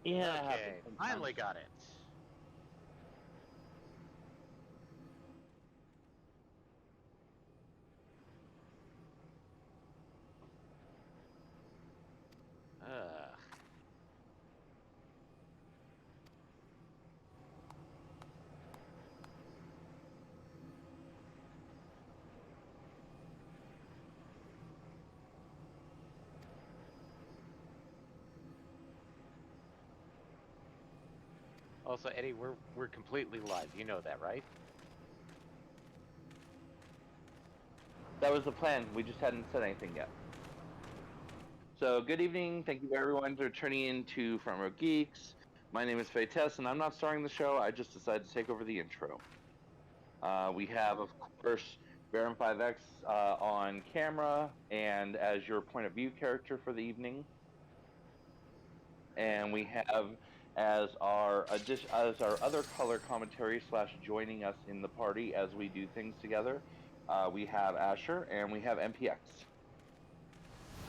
Yeah. Okay, finally got it. Ugh. Also, Eddie, we're completely live. You know that, right? That was the plan. We just hadn't said anything yet. So, good evening. Thank you, everyone, for tuning in to Front Row Geeks. My name is Faye Tess, and I'm not starring the show. I just decided to take over the intro. We have, of course, Baron 5X on camera and as your point of view character for the evening. And we have as our other color commentary / joining us in the party as we do things together. We have Asher and we have MPX.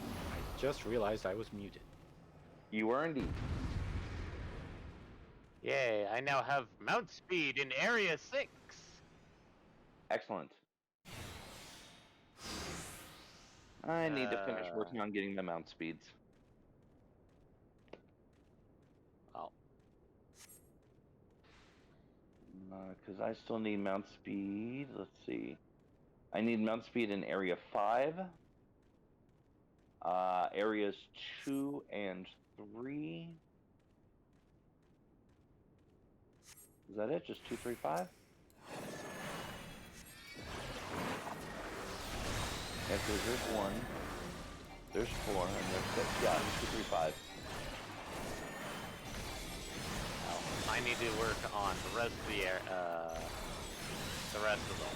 I just realized I was muted. You were indeed. Yay! I now have mount speed in Area 6. Excellent. I need to finish working on getting the mount speeds. Oh. Because I still need mount speed. Let's see. I need mount speed in Area 5. Areas 2 and 3. Is that it? Just 2, 3, 5? Yeah, because there's 1. There's 4, and there's 6. Yeah, 2, 3, 5. I need to work on the rest of the rest of them.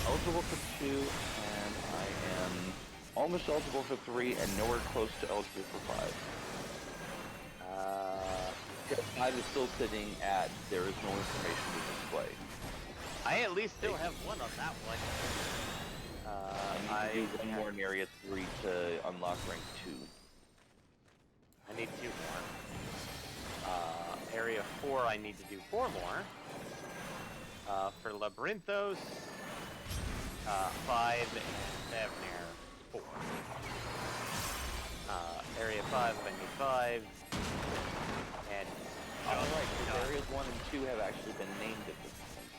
Eligible for 2, and I am almost eligible for 3, and nowhere close to eligible for 5. 5 is still sitting at there is no information to display. I at least still have 1 on that one. I need to do 1 more in Area 3 to unlock rank 2. I need 2 more. Area 4, I need to do 4 more. For Labyrinthos, 5, and Avner, 4. Area 5, I need 5. And alright, because areas 1 and 2 have actually been named at this point.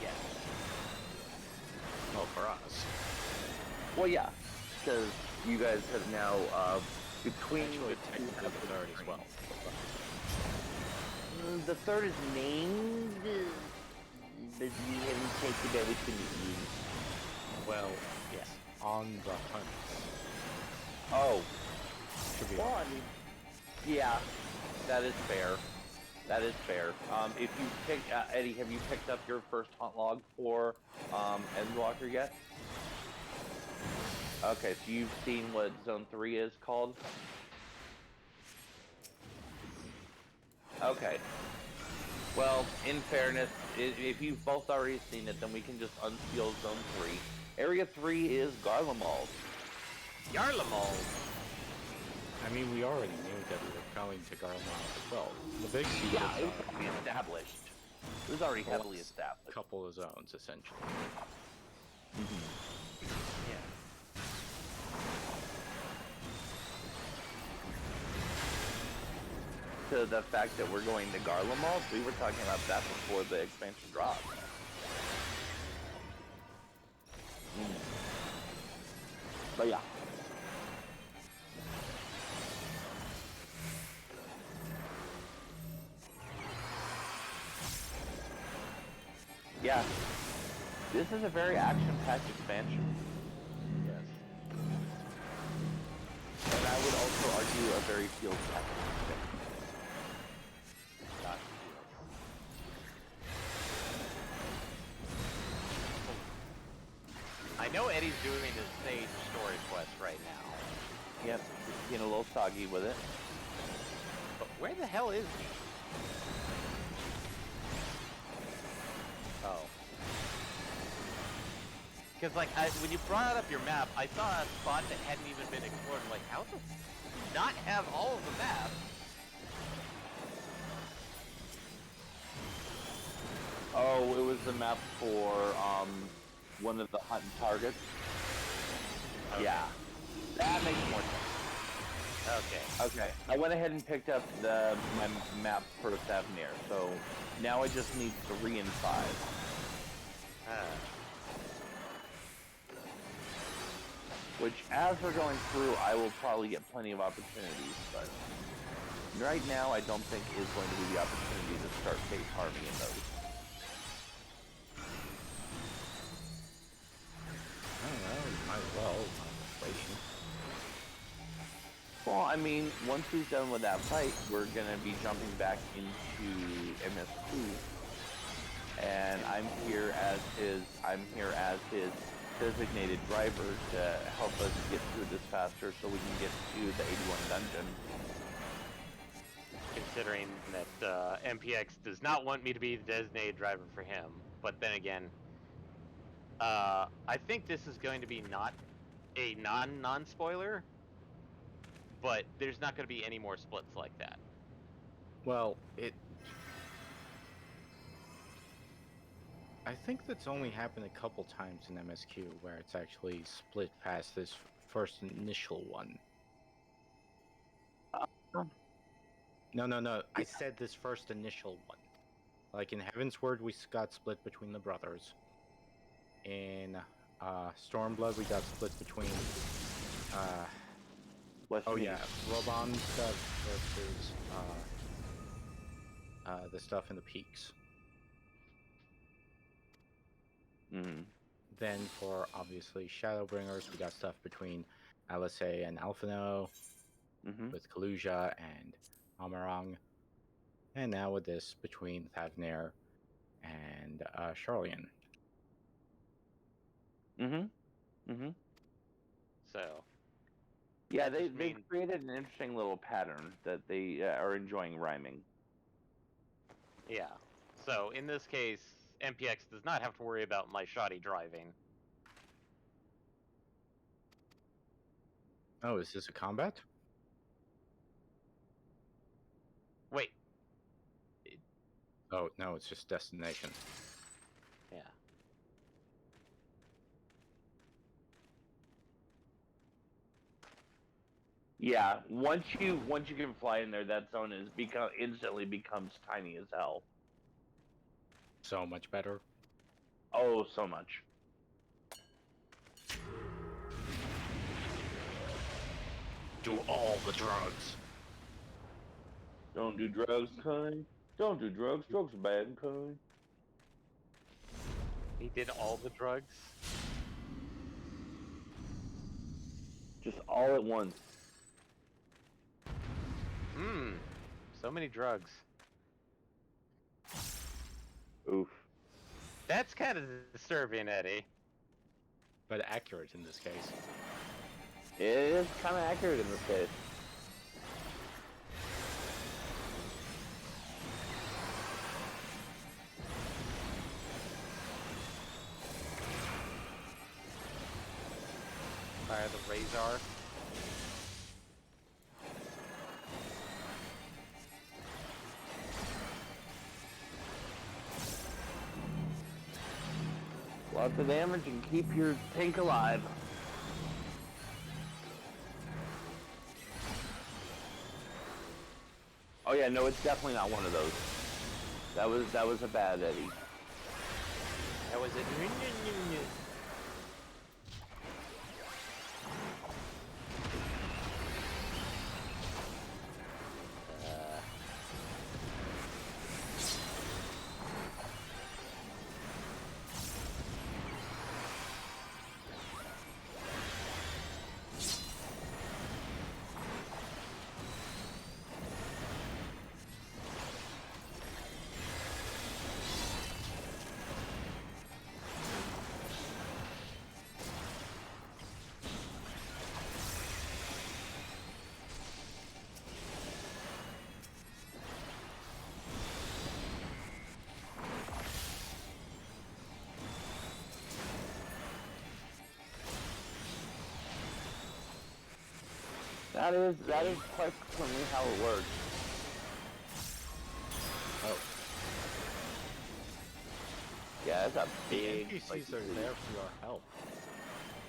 yes. Well, for us. Well, yeah, because you guys have now, between Actually, the technically the third as well. The third is named, but we haven't taken everything it means. Well, yes, on the hunt. Oh. Should be Well, I mean, yeah, that is fair. That is fair. If you pick, Eddie, have you picked up your first hunt log for Endwalker yet? Okay, so you've seen what Zone 3 is called? Okay. Well, in fairness, if you've both already seen it, then we can just unseal Zone 3. Area 3 is Garlemald. Yarlamald! I mean, we already knew that we were going to Garlemald as well. The big secret Yeah, it was already established. It was already heavily established. A couple of zones, essentially. Yeah. To the fact that we're going to Garlemald, we were talking about that before the expansion dropped. But yeah. Yeah. This is a very action-packed expansion. Yes. And I would also argue a very field-packed expansion. I know Eddie's doing his Sage story quest right now. Yep, getting a little soggy with it. But where the hell is he? Oh. Because, like, when you brought up your map, I saw a spot that hadn't even been explored. I'm like, how the not have all of the map. Oh, it was the map for one of the hunting targets. Okay. Yeah, that makes more sense. Okay. Okay, I went ahead and picked up my map for Savnir, so now I just need 3 and 5. Which, as we're going through, I will probably get plenty of opportunities, but right now I don't think is going to be the opportunity to start base farming in those. I don't know, you might as well. I'm waiting. Well, I mean, once he's done with that fight, we're gonna be jumping back into MS2, and I'm here as his designated driver to help us get through this faster, so we can get to the 81 dungeon. Considering that MPX does not want me to be the designated driver for him, but then again, I think this is going to be not a non-spoiler, but there's not going to be any more splits like that. Well, I think that's only happened a couple times in MSQ where it's actually split past this first initial one. No. I said this first initial one. Like in Heaven's Word, we got split between the brothers. In Stormblood, we got split between. Western Oh yeah, East. Roban stuff versus the stuff in the peaks. Mm-hmm. Then for obviously Shadowbringers, we got stuff between LSA and Alphino, Mm-hmm. with Kaluja and Amarang, and now with this between Thavnir and Charlian. Mm-hmm. Mm-hmm. So Yeah, that they just means created an interesting little pattern that they are enjoying rhyming. yeah. So in this case, MPX does not have to worry about my shoddy driving. Oh, is this a combat? Wait. Oh, no, it's just destination. Yeah. Yeah, once you can fly in there, that zone instantly becomes tiny as hell. So much better. Oh, so much. Do all the drugs. Don't do drugs, kind. Don't do drugs. Drugs are bad, kind. He did all the drugs. Just all at once. So many drugs. Oof. That's kind of disturbing, Eddie. But accurate in this case. It is kind of accurate in this case. Fire the Razor. Lots of damage and keep your tank alive. Oh yeah, no, it's definitely not one of those. That was a bad Eddie. That was it. That is quite frequently how it works. Oh, Yeah, it's a the big. NPCs are there for your help.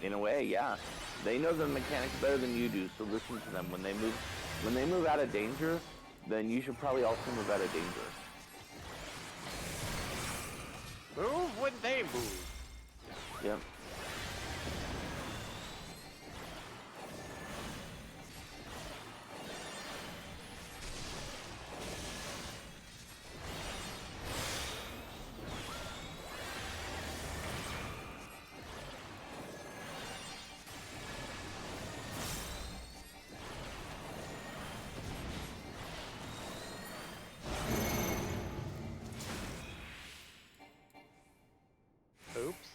In a way, yeah. They know the mechanics better than you do, so listen to them. When they move out of danger, then you should probably also move out of danger. Move when they move. Yep. Oops.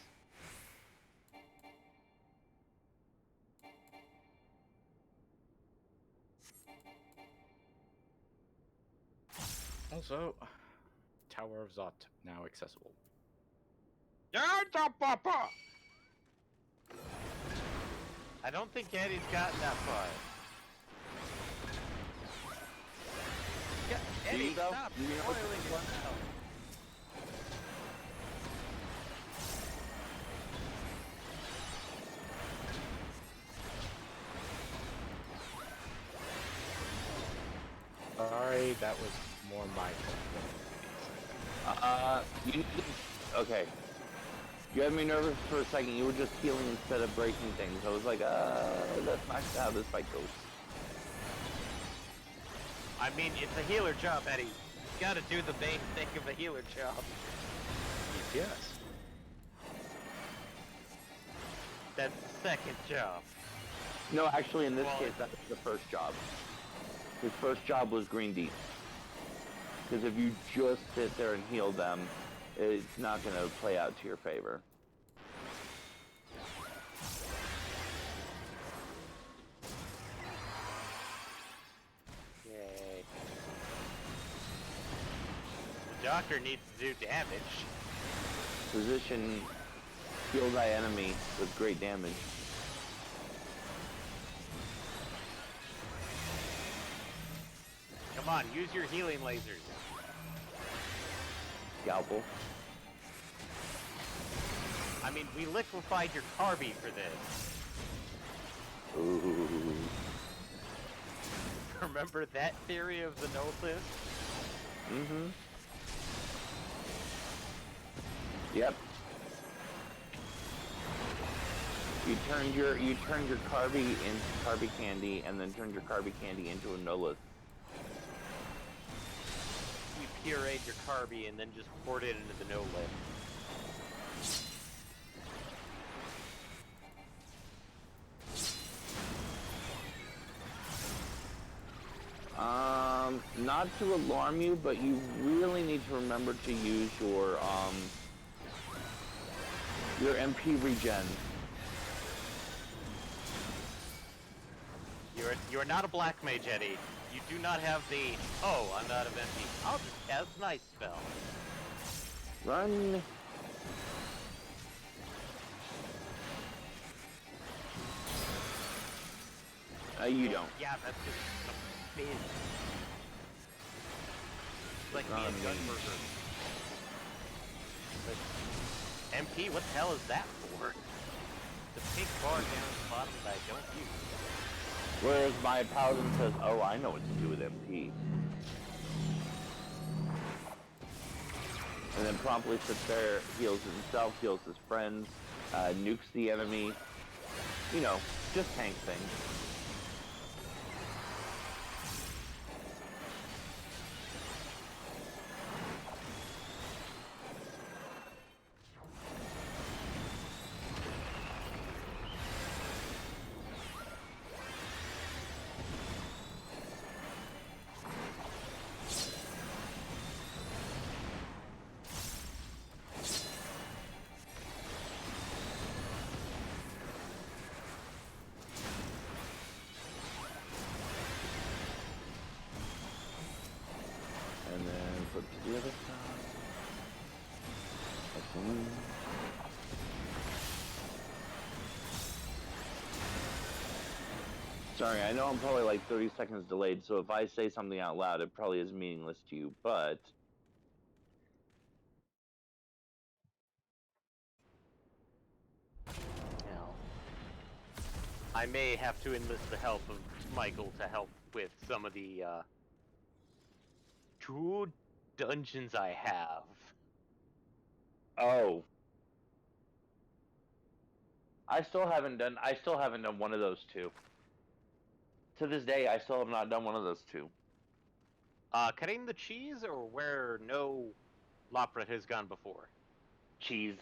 Also, Tower of Zot now accessible. I don't think Eddie's gotten that far. Yeah, Do you Eddie, though? stop Do you know spoiling which one? yourself. Sorry, that was more my fault. You need to, okay. You had me nervous for a second. You were just healing instead of breaking things. I was like, that's not how this fight goes. I mean, it's a healer job, Eddie. You gotta do the main thing of a healer job. Yes. That's the second job. No, actually, in this Well, case, that's the first job. His first job was green deep. Because if you just sit there and heal them, it's not going to play out to your favor. Yay. The doctor needs to do damage. Position, heal thy enemy with great damage. Come on, use your healing lasers. Scalpel. I mean, we liquefied your Carby for this. Ooh. Remember that theory of the no-lift? Mm-hmm. Yep. You turned your Carby into Carby candy, and then turned your Carby candy into a Nolith. You pureed your Carby and then just poured it into the no-lift. Not to alarm you, but you really need to remember to use your MP regen. You're not a black mage, Eddie. You do not have the, oh, I'm out of MP. I'll just cast nice spell. Run. You don't. Yeah, that's just a biz. It's like Not being me. gun burger. But MP, what the hell is that for? The pink bar down at the bottom that I don't use. Whereas my paladin says, oh, I know what to do with MP. And then promptly sits there, heals himself, heals his friends, nukes the enemy. You know, just tank things. Sorry, I know I'm probably like 30 seconds delayed, so if I say something out loud, it probably is meaningless to you, but... Now, I may have to enlist the help of Michael to help with some of the 2 dungeons I have. Oh. I still haven't done one of those 2. To this day, I still have not done one of those 2. Cutting the cheese, or where no Lopra has gone before? Cheese.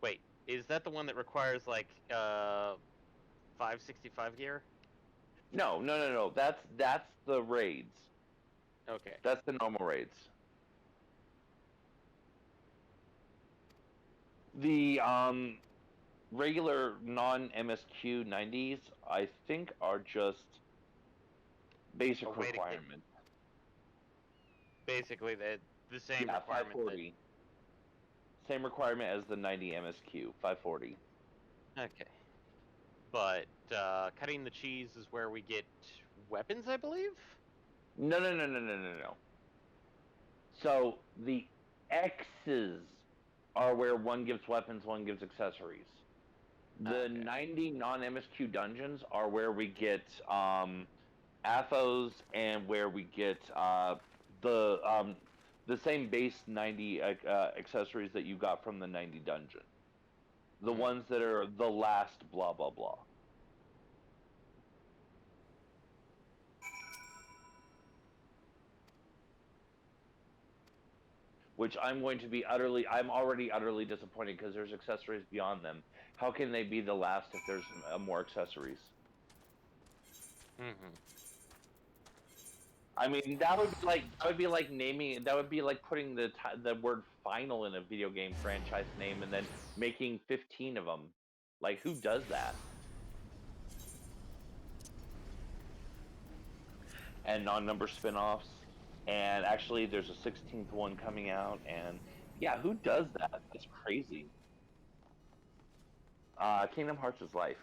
Wait, is that the one that requires like 565 gear? No. That's the raids. Okay. That's the normal raids. The regular non-MSQ 90s, I think, are just basic requirement. Basically, the same Yeah, requirement. 540. Same requirement as the 90 MSQ, 540. Okay. But cutting the cheese is where we get weapons, I believe? No. So the X's are where one gives weapons, one gives accessories. The Okay. 90 non-MSQ dungeons are where we get AFOs and where we get the same base 90 accessories that you got from the 90 dungeon. The ones that are the last blah blah blah. Which I'm already utterly disappointed because there's accessories beyond them. How can they be the last if there's more accessories? I mean, that would be like putting the word final in a video game franchise name and then making 15 of them. Like, who does that? And non-number spin-offs. And actually, there's a 16th one coming out. And yeah, who does that? That's crazy. Kingdom Hearts is life.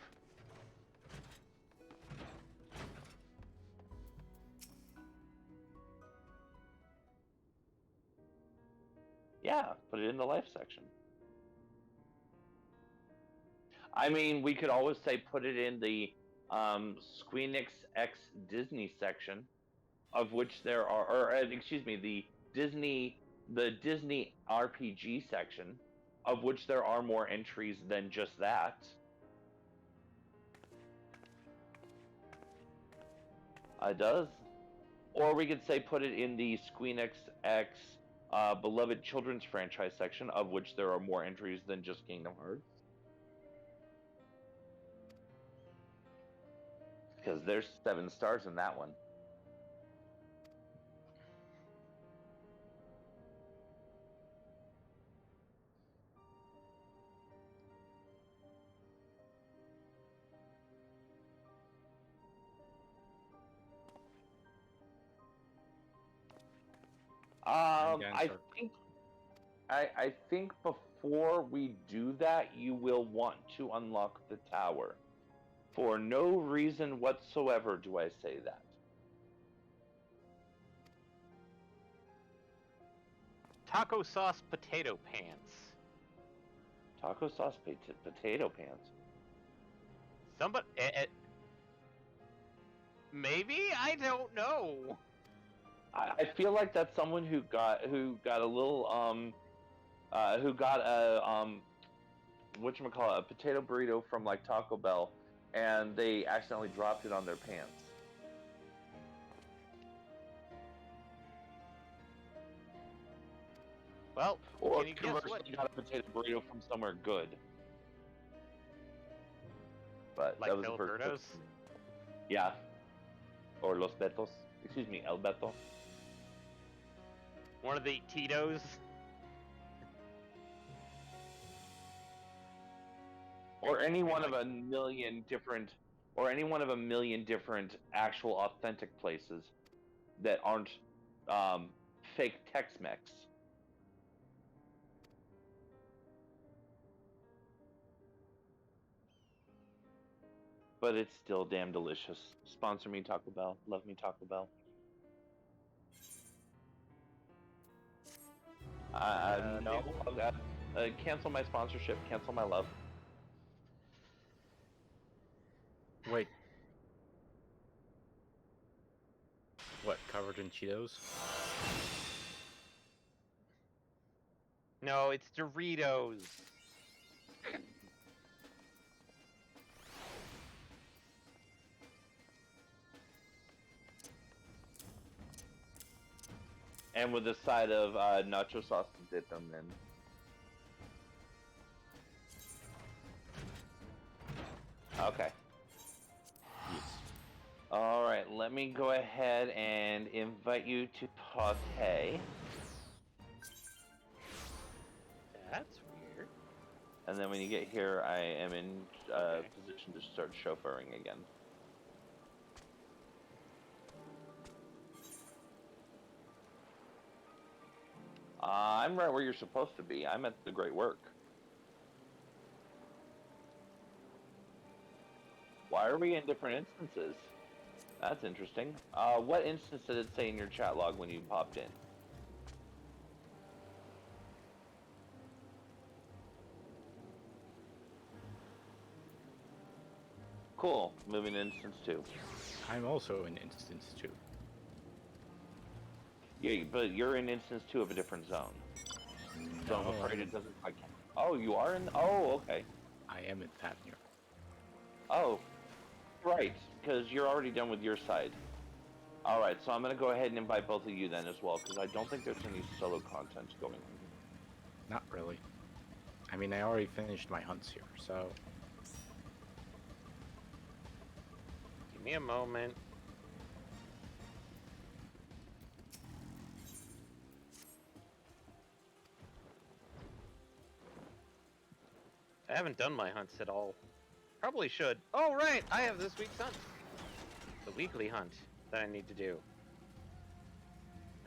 Yeah, put it in the life section. I mean, we could always say put it in the Squeenix X Disney section, of which there are, or excuse me, the Disney RPG section, of which there are more entries than just that. It does. Or we could say put it in the Squeenix X beloved children's franchise section, of which there are more entries than just Kingdom Hearts. Because there's 7 stars in that one. I think before we do that, you will want to unlock the tower. For no reason whatsoever do I say that. Taco sauce potato pants. Taco sauce potato pants. Somebody, maybe, I don't know. I feel like that's someone who got a little who got a whatchamacallit, a potato burrito from like Taco Bell, and they accidentally dropped it on their pants. Well, Or can you guess what? conversely, got a potato burrito from somewhere good. But Like that was the Filiberto's? first. Yeah. Or Los Betos. Excuse me, El Beto. One of the Tito's? Or any one of a million different, actual authentic places that aren't fake Tex-Mex. but it's still damn delicious. Sponsor me, Taco Bell. Love me, Taco Bell. No. Cancel my sponsorship. Cancel my love. Wait. What, covered in Cheetos? No, it's Doritos. And with a side of nacho sauce to dip them in. Okay. Yes. Alright, let me go ahead and invite you to Pate. That's weird. And then when you get here, I am in Okay. position to start chauffeuring again. I'm right where you're supposed to be. I'm at the great work. Why are we in different instances? That's interesting. What instance did it say in your chat log when you popped in? Cool. Moving to instance 2. I'm also in instance 2. Yeah, but you're in instance 2 of a different zone. So I'm afraid it doesn't quite count. Oh, you are in? Oh, okay. I am in Patmure. Oh, right, because you're already done with your side. Alright, so I'm going to go ahead and invite both of you then as well, because I don't think there's any solo content going on. Not really. I mean, I already finished my hunts here, so... Give me a moment. I haven't done my hunts at all. Probably should. Oh, right! I have this week's hunt. The weekly hunt that I need to do.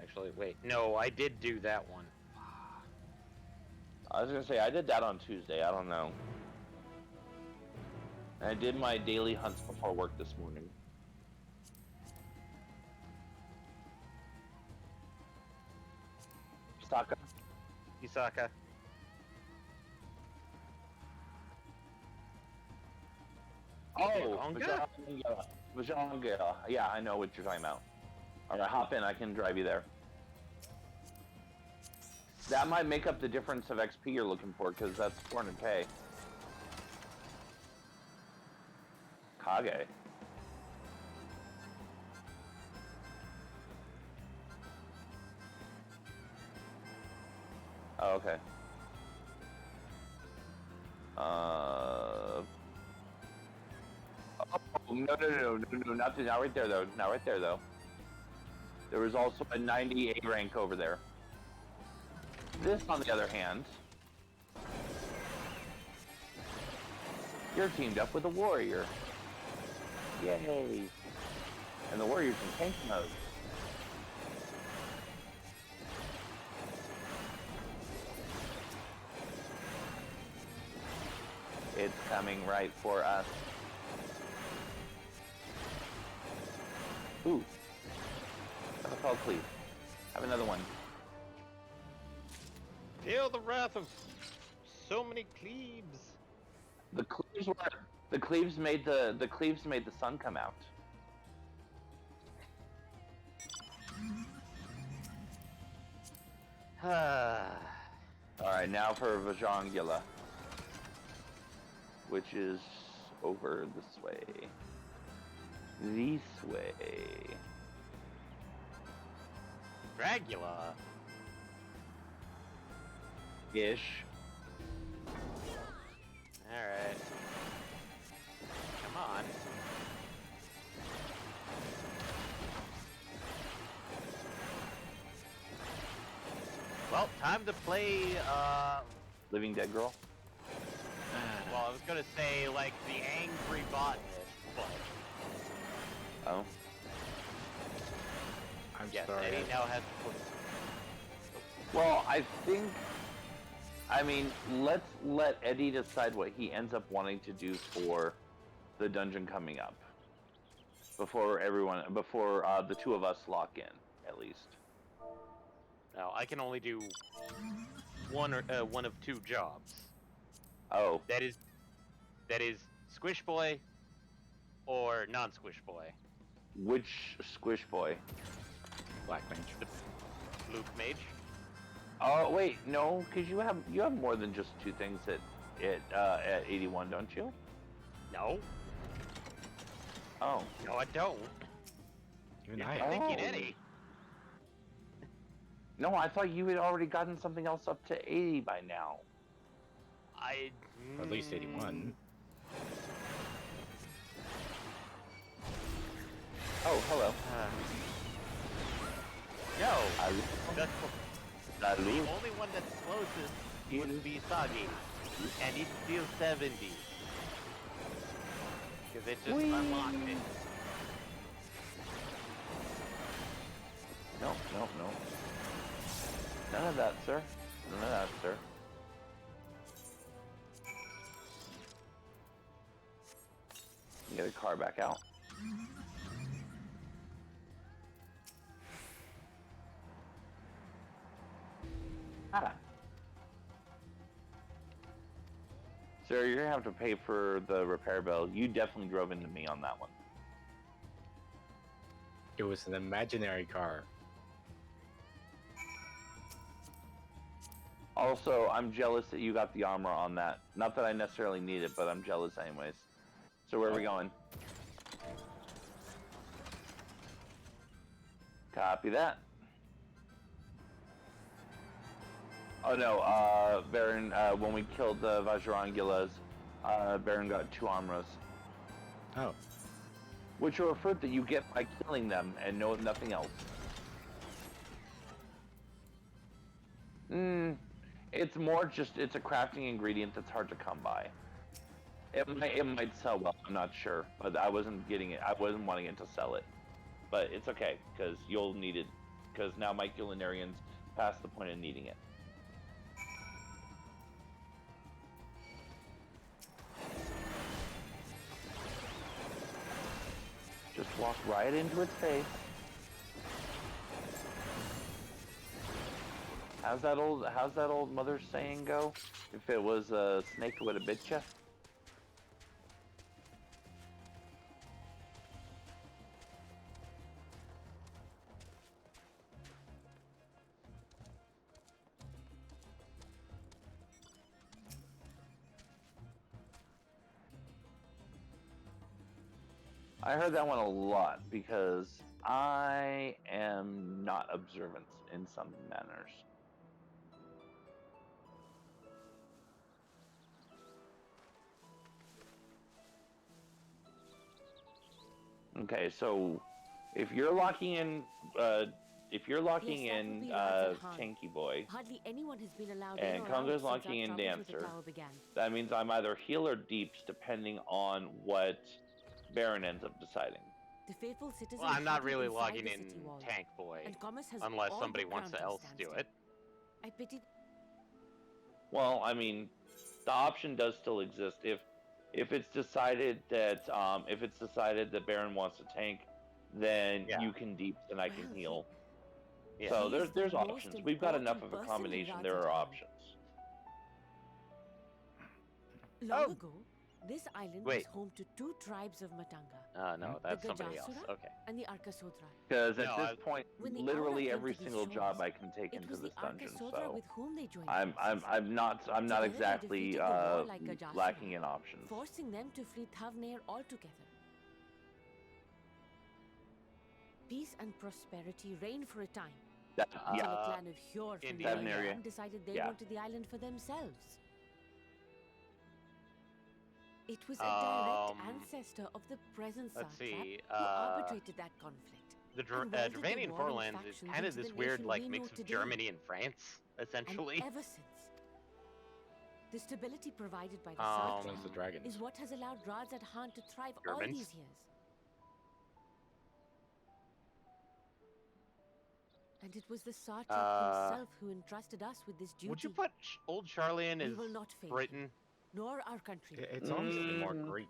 Actually, wait. No, I did do that one. I was going to say, I did that on Tuesday, I don't know. And I did my daily hunts before work this morning. Saka. Isaka. Oh, Vajanga? Vajanga. Yeah, I know what you're talking about. Alright, hop in, I can drive you there. That might make up the difference of XP you're looking for, because that's 400k. Kage. Oh, okay. Oh, no, not right there though. Not right there though. There was also a 90 A rank over there. This, on the other hand, you're teamed up with a warrior. Yay! And the warrior's in tank mode. It's coming right for us. Ooh. Have a call, please. Have another one. Feel the wrath of so many cleaves. The cleaves were the cleaves made the sun come out. All right, now for Vajangula, which is over this way. This way. Dragula. Ish. Alright. Come on. Well, time to play, Living Dead Girl. well, I was gonna say, like, the angry botanist, but Oh. I'm yes, sorry. Eddie now has to... Well, I mean, let's let Eddie decide what he ends up wanting to do for the dungeon coming up before the two of us lock in, at least. Now I can only do one of two jobs. Oh, That is Squish Boy or non-Squish Boy. which Squish Boy? Black Mage. Luke Mage. Oh wait, no, because you have more than just two things at 81, don't you? No, Oh, no, I don't. Even You're I have. thinking Oh. Eddie. no, I thought you had already gotten something else up to 80 by now. Or at least 81. Oh, hello. No, Hello. the only one that's closest would be Sagi, and he's still 70. Because it just unlocked it. No. None of that, sir. None of that, sir. Get a car back out. Ah. Sir, you're gonna have to pay for the repair bill. You definitely drove into me on that one. It was an imaginary car. Also, I'm jealous that you got the armor on that. Not that I necessarily need it, but I'm jealous anyways. So where are we going? Copy that. Oh no, Baron, when we killed the Vajrangulas, Baron got 2 armors. Oh. Which are a fruit that you get by killing them and nothing else. It's more just, it's a crafting ingredient that's hard to come by. It might sell well, I'm not sure, but I wasn't wanting it to sell it. But it's okay, because you'll need it, because now my culinarian's past the point of needing it. Just walk right into its face. How's that old mother's saying go? If it was a snake, it would have bit you. I heard that one a lot because I am not observant in some manners. Okay, so if you're locking in, Tanky Boy, Hardly anyone has been allowed and in or Congo's out since locking our in troubles with the Dancer, tower began. that means I'm either heal or deeps depending on what Baron ends up deciding. The faithful citizens Well, I'm not huddled really inside logging the in city wall, Tank Boy, and commerce has unless all somebody but wants ground to else do standstill. it. I pitied. Well, I mean, the option does still exist if it's decided that Baron wants to tank, then Yeah. you can deeps and I can Well, heal. Yeah. So He is there's the options. most We've got enough of important a person in combination. Raj's There are town. options. Long Oh. ago, this island Wait. was home to 2 tribes of Matanga, No, that's The somebody else. Gajasura? Okay. and the Arkasodra. Because No, at this point, When the literally Aura every came to these single job shores, I can take It into was the this dungeon. Arkasodra So with whom they joined I'm forces, not Together they exactly defeated the warlike Gajasura, lacking in options. forcing them to flee Thavnair altogether. Peace and prosperity reigned for a time, until Yeah. a clan of Hjor from in the the Thavnair, land decided they yeah. wanted the island for themselves. It was a Um, direct ancestor of the present let's satrap see, who arbitrated that conflict. The and welded the Dravanian warring Forelands is factions kind of into this the weird, nation like, we mix know of today. Germany and France, essentially. And ever since, the stability provided by the Um, satrap One's the dragons. is what has allowed Rads at Han to thrive all Germans? these years. And it was the satrap himself who entrusted us with this duty. Would you put old Charlian We as will not fail Britain? nor our country. It's honestly more Mm. Greek.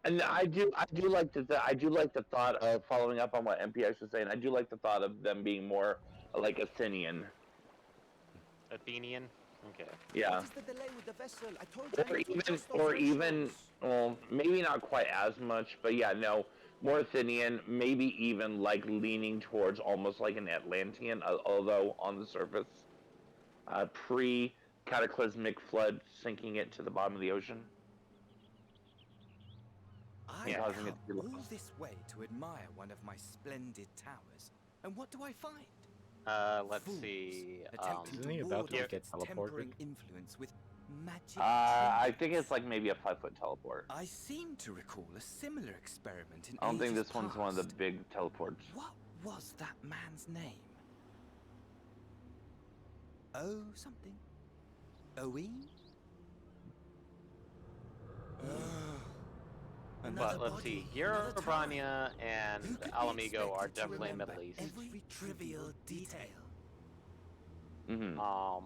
And I do like I do like the thought of following up on what MPX was saying. I do like the thought of them being more like Athenian. Athenian. Okay. Yeah. What is the delay with the vessel? I told you I Or need to even, adjust those or even, ratios. well, maybe not quite as much, but yeah, no, more Athenian. Maybe even like leaning towards almost like an Atlantean, although on the surface, pre-cataclysmic flood sinking it to the bottom of the ocean. I Yeah. Causing it come to be all lost. this way to admire one of my splendid towers, and what do I find? Let's Fools see. attempting Isn't he to about ward to off get its teleported? tempering influence with magic. I think trinkets. it's like maybe a 5-foot teleport. I seem to recall a similar experiment in I don't think ages this one's one of the past. big teleports. What was that man's name? Oh, something. Oe? But let's see. Herobrania and Who could be Alamigo are expected to definitely remember Middle East. every trivial detail. Mm-hmm. Well,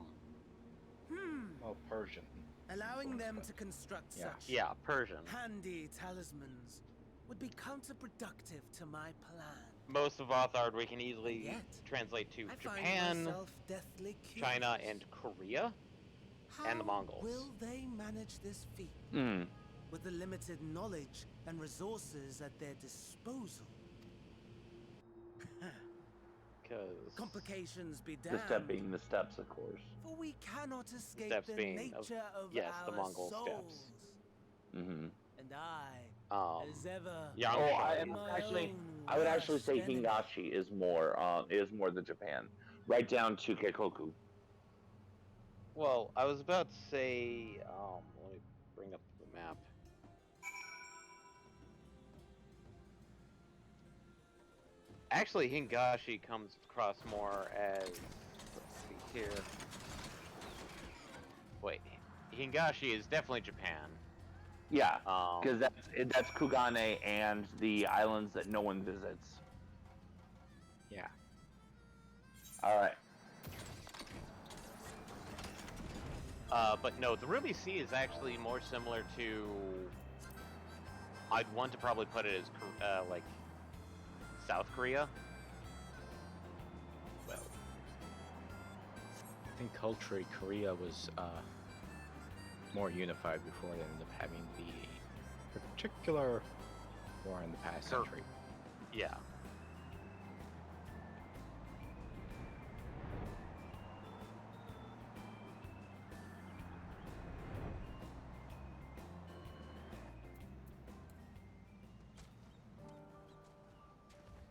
Persian. Allowing them to construct Yeah. such Yeah, Persian. handy talismans would be counterproductive to my plan. Most of Othard we can easily Yet, translate to I find Japan, myself deathly curious. China, and Korea, and the How Mongols. will they manage this feat Mm. with the limited knowledge and resources at their disposal? Because Complications be damned. The step being the steps, of course. For we cannot escape steps the being nature of yes, our the Mongol souls. steps. Mm-hmm. And I, as ever, Yang Oh, Shang. I would actually say Hingashi is more the Japan, right down to Keikoku. Well, I was about to say, let me bring up the map. Actually, Hingashi comes across more as, let's see here. Wait, Hingashi is definitely Japan. Yeah, because that's Kugane and the islands that no one visits. Yeah. All right. But no, the Ruby Sea is actually more similar to. I'd want to probably put it as like South Korea. Well, I think culturally Korea was more unified before they ended up having the particular war in the past century. yeah.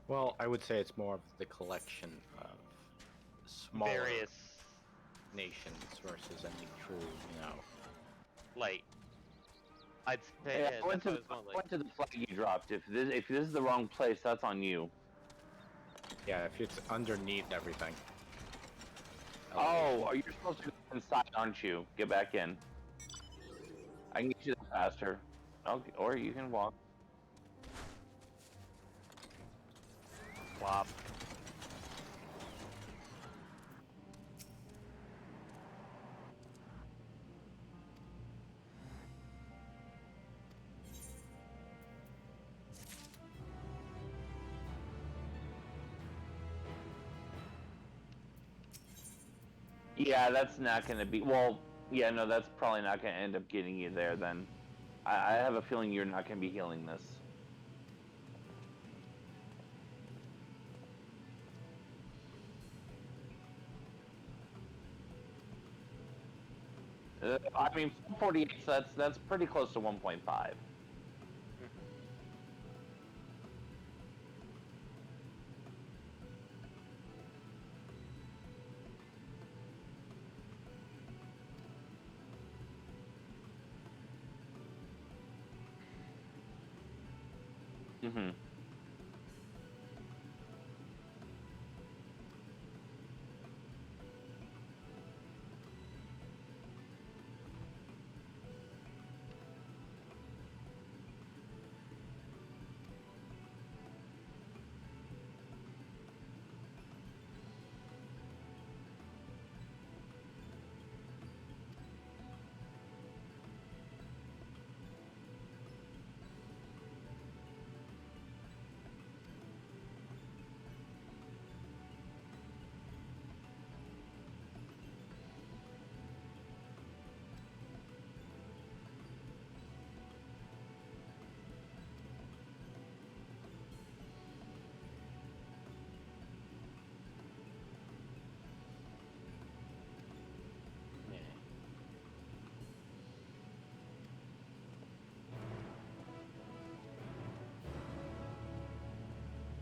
Well, I would say it's more of the collection of smaller Various, nations versus any true, you know. like, I'd say Hey, I went that's to, what I was going, I went to the flag you dropped. If this is the wrong place, that's on you. Yeah, if it's underneath everything. Oh, you're supposed to go inside, aren't you? Get back in. I can get you there faster. Okay, or you can walk. flop. Yeah, that's not going to be... Well, yeah, no, that's probably not going to end up getting you there then. I have a feeling you're not going to be healing this. I mean, 48, so that's pretty close to 1.5. Mm-hmm.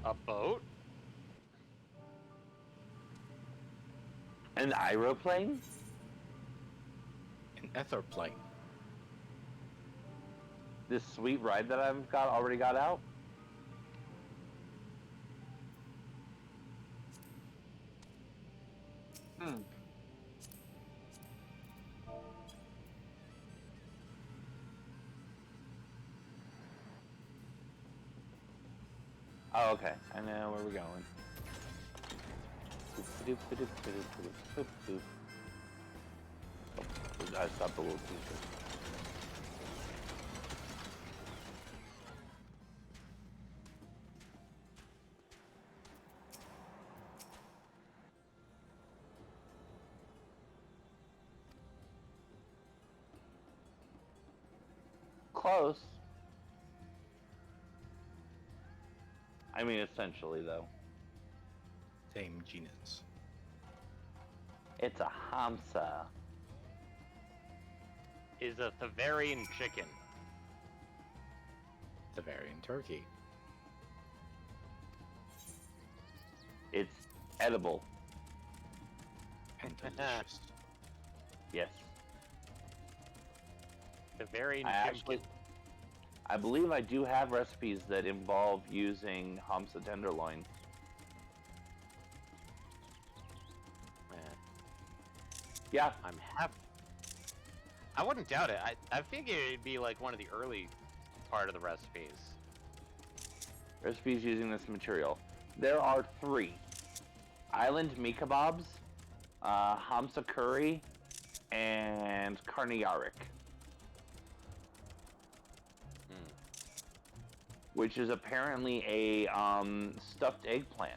A boat? An aeroplane? An ether plane. This sweet ride that I've already got out? Hmm. Oh, okay. I know where we're going. Oh, I stopped a little too soon. Close. I mean, essentially, though. Same genus. It's a Hamsa. Is a Bavarian chicken. Bavarian turkey. It's edible. And delicious. Yes. Bavarian I believe I do have recipes that involve using Hamsa tenderloin. Yeah. I wouldn't doubt it. I figure it'd be like one of the early part of the recipes. Recipes using this material. There are 3. Island meat kebabs, Hamsa curry, and Karniarik. Which is apparently a stuffed eggplant.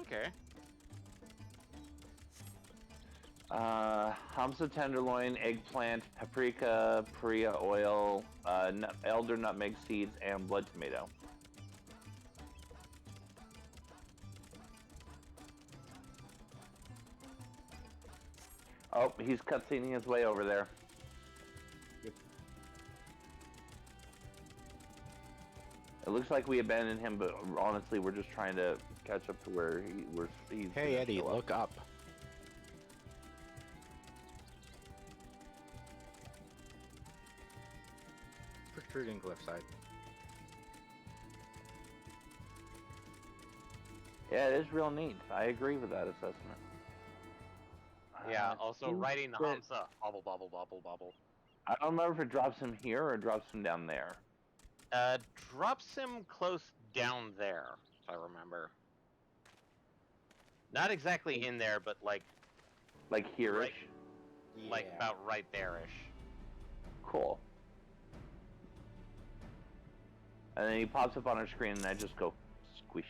Okay. Hamsa tenderloin, eggplant, paprika, paria oil, elder nutmeg seeds, and blood tomato. Oh, he's cutscening his way over there. Yep. It looks like we abandoned him, but honestly, we're just trying to catch up to where he's. Hey Eddie, look up. Protruding cliffside. Yeah, it is real neat. I agree with that assessment. Yeah, I also think riding the that- Hamsa. Bobble, bobble, bobble, bobble. I don't remember if it drops him here or it drops him down there. Drops him close down there, if I remember. Not exactly in there, but like Like here-ish? like about right there-ish. Cool. And then he pops up on our screen and I just go squish.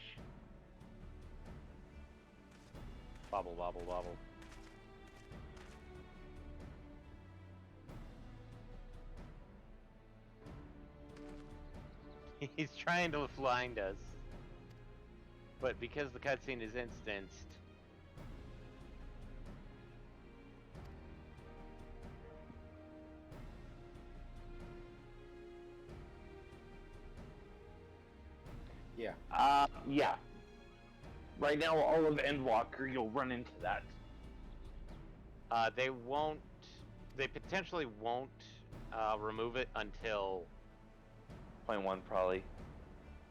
Bobble, bobble, bobble. He's trying to blind us. But because the cutscene is instanced... Yeah. Yeah. Right now, all of Endwalker, you'll run into that. They won't... They potentially won't remove it until... 0.1 probably.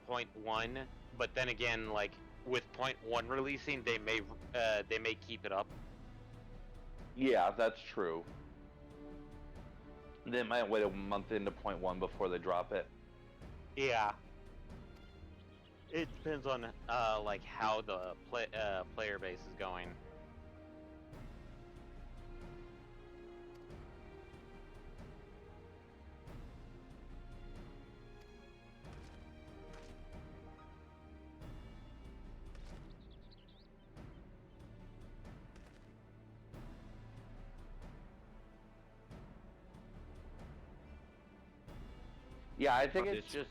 0.1, but then again, like, with 0.1 releasing, they may keep it up. Yeah, that's true. They might wait a month into 0.1 before they drop it. Yeah. It depends on, like, how the player base is going. Yeah, I think But it's just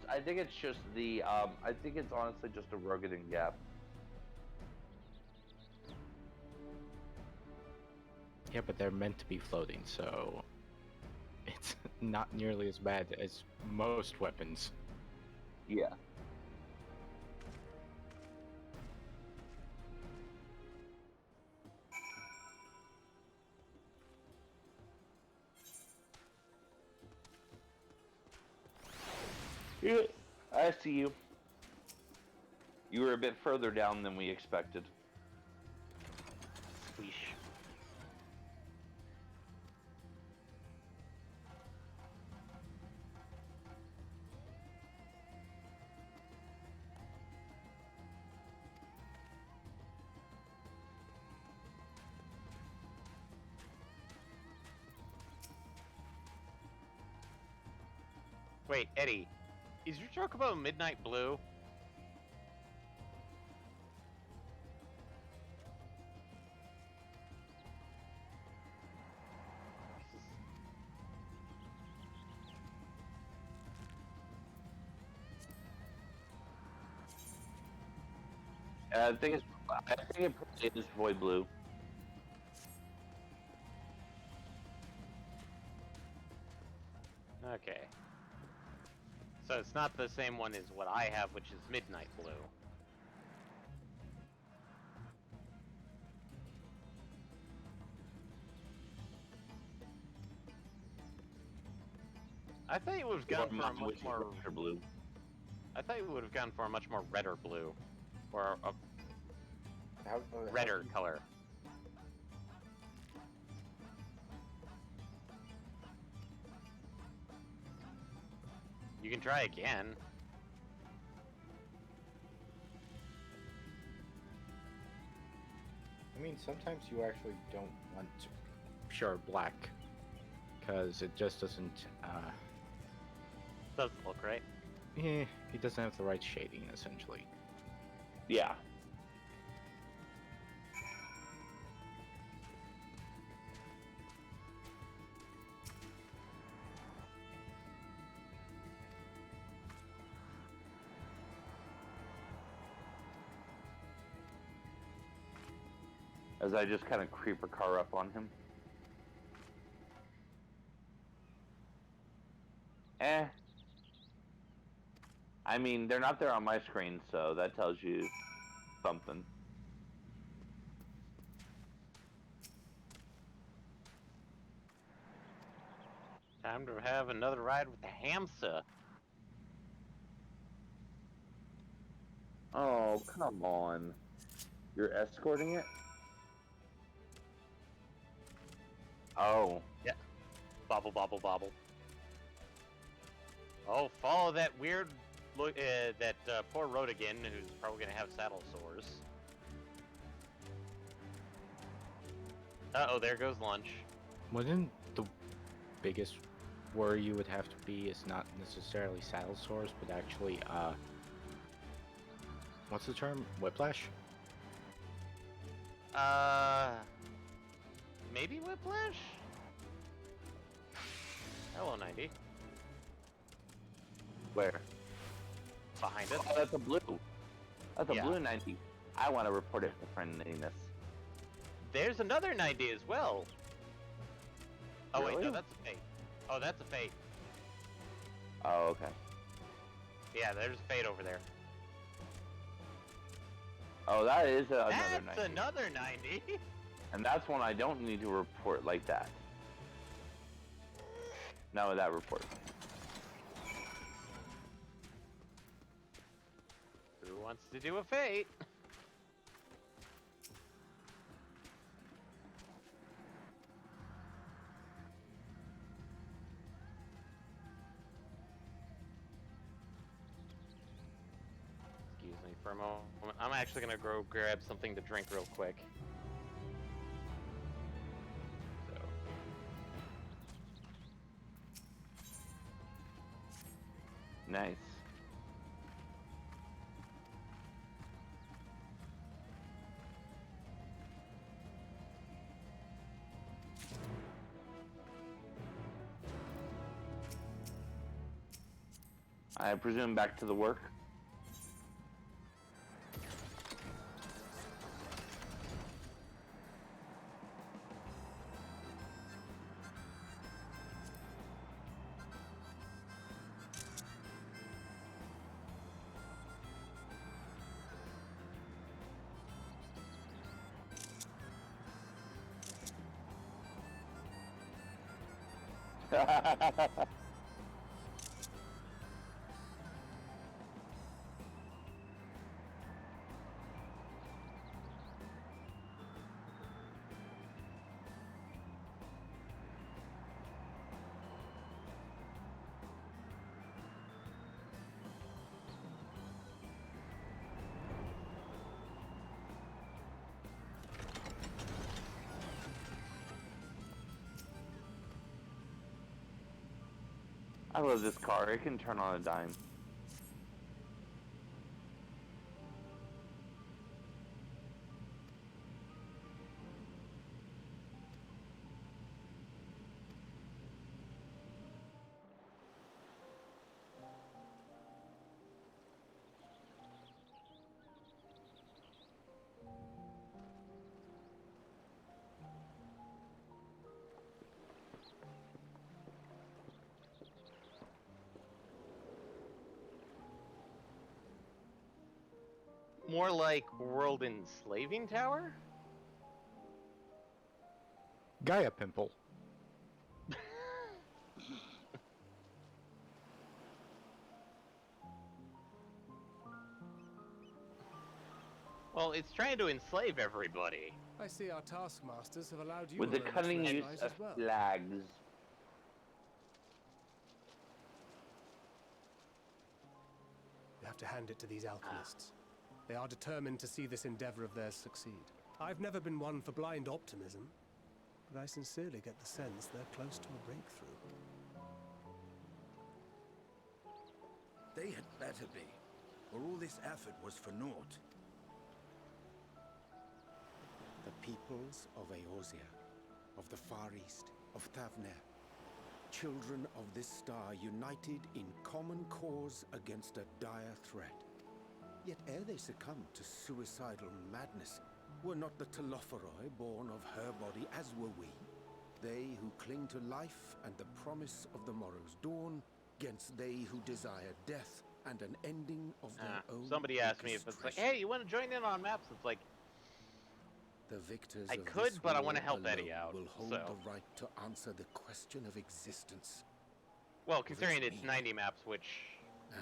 the I think it's honestly just a Rogadin gap. Yeah, but they're meant to be floating, so it's not nearly as bad as most weapons. Yeah. Yeah, I see you. You were a bit further down than we expected. Squeesh. Wait, Eddie, is your truck about midnight blue? I think it probably is void blue. Okay. So it's not the same one as what I have, which is midnight blue. I thought you would have gone Or for a mine, much which is more. extra blue. I thought you would have gone for a much more redder blue, or a How redder color. You can try again. I mean, sometimes you actually don't want pure black, because it just doesn't. Doesn't look right. It doesn't have the right shading, essentially. Yeah. As I just kind of creep a car up on him. I mean, they're not there on my screen, so that tells you something. Time to have another ride with the hamster. Oh, come on. You're escorting it? Oh. Yeah. Bobble, bobble, bobble. Oh, follow that weird look, that poor Rodigan, who's probably gonna have saddle sores. Uh-oh, there goes lunch. Wouldn't the biggest worry you would have to be is not necessarily saddle sores, but actually, what's the term? Whiplash? Maybe Whiplash? Hello, 90. Where? Behind us. Oh, that's a blue. That's a Yeah. blue 90. I want to report it for friendliness. There's another 90 as well. Oh, wait, no, Really? that's a fate. Oh, that's a fate. Oh, okay. Yeah, there's a fate over there. Oh, that is another That's 90. another 90. And that's one I don't need to report like that. Not with that report. Who wants to do a fate? Excuse me for a moment. I'm actually gonna go grab something to drink real quick. So. Nice. I presume back to the work. I love this car. It can turn on a dime. More like World Enslaving Tower? Gaia Pimple. Well, it's trying to enslave everybody. I see our taskmasters have allowed you With a the moment's cunning use respite of as well. flags. You have to hand it to these alchemists. They are determined to see this endeavor of theirs succeed. I've never been one for blind optimism, but I sincerely get the sense they're close to a breakthrough. They had better be, or all this effort was for naught. The peoples of Eorzea, of the Far East, of Thavner, children of this star united in common cause against a dire threat. Yet ere they succumbed to suicidal madness, were not the Telophoroi born of her body as were we? They who cling to life and the promise of the morrow's dawn, against they who desire death and an ending of their own. Somebody asked me if it's like, hey, you want to join in on maps? It's like, The victors I of could, this but I war wanna help alone Eddie out, will hold so. the right to answer the question of existence. well, considering it's mean? 90 maps, which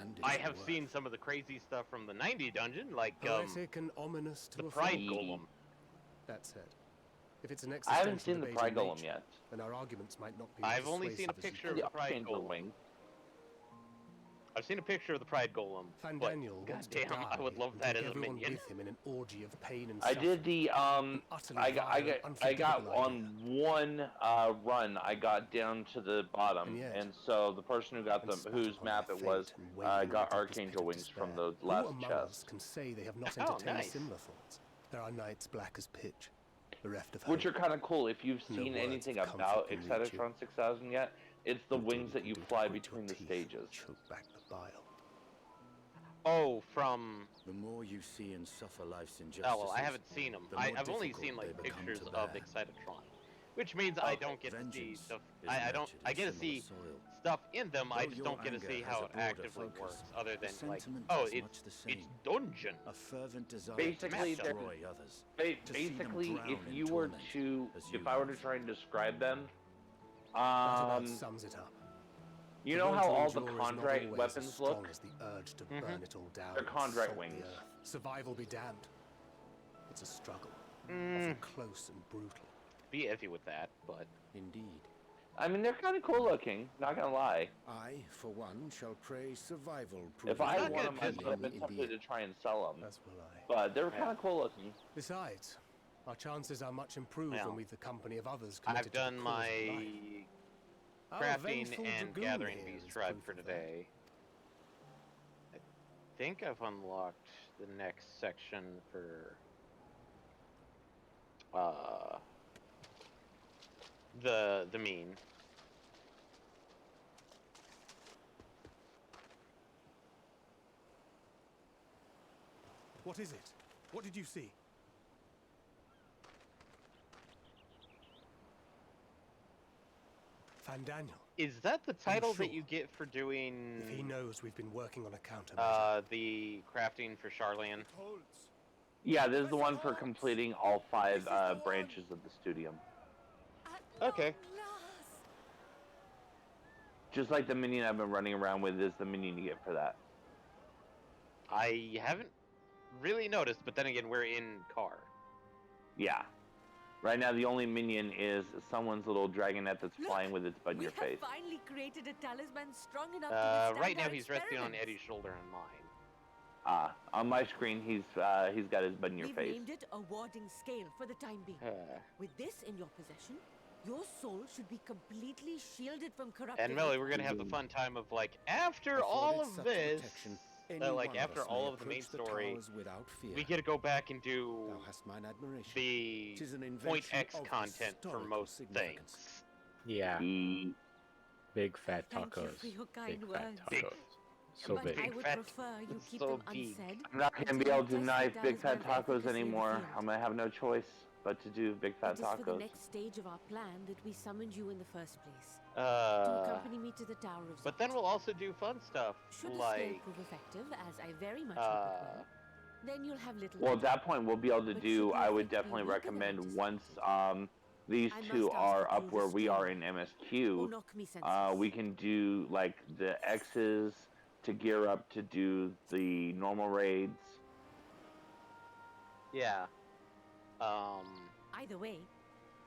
And I its have worth. seen some of the crazy stuff from the 90 dungeon, like Poetic and ominous to the a Pride fault. Golem. That said, if it's an I existential haven't seen the debate Pride in Golem nature, yet. then our arguments might not be I've as only seen a persuasive as you picture of The the Pride Archangel Golem. Wing. I've seen a picture of the Pride Golem, but Fandaniel wants to goddamn, die I would love and that take as a everyone minion. with him in an orgy of pain and I suffering. did the Utterly I vile and got unforgivable on idea. one run. I got down to the bottom, And yet, and so the person who got and them, spat whose upon map their it was, fate and wading got in the deepest pit Archangel of Wings from despair. the last Who among us chest, can say they have not Oh, entertained nice. similar thoughts? There are nights black as pitch, bereft of which are hope. kind of cool. If you've No seen words of anything comfort about can reach you. Excitotron 6000 yet, it's the Not all wings you that can you do to fly grit your between the teeth stages. and choke back the bile. Oh, from The more you see and suffer life's injustices, oh well, I haven't seen them. the more I've only difficult seen they like become pictures to of bear. Excitotron, which means I Okay. don't get to see Vengeance stuff. is I don't. nurtured I in get to similar see soil. stuff in them. I Though just your don't get to anger see has how a it broader actively focus, works, other the than like, sentiment oh, is it's much the same. dungeon. A fervent desire Basically, to they're- destroy others. To see them Basically, if drown in you were torment, to, as you if I were to have. try and describe them, That about sums it up. you The know will how to all the endure is not chondrite always weapons as strong look? as the urge to Mhm. burn it all down. They're and chondrite salt the wings. earth. Survival be damned. It's a struggle, Mm, often close and brutal. be iffy with that, but Indeed. I mean, they're kind of cool looking. Not gonna lie. I, for one, shall praise survival. If I'm I not had one gonna of them, piss I've been tempted to try and sell them, As will I. but they're Yeah. kind of cool looking. Besides, our chances are much improved Well, when we've the company of others committed I've to the done cause my of life. Our crafting vengeful and dragoon gathering here beast is tribe proof for of that. today. I think I've unlocked the next section for the mean. What is it? What did you see? Fandaniel. Is that the title that sure? you get for doing If he knows we've been working on a countermeasure. the crafting for Charlian? Yeah, this is the one for completing all 5 branches of the studium. Okay. Just like the minion I've been running around with is the minion you get for that. I haven't really noticed, but then again, we're in car. Yeah. Right now, the only minion is someone's little dragonette that's Look, flying with its butt in we your have face. finally created a talisman strong enough to withstand Right now our he's resting on experiments. Eddie's shoulder and mine. On my screen, he's got his butt in your We've face. named it a warding scale for the time being. With this in your possession, your soul should be completely shielded from corruption. And Melly, we're gonna have the fun time of like after all of this, like after all of the main story, we get to go back and do Thou hast mine admiration. the 'Tis an Point invention X of content for historical most significance. things. Yeah, E- big fat Thank you tacos. for your kind Big fat words. tacos. So but big. I would Fat- prefer you keep so them big. unsaid. I'm not gonna be until able you to test knife the big fat talisman's tacos efficacy in the anymore. field. I'm gonna have no choice but to do big fat It is for the tacos. next stage of our plan that we summoned you in the first place. To Uh, accompany me to the Tower of but then Zot. we'll also do fun stuff Should the scale like prove effective, as I very much hope it will, then you'll have little Well, at to do. that point, we'll be able to But do. should the I would effect be definitely weaker than recommend anticipated, once these I two must ask are you up to where we restore are in MSQ. knock me senseless. We can do like the X's to gear up to do the normal raids. yeah. Either way,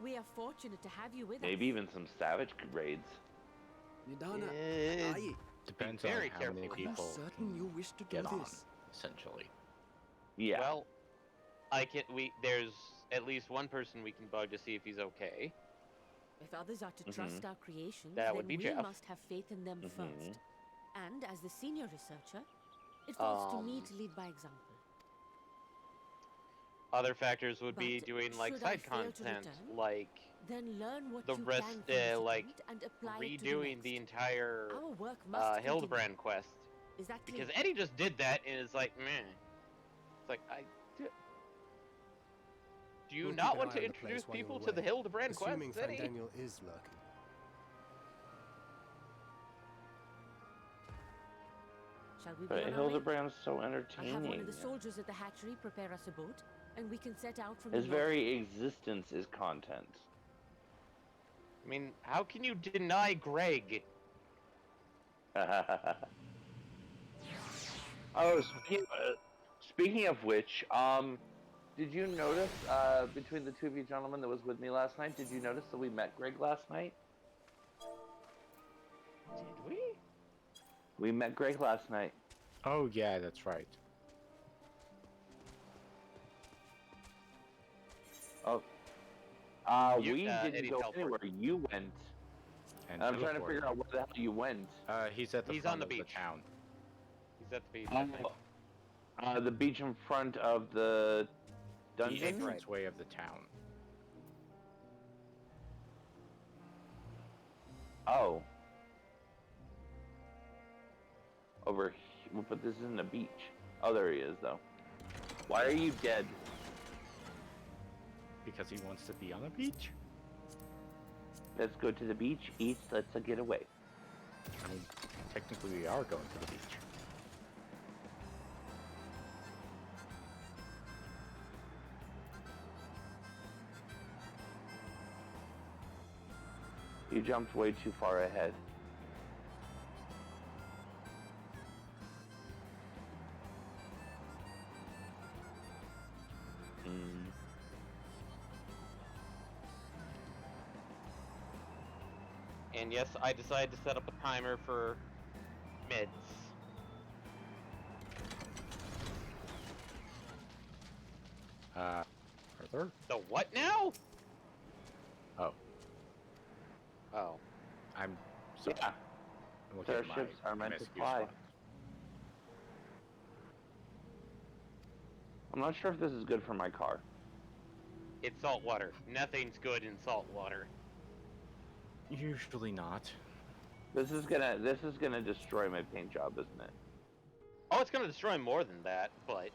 we are fortunate to have you with Maybe us. even some savage raids. Nidana, Eh, aye. Depends Be on very how careful many with Are you people certain you wish to do get on, this? essentially. Yeah. Well, there's at least one person we can bug to see if he's okay. If others are to trust our creations, That then would be we Jeff. must have faith in them Mhm. first. And as the senior researcher, it falls to me to lead by example. Other factors would be But doing like should I side fail to content, return, like Then learn what the you rest, can from this like event and apply it to redoing the next. entire Our work must continue. Hildebrand quest. Is that clear? Because Eddie just did that and it's like, meh. It's like, do you We'll not keep an want eye to on the place introduce while you're people to the away, Hildebrand assuming quest, Eddie? Fandaniel is lurking. Shall we be But on our way? Hildebrand's so I'll have one entertaining. of the soldiers at the hatchery prepare us a boat, and we can set out from His the north. very existence is content. I mean, how can you deny Greg? Oh, speaking of which, did you notice, between the two of you gentlemen that was with me last night, did you notice that we met Greg last night? Did we? We met Greg last night. Oh yeah, that's right. Oh. We didn't Eddie go teleported. anywhere. You went. And I'm trying to teleported. figure out where the hell you went. He's at the He's front on the of beach. the town. He's at the beach, I think. The beach in front of the The dungeon? entranceway of the town. Oh. Over here, but this isn't a beach. Oh, there he is, though. Why are you dead? Because he wants to be on a beach. Let's go to the beach, eat, let's get away. I mean, technically we are going to the beach. You jumped way too far ahead. And yes, I decided to set up a timer for mids. Further? The what now? Oh, Oh. I'm sorry. Yeah. I'm looking at my Starships are meant to MSQ fly. spot. I'm not sure if this is good for my car. It's salt water. Nothing's good in salt water. Usually not. This is gonna destroy my paint job, isn't it? Oh, it's gonna destroy more than that, but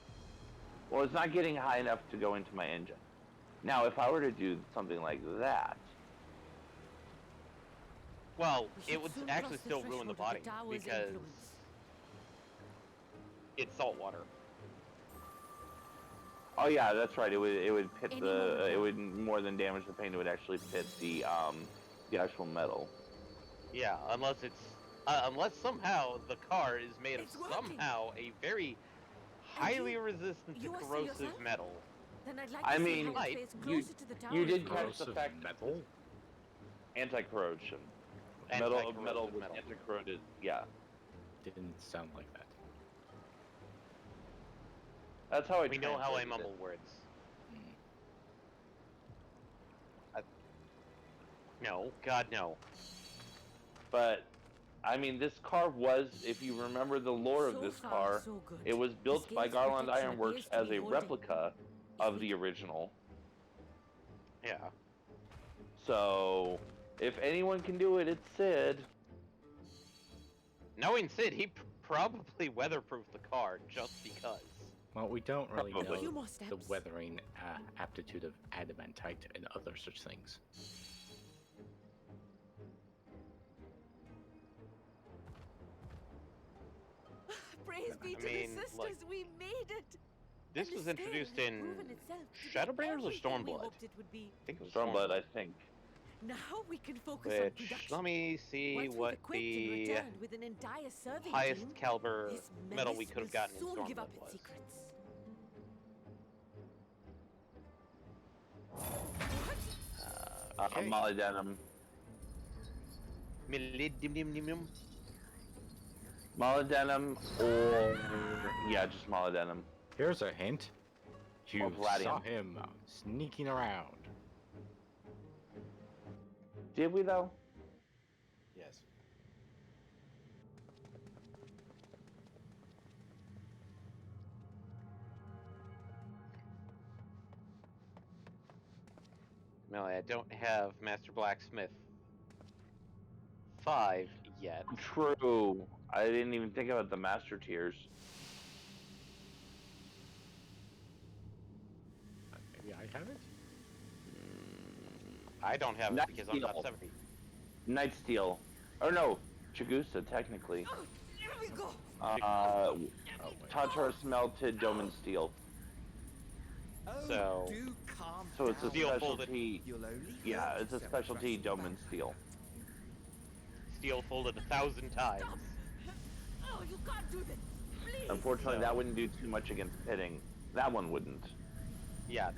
Well, it's not getting high enough to go into my engine. Now, if I were to do something like that, well, We it should would soon actually cross the still ruin the threshold body of the tower's because influence. it's salt water. oh yeah, that's right. It would pit Any the moment it now. would more than damage the paint. It would actually pit the actual metal. Yeah, unless it's unless somehow the car is made of It's working. somehow a very highly resistant to you are still corrosive yourself? metal. Then I'd like I to see mean, how it Mike, fares you- closer to the tower. you did if catch the Corrosive fact that metal? Anti-corrosion. Metal Anti-corrosive with metal. anti-corroded. Yeah, Didn't sound like that. that's how I. We know how I translated mumble it. words. Mm. No, God no. But I mean, this car was, if you remember the lore of So this far, car, so good. it was built The by scale's Garland protection Ironworks appears to as be a holding. replica If of we the original. Yeah. So, if anyone can do it, it's Sid. Knowing Sid, he probably weatherproofed the car just because. Well, we don't really Probably. A few know more the steps. weathering aptitude of adamantite and other such things. Praise be I to mean, the sisters, like, we made it. This And was the scale introduced has in proven itself to be Shadowbringers or everything we Stormblood? hoped it would be. I think it was Stormblood, I think. Now we can focus on Which, production. let me see Once we've what equipped and the returned with an entire serving highest team, caliber this metal we menace could have will gotten in soon give up Stormblood its was. secrets. Okay. Molybdenum. Molybdenum. Molybdenum or... Yeah, just molybdenum. Here's a hint. You palladium. saw him sneaking around. Did we, though? Yes. No, I don't have Master Blacksmith 5 yet. True. I didn't even think about the master tiers. Maybe I have it? I don't have it Night because I'm not Steel. 70. Night Steel. Or no, Chigusa, technically. Oh, here we go. Oh, wait. Tartarus melted Doman Steel. Oh, So- do calm So it's a down. Steel folded. specialty. You'll only Yeah, hurt it's a yourself specialty pressing Doman back Steel. like that. Steel folded 1,000 times. Oh, you can't do this. Please. Unfortunately, No. that wouldn't do too much against pitting. That one wouldn't. Yeah,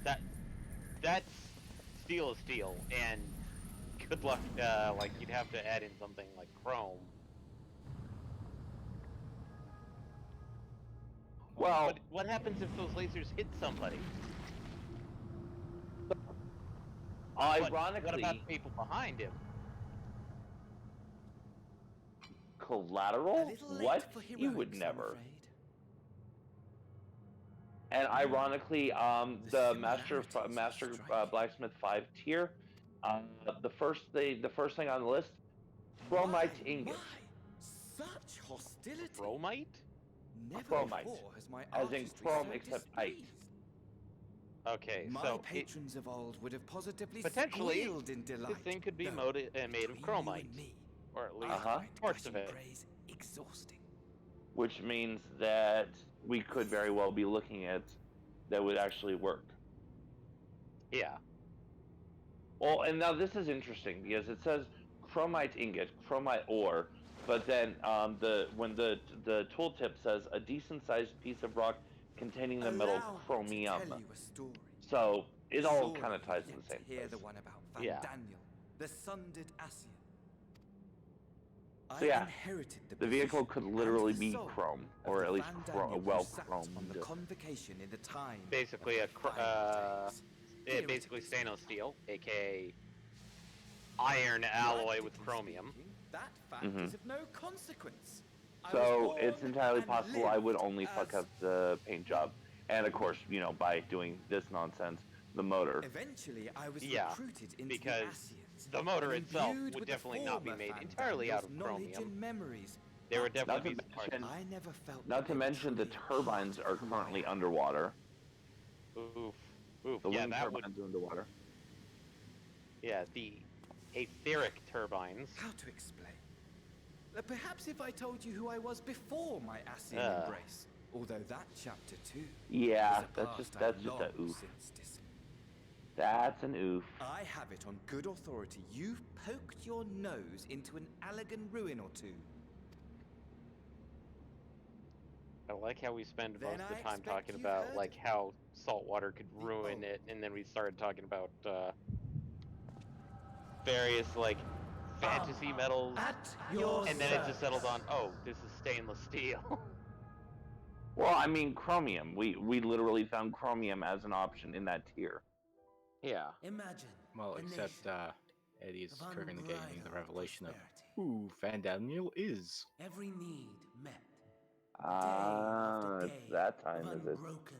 that's steel is steel, and good luck. Like you'd have to add in something like chrome. Well, But what happens if those lasers hit somebody? ironically, what about the people behind him? A collateral? little late What? for You would heroics, I'm never. afraid. And ironically, The the Master similarities are striking. Blacksmith 5 tier, the first thing on the list, chromite My, ingot, my, such hostility. Chromite? Never Chromite, before has my as in artistry chrome so except displeased. Okay, My so patrons of old would have positively potentially, squealed in delight. this thing could be though made of between you chromite, and me, or at least I Uh-huh. find parts of gushing it. praise exhausting. which means that we could very well be looking at that would actually work. Yeah. Well, and now this is interesting because it says chromite ingot, chromite ore, but then when the tooltip says a decent sized piece of rock containing the metal Allow me chromium. to tell you a story. So it all Surely kind of ties in you've the same yet to hear place. the one about Van Yeah. Daniel, the sundered Asian. So yeah, inherited The vehicle position could literally and the be soul chrome, of or the at least Van Daniel who well sat chromed. on the convocation in the time Basically of a the final days. basically Theoretically stainless speaking. steel, aka iron alloy with Practically chromium. speaking, that fact Mhm. is of no consequence. I was So born it's entirely and possible I would lived only fuck as- up the paint job, and of course, by doing this nonsense, the motor. Eventually, I was Yeah, recruited into because the Asians. the motor and itself imbued would with the definitely not be former made Van entirely out Daniel's of knowledge chromium. and memories. There would But definitely Not be to some parts. mention- I never felt Not that to they were mention the truly turbines part are of who I currently am. underwater. Oof. Oof. The Yeah, wind that would. turbines are underwater. Yeah, the etheric turbines. How to explain? Perhaps if I told you who I was before my Asian embrace, although that chapter too. Yeah, is a that's past just I've a long oof. since dis- That's an oof. I have it on good authority. You've poked your nose into an Allegan ruin or two. I like how we spend Then most of I the time expect talking you've about heard like how salt water could the ruin old. it, and then we started talking about various like fantasy metals, At your and then it just settled on, service. oh, this is stainless steel. Well, I mean, chromium. We literally found chromium as an option in that tier. Yeah. Imagine Well, a except nation Eddie's of currently getting the unbridled revelation of prosperity. who Van Daniel is. Every need met. Day Ah, after it's day that of time, is it? unbroken,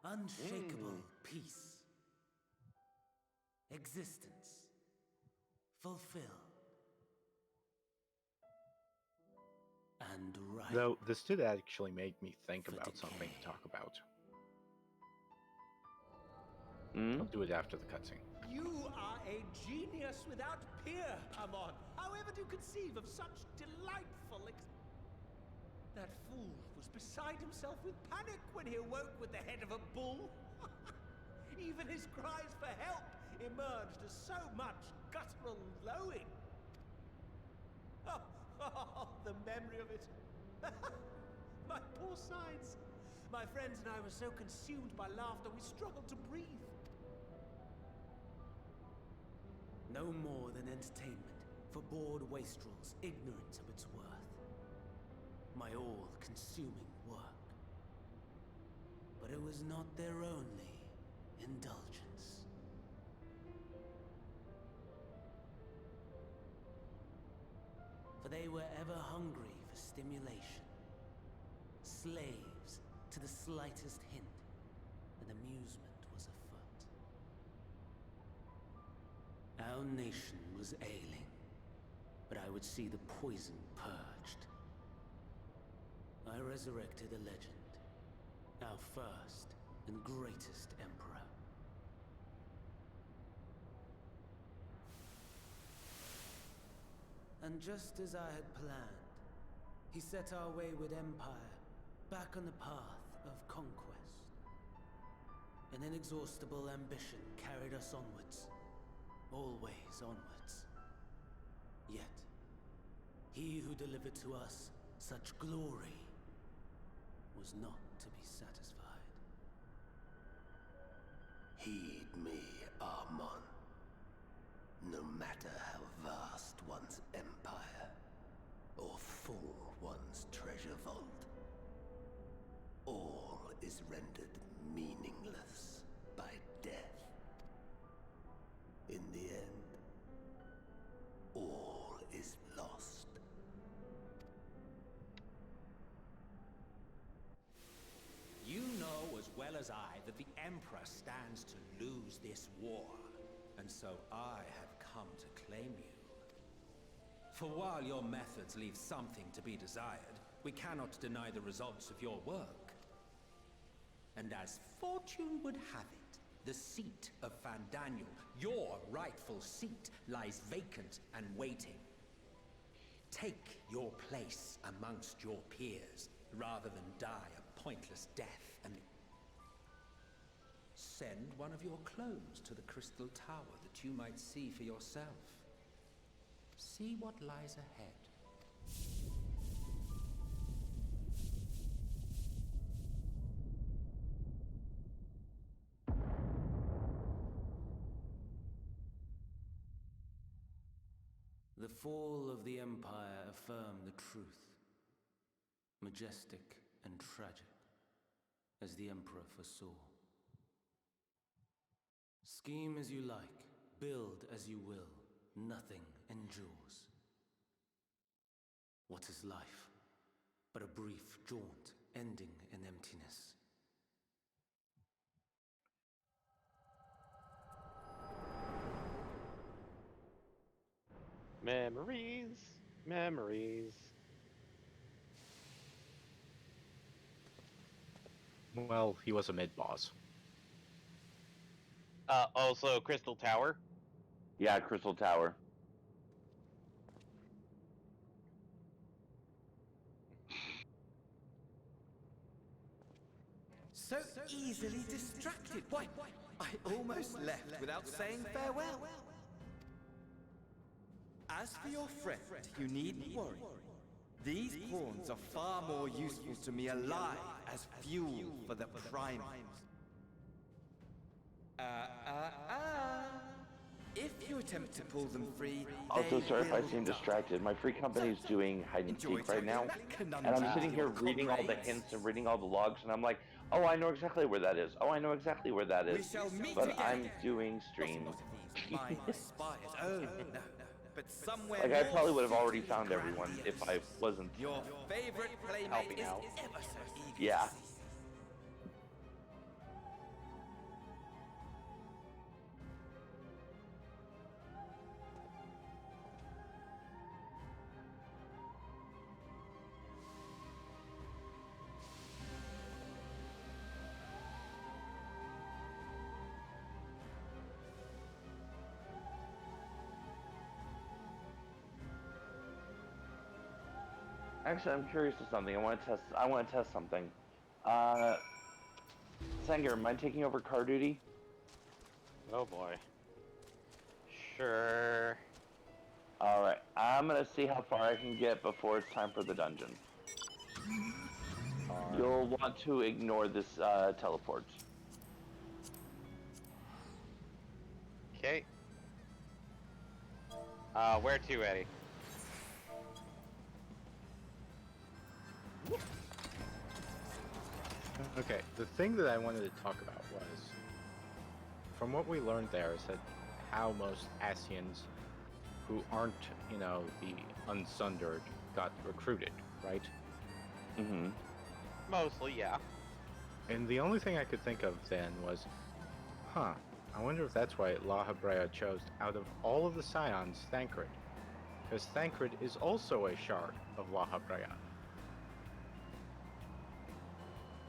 unshakable peace. Existence fulfilled. And right. Though this did actually make me think For about something decay. to talk about. Hmm? I'll do it after the cutscene. You are a genius without peer, Amon. How ever do you conceive of such delightful That fool was beside himself with panic when he awoke with the head of a bull. Even his cries for help emerged as so much guttural lowing. Oh, the memory of it. My poor sides. My friends and I were so consumed by laughter we struggled to breathe. No more than entertainment for bored wastrels ignorant of its worth. My all-consuming work. But it was not their only indulgence. For they were ever hungry for stimulation, slaves to the slightest hint that amusement was afoot. Our nation was ailing, but I would see the poison purged. I resurrected a legend, our first and greatest emperor. And just as I had planned, he set our wayward empire back on the path of conquest. An inexhaustible ambition carried us onwards, always onwards. Yet, he who delivered to us such glory was not to be satisfied. Heed me, Amon. No matter how vast one's empire, or full one's treasure vault, all is rendered meaningless by death. In the end, all is lost. You know as well as I that the Emperor stands to lose this war. And so I have come to claim you. For while your methods leave something to be desired, we cannot deny the results of your work. And as fortune would have it, the seat of Van Daniel, your rightful seat, lies vacant and waiting. Take your place amongst your peers, rather than die a pointless death, and send one of your clones to the Crystal Tower that you might see for yourself. See what lies ahead. The fall of the Empire affirmed the truth. Majestic and tragic, as the Emperor foresaw. Scheme as you like, build as you will, nothing endures. What is life but a brief jaunt ending in emptiness? Memories, memories. Well, he was a mid-boss. Also, Crystal Tower. Yeah, Crystal Tower. So easily distracted. Why, I almost left without saying farewell. As for your friend, you needn't worry. These pawns are far more useful to me alive as fuel for the primes. If you attempt to pull them free, Also, they sorry if I will seem die. distracted. My free company is doing hide and Enjoy seek right now, tackling and I'm conundrums sitting with here your reading all the comrades. hints and reading all the logs, and I'm like, oh, I know exactly where that is. Oh, I know exactly where that We is. shall meet But again. I'm doing Not stream. these fine spires. Oh, no. But somewhere Like, I more probably would have already suitably found everyone if I grandiose. wasn't Your favorite playmate helping is out. ever so eager Yeah. to see you. Actually, I'm curious to something. I want to test. I want to test something. Sanger, mind taking over car duty? Oh boy. Sure. All right. I'm gonna see how far I can get before it's time for the dungeon. You'll want to ignore this teleport. Okay. Where to, Eddie? Okay, the thing that I wanted to talk about was, from what we learned there, is that how most Asians who aren't, you know, the unsundered got recruited, right? Mm-hmm. Mostly, yeah. And the only thing I could think of then was, I wonder if that's why La Habrea chose, out of all of the Scions, Thancred. Because Thancred is also a shard of La Habrea.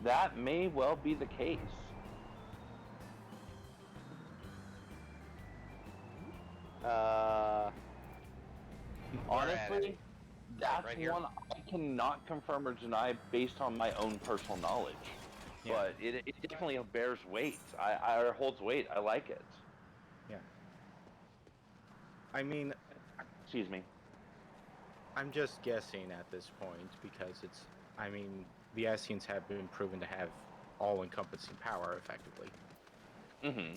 That may well be the case. Honestly, that's right here. one I cannot confirm or deny based on my own personal knowledge. Yeah. But it definitely bears weight. I holds weight. I like it. Yeah. I mean, Excuse me. I'm just guessing at this point because I mean, the Asians have been proven to have all-encompassing power, effectively. Mm-hmm.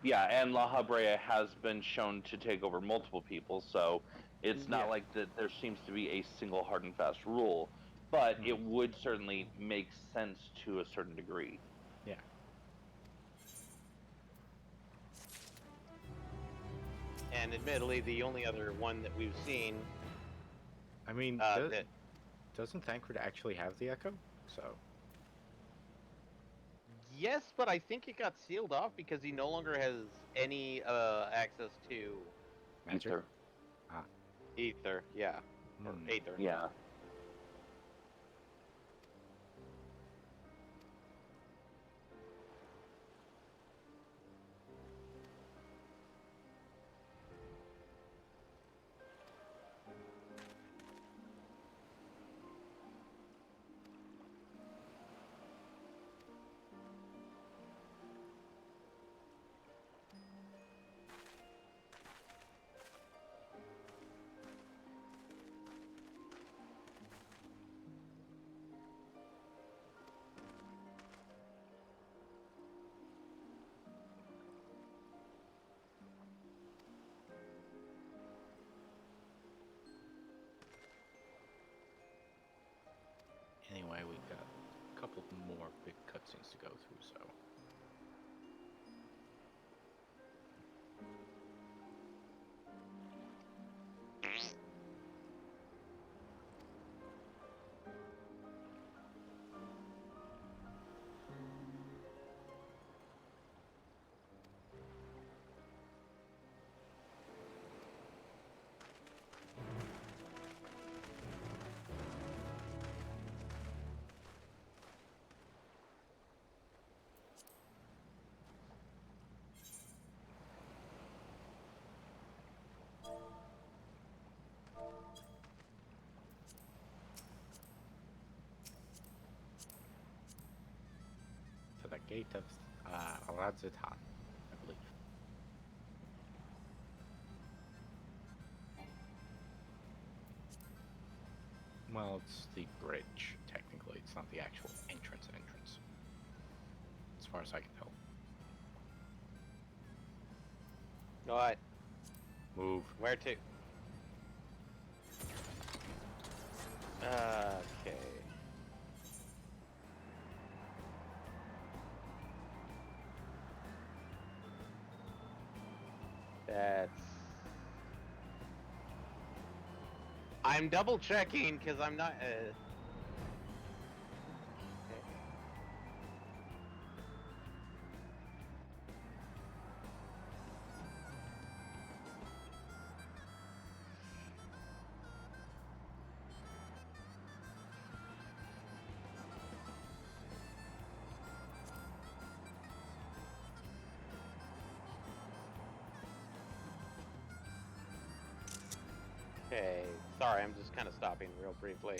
Yeah, and La Habrea has been shown to take over multiple people, so it's not like that there seems to be a single hard and fast rule, but it would certainly make sense to a certain degree. Yeah. And admittedly, the only other one that we've seen. I mean, that doesn't Thancred actually have the Echo? So. Yes, but I think it got sealed off because he no longer has any access to Magic? Ether. Ether, yeah. Or Aether. Yeah. Anyway, we've got a couple more big cutscenes to go through, so. To the gate of Radzitan, I believe. Well, it's the bridge, technically. It's not the actual entrance. As far as I can tell. What? Move. Where to? Okay. That's... I'm double checking because I'm not... Okay. Okay, sorry, I'm just kind of stopping real briefly.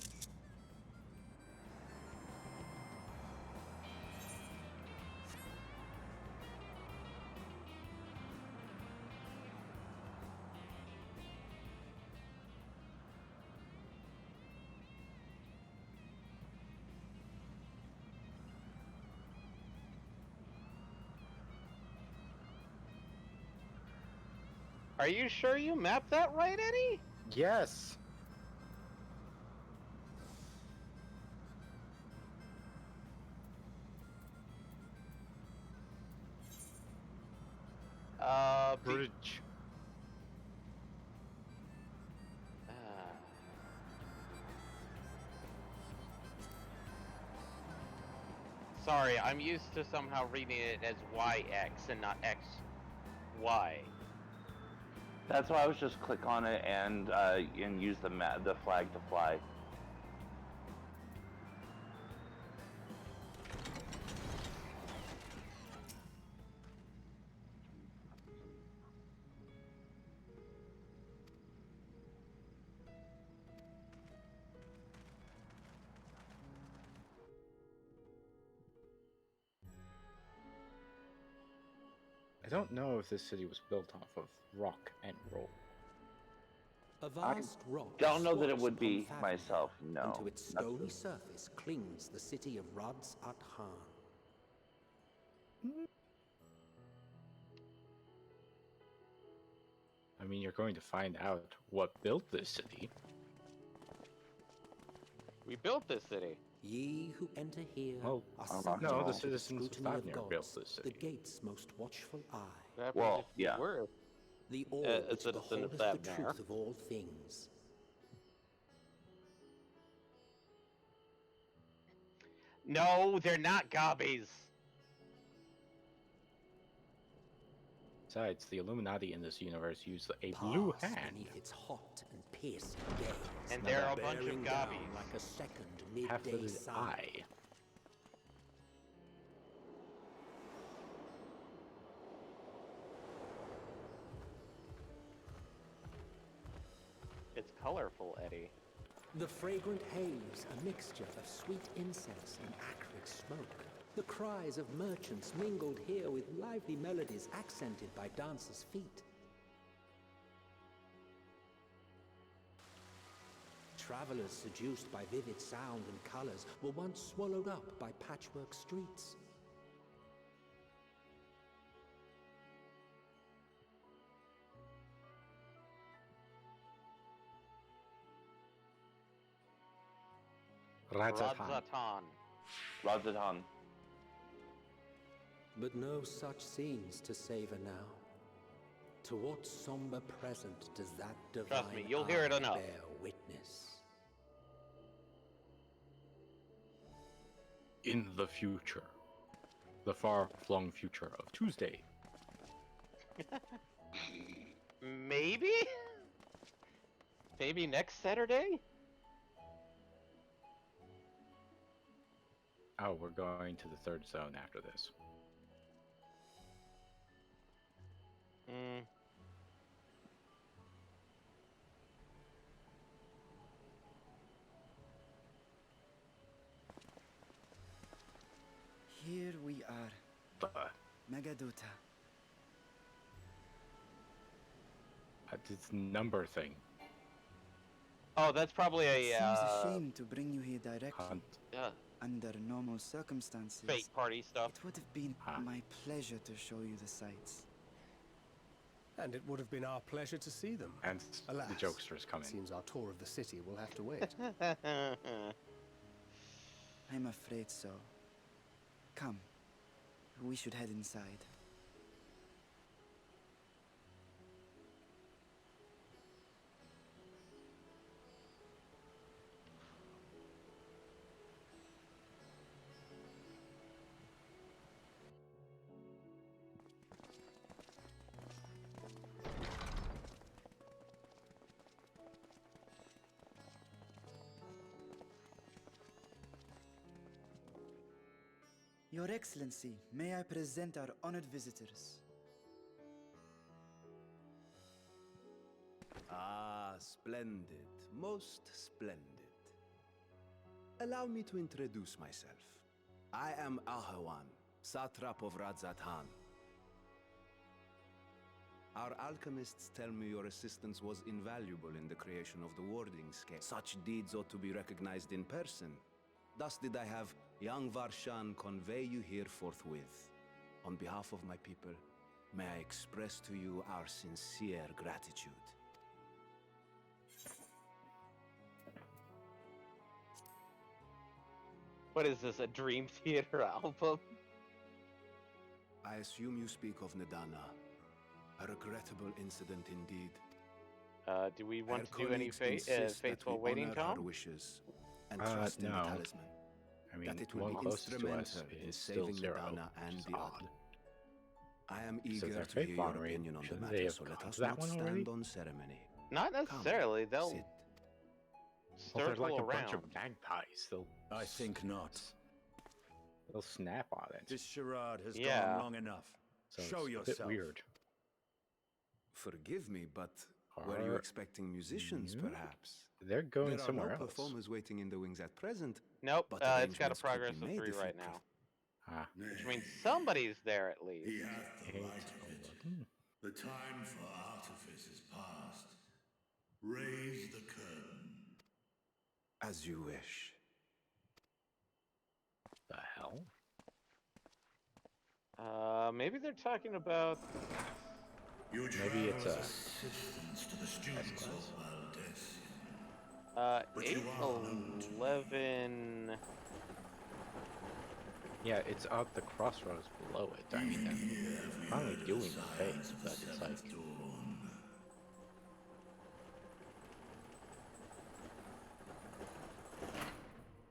Are you sure you mapped that right, Eddie? Yes! Bridge. Sorry, I'm used to somehow reading it as YX and not XY. That's why I was just click on it and use the flag to fly. I don't know if this city was built off of rock and roll. A vast rock Don't know that it squats would be upon Thavner, myself, no. and to its stony surface clings the city of Rods at Han. I mean, you're going to find out what built this city. We built this city. Ye who enter here Well, are no, the subject to citizens of scrutiny Thavner built gods, this the city. gate's most watchful eye. That Well, means if you yeah. were The orb a which citizen of beholdeth the Thavner. truth of all things. No, they're not gobbies. Besides, the Illuminati in this universe use a blue Pass hand. beneath its hot and piercing gaze, And there are a bunch of bearing down gobbies. like a second midday Half-footed sun. eye. It's colorful, Eddie. The fragrant haze, a mixture of sweet incense and acrid smoke. The cries of merchants mingled here with lively melodies accented by dancers' feet. Travelers seduced by vivid sound and colors were once swallowed up by patchwork streets. Radzatan. Radzatan. But no such scenes to savor now. To what somber present does that divine Trust me, you'll hear it eye enough. bear witness? In the future. The far-flung future of Tuesday. Maybe? Maybe next Saturday? Oh, we're going to the third zone after this. Here we are. Megadota. This number thing. Oh, that's probably It a seems a shame to bring you here directly. Hunt. Under normal circumstances, fake party stuff. it would have been my pleasure to show you the sights. And it would have been our pleasure to see them. And Alas, the jokesters coming. Seems our tour of the city will have to wait. I'm afraid so. Come, we should head inside. Your Excellency, may I present our honored visitors? Ah, splendid. Most splendid. Allow me to introduce myself. I am Ahawan, satrap of Radzat-Han. Our alchemists tell me your assistance was invaluable in the creation of the warding scale. Such deeds ought to be recognized in person. Thus did I have young Varshan convey you here forthwith. On behalf of my people, may I express to you our sincere gratitude. What is this, a Dream Theater album? I assume you speak of Nadana. A regrettable incident indeed. Do we want Her to do any colleagues insist that faithful we waiting, honor her Tom? wishes and trust in the No. talisman. I mean, That it the will one be closest to us instrumental in is still saving 0, Nadana and which is the odd. other. I am So eager their to faith hear your honoring, opinion on the shouldn't they matter, have so let gone us to that not one stand already? on ceremony. Not necessarily. They'll Sit. Well, they're like a circle bunch around. of magpies. I think not. They'll snap on it. This charade has Yeah. gone long enough. So Show it's yourself. a bit weird. Forgive me, but were you Are expecting musicians, you? perhaps? They're going There are somewhere no else. performers waiting in the wings at present. Nope, But it's got a arrangements could be progress of made 3 if you right now. Ah, Which means somebody's there at least. He hath the 8, right of it. 11. The time for artifice is past. Raise the curtain. As you wish. The hell? Maybe they're talking about. You Maybe it's travel a as assistants to the students of Uh, But 8, you are known to me. 11. Yeah, it's at the crossroads below it. I mean, they're finally doing the faith, but it's like.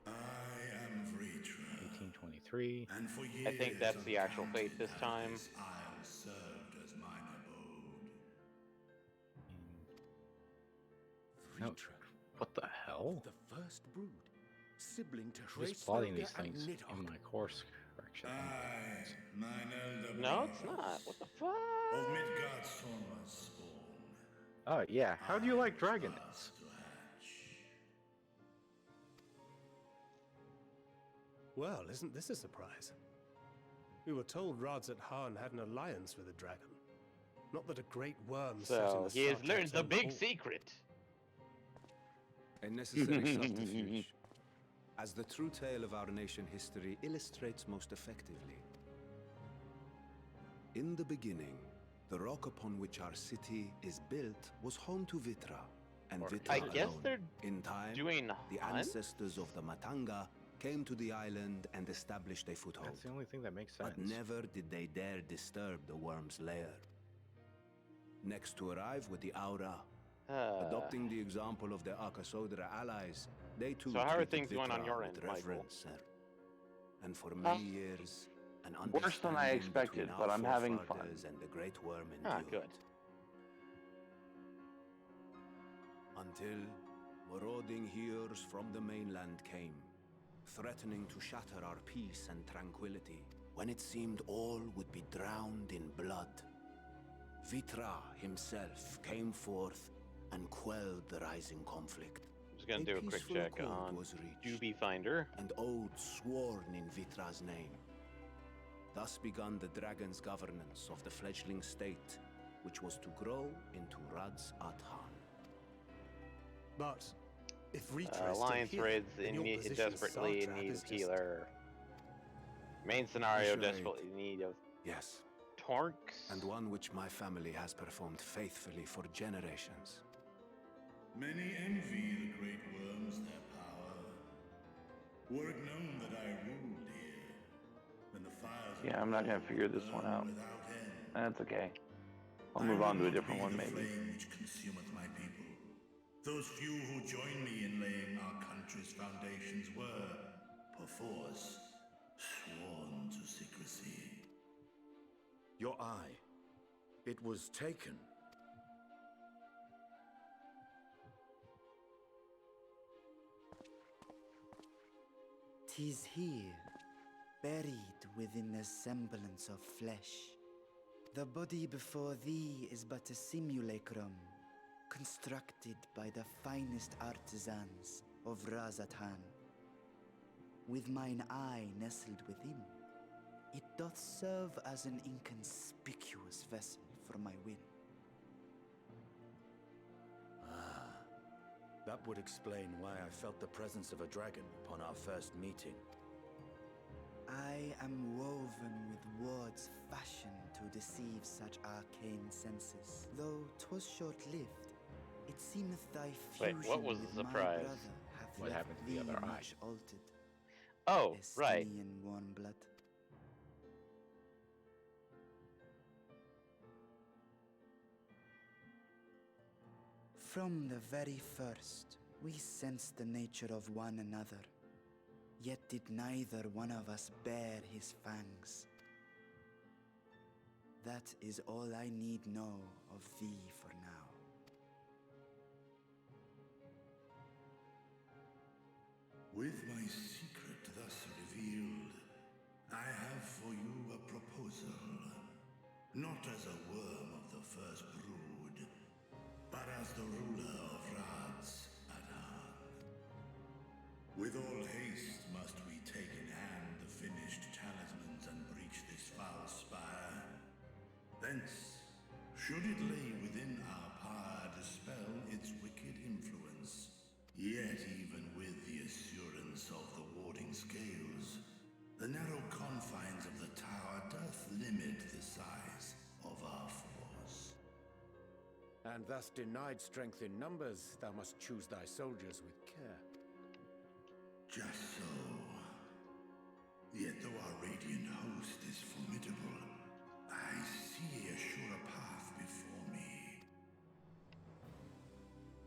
I am Vritra. 1823. And for years I think that's the actual uncounted fate this time. have this isle served as mine abode. No, what the hell? The first brood, sibling to Who's plotting Hraesvelgr these and things Nidhogg. in my course correction? I, mine elder No, it's brothers, not. What the fuck? Of Midgard's Sorma's spawn. Oh yeah, how do you like dragons? Last to hatch. Well, isn't this a surprise? We were told Radzat-Han had an alliance with a dragon. Not that a great worm set in So the he has Sartek's learned the own big hall. secret. A necessary subterfuge, as the true tale of our nation history illustrates most effectively. In the beginning, the rock upon which our city is built was home to Vitra, and Vitra I guess alone. they're In time, doing the hunt? ancestors of the Matanga came to the island and established a foothold. That's the only thing that makes sense. But never did they dare disturb the worm's lair. Next to arrive with the Aura, adopting the example of their Akasodra allies, they too So how are treated things going on Vitra your with end, Michael? reverence, sir. And for many years, an Worse than I understanding expected, between but our I'm having fun. forefathers and the Great Worm Ah, endured. good. Until marauding heroes from the mainland came, threatening to shatter our peace and tranquility, when it seemed all would be drowned in blood. Vitra himself came forth and quelled the rising conflict. I'm just gonna do a quick peaceful check accord on was reached, Doobie Finder. and oaths sworn in Vitra's name. Thus began the dragon's governance of the fledgling state, which was to grow into Radzat-Han. But If Reacher is still Alliance here, raids then your position as desperately in Sartrap need is of just... healer. Main scenario A charade. desperately in need of Yes. Torques. And one which my family has performed faithfully for generations. Many envy the great worms their power. Were it known that I ruled here, when the fires Yeah, I'm not gonna figure this one out. without end, That's okay. I'll I move on will to a not different be one the maybe. flame which consumeth my people. Those few who joined me in laying our country's foundations were, perforce, sworn to secrecy. Your eye. It was taken. "'Tis here, buried within a semblance of flesh. The body before thee is but a simulacrum, constructed by the finest artisans of Razatan. With mine eye nestled within, it doth serve as an inconspicuous vessel for my will." That would explain why I felt the presence of a dragon upon our first meeting. I am woven with words fashioned to deceive such arcane senses. Though 'twas short-lived, it seemeth thy fusion Wait, what was with the my surprise? brother hath What left happened to the thee other eye? much altered. Oh, right. Estinian warm blood. From the very first, we sensed the nature of one another, yet did neither one of us bear his fangs. That is all I need know of thee for now. With my secret thus revealed, I have for you a proposal. Not as a worm of the first brood, but as the ruler of Rad's Adan. With all haste must we take in hand the finished talismans and breach this foul spire. Thence, should it lay within our power, dispel its wicked influence. Yet even with the assurance of the warding scales, the narrow confines of the tower doth limit the size of our force. And thus denied strength in numbers, thou must choose thy soldiers with care. Just so. Yet though our radiant host is formidable, I see a surer path before me.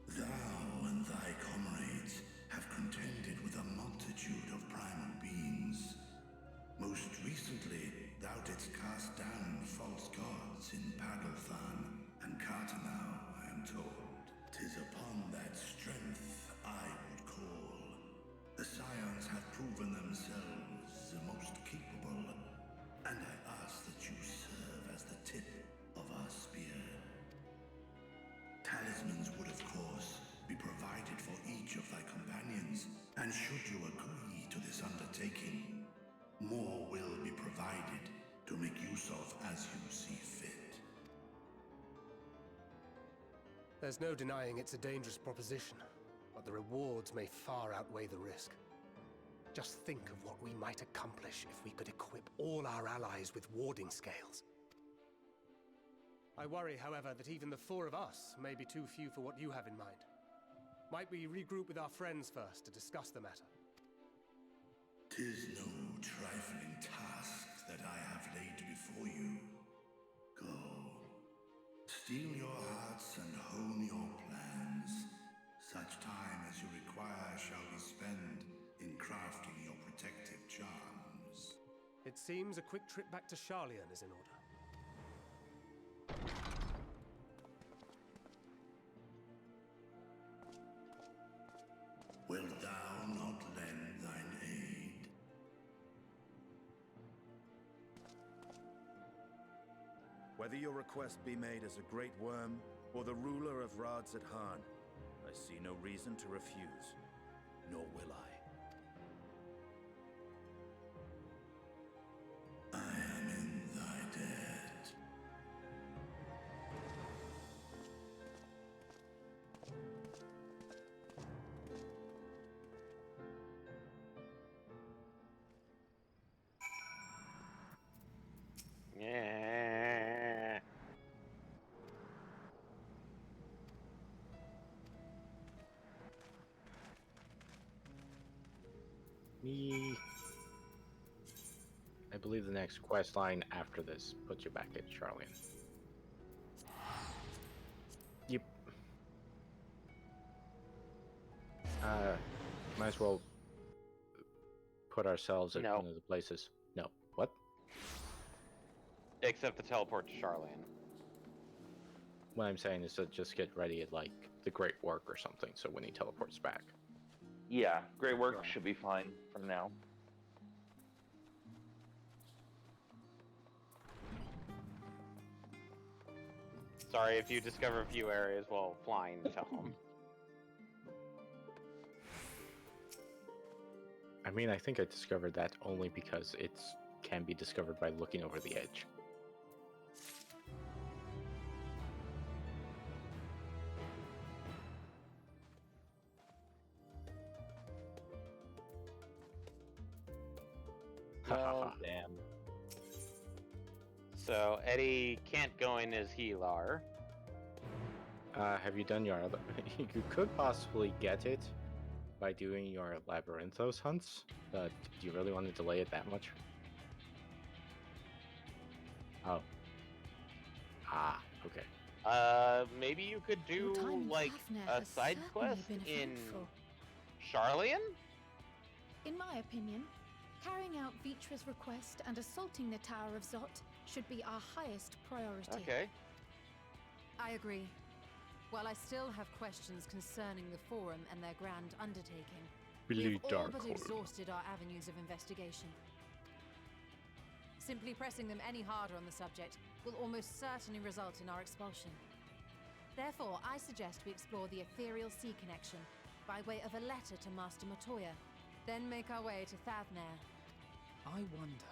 Thou and thy comrades have contended with a multitude of primal beings. Most recently, thou didst cast down false gods in Pagalthan and Cartanau, I am told. 'Tis upon that strength I would call. The Scions have proven themselves the most capable, and I ask that you serve as the tip of our spear. Talismans would, of course, be provided for each of thy companions, and should you agree to this undertaking, more will be provided to make use of as you see fit. There's no denying it's a dangerous proposition, but the rewards may far outweigh the risk. Just think of what we might accomplish if we could equip all our allies with warding scales. I worry, however, that even the four of us may be too few for what you have in mind. Might we regroup with our friends first to discuss the matter? 'Tis no trifling task that I have laid before you. Go. Steel your hearts and hone your plans. Such time as you require shall be spent in crafting your protective charms. It seems a quick trip back to Charlian is in order. Wilt thou not lend thine aid? Whether your request be made as a great worm or the ruler of Rad's at Han, I see no reason to refuse, nor will I. I am in thy debt. I believe the next quest line after this puts you back at Charlian. Yep. Might as well put ourselves at one of the places. No. What? Except the teleport to Charlian. What I'm saying is to just get ready at, like, the Great Work or something, so when he teleports back. Yeah, Great Work should be fine for now. Sorry if you discover a few areas while flying, tell him. I mean, I think I discovered that only because it can be discovered by looking over the edge. Oh, damn. So, Eddie can't go in as Healar. Have you done your other... You could possibly get it by doing your Labyrinthos hunts, but do you really want to delay it that much? Oh. Ah, okay. Maybe you could do, like, a side quest in Charlian? In my opinion, carrying out Vitra's request and assaulting the Tower of Zot should be our highest priority. Okay. I agree. While I still have questions concerning the Forum and their grand undertaking, we've all but exhausted our avenues of investigation. Simply pressing them any harder on the subject will almost certainly result in our expulsion. Therefore, I suggest we explore the ethereal sea connection by way of a letter to Master Matoya, then make our way to Thavnair. I wonder,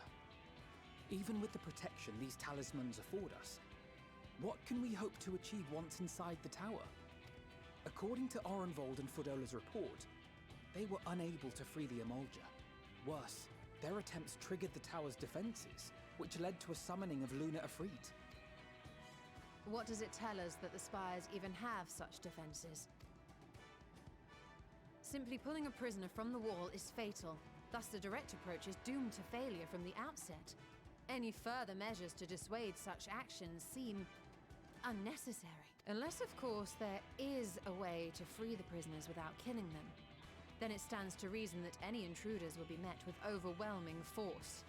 even with the protection these talismans afford us, what can we hope to achieve once inside the tower? According to Orenvold and Fodola's report, they were unable to free the Emolja. Worse, their attempts triggered the tower's defenses, which led to a summoning of Luna Afrit. What does it tell us that the Spires even have such defenses? Simply pulling a prisoner from the wall is fatal. Thus, the direct approach is doomed to failure from the outset. Any further measures to dissuade such actions seem unnecessary. Unless, of course, there is a way to free the prisoners without killing them. Then it stands to reason that any intruders will be met with overwhelming force.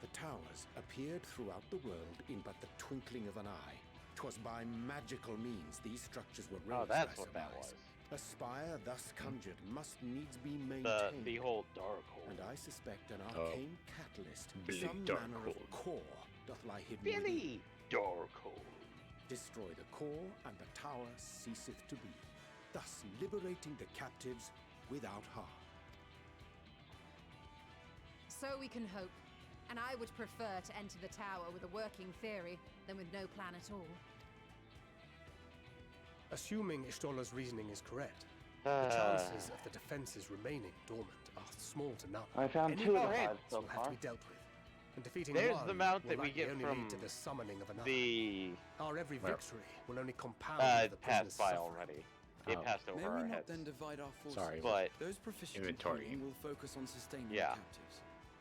The towers appeared throughout the world in but the twinkling of an eye. 'Twas by magical means these structures were raised. Oh, that's what that was. A spire thus conjured must needs be maintained. The whole Darkhold. And I suspect an arcane catalyst, Billy some manner of Darkhold. core, doth lie hidden Billy within. Darkhold. Destroy the core, and the tower ceaseth to be, thus liberating the captives without harm. So we can hope. And I would prefer to enter the tower with a working theory than with no plan at all. Assuming Ishtola's reasoning is correct, the chances of the defenses remaining dormant are small to none. I found Any two of of the them five so will have far. to be dealt with. And defeating There's one the mount will that we likely get only from lead to the summoning of another. the... Our every Where? victory will only compound It the passed prisoner's by suffering. already. It passed over May our we not heads. then divide our forces? Sorry. But, Those proficient Inventory. in healing will focus on sustaining yeah. the captives.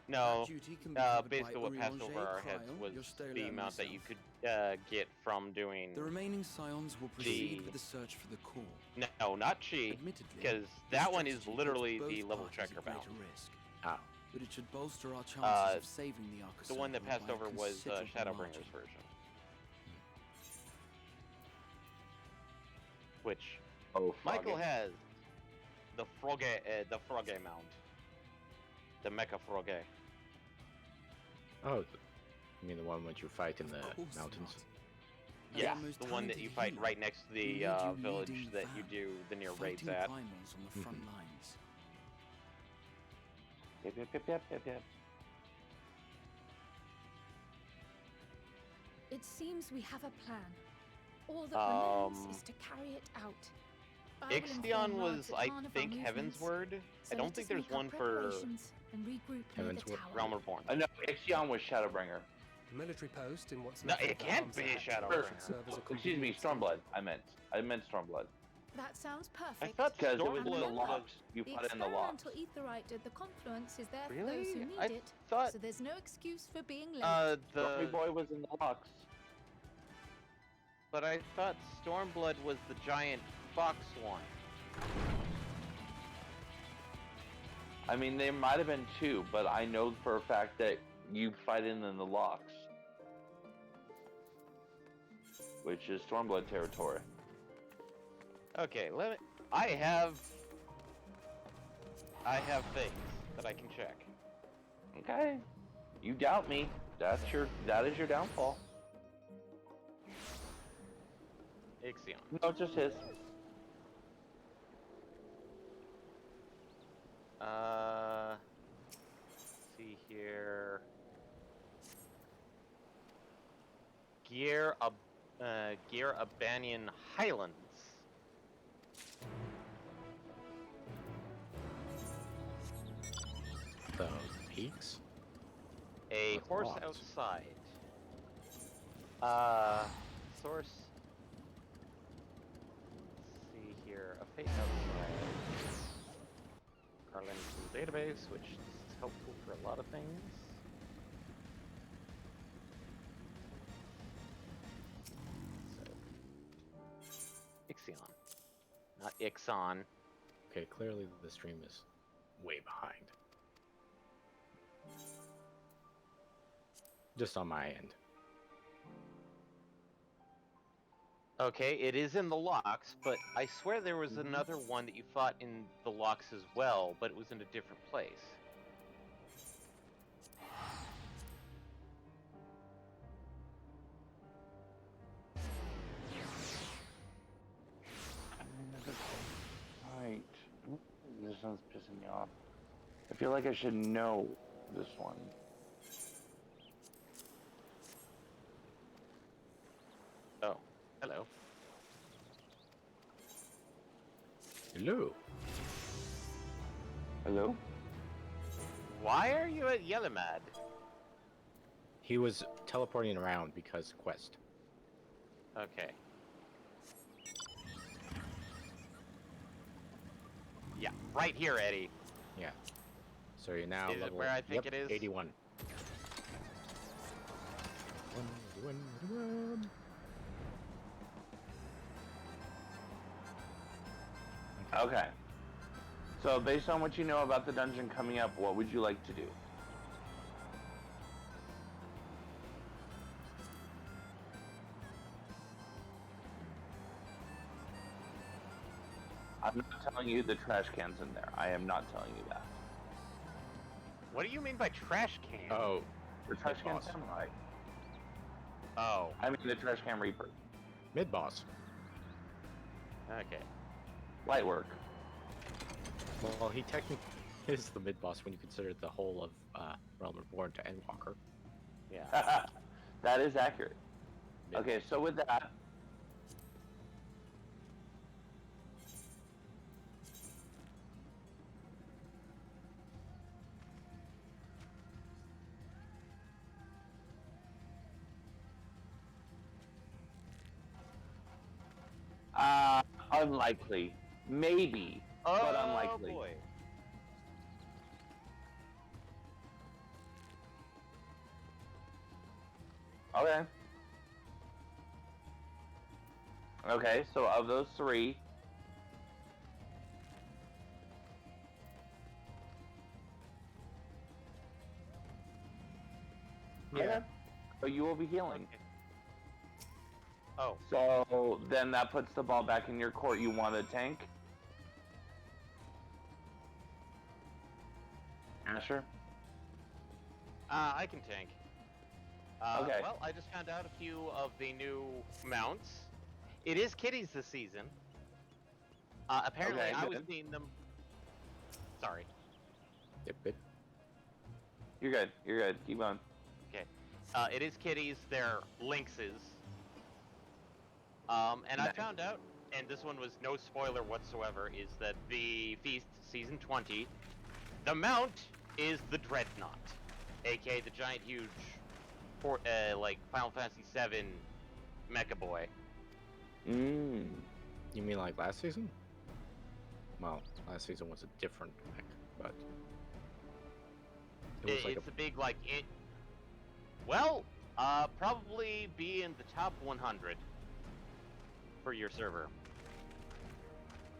No, That duty can be covered basically by what passed Urianger, over our heads Cryle, was Yostola, the and amount that you myself. could get from doing... The remaining scions will proceed with the search for the core. No, not Chi, Admittedly, because this that one is strategy literally puts the both level parties checker at bound. greater risk. Oh. But it should bolster our chances of saving the Arca The one that Circle passed by a over was considerable Shadowbringer's margin. version. Which Michael has the Froge mount. The Mecha Froge. Oh, you mean the one which you fight in the mountains? Yeah, the one that you fight right next to the village that you do the near raids Fighting at. primals on the front lines. Yep. It seems we have a plan. All that remains is to carry it out. I will Ixion inform was, Lard I Zatan of our think, Heaven's movements. Word. So I don't let think us there's make our one for preparations and regroup near Heaven's the Word. tower. Realm Reborn. No, Ixion was Shadowbringer. The military post in what's No, left it of the can't arms be act Shadowbringer. should serve as a Excuse me, convenient Stormblood. I meant Stormblood. That sounds perfect. I thought Because it was in the Stormblood locks. was... You The put it in the locks. experimental etherite at the confluence is there for Really? those who need I it, thought... so there's no excuse for being late. Stormy Boy was in the locks. But I thought Stormblood was the giant fox one. I mean, there might have been two, but I know for a fact that you fight in the locks, which is Stormblood territory. Okay, let me... I have things that I can check. Okay. You doubt me. That is your downfall. Ixion. No, just his. Let's see here. Gear Abanian Highlands. The peaks? A What's horse locked? outside. Source. Let's see here. A face outside. Carlin's database, which is helpful for a lot of things. So, Ixion. Not Ixon. Okay, clearly the stream is way behind. Just on my end. Okay, it is in the locks, but I swear there was another one that you fought in the locks as well, but it was in a different place. Right. This one's pissing me off. I feel like I should know this one. Oh, hello. Hello. Hello? Why are you at Yellamad? He was teleporting around because quest. Okay. Yeah, right here, Eddie. Yeah. So you're now Is it level... where I think yep, it is? 81. Okay. So, based on what you know about the dungeon coming up, what would you like to do? I'm not telling you the trash can's in there. I am not telling you that. What do you mean by trash can? Oh, The trash can boss. samurai. Oh. I mean the trash can reaper. Mid boss. Okay. Light work. Well, he technically is the mid boss when you consider the whole of Realm Reborn to Endwalker. Yeah. That is accurate. Okay, so with that, unlikely. Maybe, but unlikely. Boy. Okay. Okay, so of those three, Yeah. so you will be healing. Oh. So then that puts the ball back in your court. You want a tank? Asher? I can tank. Okay. Well, I just found out a few of the new mounts. It is kitties this season. Apparently, Okay, I was good. seeing them. Sorry. Yep, good. You're good. You're good. Keep going. Okay. It is kitties. They're lynxes. And I Nice. found out, and this one was no spoiler whatsoever, is that the Feast Season 20, the mount is the Dreadnought, aka the giant, huge, like Final Fantasy VII Mecha Boy. You mean like last season? Well, last season was a different mech, but It's a big like it. Well, probably be in the top 100 for your server.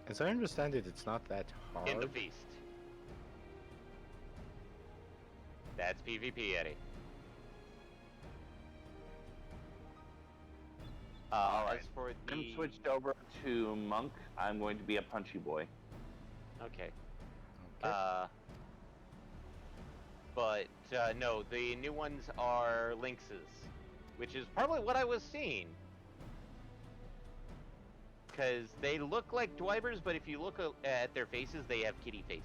As I understand it, it's not that hard. In the feast. That's PvP, Eddie. Alright, as for the... I'm switched over to Monk. I'm going to be a punchy boy. Okay. But no, the new ones are lynxes, which is probably what I was seeing. Because they look like Dwybers, but if you look at their faces, they have kitty faces.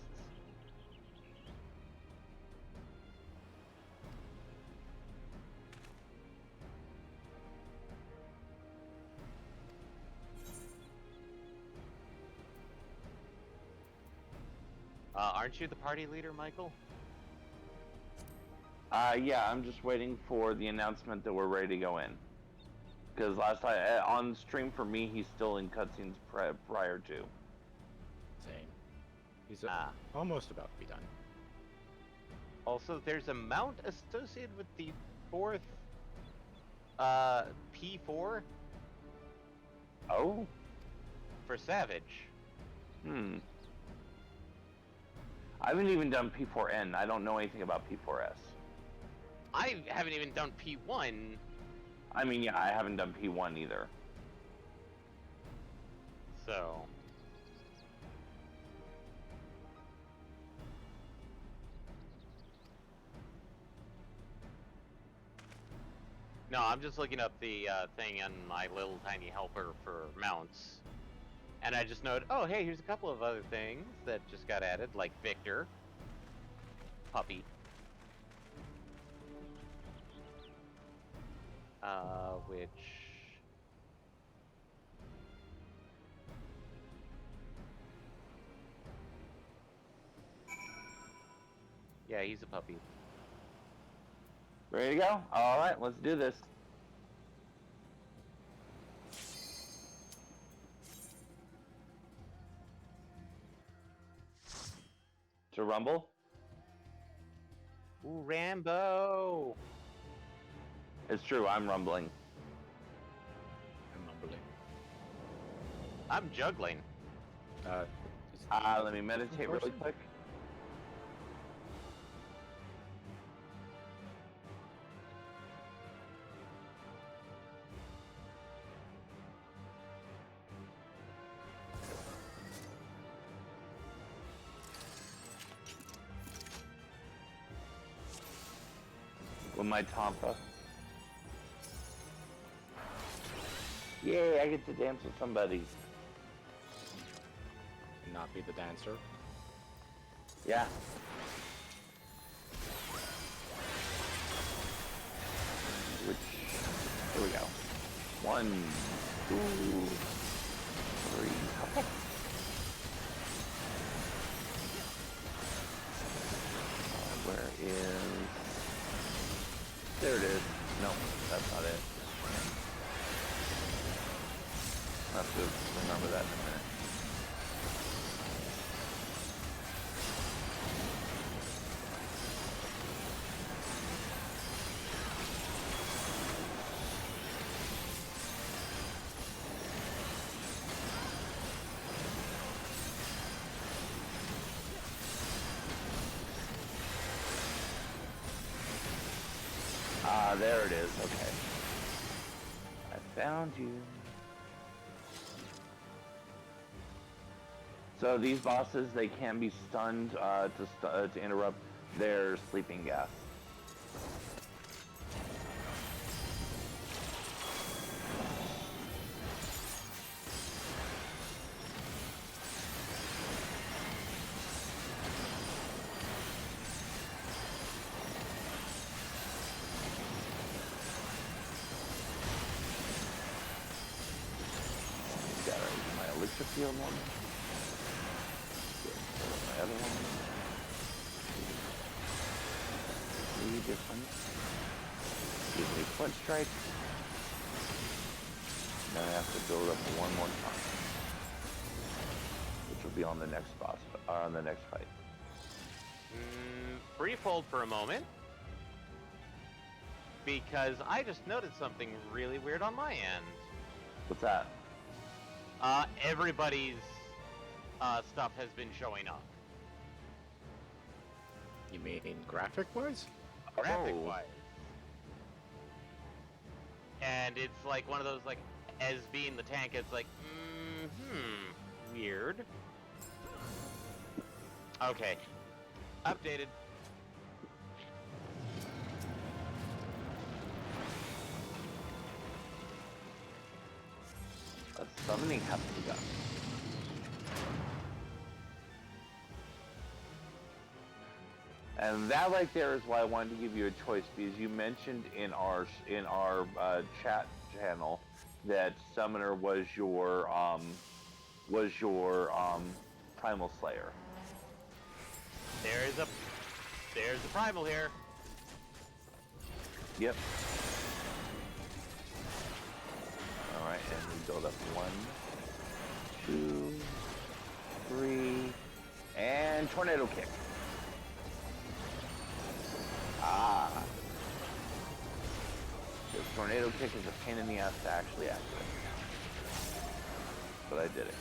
Aren't you the party leader, Michael? Yeah, I'm just waiting for the announcement that we're ready to go in. Because last time, on stream for me, he's still in cutscenes prior to. Same. He's almost about to be done. Also, there's a mount associated with the 4th P4. Oh? For Savage. I haven't even done P4N. I don't know anything about P4S. I haven't even done P1. I mean, yeah, I haven't done P1 either. So... No, I'm just looking up the thing on my little tiny helper for mounts. And I just noted, oh, hey, here's a couple of other things that just got added, like Victor. Puppy. Which... Yeah, he's a puppy. Ready to go? Alright, let's do this. To rumble? Ooh, Rambo! It's true, I'm rumbling. I'm mumbling. I'm juggling. Let me meditate really quick. With my Tampa. Yay, I get to dance with somebody. Not be the dancer. Yeah. Which, here we go. 1, 2, 3, okay. Where is... There it is. No, that's not it. I'll have to remember that in a minute. There it is. Okay. I found you. So these bosses, they can be stunned to interrupt their sleeping gas. Field one. My other one. 3 different. Give me foot strike. Then I have to build up one more time. be on the next boss, on the next fight. Brief hold for a moment, because I just noticed something really weird on my end. What's that? Everybody's stuff has been showing up. You mean graphic-wise? Graphic-wise. And it's like one of those, like, as being the tank, it's like, weird. Okay. Updated. Summoning has begun. And that right there is why I wanted to give you a choice, because you mentioned in our chat channel that Summoner was your Primal Slayer. There's a Primal here. Yep. All right, and we build up 1, 2, 3, and tornado kick. The tornado kick is a pain in the ass to actually activate, but I did it.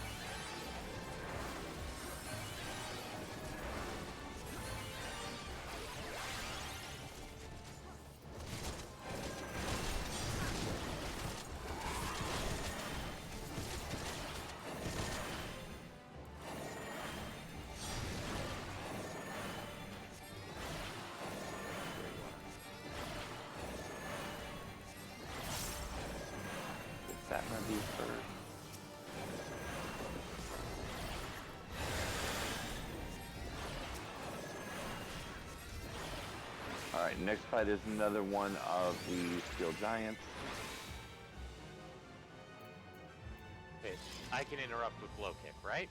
That might be first. Alright, next fight is another one of the Steel Giants. Okay, I can interrupt with blow kick, right?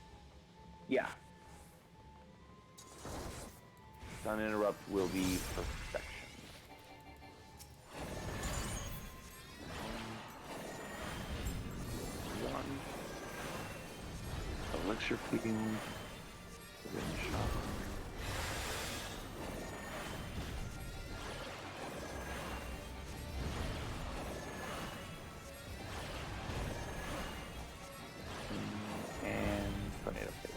Yeah. Uninterrupt will be perfection. Elixir peeking. And tornado kick.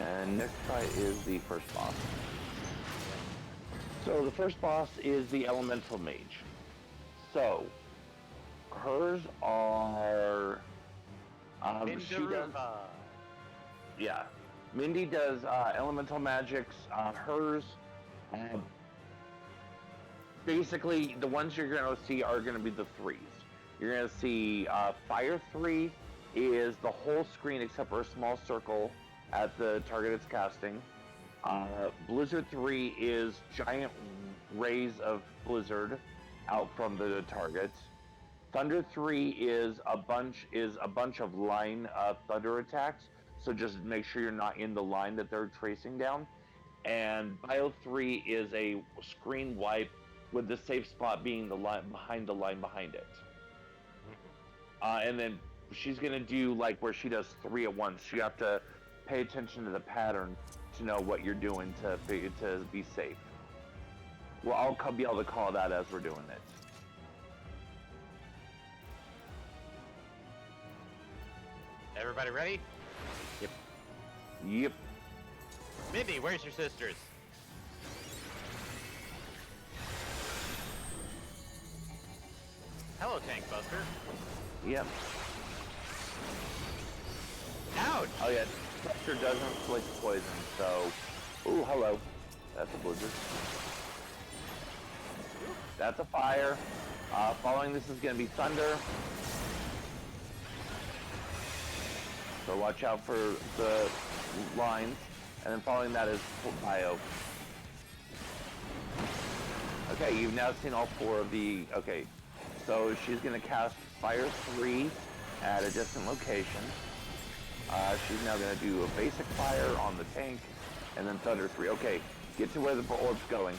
And next fight is the first boss. So the first boss is the Elemental Mage. So hers are she does, yeah. Mindy does elemental magics. Hers basically the ones you're gonna see are gonna be the 3s. You're gonna see Fire 3 is the whole screen except for a small circle at the target it's casting. Blizzard 3 is giant rays of blizzard out from the target. Thunder 3 is a bunch of line thunder attacks, so just make sure you're not in the line that they're tracing down. And Bio 3 is a screen wipe with the safe spot being the line behind it. And then she's gonna do like where she does 3 at once. You have to pay attention to the pattern to know what you're doing to be safe. Well, I'll be able to call that as we're doing it. Everybody ready? Yep. Yep. Mindy, where's your sisters? Hello, Tank Buster. Yep. Ouch! Oh yeah, Buster doesn't inflict poison, so... Ooh, hello. That's a blizzard. That's a fire. Following this is going to be thunder. So watch out for the lines. And then following that is bio. Okay, you've now seen all 4 of the... Okay, so she's going to cast Fire 3 at a distant location. She's now going to do a basic fire on the tank, and then Thunder 3. Okay, get to where the orb's going.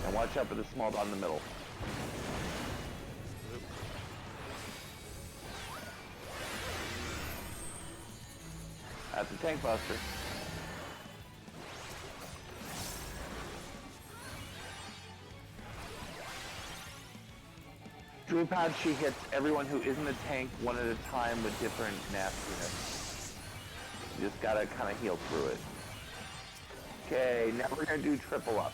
And watch out for the small dot in the middle. That's a tank buster. Drew pad, she hits everyone who isn't a tank one at a time with different nastiness. You just gotta kind of heal through it. Okay, now we're gonna do triple up.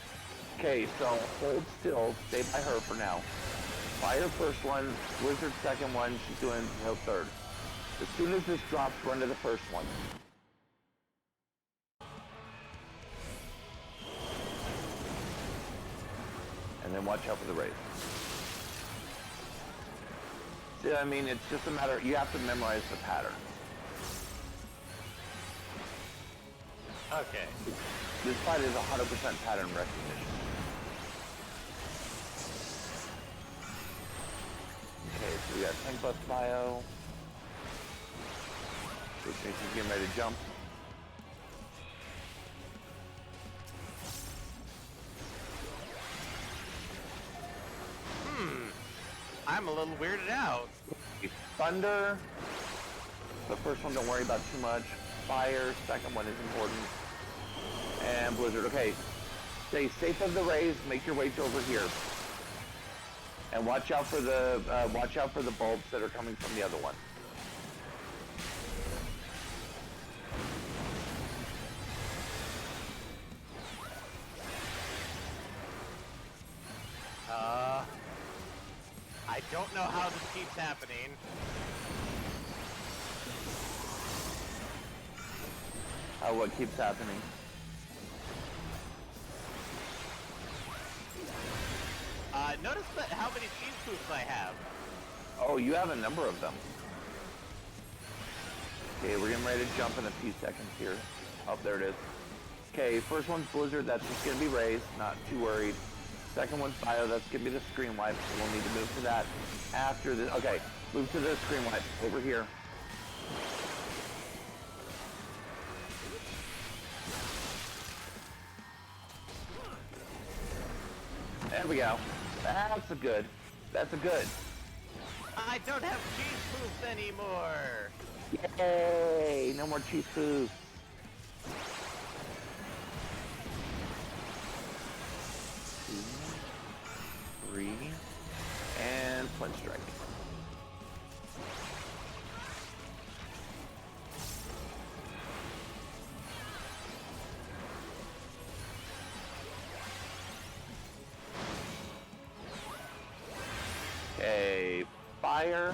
Okay, so hold still, stay by her for now. Fire first one, Blizzard second one, she's doing heal third. As soon as this drops, run to the first one. And then watch out for the raise. See, I mean, it's just a matter, you have to memorize the pattern. Okay. This fight is 100% pattern recognition. Okay, so we got tank bus bio. Which means he's getting ready to jump. I'm a little weirded out. Thunder. The first one, don't worry about too much. Fire, second one is important. And Blizzard. Okay, stay safe of the rays. Make your way to over here. And watch out for the bulbs that are coming from the other one. I don't know how this keeps happening. What keeps happening? Notice how many cheese poofs I have. Oh, you have a number of them. Okay, we're getting ready to jump in a few seconds here. Oh, there it is. Okay, first one's Blizzard, that's just gonna be raised, not too worried. Second one's Bio, that's gonna be the screen wipe, so we'll need to move to that after the, okay, move to the screen wipe, over here. There we go. That's a good. That's a good. I don't have cheese poofs anymore. Yay! No more cheese poofs. 2, 3, and Flint Strike. Okay, Fire,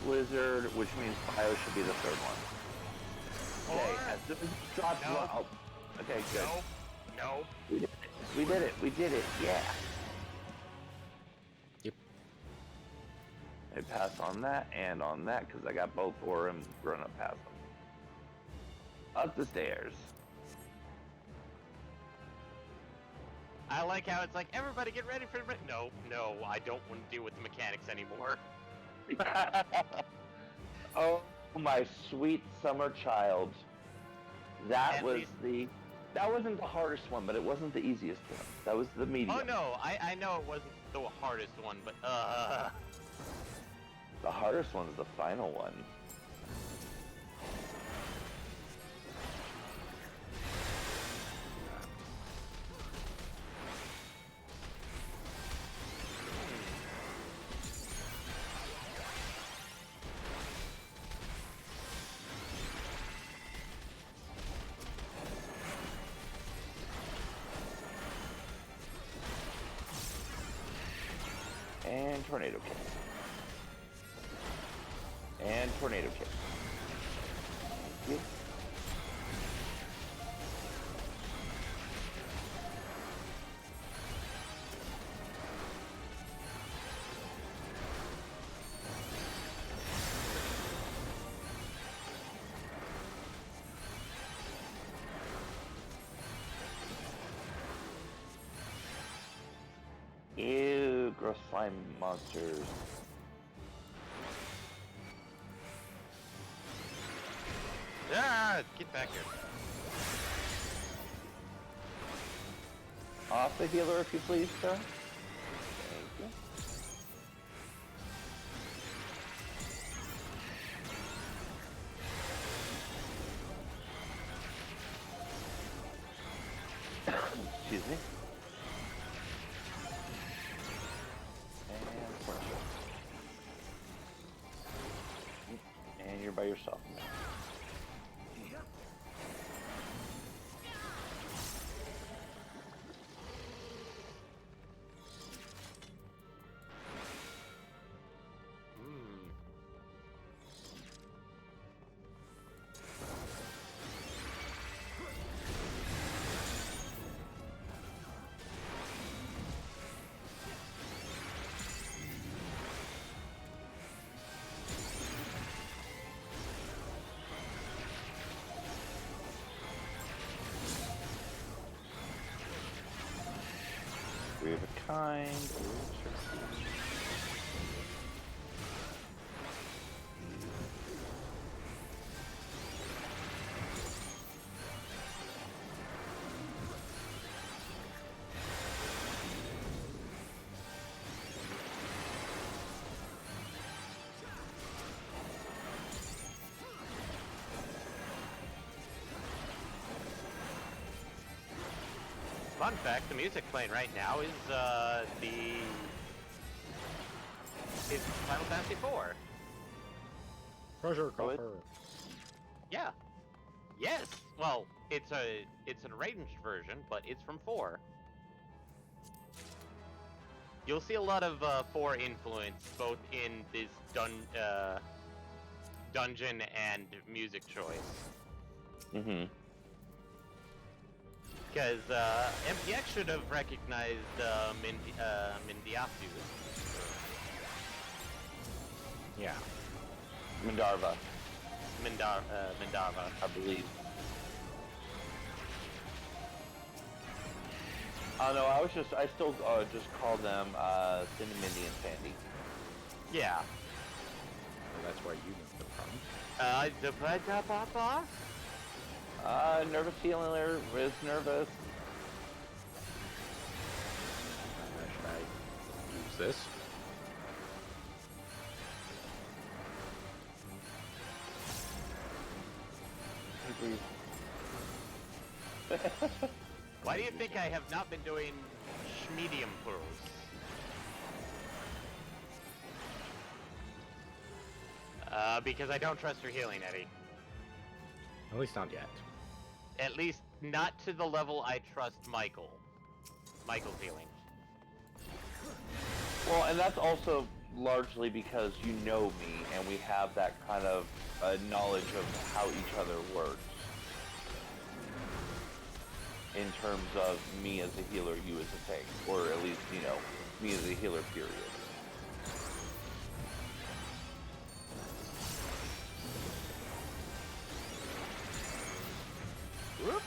Blizzard, which means Bio should be the third one. Okay, as soon as it drops, oh, okay, good. No. We did it. We did it. We did it. Yeah. Yep. I pass on that and on that because I got both or I'm run up past them. Up the stairs. I like how it's like, everybody get ready for the... No, I don't want to deal with the mechanics anymore. Oh, my sweet summer child. That wasn't the hardest one, but it wasn't the easiest one. That was the medium. Oh no, I know it wasn't the hardest one, but The hardest one's the final one. And tornado kick. And tornado kick. Yep. Ew, gross slime monsters. Ah, get back here. off the healer, if you please, sir. Thank you. Excuse me. And pressure. And you're by yourself now. Three of a kind. Fun fact, the music playing right now is Final Fantasy IV. Treasure coffer. Yeah. Yes. Well, it's an arranged version, but it's from 4. You'll see a lot of 4 influence both in this dungeon and music choice. Mm-hmm. Because MPX should have recognized Mindiasu. Yeah. Mindarva. Mindarva. I believe. Oh no, I still just call them Cindy, Mindy, and Sandy. Yeah. Well, that's where you know them from. Nervous healer is nervous. Should I use this? Why do you think I have not been doing medium pearls? Because I don't trust your healing, Eddie. At least not yet. At least not to the level I trust Michael. Michael's healing. Well, and that's also largely because you know me, and we have that kind of knowledge of how each other works. In terms of me as a healer, you as a tank. Or at least, you know, me as a healer, period. Whoop.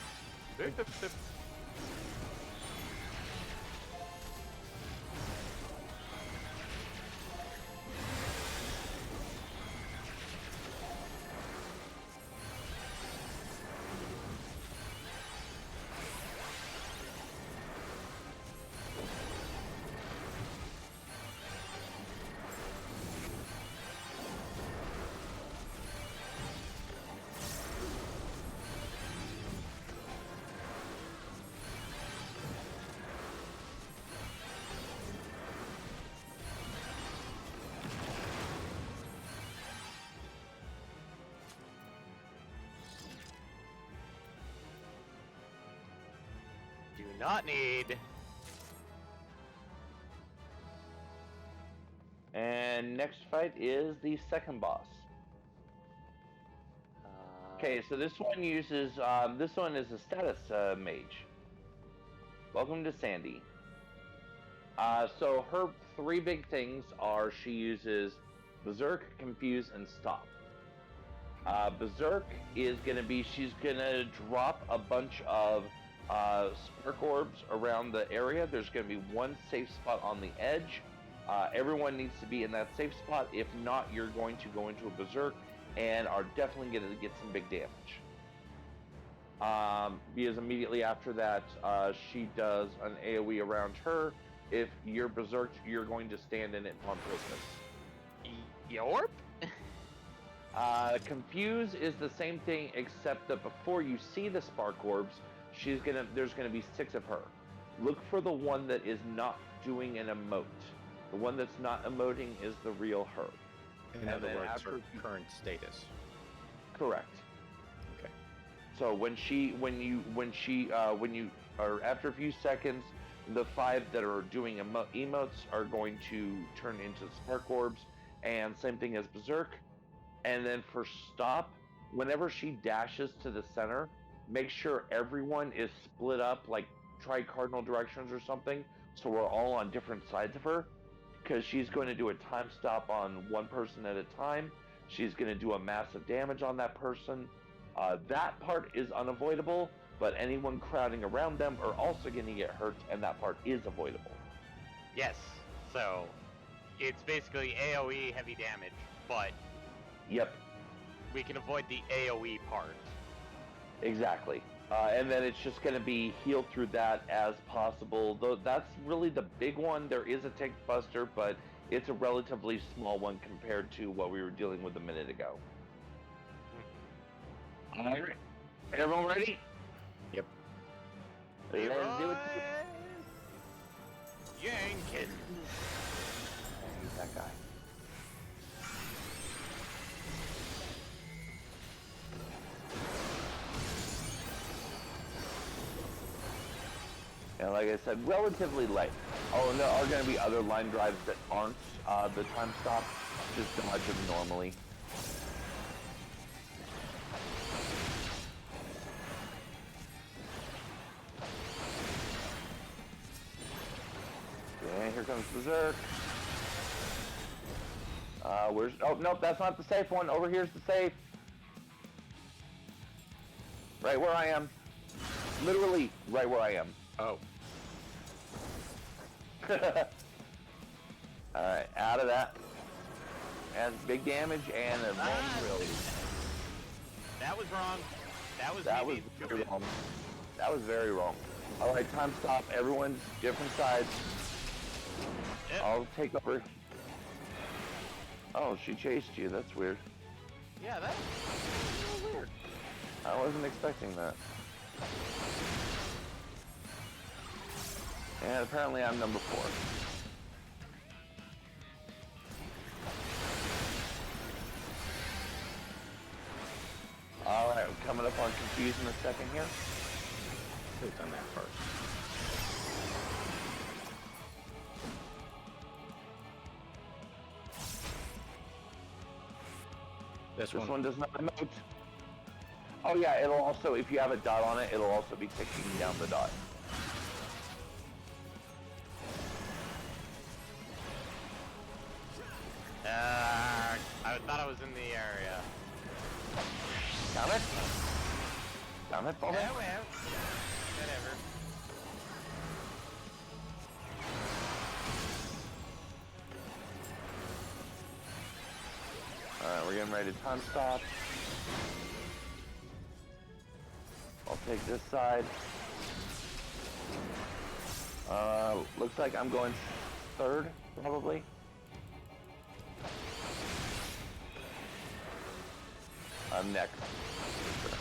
Do not need. And next fight is the second boss. Okay, so this one uses, this one is a status mage. Welcome to Sandy. So her 3 big things are she uses Berserk, Confuse, and Stop. Berserk is going to be, she's going to drop a bunch of spark orbs around the area. There's going to be one safe spot on the edge. Everyone needs to be in that safe spot. If not, you're going to go into a Berserk and are definitely going to get some big damage. Because immediately after that, she does an AoE around her. If you're berserked, you're going to stand in it on purpose. Yorp? Confuse is the same thing, except that before you see the spark orbs, there's gonna be 6 of her. Look for the one that is not doing an emote. The one that's not emoting is the real her. In other words, her current status. Correct. Okay. So after a few seconds, the 5 that are doing emotes are going to turn into spark orbs, and same thing as berserk. And then for stop, whenever she dashes to the center, make sure everyone is split up like tri-cardinal directions or something, so we're all on different sides of her, because she's going to do a time stop on one person at a time. She's going to do a massive damage on that person. That part is unavoidable, but anyone crowding around them are also going to get hurt, and that part is avoidable. Yes, so it's basically AoE heavy damage, but Yep. we can avoid the AoE part. Exactly. And then it's just going to be heal through that as possible. Though that's really the big one. There is a tick buster, but it's a relatively small one compared to what we were dealing with a minute ago. All right. Everyone ready? Yep. Let's do it. Yankin. Who's that guy? And like I said, relatively light. Oh, and there are going to be other line drives that aren't the time stop. Just dodge them normally. Okay, here comes Berserk. Where's... Oh, nope, that's not the safe one. Over here's the safe. Right where I am. Literally, right where I am. Oh. Alright, out of that. Has big damage and a vulnerability. That was wrong. That was very wrong. That was very wrong. Alright, time stop. Everyone's different sides. Yep. I'll take over. Oh, she chased you. That's weird. Yeah, that's a little weird. I wasn't expecting that. And apparently I'm number 4. Alright, we're coming up on Confuse in a second here. Should have done that first. This one does not emote. Oh yeah, it'll also, if you have a dot on it, it'll also be ticking down the dot. I thought I was in the area. Damn it. Damn it, Bobby. Yeah, well, whatever. Alright, we're getting ready to time stop. I'll take this side. Looks like I'm going 3rd, probably. I'm next, for sure.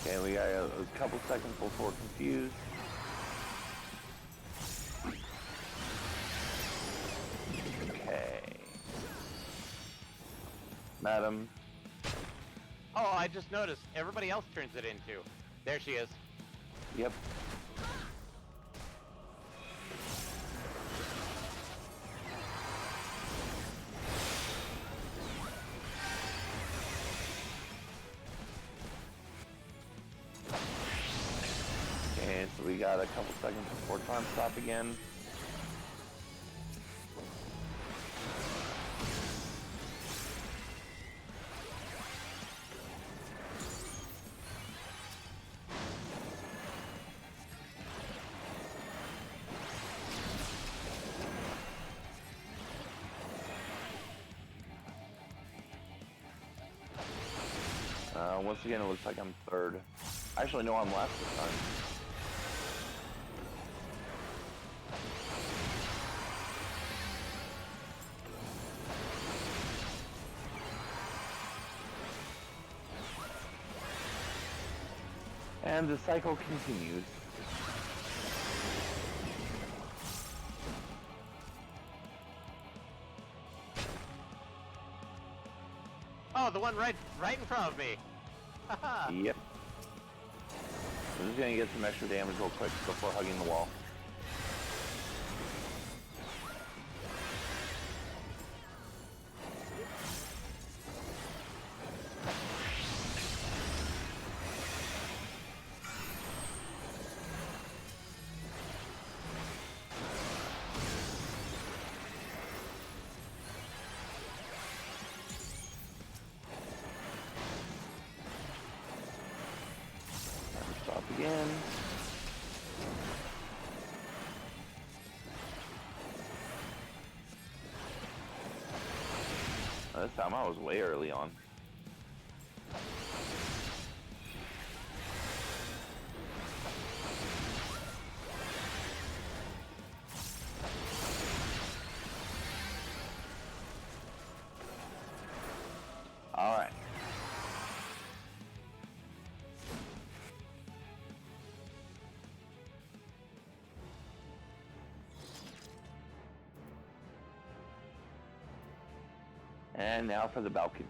Okay, we got a couple seconds before Confuse. Okay. Madam. Oh, I just noticed. Everybody else turns it into. There she is. Yep. Okay, so we got a couple seconds before time stop again. Once again, it looks like I'm third. Actually, no, I'm last this time. And the cycle continues. Oh, the one right in front of me. Yep. I'm just gonna get some extra damage real quick before hugging the wall. Stop again. This time I was way early on. All right. And now for the balcony.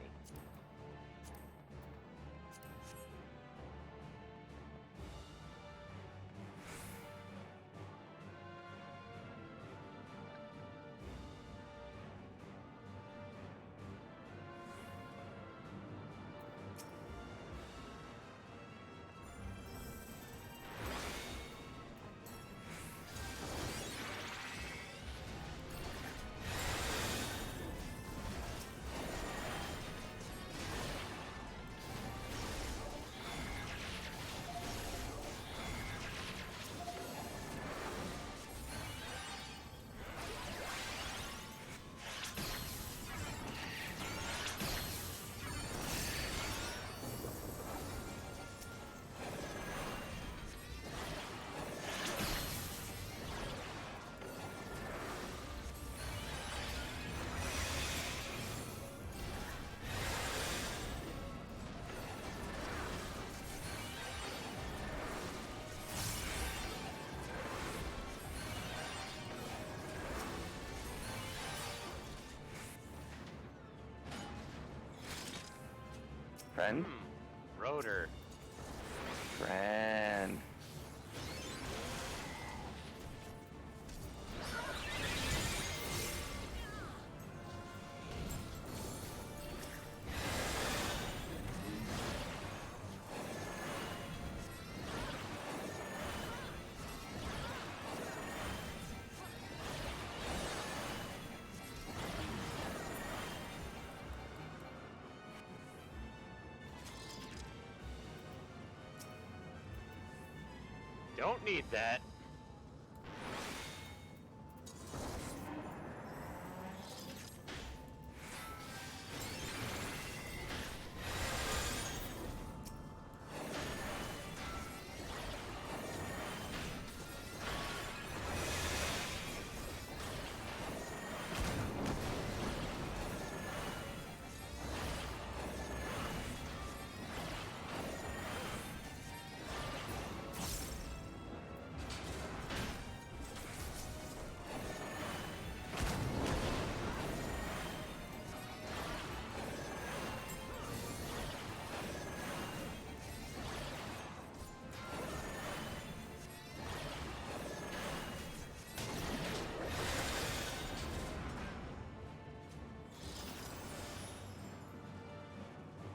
Friend? Rotor. Friend. Don't need that.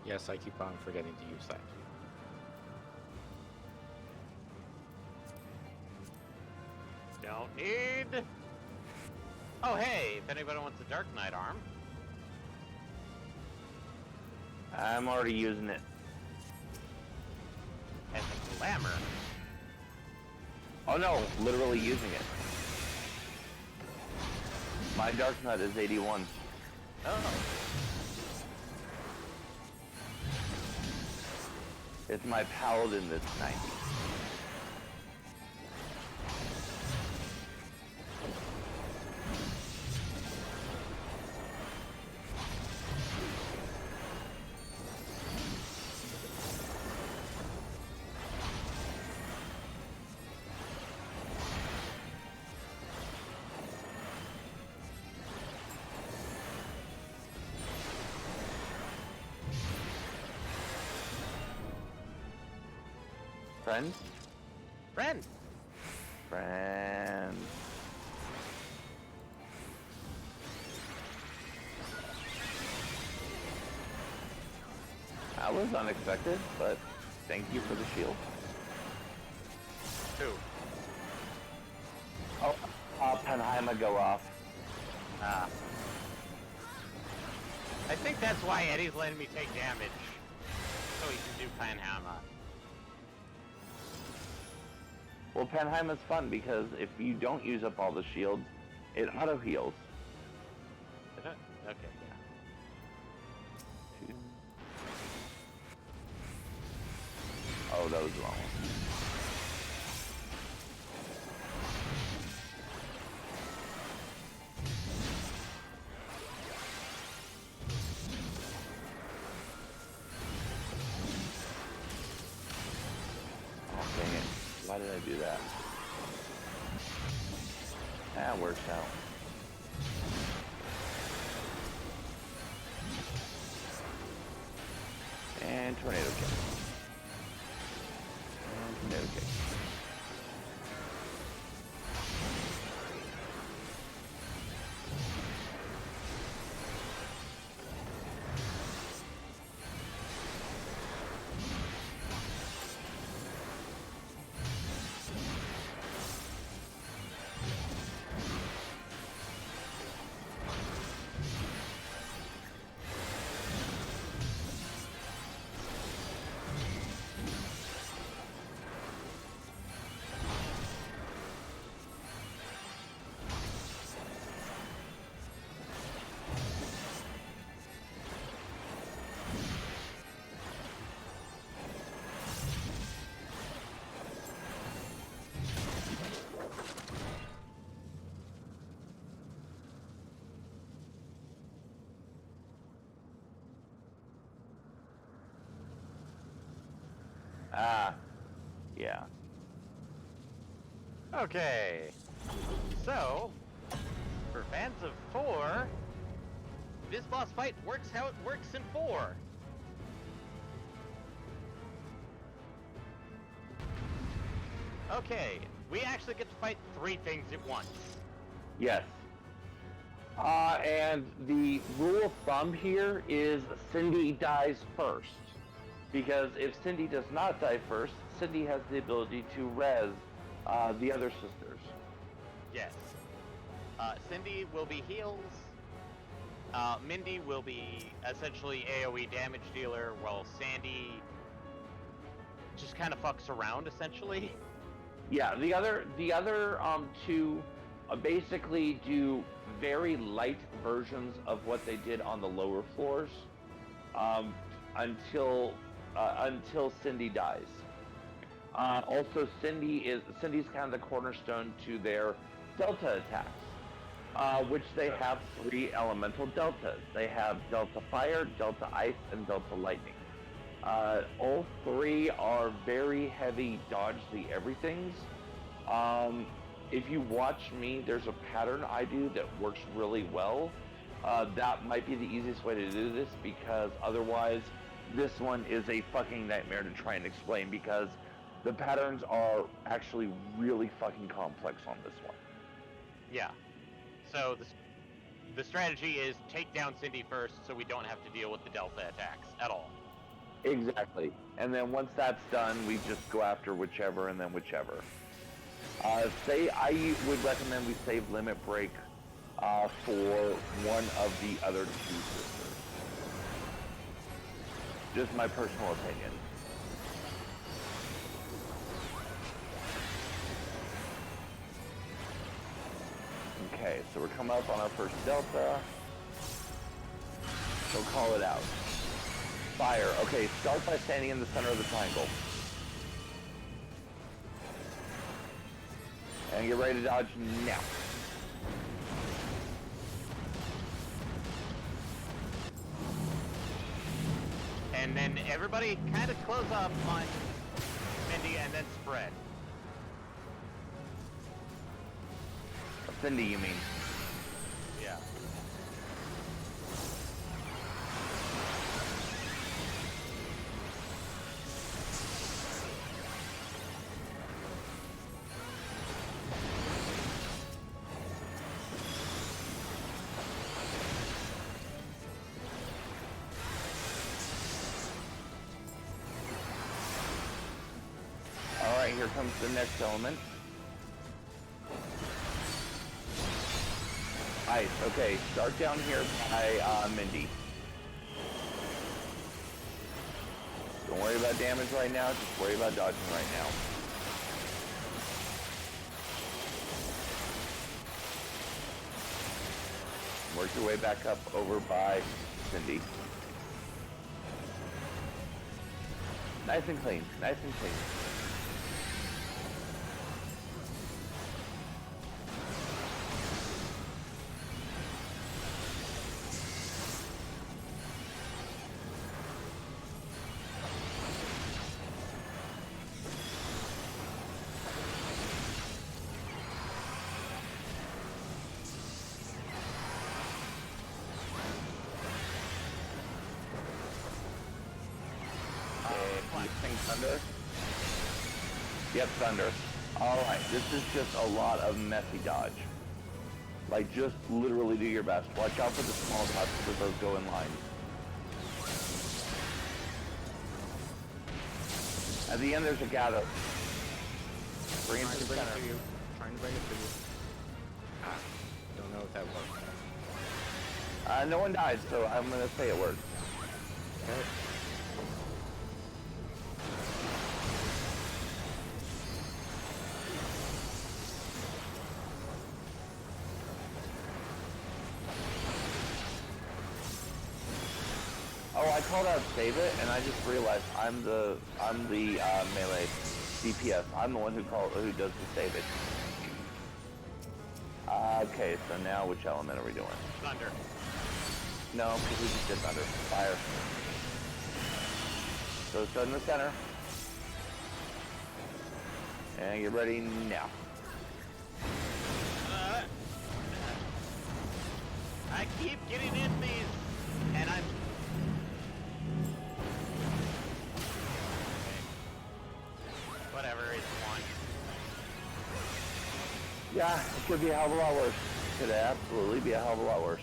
Yes, I keep on forgetting to use that. Don't need. Oh, hey, if anybody wants a Dark Knight arm. I'm already using it. As a glamour. Oh no, literally using it. My Dark Knight is 81. Oh. It's my paladin that's 90. Friend? Friend! Friend. That was unexpected, but thank you for the shield. Who? Oh, Penheima go off. Ah. I think that's why Eddie's letting me take damage. So he can do Penheima. Well, Penheima's fun because if you don't use up all the shields, it auto heals. Okay, yeah. Oh, that was wrong. Oh, dang it. Why did I do that? That works out. And tornado kick. And tornado kick. Ah, yeah. Okay. So, for fans of 4, this boss fight works how it works in 4. Okay, we actually get to fight 3 things at once. Yes. And the rule of thumb here is Cindy dies first. Because if Cindy does not die first, Cindy has the ability to res the other sisters. Yes. Cindy will be heals. Mindy will be essentially AoE damage dealer, while Sandy just kind of fucks around, essentially. Yeah, the other two basically do very light versions of what they did on the lower floors until Cindy dies. Also, Cindy's kind of the cornerstone to their Delta attacks, which they have 3 elemental deltas. They have Delta Fire, Delta Ice, and Delta Lightning. All 3 are very heavy dodge the everythings. If you watch me, there's a pattern I do that works really well. That might be the easiest way to do this, because otherwise this one is a fucking nightmare to try and explain, because the patterns are actually really fucking complex on this one. Yeah. So the strategy is take down Cindy first so we don't have to deal with the Delta attacks at all. Exactly. And then once that's done, we just go after whichever and then whichever. I would recommend we save Limit Break for one of the other 2 sisters. Just my personal opinion. Okay, so we're coming up on our first Delta. So call it out. fire. Okay, start by standing in the center of the triangle. And get ready to dodge now. And then everybody kind of close up on Mindy and then spread. Cindy, you mean? Yeah. Alright, here comes the next element. Ice. Okay, start down here by Mindy. Don't worry about damage right now, just worry about dodging right now. Work your way back up over by Cindy. Nice and clean, nice and clean. Thunder? Yep, thunder. Alright, this is just a lot of messy dodge. Like, just literally do your best. Watch out for the small dots because those go in line. At the end, there's a gather. Bring it to the center. Trying to bring it to you. Ah, don't know if that worked. No one died, so I'm gonna say it worked. Okay. Oh, I called out save it, and I just realized I'm the melee DPS. I'm the one who does the save it. Okay, so now which element are we doing? Thunder. No, because we just did thunder. Fire. So start in the center. And get ready now. I keep getting in these, and I'm... Whatever, it's one. Yeah, it could be a hell of a lot worse. Could absolutely be a hell of a lot worse.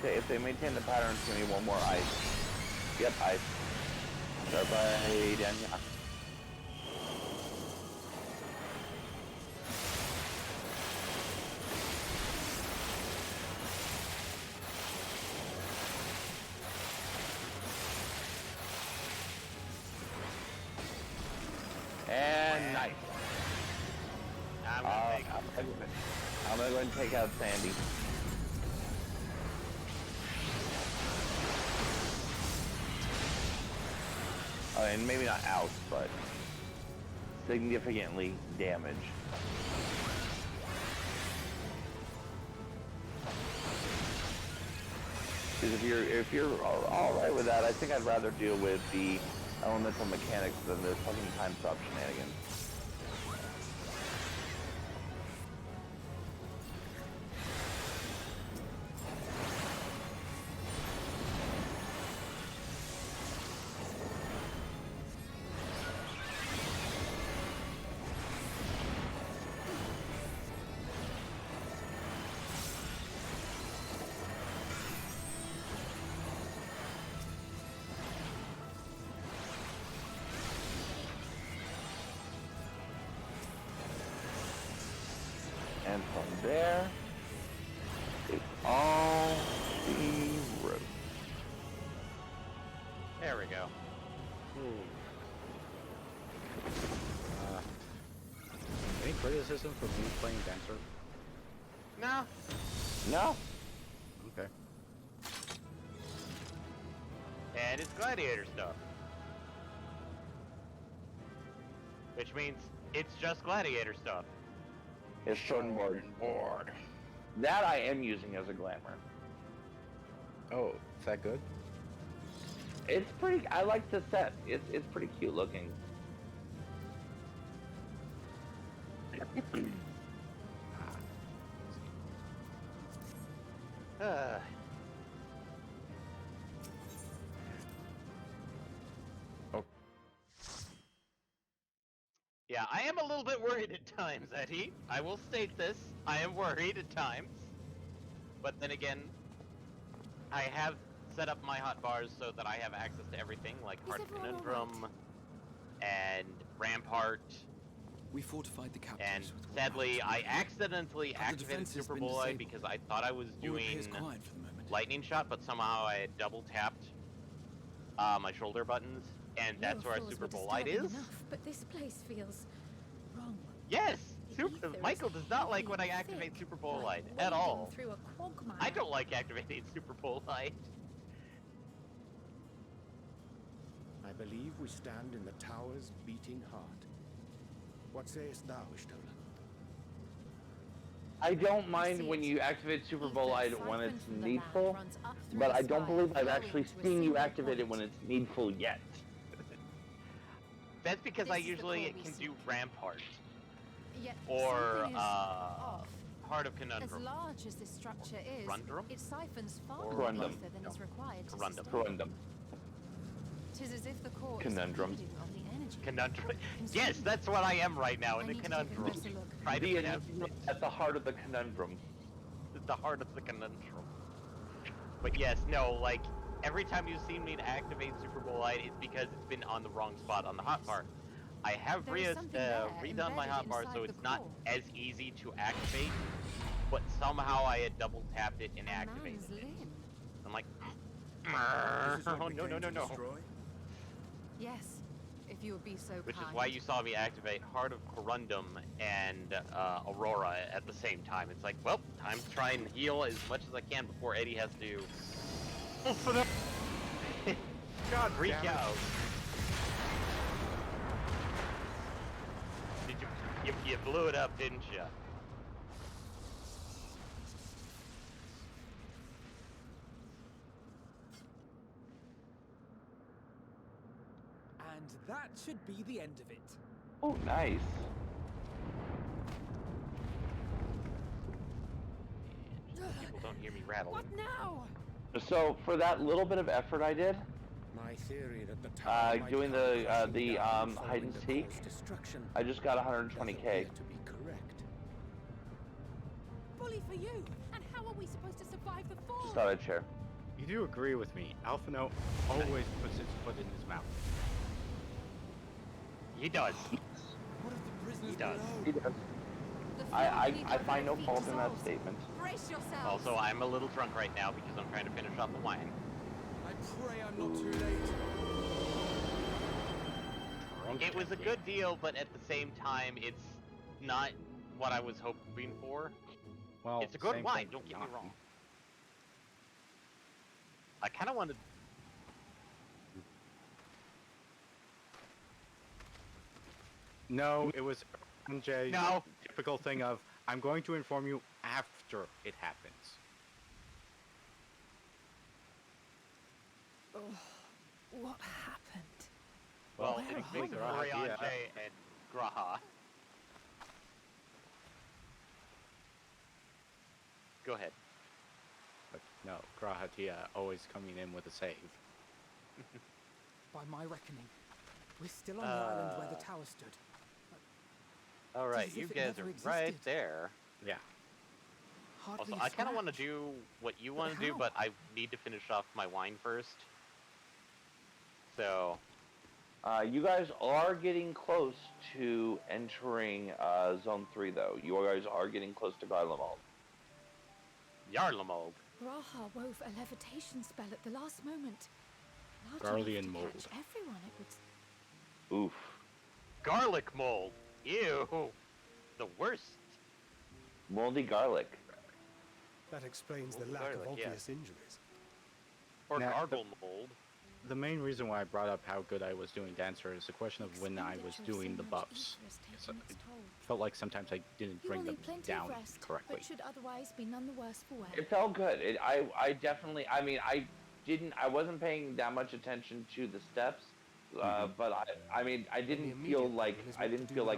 If they maintain the pattern, it's gonna be one more ice. Yep, ice. Start by down here. And nice. I'm gonna go ahead and take out Sandy. And maybe not out, but significantly damaged. Because if you're all right with that, I think I'd rather deal with the elemental mechanics than the fucking time stop shenanigans. criticism for me playing Dancer? No. No. Okay. And it's gladiator stuff. Which means it's just gladiator stuff. It's sword board. That I am using as a glamour. Oh, is that good? It's pretty. I like the set. It's pretty cute looking. Yeah, I am a little bit worried at times, Eddie. I will state this. I am worried at times. But then again, I have set up my hotbars so that I have access to everything, like Heart of Conundrum and Rampart. We fortified the captives. And sadly, I accidentally activated Super Bolide because I thought I was doing Lightning Shot, but somehow I had double tapped my shoulder buttons, and that's where our Super Bolide is. But this place feels wrong. Yes! Michael does not like when I activate Super Bolide at all. I don't like activating Super Bolide. I believe we stand in the tower's beating heart. What sayest thou, Ishtola? I don't mind when you activate Super Bolide when it's needful, but I don't believe I've actually seen you activate it when it's needful yet. That's because I usually can do Rampart. Yet Or, off. Heart of Conundrum. As large as this structure is, it siphons far more Corundum. ether than is required to Corundum. sustain. Corundum. Tis as if the core Conundrum. is feeding on the energy. Conundrum. Yes, that's what I am right now in the Conundrum. Try to pronounce it. At the heart of the Conundrum. At the heart of the Conundrum. But yes, no, like, every time you've seen me activate Super Bolide, it's because it's been on the wrong spot on the hotbar. I have redone my hotbar so it's not as easy to activate, but somehow I had double tapped it and activated it. I'm like, oh, no. Yes, if you would be so Which kind. is why you saw me activate Heart of Corundum and Aurora at the same time. It's like, well, time to try and heal as much as I can before Eddie has to God, freak out. Did you blew it up, didn't you? And that should be the end of it. Oh, nice. People don't hear me rattle. What now? So for that little bit of effort I did, My theory that the tower might doing come the crashing down before hide and winter seek, caused destruction I just got does 120k. appear to be correct. Bully for you! And how are we supposed to survive the fall? Just thought I'd share. You do agree with me. Alphino always puts his foot in his mouth. He does. What of the prisoners He does. He does. I find no fault in that statement. Brace yourselves. Also, I'm a little drunk right now because I'm trying to finish off the wine. I pray I'm not too late. It was a good deal, but at the same time, it's not what I was hoping for. Well, It's a good same wine, thing. don't get me wrong. I kind of wanted... No, it was MJ's No. typical thing of, I'm going to inform you after it happens. Oh, what happened? Well, Where it makes are Orion we? and Graha. Go ahead. But no, Grahatia always coming in with a save. By my reckoning, we're still on the island where the tower stood. Alright, as you if it guys never are right existed. there. Yeah. Hardly Also, a I kind of want to scratch. do what you But want to do, how? but I need to finish off my wine first. So, You guys are getting close to entering Zone 3, though. You guys are getting close to Garlemald. Yarlamold. Raha wove a levitation spell at the last moment. Large Garlean enough to mold. catch everyone, it would... Oof. Garlic mold. Ew. The worst. Moldy garlic. That explains the Moldy lack of garlic, obvious yes. injuries. Or Now, gargle mold. The main reason why I brought up how good I was doing Dancer is a question of when I was doing the buffs. So it felt like sometimes I didn't You bring will them need plenty down of rest, correctly. but should otherwise be none the worse for wear. It felt good. I definitely. I mean, I wasn't paying that much attention to the steps, but I mean, I didn't feel like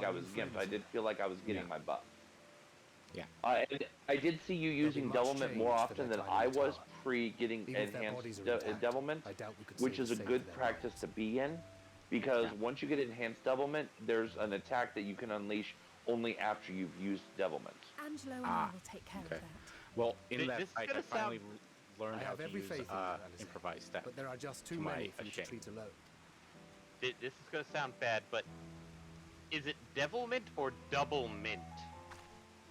I was gimped. I did feel like I was getting my buff. Yeah. And I did see you using Devilment more often than I was pre getting enhanced Devilment, which is a good practice to be in, because once you get enhanced Devilment, there's an attack that you can unleash only after you've used Devilment. Angelo and I will take care of that. Well, in that this fight, I finally learned how to every use faith in you, Alistair, improvised step. But there are just too to my many for you to shame. treat alone. This is gonna sound bad, but is it Devilment or Double Mint?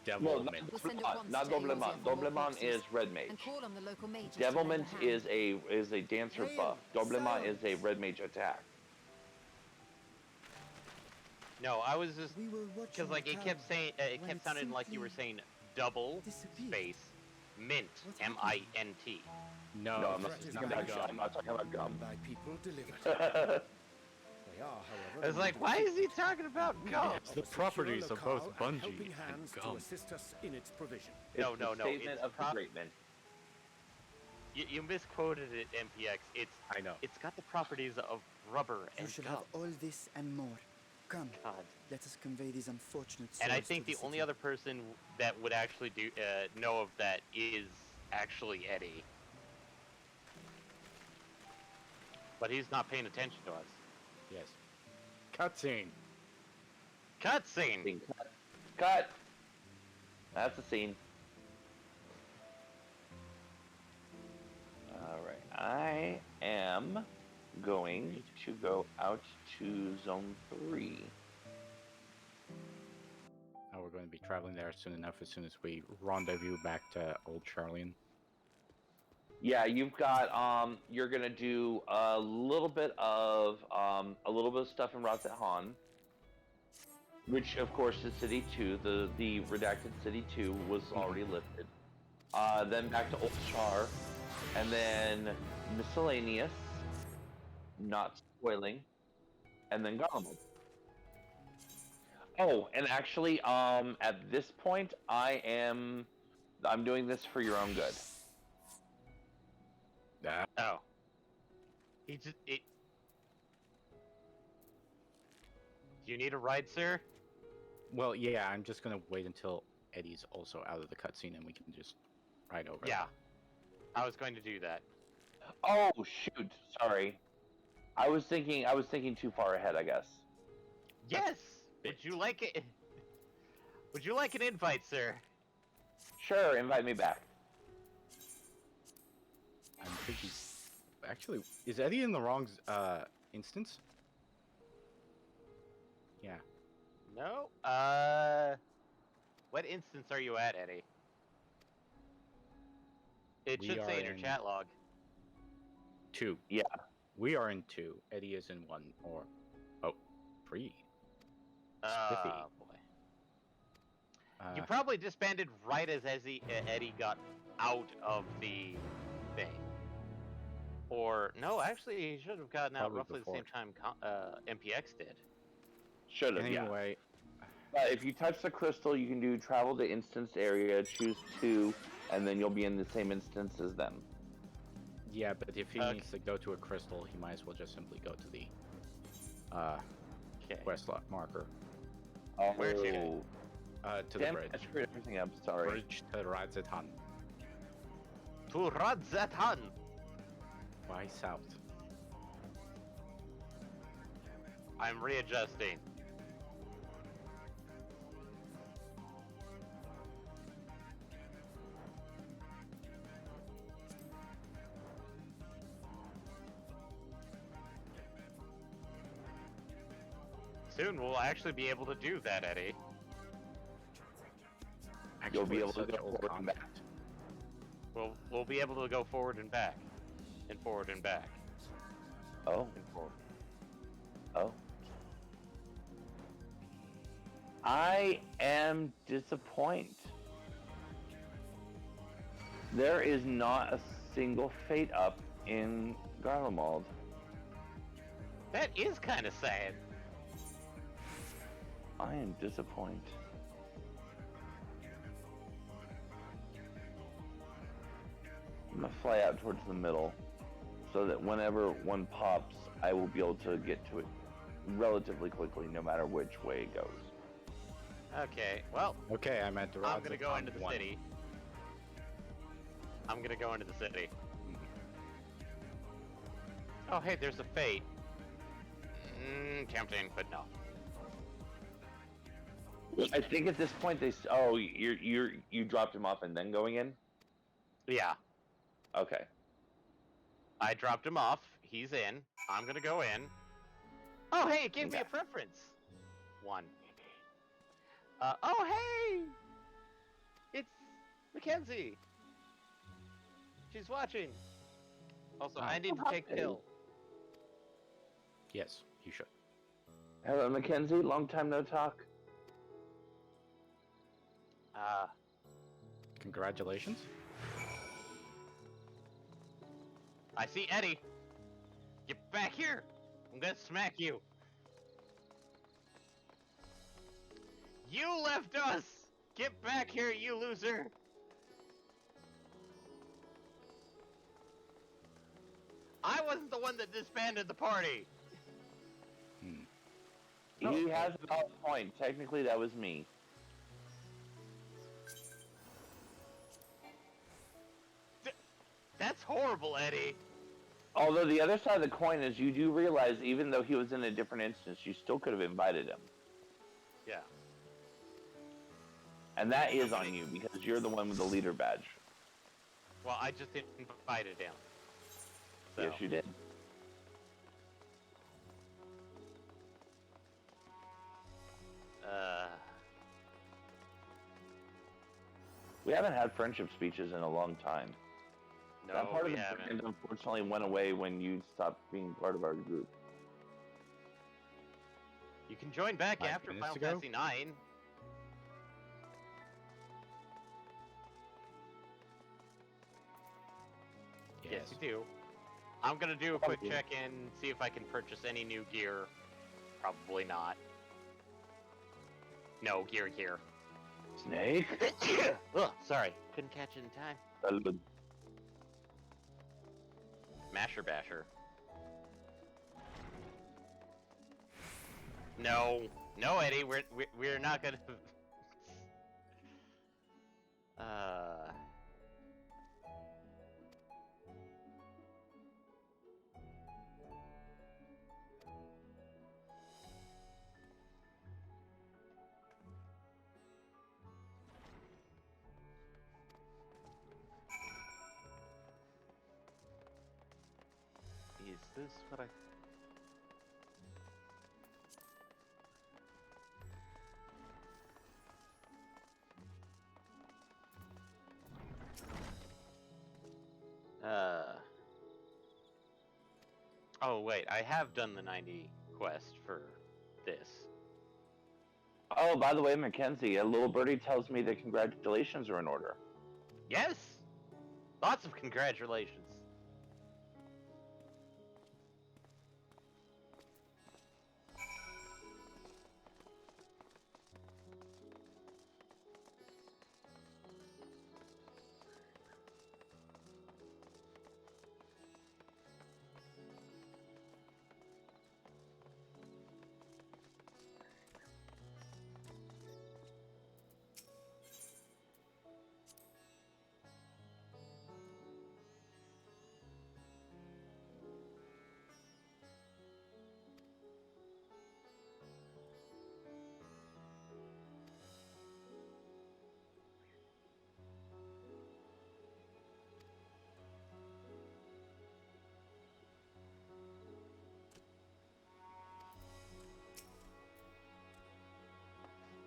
Devilment. We'll send it Not once to Doblemon. Eorzea for more Doblemon corpses, is Red Mage. and call on the local mages to Devilment lend a hand. is a dancer buff. Doblemon is a Red Mage attack. No, I was just because like it kept saying it kept sounding like you were saying double space mint M-I-N-T. No, I'm not talking about gum. Thy people delivered. They are, however. I was like, why is he talking about gum? It's the properties of both Bungie helping and hands to gum. assist us in its provision. No, It's no, the no. statement It's of the great men. You misquoted it, MPX. I know. It's got the properties of rubber You and shall gum. have all this and more. Come, God. let us convey these unfortunate souls And I to think the only city. other person that would actually do know of that is actually Eddie. But he's not paying attention to us. Yes. Cutscene. Cutscene. Cut. That's the scene. All right. I am going to go out to Zone 3. Now we're going to be traveling there soon enough. As soon as we rendezvous back to Old Charlian. Yeah, you've got you're gonna do a little bit of stuff in Razet Han, which of course is City 2. The redacted City 2 was already lifted. Then back to Old Char, and then miscellaneous, not spoiling, and then Gollum. Oh, and actually, at this point, I'm doing this for your own good. Oh. He just it. Do you need a ride, sir? Well, yeah, I'm just gonna wait until Eddie's also out of the cutscene and we can just ride over. Yeah. I was going to do that. Oh shoot! Sorry, I was thinking too far ahead. I guess. Yes. Would you like it? Would you like an invite, sir? Sure, invite me back. I'm thinking. Actually, is Eddie in the wrong instance? Yeah. No. What instance are you at, Eddie? It We should say are in your in- chat log. 2. Yeah. We are in 2. Eddie is in 1 or 3. Spiffy. Oh boy. You probably disbanded right as Eddie got out of the thing. Or no, actually, he should have gotten out Probably roughly before. the same time MPX did. Should have. Anyway, if you touch the crystal, you can do travel to instance area, choose 2, and then you'll be in the same instance as them. yeah, but if he needs to go to a crystal, he might as well just simply go to the quest lot marker. Oh, Where to? To the damn, bridge. I screwed everything up. Sorry. Bridge to Razet Han. To Razet Han. Why south? I'm readjusting. Soon we'll actually be able to do that, Eddie. You'll be able to Such go old forward and back. We'll be able to go forward and back, and forward and back, Oh. and forward. Oh. I am disappointed. There is not a single fate up in Garlemald. That is kind of sad. I am disappointed. I'm gonna fly out towards the middle so that whenever one pops, I will be able to get to it relatively quickly, no matter which way it goes. Okay, well. Okay, I'm at the I'm gonna go into the city. I'm gonna go into the city. Oh, hey, there's a fate. Tempting, but no. I think at this point you dropped him off and then going in? Yeah. Okay. I dropped him off. He's in. I'm gonna go in. Oh, hey, it gave me a preference. 1. Oh, hey! It's Mackenzie. She's watching. Also, I need to take pill. Yes, you should. Hello, Mackenzie. Long time no talk. Congratulations. I see Eddie. Get back here. I'm gonna smack you. You left us. Get back here, you loser. I wasn't the one that disbanded the party. He has a valid point. Technically, that was me. That's horrible, Eddie. Although the other side of the coin is you do realize even though he was in a different instance, you still could have invited him. Yeah. And that is on you because you're the one with the leader badge. Well, I just invited him. So. Yes, you did. We haven't had friendship speeches in a long time. No, that part of we the haven't. brand unfortunately went away when you stopped being part of our group. You can join back 5 after minutes Final ago? Fantasy 9. Yes, you do. I'm gonna do a quick check-in, see if I can purchase any new gear. Probably not. No, gear. Snake? Ugh, sorry. Couldn't catch it in time. Salud. Masher Basher. No, Eddie, we're not gonna. Is this what I? Oh wait, I have done the 90 quest for this. Oh, by the way, Mackenzie, a little birdie tells me that congratulations are in order. Yes! Lots of congratulations.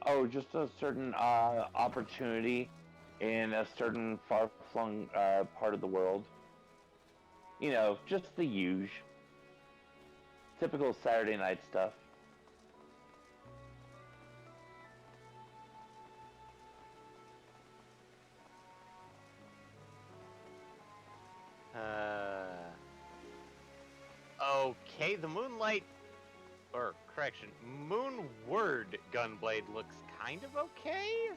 Oh, just a certain opportunity in a certain far-flung part of the world. You know, just the huge. Typical Saturday night stuff. okay. The Moonlight, or correction, Moonward Gunblade looks kind of okay.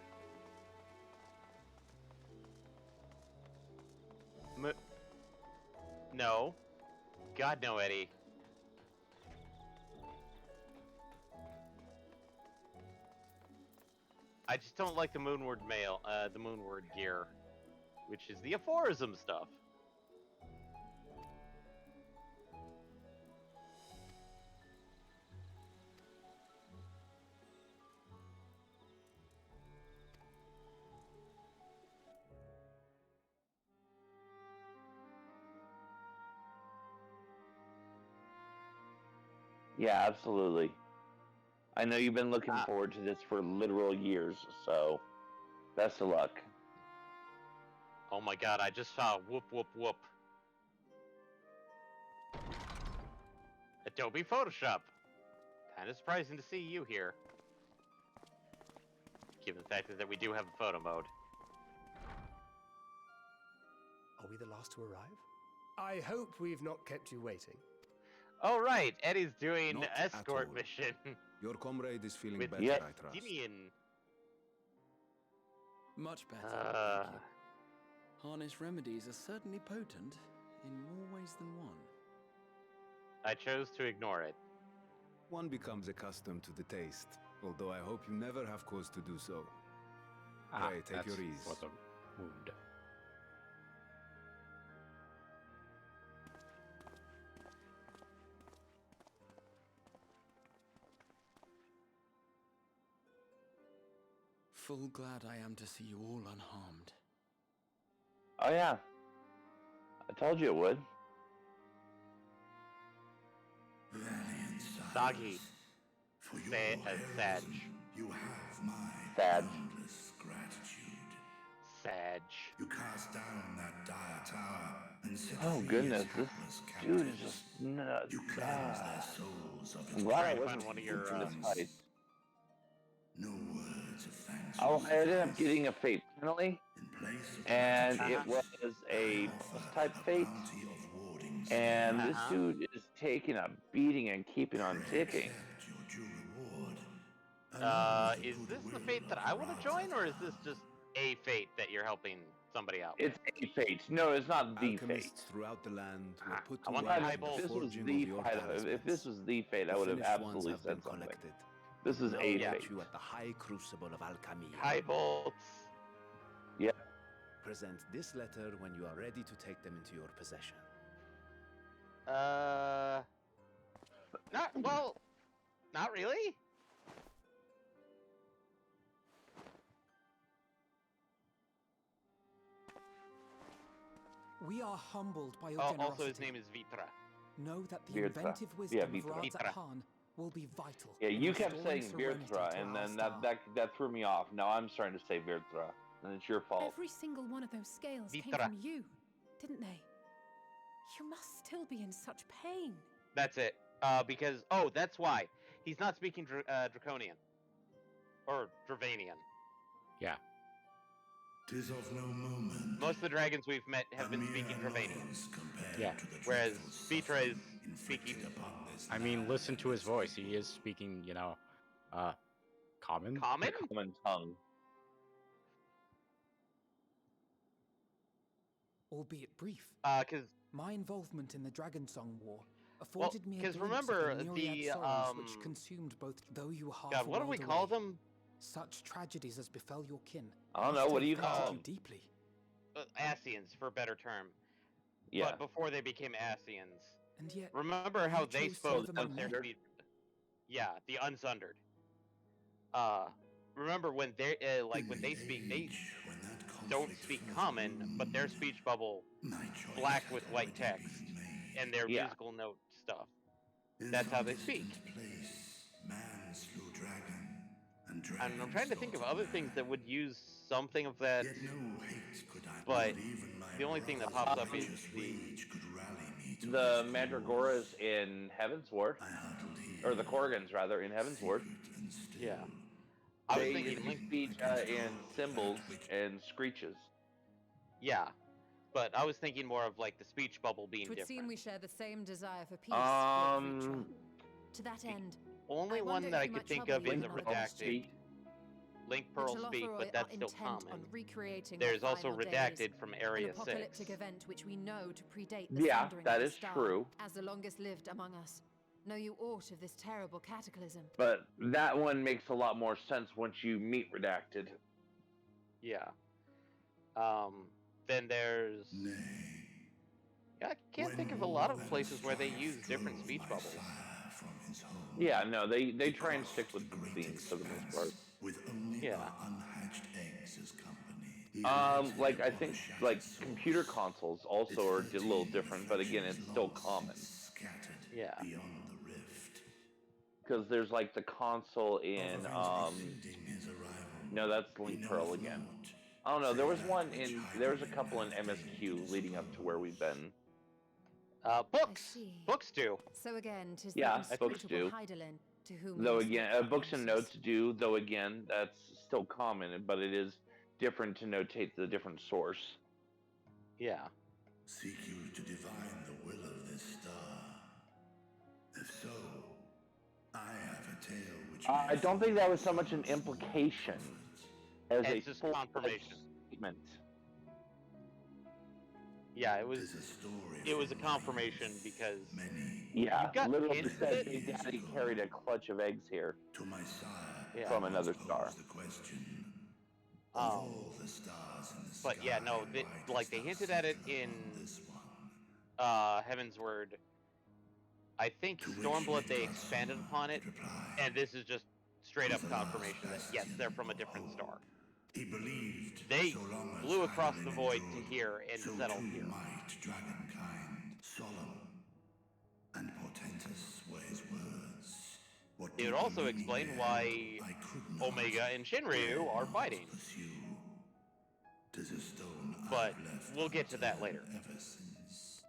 No. God, no, Eddie. I just don't like the Moonward the Moonward gear, which is the aphorism stuff. Yeah, absolutely. I know you've been looking forward to this for literal years, so best of luck. Oh my god, I just saw whoop whoop whoop. Adobe Photoshop. Kind of surprising to see you here. Given the fact that we do have a photo mode. Are we the last to arrive? I hope we've not kept you waiting. Oh right, Eddie's doing Not an at escort all. mission. Your comrade is feeling with better, I trust. Dimian. Much better, thank you. Harness remedies are certainly potent in more ways than one. I chose to ignore it. One becomes accustomed to the taste, although I hope you never have cause to do so. Pray, take your ease. For the wound. Full glad I am to see you all unharmed. Oh yeah, I told you it would. Sagi. For your Sag. You have my Sag. boundless gratitude. Sag. You cast down that dire tower and set Oh free goodness, its this hapless dude is captives. just nuts. You cleanse their souls of I'm its glad I Trying to wasn't find one of your, in this fight. No words of thanks. Oh, will I ended up suffice. getting a fate penalty, In place of and gratitude, it was a I boss offer type a fate. bounty of warding And spells. this dude is taking a beating and keeping on ticking. Accept your due reward. along with the Is this the goodwill fate that of I want to Rad's join, or is Athan. this just a fate that you're helping somebody out It's a fate. No, it's not the fate. Alchemists throughout the land were put I to want work the high in bolt. If this was forging the of your fight, if talismans. this was the fate, I The would have finished ones absolutely have said been something. collected. This is Now a await fate. you at the high crucible of alchemy. high bolts? Yeah. Present this letter when you are ready to take them into your possession. Not really. We are humbled by your generosity. Also, his name is Vitra. Know that the Virtra. inventive Yeah, wisdom of Vitra. Rad's Vitra. Athan will be vital. Yeah, in you kept restoring saying serenity Virtra, to and our then star. that threw me off. Now I'm starting to say Virtra, and it's your fault. Every single one of those scales came Vitra. from you, didn't they? You must still be in such pain. That's it. Because that's why he's not speaking Draconian or Dravanian. Yeah. 'Tis of no moment. Most of the dragons we've met have been speaking Dravanian. Whereas Vitra is speaking. I mean, listen to his voice. He is speaking, common. Common? Common tongue. Albeit brief. Because my involvement in the Dragonsong War afforded me a because glimpse remember of the myriad the sorrows which consumed both. Though you were half God, what do we call them? Such tragedies as befell your kin. I don't know. What do you must have call affected them? you deeply. Asians, for a better term. Yeah. But before they became Asians. And yet, Remember how you they chose spoke to live of their among men. speech? Yeah, the unsundered. Remember when they when they speak, they don't speak common, but their speech bubble black with white text and their Yeah. musical note stuff. That's how they speak. Man slew dragon, and And I'm trying to think of other things that would use something of that. Yet no hate could I But build, even my the only thing that pops up is The Mandragoras in Heaven's Ward, or the Korrigans rather in Heaven's Ward. Yeah. I was They thinking Link. speech in symbols and screeches. Yeah. But I was thinking more of like the speech bubble being It would different. seem we share the same desire for peace, Lord Vritra. To that end, Only I one wonder that if I you could might think trouble of you is a with another redacted Link The Pearl speak, Telophoroi but that's are still intent common. on recreating There's their also final redacted days, from an Area 6. apocalyptic event which we know to predate the Yeah, sundering that of the is star. true. As the longest lived among us, know you aught of this terrible cataclysm? But that one makes a lot more sense once you meet Redacted. Yeah. Then there's... Yeah, I can't think of a lot of places where they use different speech bubbles. Yeah, no, they try and stick with the themes for the most part. With only Yeah. our unhatched eggs as company. Like I think like computer consoles also are a little different, but again, it's still common. Yeah. Beyond the rift. Because there's like the console in no, that's Link Pearl again. I don't know. There was a couple in MSQ leading up to where we've been. Books. Books do. So again, 'tis Yeah, the books inscrutable do. Heidelin to whom Though we again, must books and notes do. Though again, that's still common, but it is different to notate the different source. Yeah. Seek you to divine the will of this star. If so, I have a tale which I don't think that was so much an implication as it's a just full confirmation statement. Yeah, it was a confirmation because Yeah, you got literally hints said that- Big Daddy carried a clutch of eggs here to my sire Yeah. from another star. the question of all the stars in the sky. But yeah, no, they hinted at it in Heaven's Word. I think Stormblood they expanded upon it, and this is just straight up confirmation that yes, they're from a different star. He believed They so long as flew across the Heidelin void to endured, here and so settled too here. might dragonkind, solemn and portentous were his words. What It would deeper also meaning explain they why held, I could not, Omega and Shinryu are fighting. pursue. 'Tis a stone But I've left we'll get to that later. ever since.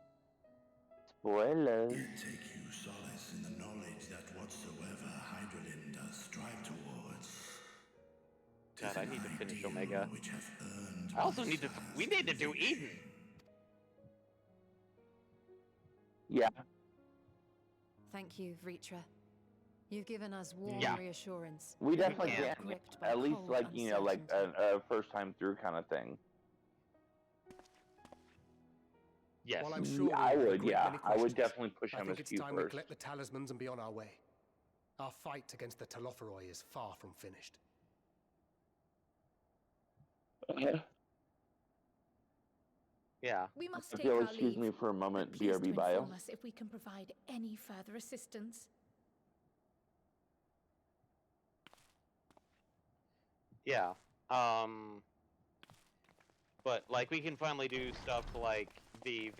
Spoilers. Yet take you solace in the knowledge that whatsoever Heidelin does strive towards. God, I need to finish Omega. Which have earned I also need to. We need to do Eden. Yeah. Thank you, Vritra. You've given us warm Yeah. reassurance. We that definitely are can. gripped by At least cold like, like uncertainty. a first time through kind of thing. Yes. While I'm sure Yeah, I we'll would, regret yeah. many I would questions, definitely push I think it's MSQ time we first. collect the talismans and be on our way. Our fight against the Telophoroi is far from finished. Yeah. We must If take you'll our excuse leave. me for a moment, But please BRB to bio. inform us if we can provide any further assistance. Yeah. But like we can finally do stuff like the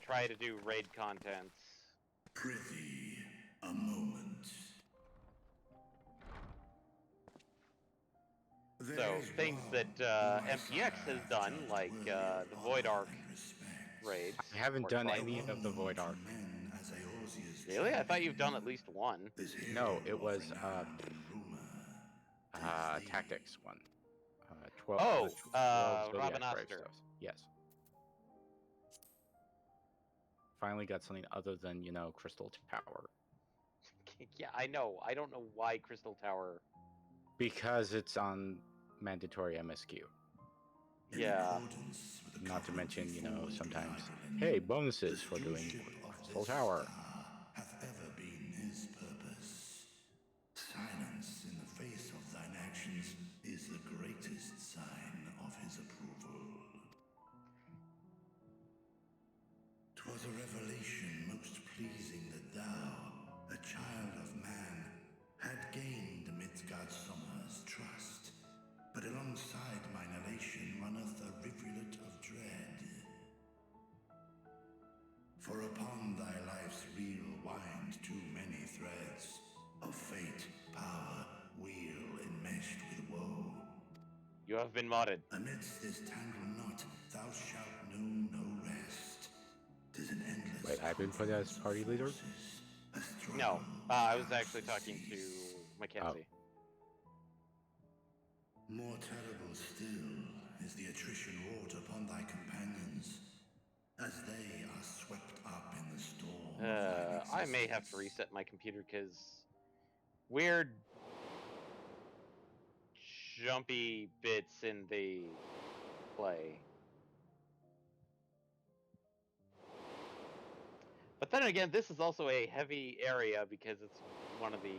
try to do raid contents. Prithee, a moment. So things that MPX has done, like the Void Arc raids. I haven't or done like- any of the Void Arc. Really? I thought you've done at least one. No, it was tactics one. 12. Oh, 12 Zodiac Robin Brave Oster. stuff. Yes. Finally got something other than Crystal Tower, Yeah, I know. I don't know why Crystal Tower. because it's on mandatory MSQ. Yeah. Not to mention, sometimes, hey, bonuses for doing Crystal Tower. Hath ever been his purpose. Silence in the face of thine actions is the greatest sign of his approval. 'Twas a revelation most pleasing that thou, a child of man, had gained Midgardsormr's trust. But alongside mine elation runneth a rivulet of dread. For upon thy life's reel wind too many threads of fate, power, wheel enmeshed with woe. You have been modded. Amidst this tangled knot, thou shalt know no rest. 'Tis an endless. Wait, I've been put as party leader? No, I was actually talking to Mackenzie. More terrible still is the attrition wrought upon thy companions. I may have to reset my computer because weird jumpy bits in the play. But then again, this is also a heavy area because it's one of the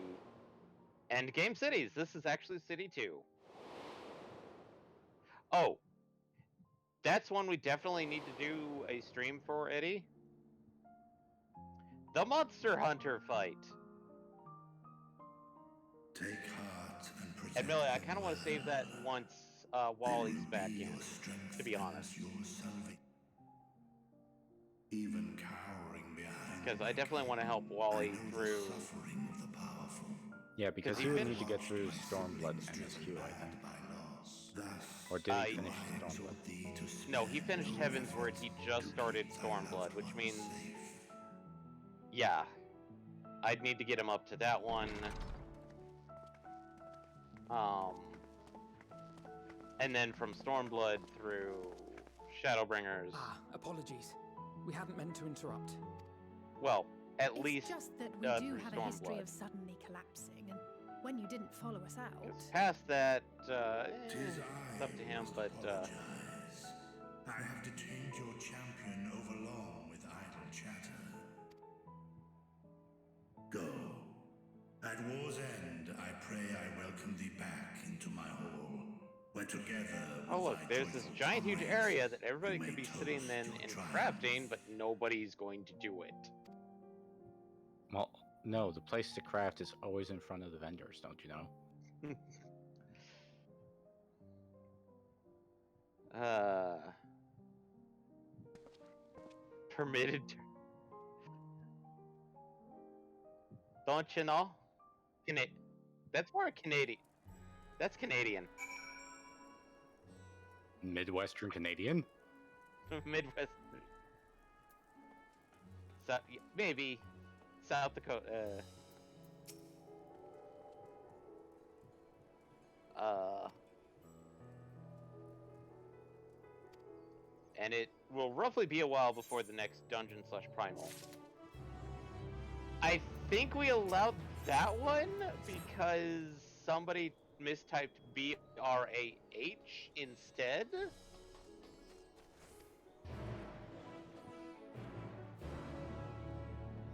end game cities. This is actually City 2. Oh, that's one we definitely need to do a stream for, Eddie. The Monster Hunter fight. Take heart and protect. Admittedly, I kind of want to save that once Wally's back in, to be honest. Even cowering behind. Because I definitely want to help Wally through. Yeah, because he would need to get through Stormblood MSQ, I think. Or did he finish Stormblood? No, he finished Heavensward. He just started Stormblood, which means, yeah, I'd need to get him up to that one. And then from Stormblood through Shadowbringers. Apologies. We hadn't meant to interrupt. Well, at It's least just that we do have a history of suddenly collapsing, and when you didn't follow us out. Past that, it's up to him, but I have detained your champion overlong with idle chatter. Go. At war's end, I pray I welcome thee back into my hall, where together. Oh look, there's this giant, huge area that everybody could be sitting in and crafting, but nobody's going to do it. Well, no, the place to craft is always in front of the vendors, don't you know? Permitted. Don't you know? That's more Canadian. That's Canadian. Midwestern Canadian? Midwest. Maybe South Dakota. And it will roughly be a while before the next dungeon/primal. I think we allowed that one because somebody mistyped BRAH instead.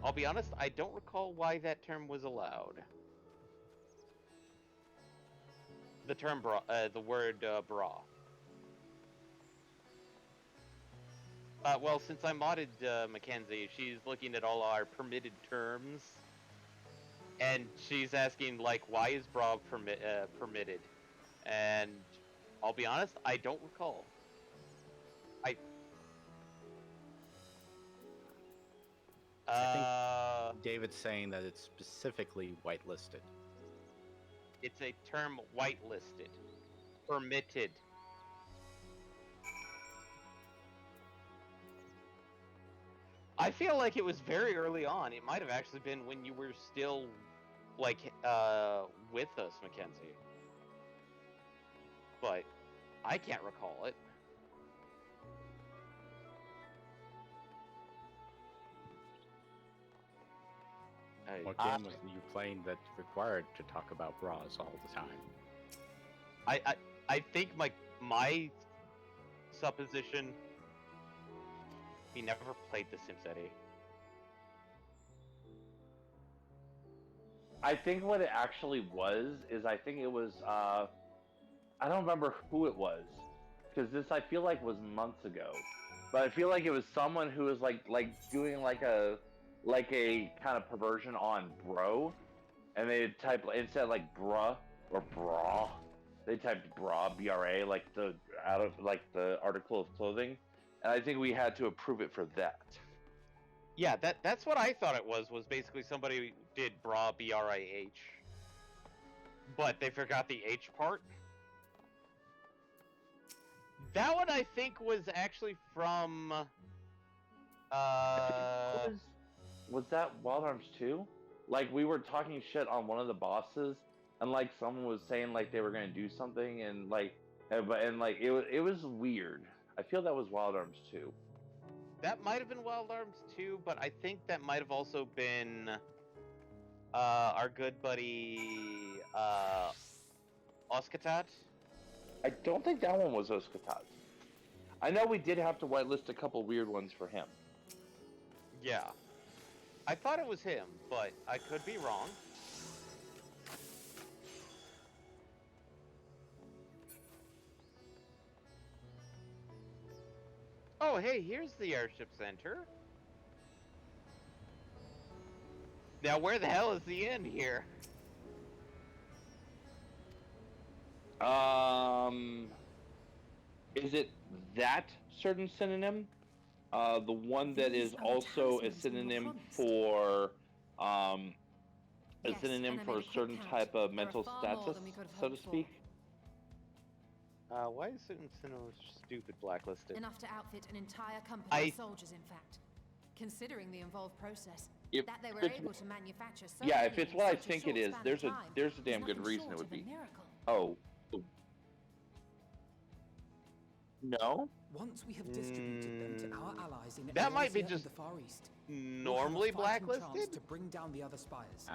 I'll be honest, I don't recall why that term was allowed. The term bra, the word bra. Well, since I modded Mackenzie, she's looking at all our permitted terms, and she's asking, like, why is bra permitted? And I'll be honest, I don't recall. I think David's saying that it's specifically whitelisted. It's a term whitelisted. Permitted. I feel like it was very early on. It might have actually been when you were still, like, with us, Mackenzie. But I can't recall it. What game was you playing that required to talk about bras all the time? I think my supposition. He never played The Sims, Eddie. I think what it actually was is I think it was I don't remember who it was because this I feel like was months ago, but I feel like it was someone who was like doing like a kind of perversion on bro, and they type instead of like bruh or bra, they typed bra BRA like the article of clothing. And I think we had to approve it for that. Yeah, that's what I thought it was basically somebody did bra BRAH. But they forgot the H part. That one I think was actually from Was that Wild Arms 2? Like we were talking shit on one of the bosses and like someone was saying like they were gonna do something and like it was weird. I feel that was Wild Arms 2. That might have been Wild Arms too, but I think that might have also been our good buddy Oskatat. I don't think that one was Oskatat. I know we did have to whitelist a couple weird ones for him. Yeah. I thought it was him, but I could be wrong. Oh, hey, here's the airship center. Now, where the hell is the inn here? Is it that certain synonym? The one that is also a synonym for, a synonym for a certain type of mental status, so to speak? Why is it so stupid blacklisted? Enough to outfit an entire company of soldiers, in fact. Considering the involved process, that they were able to manufacture so yeah, many if it's in what I such a think short it is, span there's of a time damn is good nothing reason it short would of a be. miracle. Oh. No? Once we have distributed them to our allies in That might be Eorzea just and the Far East, normally we'll have a fighting blacklisted? chance to bring down the other spires,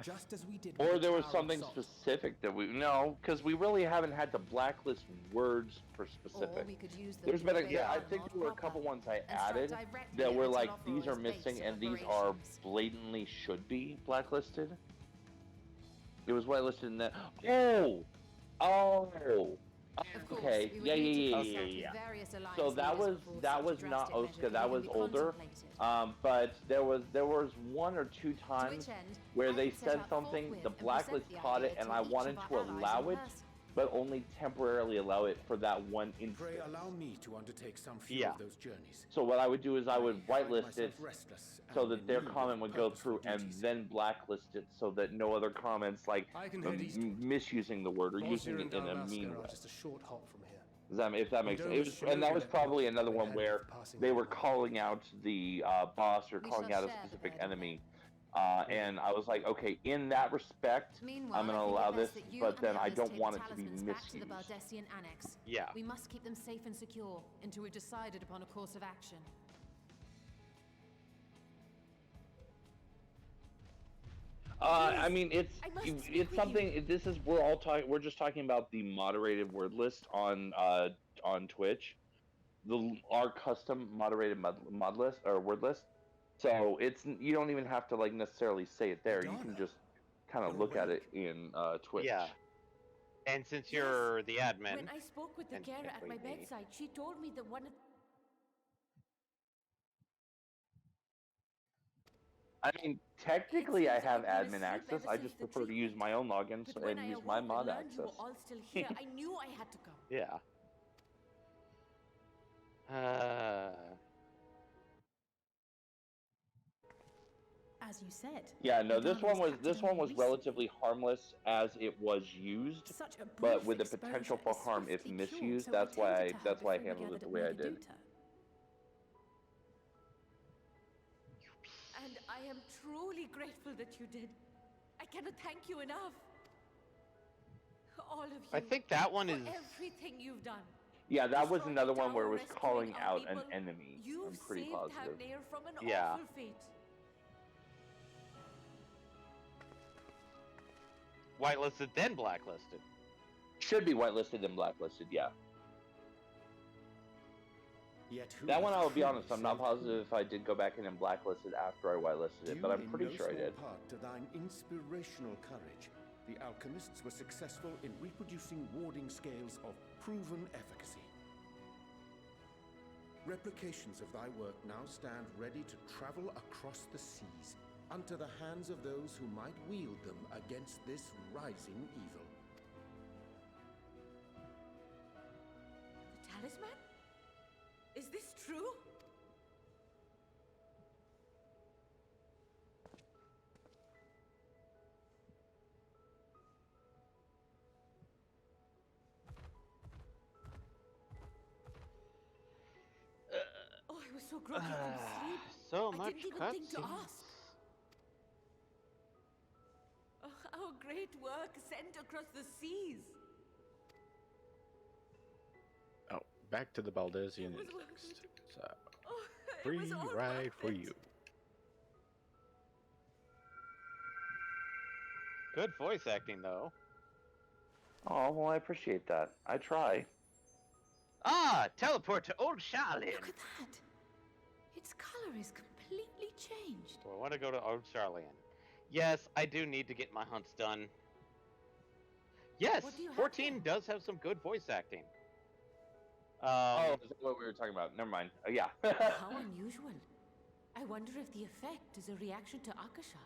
just as we did with Or the there was Tower of something Salt. specific that we no, because we really haven't had to blacklist words for specific. we could use them There's to been invade I our think there were a couple ones I and strike added directly that were at like Teloforo's these are base missing of and these are operations. blatantly should be blacklisted. It was whitelisted in that. Oh. Okay. Yeah. So that was not Oska. That was older. But there was one or two times where they said something, the blacklist caught it, and I wanted to allow it, but only temporarily allow it for that one instance. Pray allow me to undertake some few of those journeys. So what I would do is I would whitelist it so that their comment would go through and then blacklist it so that no other comments like misusing the word or using it in a mean way. Just a short hop from here. If that makes sense. And that was probably another one where they were calling out the boss or calling out a specific enemy. And I was like, okay, in that respect, I'm going to allow this, but then I don't want it to be misused. Yeah. We must keep them safe and secure until we've decided upon a course of action. I mean, it's something. We're just talking about the moderated word list on Twitch, our custom moderated mod list or word list. So you don't even have to like necessarily say it there. You can just kind of look at it in Twitch. Yeah. And since you're the admin, when I spoke with the carer at my bedside, she told me that one of I mean, technically I have admin access. I just prefer to use my own logins and use my mod access. You were all still here. I knew I had to come. Yeah. As you said. Yeah, no, this one was relatively harmless as it was used, but with the potential for harm if misused. That's why I handled it the way I did. And I am truly grateful that you did. I cannot thank you enough. All of you. I think that one is everything you've done. Yeah, that was another one where it was calling out an enemy. I'm pretty positive. From an yeah. awful fate. Whitelisted, then blacklisted. Should be whitelisted, then blacklisted, yeah. That one, I will be honest, I'm not positive if I did go back in and blacklist it after I whitelisted it, but I'm pretty sure I did. Part to thine inspirational courage, the alchemists were successful in reproducing warding scales of proven efficacy. Replications of thy work now stand ready to travel across the seas, unto the hands of those who might wield them against this rising evil. The talisman? Is this true? Oh, I was so groggy from sleep. So I much didn't even think to cutscenes. ask. Oh, our great work sent across the seas. Oh, back to the Baldesian text. So, free ride for you. Good voice acting, though. Oh, well, I appreciate that. I try. Ah, teleport to Old Charlene. Look at that. Its color is completely changed. So I want to go to Old Charlene. Yes, I do need to get my hunts done. Yes, 14 does have some good voice acting. Oh, is that what we were talking about? Never mind. Yeah. How unusual. I wonder if the effect is a reaction to Akasha.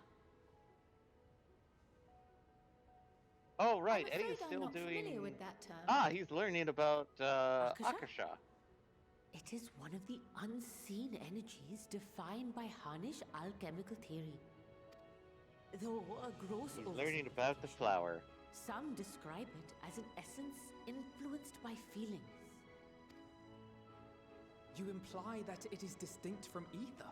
Oh, right. I'm Eddie afraid is I'm still not doing. familiar with that term. Ah, he's learning about Akasha? Akasha. It is one of the unseen energies defined by Harnish alchemical theory. Though a gross He's learning about the flower. some describe it as an essence influenced by feelings. You imply that it is distinct from ether?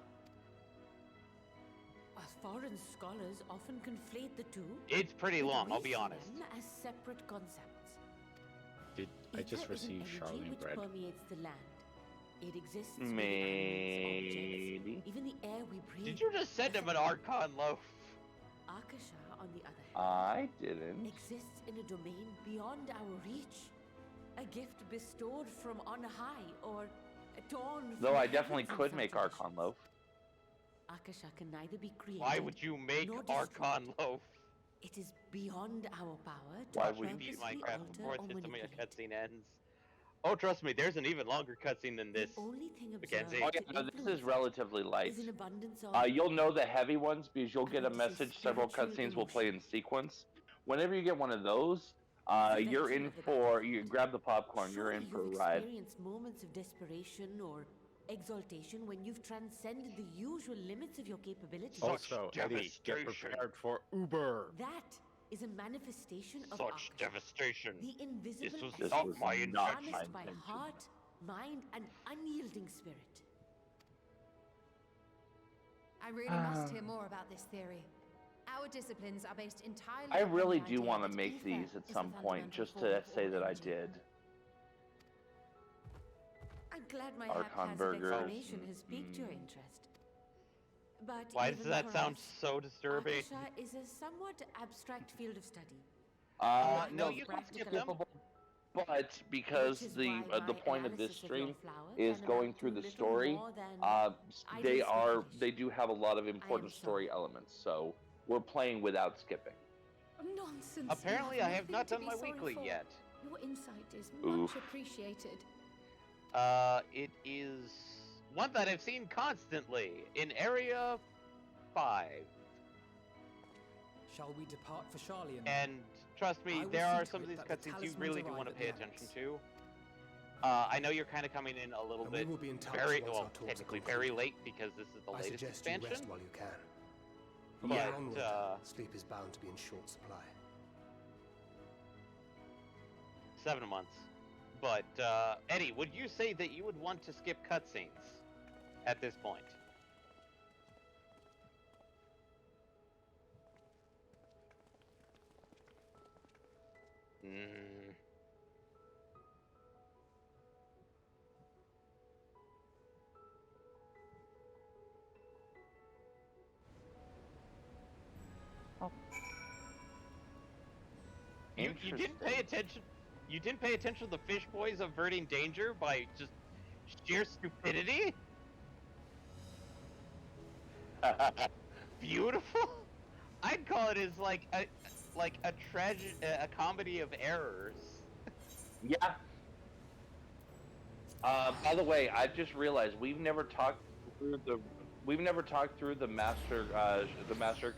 Foreign scholars often conflate the two. It's pretty but long, we I'll be see honest. them as separate concepts. I just Ether is an received energy Charlene which bread. permeates the land. It exists Maybe. within animals, objects, even the air we breathe. Did you just send him an Archon loaf? Akasha, on the other hand, I didn't. exists in a domain beyond our reach. A gift bestowed from on high, or torn from Though I the definitely heavens in could some make traditions. Archon loaf. Akasha can neither be created. Why would you make nor destroyed. Archon loaf? It is beyond our power to Why would We you beat purposely Minecraft alter before or this manipulate. cutscene ends. Oh, trust me, there's an even longer cutscene than this. The only thing Mackenzie. observed Oh, yeah, no, to this is influence relatively light. is an abundance of You'll know the heavy ones because you'll get a I want to say message. Several spiritual cutscenes will play in sequence. Whenever you get one of those, The you're venting in of the for. You grab the popcorn. You're Surely in for a you've ride. experienced moments of desperation or exaltation when you've transcended the usual limits of your capabilities. Also, Eddie, get prepared for Uber. That is a manifestation of Such Akasha, devastation. the invisible This was essence not my harnessed intention. by heart, mind, and unyielding spirit. I really must hear more about this theory. Our disciplines are based entirely I upon really the do idea want to that make ether these at is a some point, fundamental just form to of say all that I energy. did. I'm glad my Archon haphazard burgers. explanation has piqued your interest. But Why even does that for sound us, so disturbing? Akasha is a somewhat abstract field of study. No, you can skip practical- them. But because Which is the why the my point of this analysis of your stream flower is can going amount through to the little story, more than they idle they do have a lot of important sorry. story elements. So we're playing without skipping. Nonsense. Apparently, you I have nothing not to done be my sorry weekly for. yet. Your insight is Oof. much appreciated. It is one that I've seen constantly in Area 5. Shall we depart for Charlene? And trust me, I will there see are to some of it these that the cutscenes you talismans really do arrive want to at pay the attention annex. to. I know you're kind of coming in a little And we bit will be in touch very, once well, our talks are technically concluded. very late because this is the I latest suggest you expansion. rest while you can. From But, here onward, sleep is bound to be in short supply. 7 months. But, Eddie, would you say that you would want to skip cutscenes at this point? Mm. You didn't pay attention. You didn't pay attention to the fish boys averting danger by just sheer stupidity. Beautiful. I'd call it as like a comedy of errors. Yeah. By the way, I just realized we've never talked through the master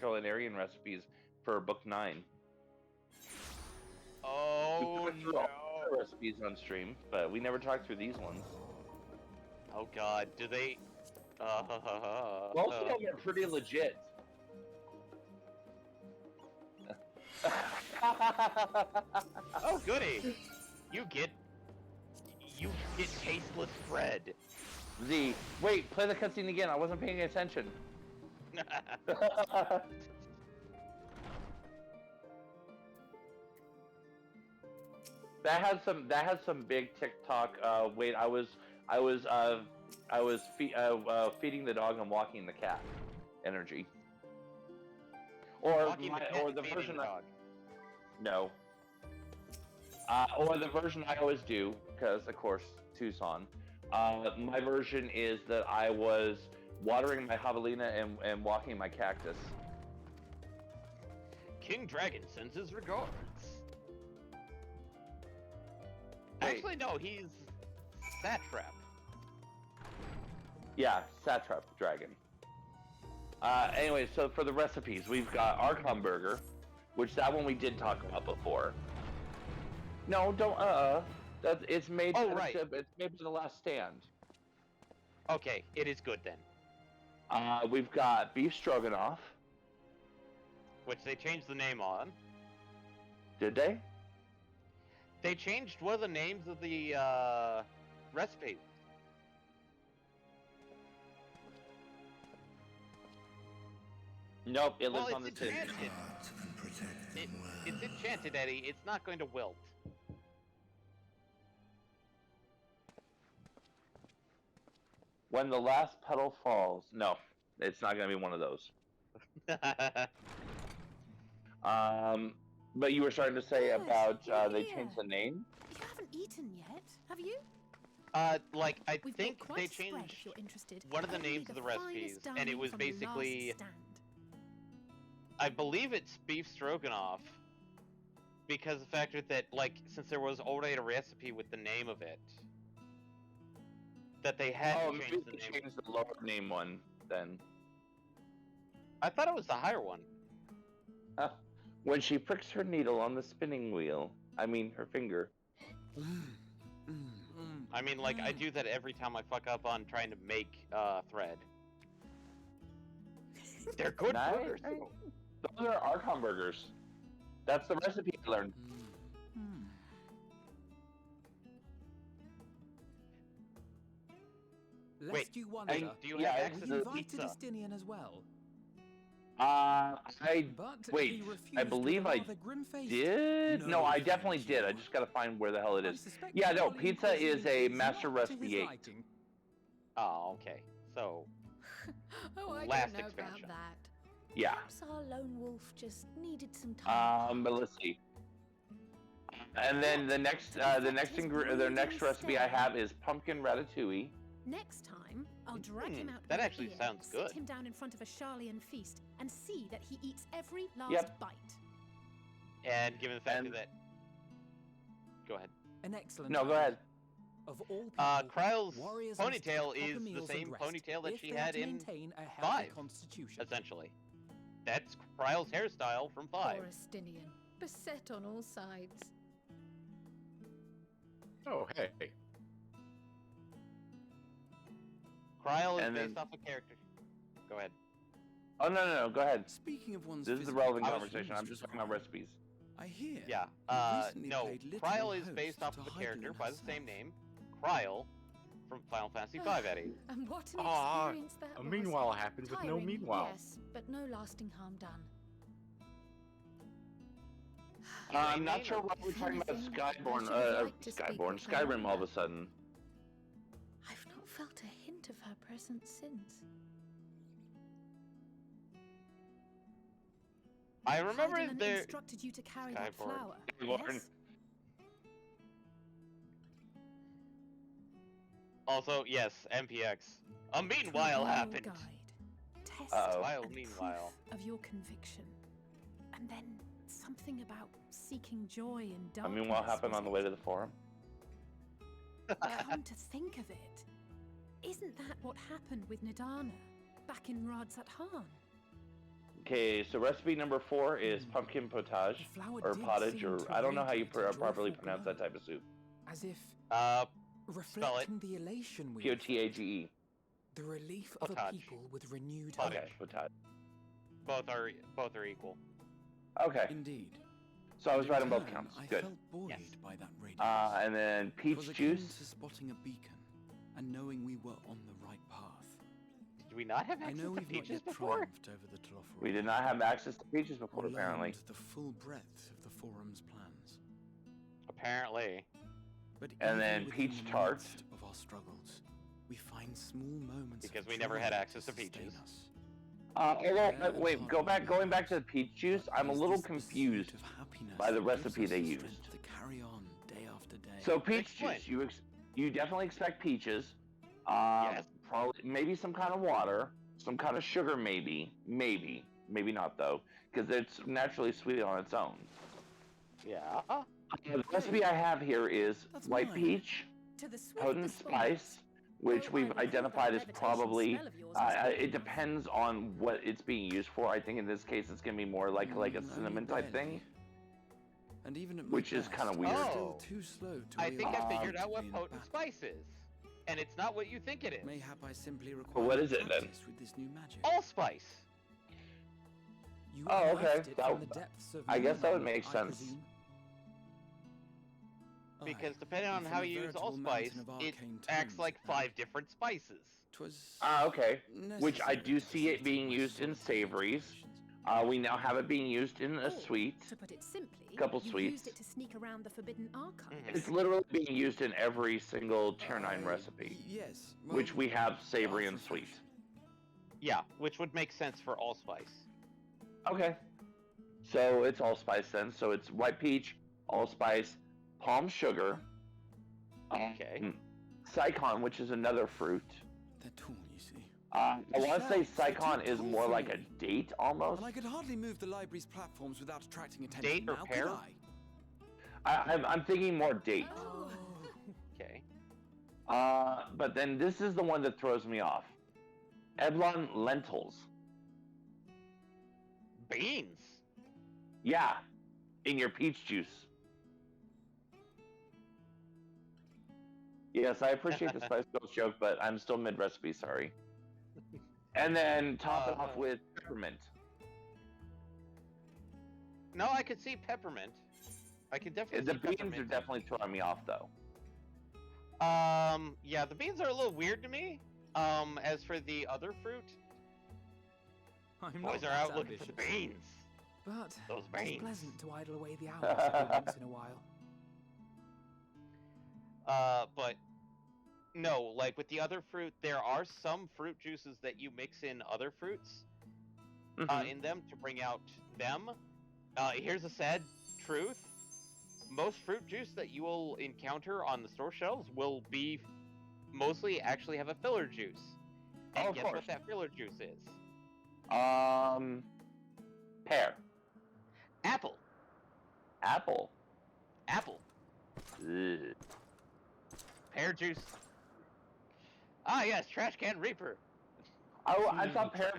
culinarian recipes for book 9. Oh We through all the recipes on stream, but we never talked through these ones. Oh God, do they? Most of them are pretty legit. Oh goody! You get tasteless bread. Wait, play the cutscene again. I wasn't paying attention. That had some big TikTok. Wait, I was I was feeding the dog and walking the cat energy. Or Walking the cat or and the feeding version the dog. No. Or the version I always do, because of course Tucson. My version is that I was watering my javelina and walking my cactus. King Dragon sends his regards. Wait. Actually, no, he's Satrap. Yeah, Satrap Dragon. Anyway, so for the recipes, we've got Archon Burger, which that one we did talk about before. No, don't. That's it's made. Oh, right. It's made by the Last Stand. Okay, it is good then. We've got beef stroganoff. Which they changed the name on. Did they? They changed one of the names of the recipes. Nope, it lives Well, on the it's tin. enchanted. It's enchanted, Eddie. It's not going to wilt. When the last petal falls. No, it's not going to be one of those. But you were starting to say about they changed the name. You haven't eaten yet, have you? Like I We've think got quite they a spread, changed if you're interested. one of the Only names of the recipes, finest and it dining was from the basically. last stand. I believe it's beef stroganoff, because the fact that like since there was already a recipe with the name of it, that they had to change the name. Change the lower name one then. I thought it was the higher one. When she pricks her needle on the spinning wheel, I mean her finger. I mean, like I do that every time I fuck up on trying to make thread. They're good burgers. Those are Archon burgers. That's the recipe I learned. Lest Wait, you wonder, do you have access we to invited pizza? Estinian as well. Wait. I believe I did. No, I definitely did. I just gotta find where the hell it is. Yeah, no. Pizza is a master recipe 8. Oh, okay. So. Oh, I last don't know expansion. about that. Yeah. Perhaps our lone wolf just needed some time. But let's see. And then the next recipe I have is pumpkin ratatouille. Next time, I'll drag him out. That by actually the ear, sounds good. Sit him down in front of a Charlian feast and see that he eats every last Yep. bite. And given the fact that. Go ahead. An excellent. No, go ahead. Of all people, Kryle's warriors must take ponytail proper is the meals same and rest ponytail that if she they are had to in maintain a healthy 5, constitution. essentially. That's Kryle's hairstyle from 5. Poor Estinian, beset on all sides. Oh, hey. Kryle is And based then- off a character. Go ahead. Oh no, go ahead. Speaking of one's This is the physical relevant condition, conversation. I'm just talking about recipes. I hear. Yeah. you recently No. played literal Kryle is host based off to of a Hygelin character by the herself. same name, Kryle, from Final Fantasy V, Eddie. And what an Ah, experience that a was. meanwhile happens with no Tiring, meanwhile. Yes, but no lasting harm done. I'm not sure why we're talking about Skyborn. Skyrim all of a sudden. I've not felt a hint of her presence since. I remember Hygelin there. instructed you to carry that Skyborn. flower. Skyborn. Yes? Also, yes, MPX. A meanwhile happened. Guide. Test While and meanwhile. proof of your conviction. And then something about seeking joy in I darkness. mean, what happened was on the way to the forum? Come to think of it, isn't that what happened with Nidana back in Radsat Han? Okay, so recipe number 4 is pumpkin potage, or pottage, or I don't know how you properly pronounce that type of soup. As if Spell it. reflecting the elation we Potage. the relief of a Potage. people with renewed Potage. Okay, potage. Both are equal. Okay. Indeed. So I was right on both Return, counts. I Good. felt buoyed by that radiance. And then It peach was akin juice. to spotting a beacon and knowing we were on the right path. Did we not have I access know to we've not peaches yet before? triumphed over the Tlofra. We did not have access to peaches before, or apparently. learned the full breadth of the forum's plans. Apparently. But And even then within peach the tart. midst of our struggles, we find small moments Because of we never joy had to access to sustain peaches. us. Wait, going back to the peach juice. I'm a little confused by the recipe they used. To carry on day after day. So peach juice, you definitely expect peaches. Yes. Probably maybe some kind of water, some kind of sugar, maybe not though, because it's naturally sweet on its own. Yeah. The recipe I have here is white mine. peach, To the swift potent response. spice, which Though I we've recall identified that as levitation probably. spell of yours was It depends on what it's being used for. I think in this case it's gonna be more like a cinnamon type thing, And even at my which is best, kind of weird. I'm Oh. still too slow to I think I figured out what being potent spice is. And it's not what you think it is. Mayhap I simply require what is it then? practice with this new magic. Allspice. You Oh, okay. unearthed it That- from the depths of I guess that would Nirvana, make I sense. presume? Because depending on and how from a you use veritable allspice, mountain of it arcane acts tomes like at that. 5 different spices. 'Twas Okay. Which I necessary do to see it being facilitate my used in solitary savories. We now have it being used in a sweet. To put it simply, Couple you sweets. used it to sneak around the forbidden archives. It's literally being used in every single tier 9 recipe, Yes. which we have savory and sweet. Yeah, which would make sense for allspice. Okay. So it's allspice then. So it's white peach, allspice, palm sugar. Okay. Sicon, which is another fruit. They're tall, you see. I want to say Shells, they're Sicon too is tall more for like a me. date almost. And I could hardly move the library's platforms without attracting attention. Date or now, pear? could I? I'm thinking more date. Okay. But then this is the one that throws me off. Eblon lentils. Beans. Yeah, in your peach juice. Yes, I appreciate the Spice Girls joke, but I'm still mid-recipe, sorry. And then top it off with peppermint. No, I could see peppermint. I could definitely The see beans peppermint. are definitely throwing me off, though. Yeah, the beans are a little weird to me. As for the other fruit, I'm boys not are that out looking for the ambitious. beans. But Those it's beans. pleasant to idle away the hours every once in a while. But no, like with the other fruit, there are some fruit juices that you mix in other fruits in them to bring out them. Here's a sad truth. Most fruit juice that you will encounter on the store shelves will be mostly actually have a filler juice. And of guess course. what that filler juice is? Pear. Apple. Apple. Apple. Ugh. Pear juice. Ah, yes, trash can reaper. I thought pear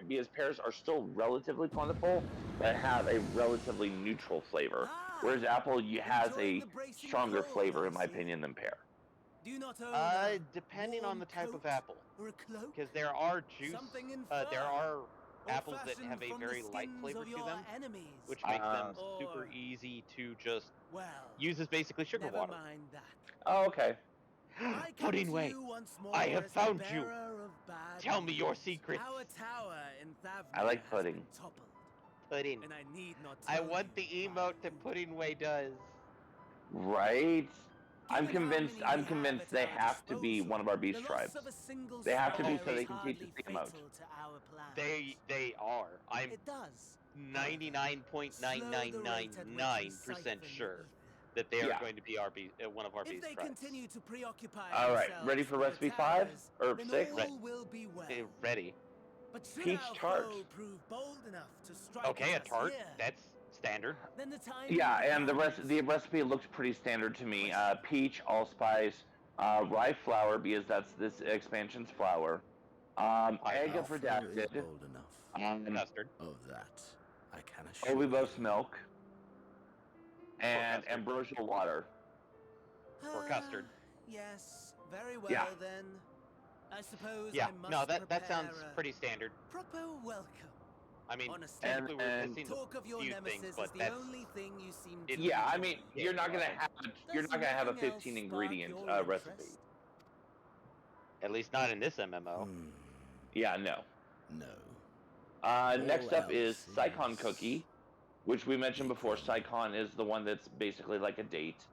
because pears are still relatively plentiful, but have a relatively neutral flavor. Whereas apple has a stronger flavor, in my opinion, than pear. Do you not own Depending on the type of coat apple. or a cloak? Because there are juice, Something in there fur, are or apples that fashioned have a from the very light skins flavor of to your them, enemies. which makes them Or- super easy to just Well, use as basically sugar never water. mind that. Oh, okay. I come Pudding to Way, you once more I have as the found you. bearer of bad Tell me your news. secrets. Our tower in Thavner I like has pudding. been toppled, Pudding. and I need not I tell want you the emote that Pudding Way does. Right? I'm Given how convinced. many I'm we convinced have they at our have to be disposal, one of our beast the tribes. loss of a single They have to be spire so they is can teach hardly us the emote. fatal to our plans. They are. I'm It does. 99.9999% sure that they are Yeah. going to be one of our If beast they tribes. continue to preoccupy All right, themselves ready for with the recipe 5 towers, or then 6? all will be well. Ready. But should Peach our tart. foe prove bold enough to strike Okay, a at us tart. here, That's standard. then the time Yeah, and the comes. recipe looks pretty standard to me. Peach, allspice, rye flour because that's this expansion's flour. Egg Our of foe is redacted. bold enough. Custard. Of that, I can assure Olivos you. milk. And custard. ambrosial water. Or custard. Yes, very well Yeah. then. I suppose Yeah. I must No, that sounds prepare a pretty standard. proper welcome. I mean, On a technically we're and missing Talk of your a few nemesis things, is but the that's only thing you seem to Yeah, I mean, Yeah, you're not gonna right. have you're Does not gonna have a nothing else 15 spark ingredient your recipe. interest? at least not in this MMO. Yeah, no. No. Next All up is else Sicon is cookie, which we mentioned before. Sicon is the one that's basically like a date.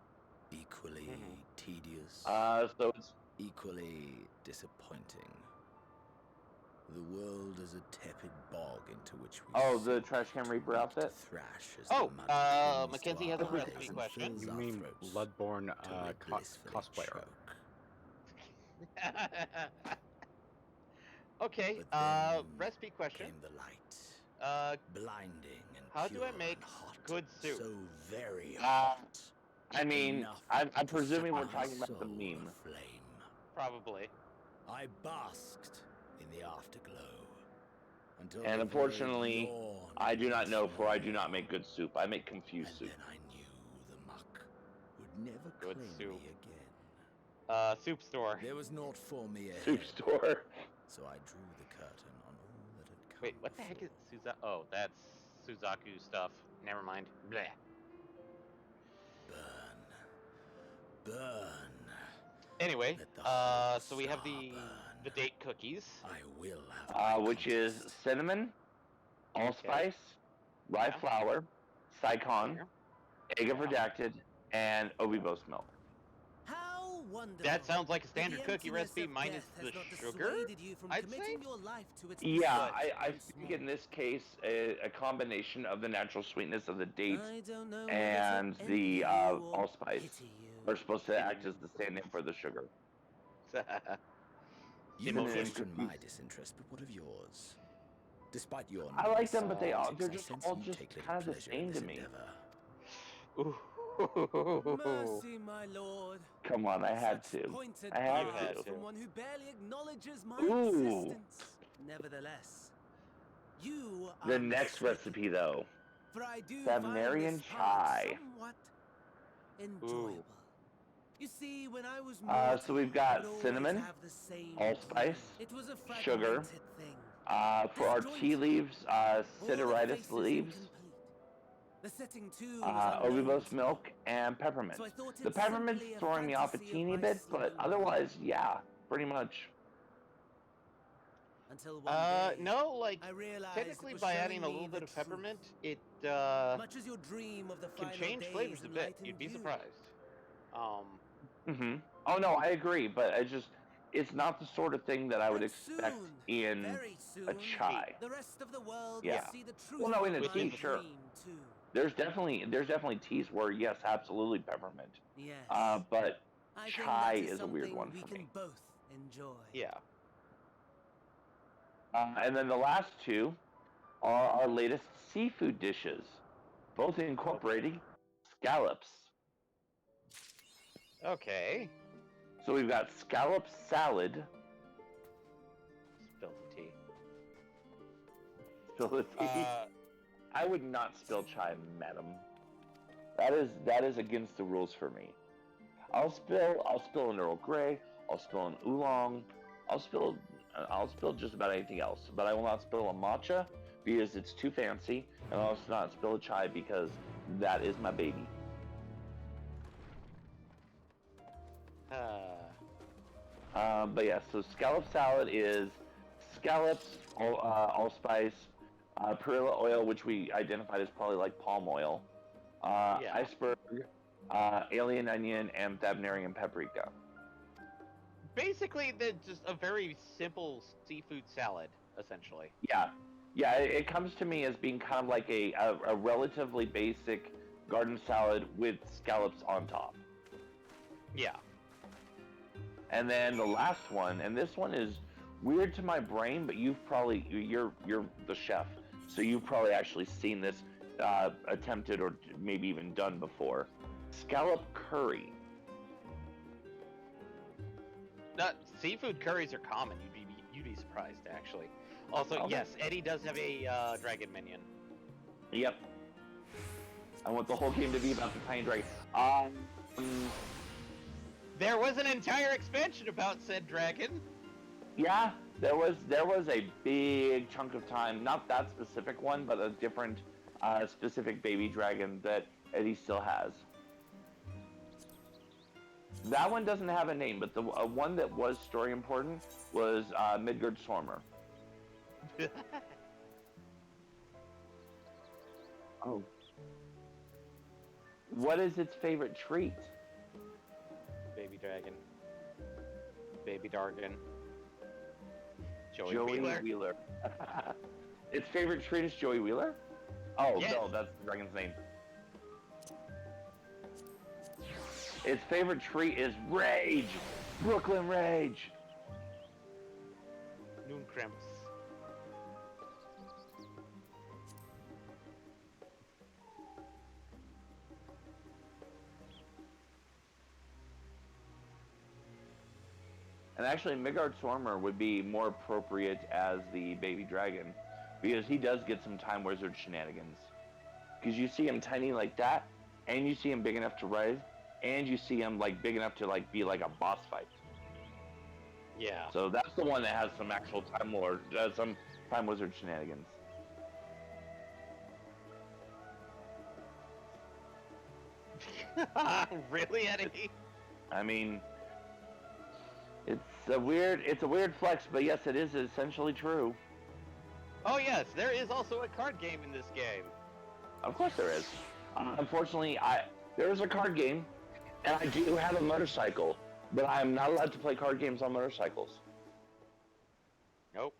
Equally tedious. So it's equally disappointing. The world is a tepid bog into which we Oh, the Trash Can Reaper outfit? thrash as Oh, the mud Mackenzie has a recipe question. You mean Bloodborne cosplayer? Okay, recipe question. Came the light, blinding and how pure do I make and hot, good soup? so very hot. I mean, enough I'm to presuming set we're my talking about the soul meme. aflame. Probably. I basked in the afterglow until And the unfortunately, void yawned I do not know, once for I do more. not make good soup. I make confused soup. Then I knew the muck would never Good claim soup. me again. Soup store. There was naught for me ahead. Soup store. So I drew the curtain on all that had come. Wait, what the heck is Suzaku? Oh, that's Suzaku stuff. Never mind. Bleh. Burn. Anyway, so we have the date cookies. I will have which is cinnamon, allspice, rye flour, Sicon, egg of redacted, and Obibos milk. How wonderful. That sounds like a that standard the cookie emptiness recipe of minus death has the not sugar, dissuaded you from I'd committing say? your life to its Yeah, pursuit I once think more. in this case, a combination of the natural sweetness of the dates I don't know and whether to the envy you or allspice pity you. are supposed to act as the stand-in for the sugar. You Cinnamon question cookies. my disinterest, but what of yours? Despite your I like them, but politics, they're I just sense all you just take little kind of the pleasure in same this to me. endeavor. Mercy, my lord. Come on, I had Such to. pointed I had bargains to. from one who barely acknowledges my Ooh. existence. Nevertheless, you are The next mistaken, recipe, though. for I do Savnarian find this path chai. somewhat enjoyable. You see, when I was So we've got cinnamon, allspice, It was a sugar. fragmented thing. For our tea leaves, Sideritis leaves, The setting too was Obibos milk, and peppermint. So I thought The it peppermint's simply a throwing me off a fantasy of teeny my bit, but single otherwise, yeah, pretty much. until one day No, like, I realized technically it was by showing adding a me little the bit of truth. peppermint, it, Much as your dream of the can final change days flavors a and bit. light in You'd be view. surprised. Oh no, I agree, but it's not the sort of thing that I would expect in Very soon, a chai. the rest of the world Yeah. will see the truth Well, no, in a of my tea, sure. dream too. There's definitely teas where yes, absolutely peppermint. Yes. But I think chai that is a weird something one we for can me. both enjoy. Yeah. And then the last two are our latest seafood dishes, both incorporating scallops. Okay. So we've got scallop salad. Spill the tea. Spill the tea. I would not spill chai, madam. That is against the rules for me. I'll spill an Earl Grey. I'll spill an oolong. I'll spill just about anything else. But I will not spill a matcha because it's too fancy, and I'll also not spill a chai because that is my baby. But yeah, so scallop salad is scallops, allspice, perilla oil, which we identified as probably like palm oil, iceberg, alien onion, and Thabnarian paprika. Basically, just a very simple seafood salad, essentially. Yeah, it comes to me as being kind of like a relatively basic garden salad with scallops on top. Yeah. And then the last one, and this one is weird to my brain, but you're the chef, so you've probably actually seen this attempted or maybe even done before. Scallop curry. Seafood curries are common. You'd be surprised, actually. Also, Okay. yes, Eddie does have a dragon minion. Yep. I want the whole game to be about the tiny dragon. There was an entire expansion about said dragon. Yeah, there was a big chunk of time, not that specific one, but a different specific baby dragon that Eddie still has. That one doesn't have a name, but the one that was story important was Midgard Stormer. Oh. What is its favorite treat? Baby dragon. Baby Dargan. Joey Wheeler. Wheeler. Its favorite treat is Joey Wheeler? Oh, Yes. no, that's the dragon's name. Its favorite treat is Rage! Brooklyn Rage! Nooncramps. And actually, Midgard Stormer would be more appropriate as the baby dragon, because he does get some Time Wizard shenanigans. Because you see him tiny like that, and you see him big enough to rise, and you see him like big enough to like be like a boss fight. Yeah. So that's the one that has some actual some Time Wizard shenanigans. Really, Eddie? I mean, it's a weird flex, but yes, it is essentially true. Oh yes, there is also a card game in this game. Of course there is. Unfortunately, there is a card game, and I do have a motorcycle, but I am not allowed to play card games on motorcycles. Nope.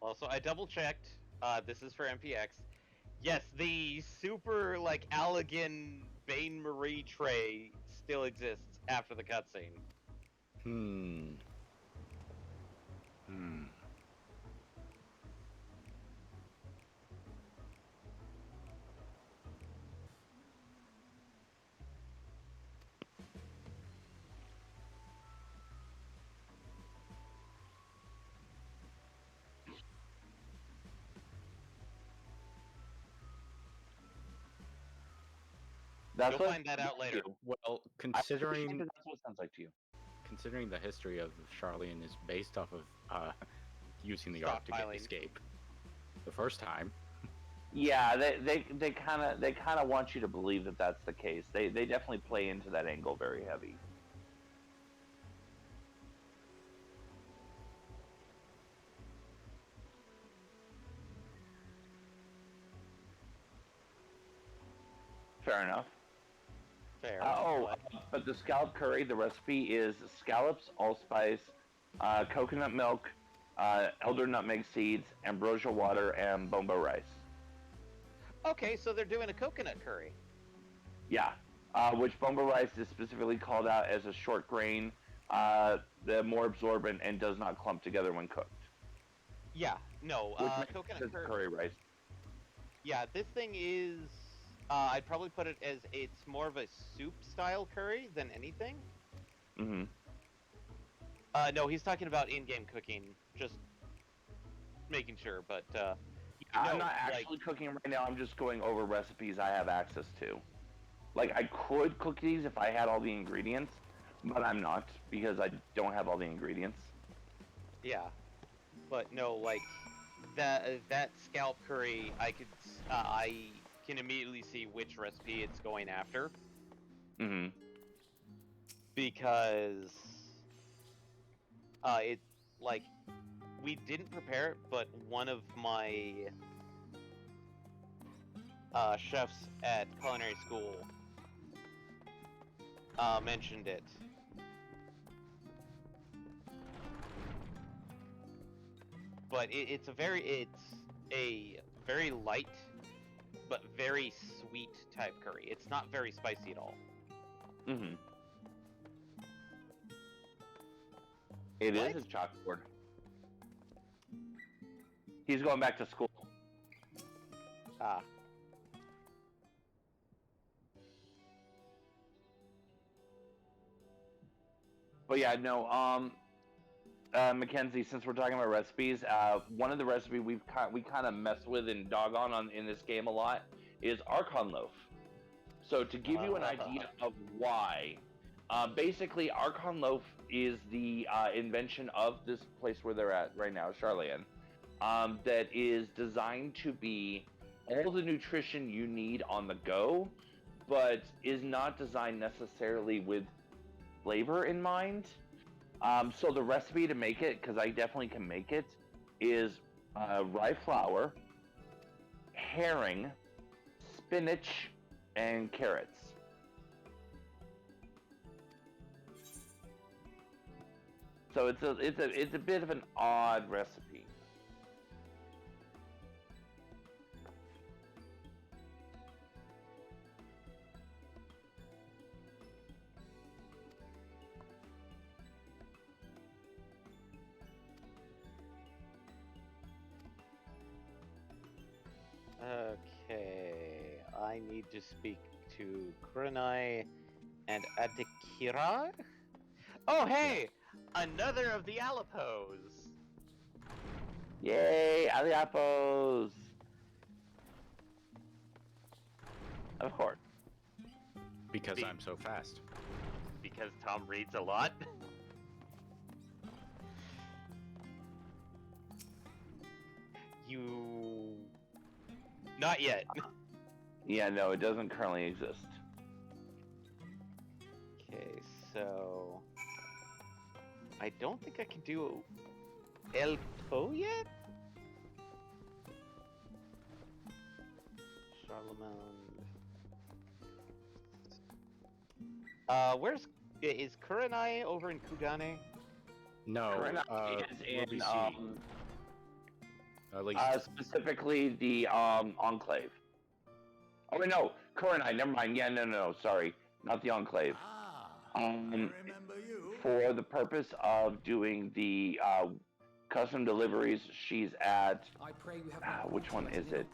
Also, I double checked. This is for MPX. Yes, the super like Allegan Bain Marie tray still exists after the cutscene. That's You'll find that out later. Well, That's considering what it sounds like to you. considering the history of Charlene is based off of using the Ark to get Stockpiling. escape the first time. Yeah, they kind of want you to believe that that's the case. They definitely play into that angle very heavy. Fair enough. Fair. But the scallop curry, the recipe is scallops, allspice, coconut milk, elder nutmeg seeds, ambrosia water, and bomba rice. Okay, so they're doing a coconut curry. Yeah, which bomba rice is specifically called out as a short grain, the more absorbent and does not clump together when cooked. Yeah, no, Which makes coconut sense curry. curry rice. Yeah, this thing is. I'd probably put it as it's more of a soup style curry than anything. Mm-hmm. No, he's talking about in-game cooking. Just making sure, but I'm not actually cooking right now. I'm just going over recipes I have access to. Like, I could cook these if I had all the ingredients, but I'm not because I don't have all the ingredients. Yeah, but no, like that scalp curry, I can immediately see which recipe it's going after. Mm-hmm. Because it like we didn't prepare it, but one of my chefs at culinary school mentioned it. But it's a very light but very sweet type curry. It's not very spicy at all. Mm-hmm. It is his chalkboard. He's going back to school. Ah. But yeah, no, Mackenzie, since we're talking about recipes, one of the recipes we kind of mess with and dog on in this game a lot is Archon loaf. So to give you an idea of why, basically Archon loaf is the invention of this place where they're at right now, Charlene, that is designed to be all the nutrition you need on the go, but is not designed necessarily with flavor in mind. So the recipe to make it, because I definitely can make it, is rye flour, herring, spinach, and carrots. So it's a bit of an odd recipe. Okay, I need to speak to Kurenai and Adikira. Oh, hey! Another of the Alipos! Yay, Aliapos! Of course. Because I'm so fast. Because Tom reads a lot? You... Not yet. Yeah, no, it doesn't currently exist. Okay, so... I don't think I can do El Po yet? Charlemagne... Is Kurenai over in Kugane? No, Kurenai is in, at least specifically the Enclave. Oh wait, no, Kurenai. Never mind. Yeah, no, sorry, not the Enclave. For the purpose of doing the custom deliveries, she's at. I pray we have Which one is it?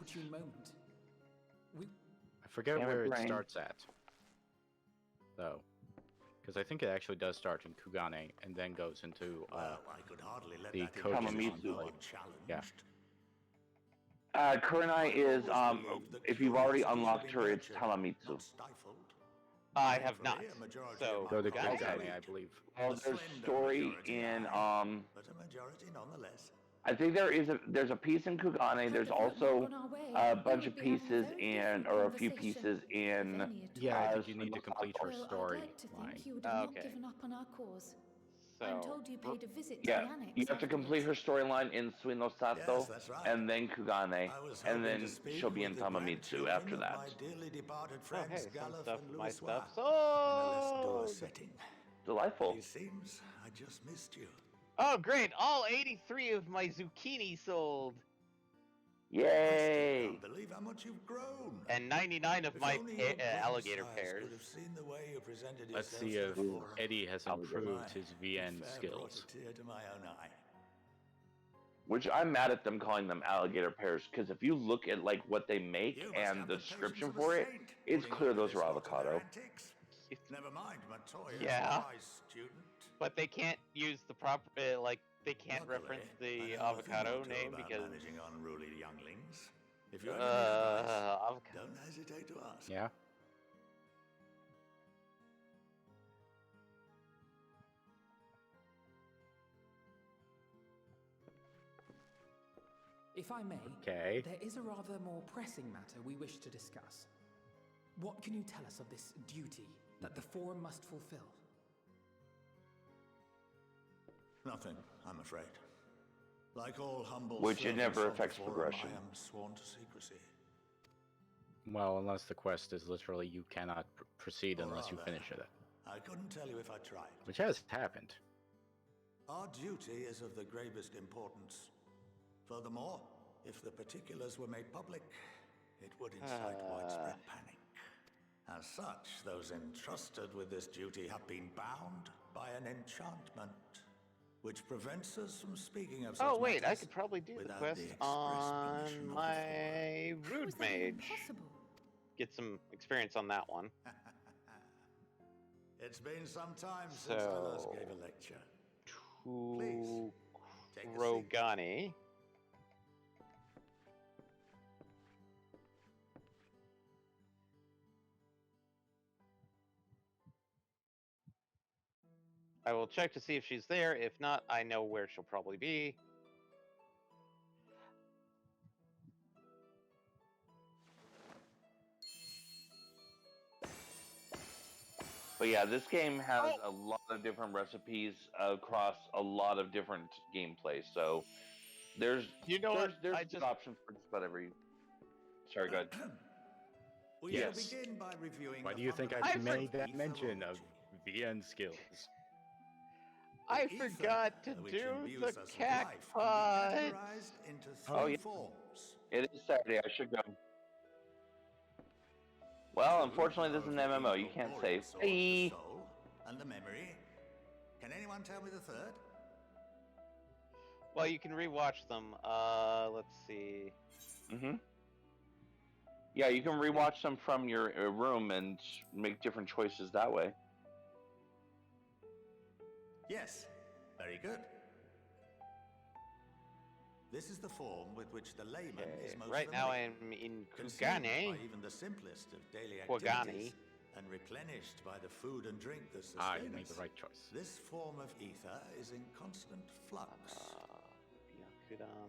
I forget where it starts at, though, because I think it actually does start in Kugane and then goes into I could hardly let the that Kojin. Yeah. Kurenai is if you've already unlocked her, it's Talamitsu. I have not. So go to Okay. Kugane, I believe. Oh, there's story in But a majority nonetheless. I think there's a piece in Kugane. There's also a bunch of pieces or a few pieces in. Yeah, I think you need to complete her story line. You would have not given up on our cause. I'm told you paid a visit to Yeah, the annex. you have to complete her storyline in Suinosato, Yes, that's right. and then Kugane, and then to speak she'll be in with the Tamamitsu grandchildren after of that. My dearly departed Oh, friends, hey, some Galuf stuff, and my Louis stuff. in a less So... dour setting. Delightful. It seems I just missed you. Oh, great! All 83 of my zucchini sold! Yay! I can't believe how much you've grown. And 99 of If my only your alligator grandsires pears. could have seen the way you presented Let's yourself see if before. Eddie has improved his VN Fair skills. brought a tear to my own eye. Which I'm mad at them calling them alligator pears, because if you look at like what they make You must and have the patience description of a for it, saint, it's putting clear up with those this are lot of their avocado. antics. Never mind, Matoya's Yeah. a wise student. But they can't use the proper, they can't reference the avocado name because... managing unruly younglings. If you ever avocado. don't hesitate to ask. Yeah. If I may, Okay. there is a rather more pressing matter we wish to discuss. What can you tell us of this duty that the Forum must fulfill? Nothing, I'm afraid. Like all humble Which it never servants of the affects Forum, progression. I am sworn to secrecy. Well, unless the quest is literally you cannot proceed Or unless you rather, finish it, I couldn't tell you if I tried. which has happened. Our duty is of the gravest importance. Furthermore, if the particulars were made public, it would incite widespread panic. As such, those entrusted with this duty have been bound by an enchantment, which prevents us from speaking of such Oh wait, I matters could probably do the without quest express on permission of the my Rude Mage. Get some experience on that one. It's been some time since I last gave a lecture. To take a seat. Rogani. I will check to see if she's there. If not, I know where she'll probably be. But yeah, this game has a lot of different recipes across a lot of different gameplays. So there's good options for just about every. Sorry, go ahead. We Yes. shall begin by reviewing Why the do you think I fundamentals made of that mention of VN skills? I ether, forgot to which do imbues the us with life, cacti. can be categorized into Oh, three yeah. forms. It is Saturday. I should go. Well, unfortunately, this is an MMO. You can't save. Sort, the Hey. soul, and the memory. Can anyone tell me the third? Well, you can rewatch them. Let's see. Mm-hmm. Yeah, you can rewatch them from your room and make different choices that way. Yes, very good. This is the form with which the layman is most Right now I familiar. am in Consumed Kugane. by even the simplest of daily Kugane. activities, and replenished by the food and drink that sustain you made us. the right choice. This form of ether is in constant flux.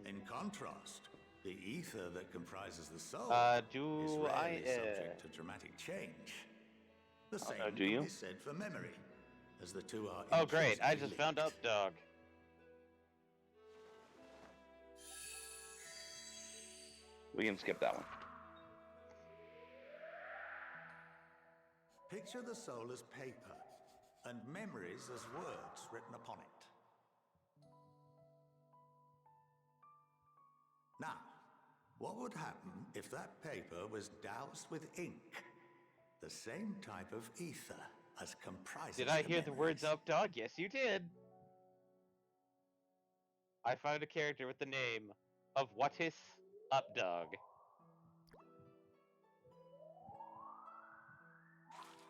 In contrast, the ether that comprises the soul is rarely subject to dramatic change. The same can be said for memory, as the two are Oh great, I intrinsically just found linked. Updog. We can skip that one. Picture the soul as paper, and memories as words written upon it. Now, what would happen if that paper was doused with ink? The same type of ether as comprises Did I hear the the words Updog? Yes, you did. I found a character with the name of What is Updog.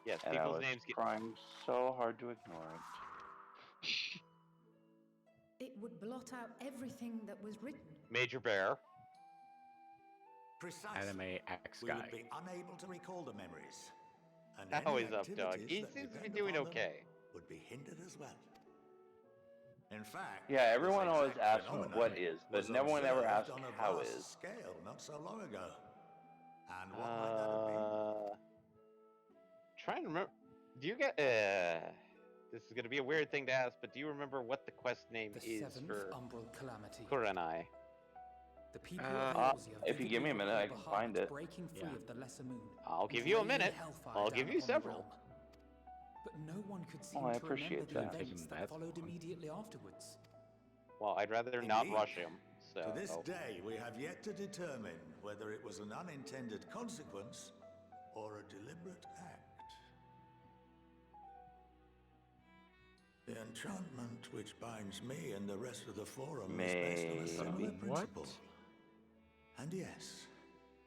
Yes, And people's I was names get trying so hard to ignore it. It would blot out everything that was written. Major Bear. Precisely. Anime X We guy. would be unable to recall the memories. And How any is Updog? activities He that seems to be depend doing upon them okay. would be hindered as well. In fact, Yeah, everyone this always exact asks phenomenon what is, but was no one ever observed asks on a how vast is. scale not so long ago. And what might that have been? Trying to remember. Do you get? This is going to be a weird thing to ask, but do you remember what the quest name The is seventh for umbral calamity. Kurenai? The people of Eorzea if you give me a minute, I can find it. breaking free of the lesser moon. I'll and give you a raining minute. hellfire I'll down give you upon the several. realm. But no one could seem Oh, I to remember appreciate the that. events that followed immediately afterwards. Well, I'd rather not Indeed. rush him. So. To this day, we have yet to determine whether it was an unintended consequence or a deliberate act. The enchantment which binds me and the rest of the forum is based on a similar principle. And yes,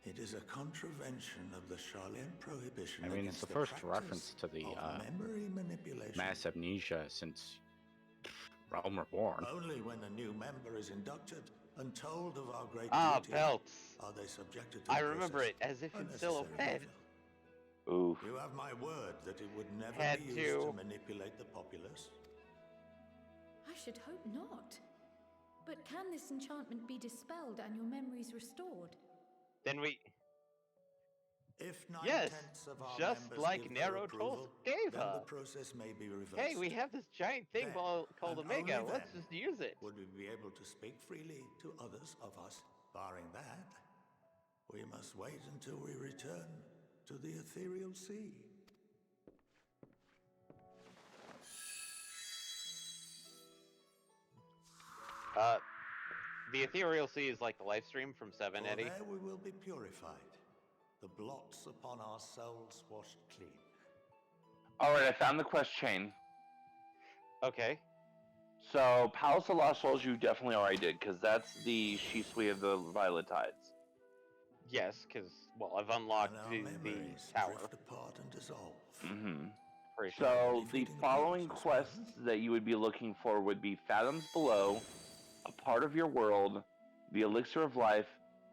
it is a contravention of the Charlene prohibition I mean, it's against the first practice reference to the of memory manipulation. mass amnesia since Realm Reborn. Only when a new member is inducted and told of our great beauty belts. are they subjected to I the remember process it as if of it's still necessary open. evil. Oof. You have my word that it would never Had be used to. to manipulate the populace. I should hope not. But can this enchantment be dispelled and your memories restored? Then we. If Yes, 9/10 of our just members like give their Nero approval, told gave then the us. process may be reversed. Hey, we have this giant thing Then, called and Omega. only Let's then just use it. would we be able to speak freely to others of us? Barring that, we must wait until we return to the ethereal sea. The Ethereal Sea is like the live stream from 7, For Eddie. there we will be purified, the blots upon our souls washed clean. Alright, I found the quest chain. Okay. So, Palace of Lost Souls you definitely already did, because that's the Shisui of the Violet Tides. Yes, because, well, I've unlocked And our the memories tower. drift apart and dissolve. Mm-hmm. Pretty sure. So, the Defeating the following pirates, quests that you would be looking for would be Fathoms Below, A Part of Your World, The Elixir of Life,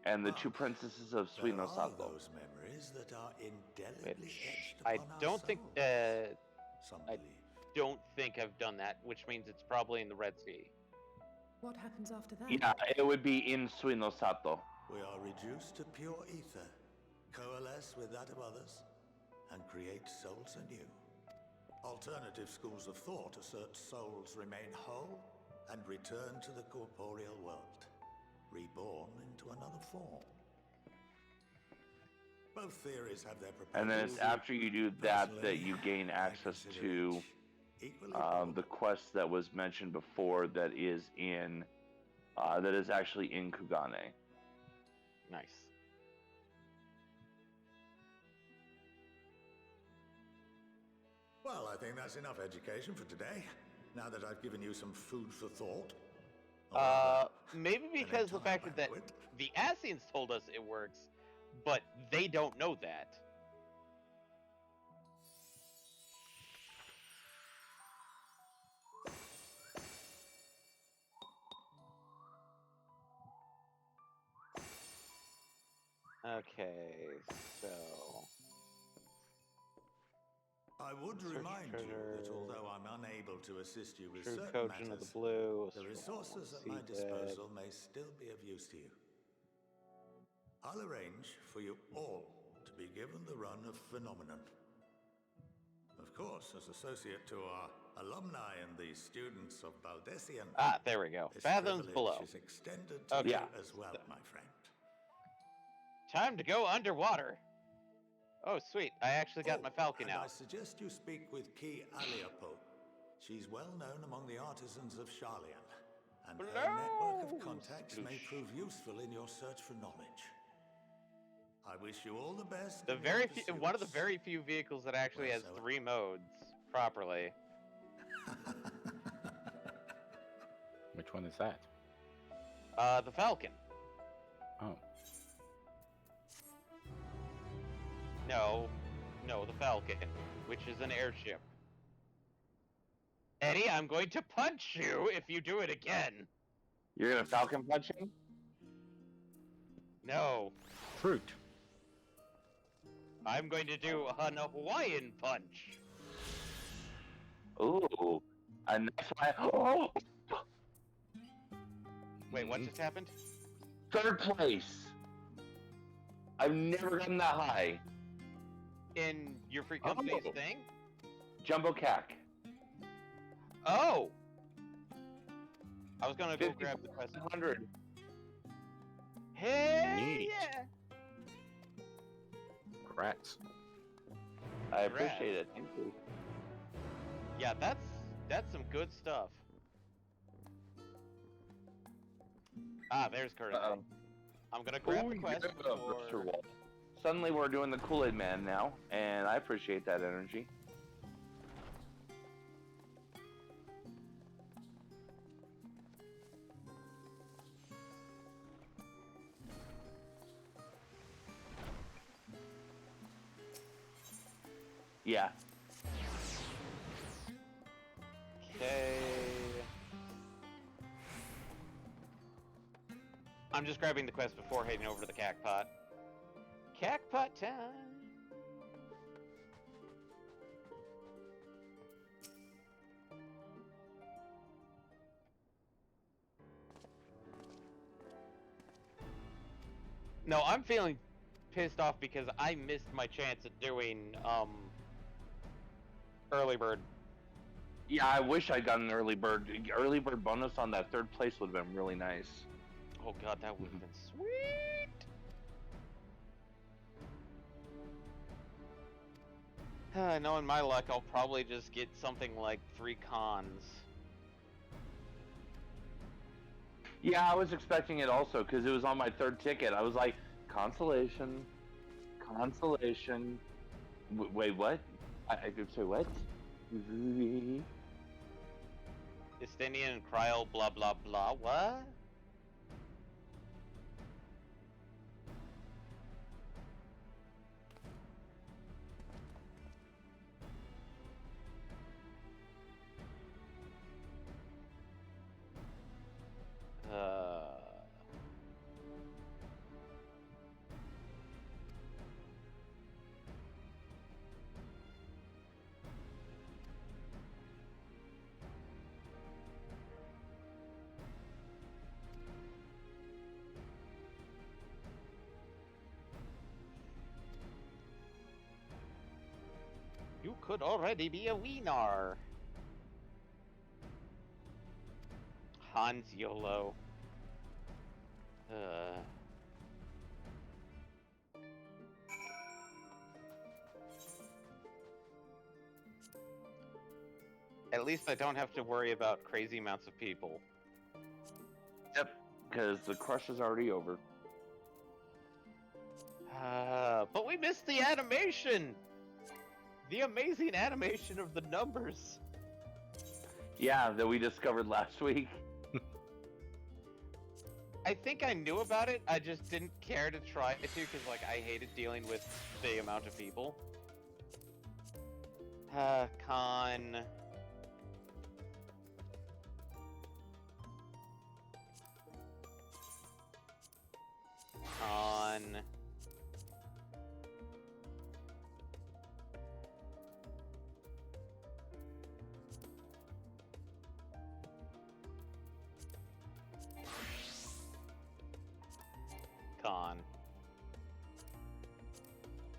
and the Two Princesses of Sweet No There are Sato. those memories that are indelibly etched I upon our don't think, souls. Some I believe. don't think I've done that, which means it's probably in the Red Sea. What happens after that? Yeah, it would be in Sweet No Sato. We are reduced to pure ether, coalesce with that of others, and create souls anew. Alternative schools of thought assert souls remain whole and return to the corporeal world, reborn into another form. Both theories have their proposals. And then it's after you do that that you gain access to Equally the quest that was mentioned before that is actually in Kugane. Nice. Well, I think that's enough education for today. Now that I've given you some food for thought. Maybe because the fact that the Asians told us it works, but they don't know that. Okay, so I would remind you that although I'm unable to assist you with True certain Cogent matters, of the Blue, the resources at my disposal may still be of use to you. I'll arrange for you all to be given the run of Phenomenon. Of course, as associate to our alumni and the students of Baldessian. Ah, there we go. This Fathoms privilege below. is extended to you as well, my friend. Time to go underwater. Oh, sweet. I actually got my falcon and out. I suggest you speak with Ki Aliapo. She's well known among the artisans of Sharlian, and her network of contacts may prove useful in your search for knowledge. I wish you all the best. One of the very few vehicles that actually has 3 modes properly. Which one is that? The Falcon. Oh. No, the Falcon, which is an airship. Eddie, I'm going to punch you if you do it again. You're gonna Falcon punch him? No. Fruit. I'm going to do a Hawaiian punch. Ooh, a nice one. Oh! Wait, what just happened? 3rd place. I've never gotten that high. In your free company's thing? Jumbo Cac. Oh! I was gonna go grab the quest. 100. Hey! Neat. Yeah! Congrats. I appreciate it. Thank you. Yeah, that's some good stuff. Ah, there's Curtis. I'm gonna grab the quest before... Suddenly we're doing the Kool-Aid Man now, and I appreciate that energy. Yeah. Okay. I'm just grabbing the quest before heading over to the Cacpot. Cacpot time! No, I'm feeling pissed off because I missed my chance at doing, early bird. Yeah, I wish I'd gotten an early bird. Early bird bonus on that 3rd place would have been really nice. Oh god, that would have been sweet! Knowing my luck, I'll probably just get something like 3 cons. Yeah, I was expecting it also because it was on my 3rd ticket. I was like, consolation, consolation. Wait, what? I could say what? Estinian and Cryo, blah blah blah. What? You could already be a wiener. Hans YOLO. At least I don't have to worry about crazy amounts of people. Yep, because the crush is already over. But we missed the animation! The amazing animation of the numbers! Yeah, that we discovered last week. I think I knew about it, I just didn't care to try to, because, like, I hated dealing with the amount of people. Con... Con... Con.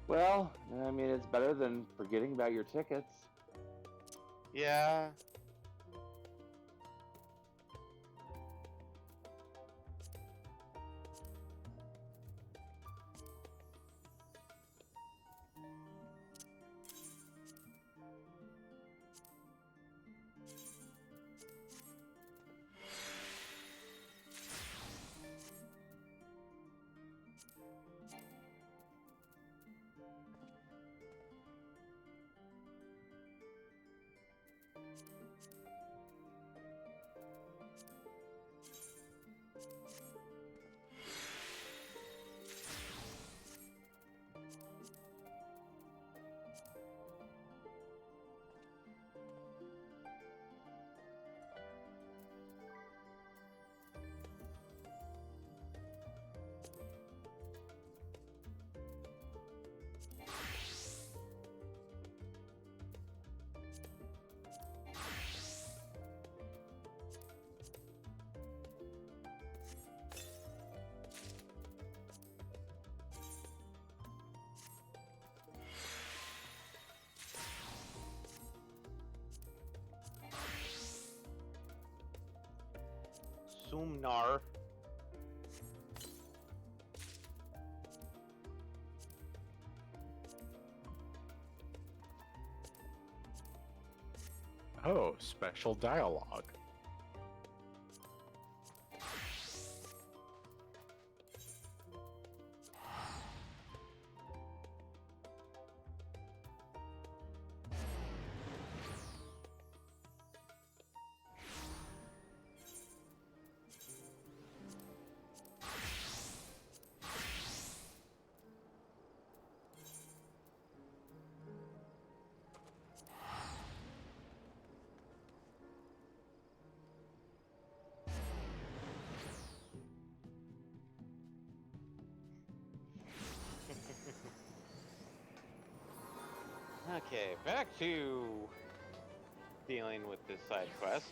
Well, I mean, it's better than forgetting about your tickets. Yeah. Sumnar. Oh, special dialogue. Okay, back to dealing with this side quest.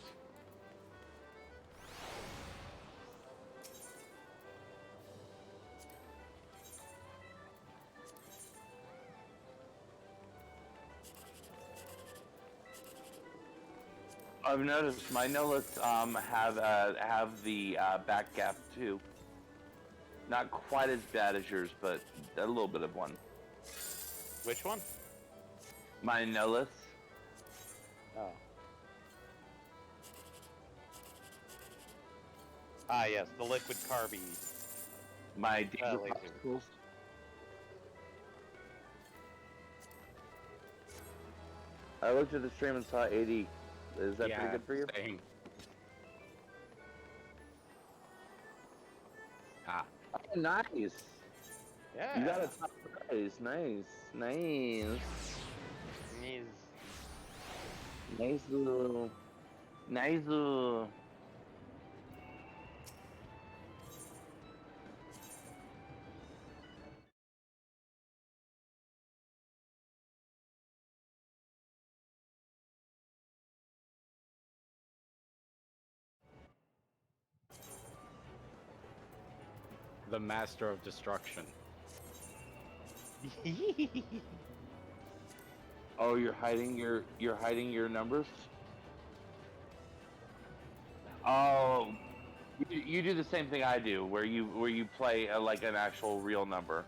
I've noticed my no-lets have the back gap too. Not quite as bad as yours, but a little bit of one. Which one? My no-lets. Oh. Ah, yes, the liquid carby. My danger laser. popsicles. I looked at the stream and saw 80. Is that pretty good for you? Same. Ah. Oh, nice. Yeah. You got a top prize. Nice. Nice. Nice. Nice. The Master of Destruction. Oh, you're hiding your numbers? Oh, you do the same thing I do, where you play like an actual real number.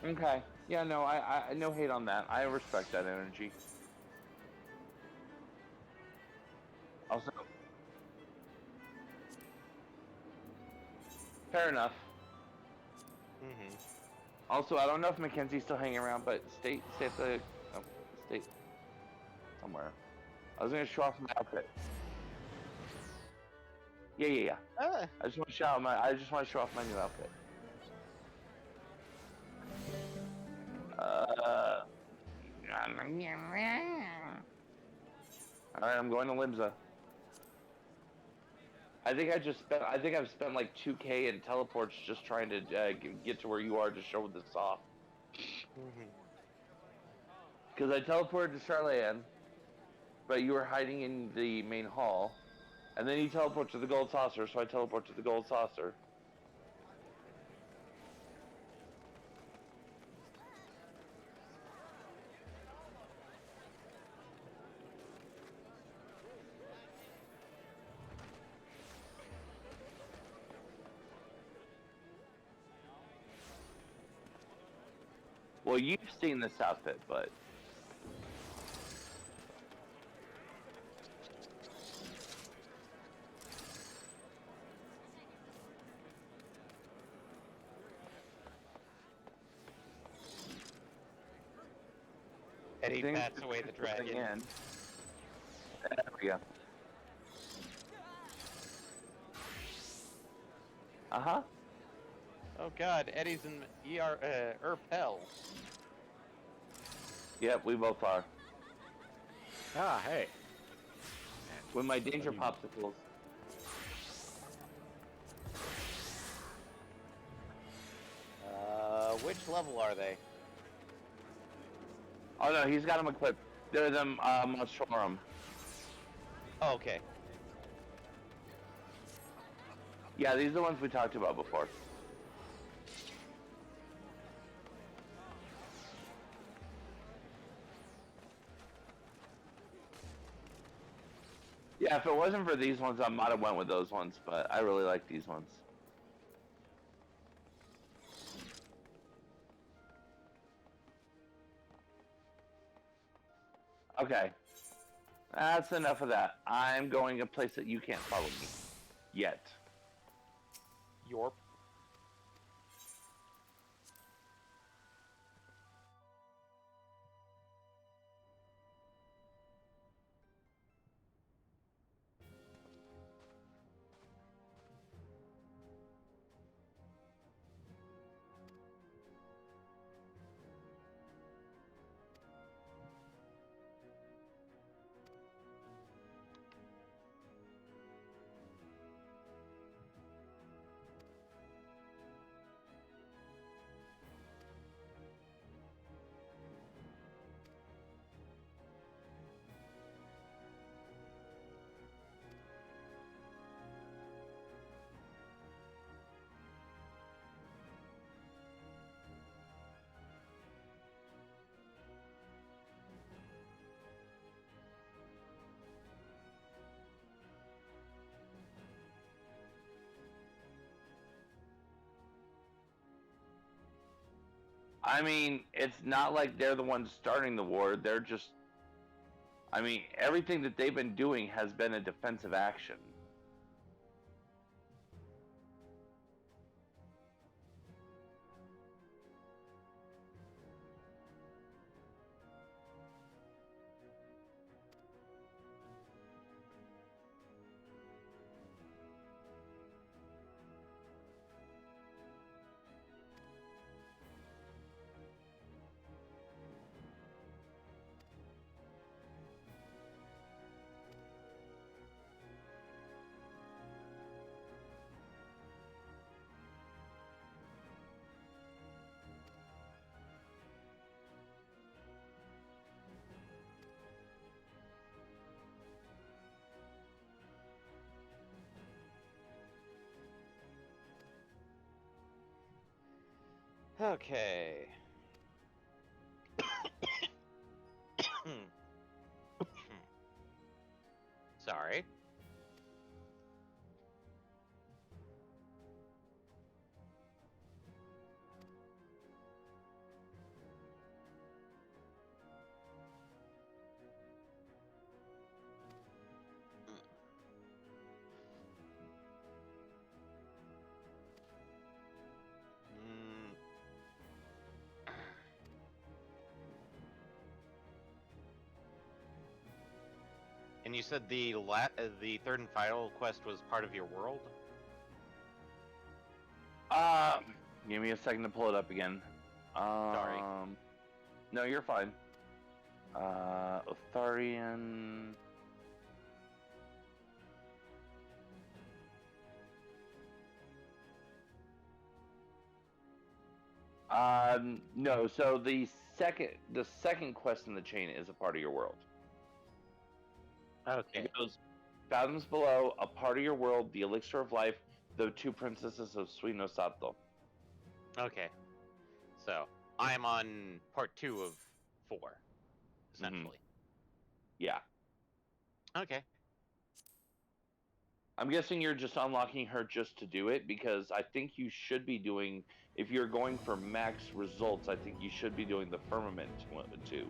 Okay. Yeah, no, I no hate on that. I respect that energy. Fair enough. Mm-hmm. Also, I don't know if Mackenzie's still hanging around, but stay at the stay somewhere. I was gonna show off my outfit. Yeah. I just want to show off my. I just want to show off my new outfit. All right, I'm going to Limsa. I think I've spent like 2K in teleports just trying to get to where you are to show this off. Because I teleported to Charlayan, but you were hiding in the main hall, and then you teleport to the gold saucer, so I teleport to the gold saucer. Well, you've seen this outfit, but... Eddie bats away the dragon. There we go. Uh-huh. Oh god, Eddie's in Erpel. Yep, we both are. Ah, hey. With my danger popsicles. Which level are they? Oh no, he's got them equipped. They're them Monstrorum. Oh, okay. Yeah, these are the ones we talked about before. Yeah, if it wasn't for these ones, I might have went with those ones, but I really like these ones. Okay. That's enough of that. I'm going a place that you can't follow me. Yet. Yorp. I mean, it's not like they're the ones starting the war. They're just... I mean, everything that they've been doing has been a defensive action. Okay. Sorry. And you said the third and final quest was part of your world? Give me a second to pull it up again. Sorry. No, you're fine. Otharian. No. So the second quest in the chain is a part of your world. Okay. It goes fathoms below, a part of your world, the elixir of life, the two princesses of Suino Sato. Okay. So I'm on part 2 of 4, essentially. Yeah. Okay. I'm guessing you're just unlocking her just to do it, because I think you should be doing, if you're going for max results, I think you should be doing the Firmament too.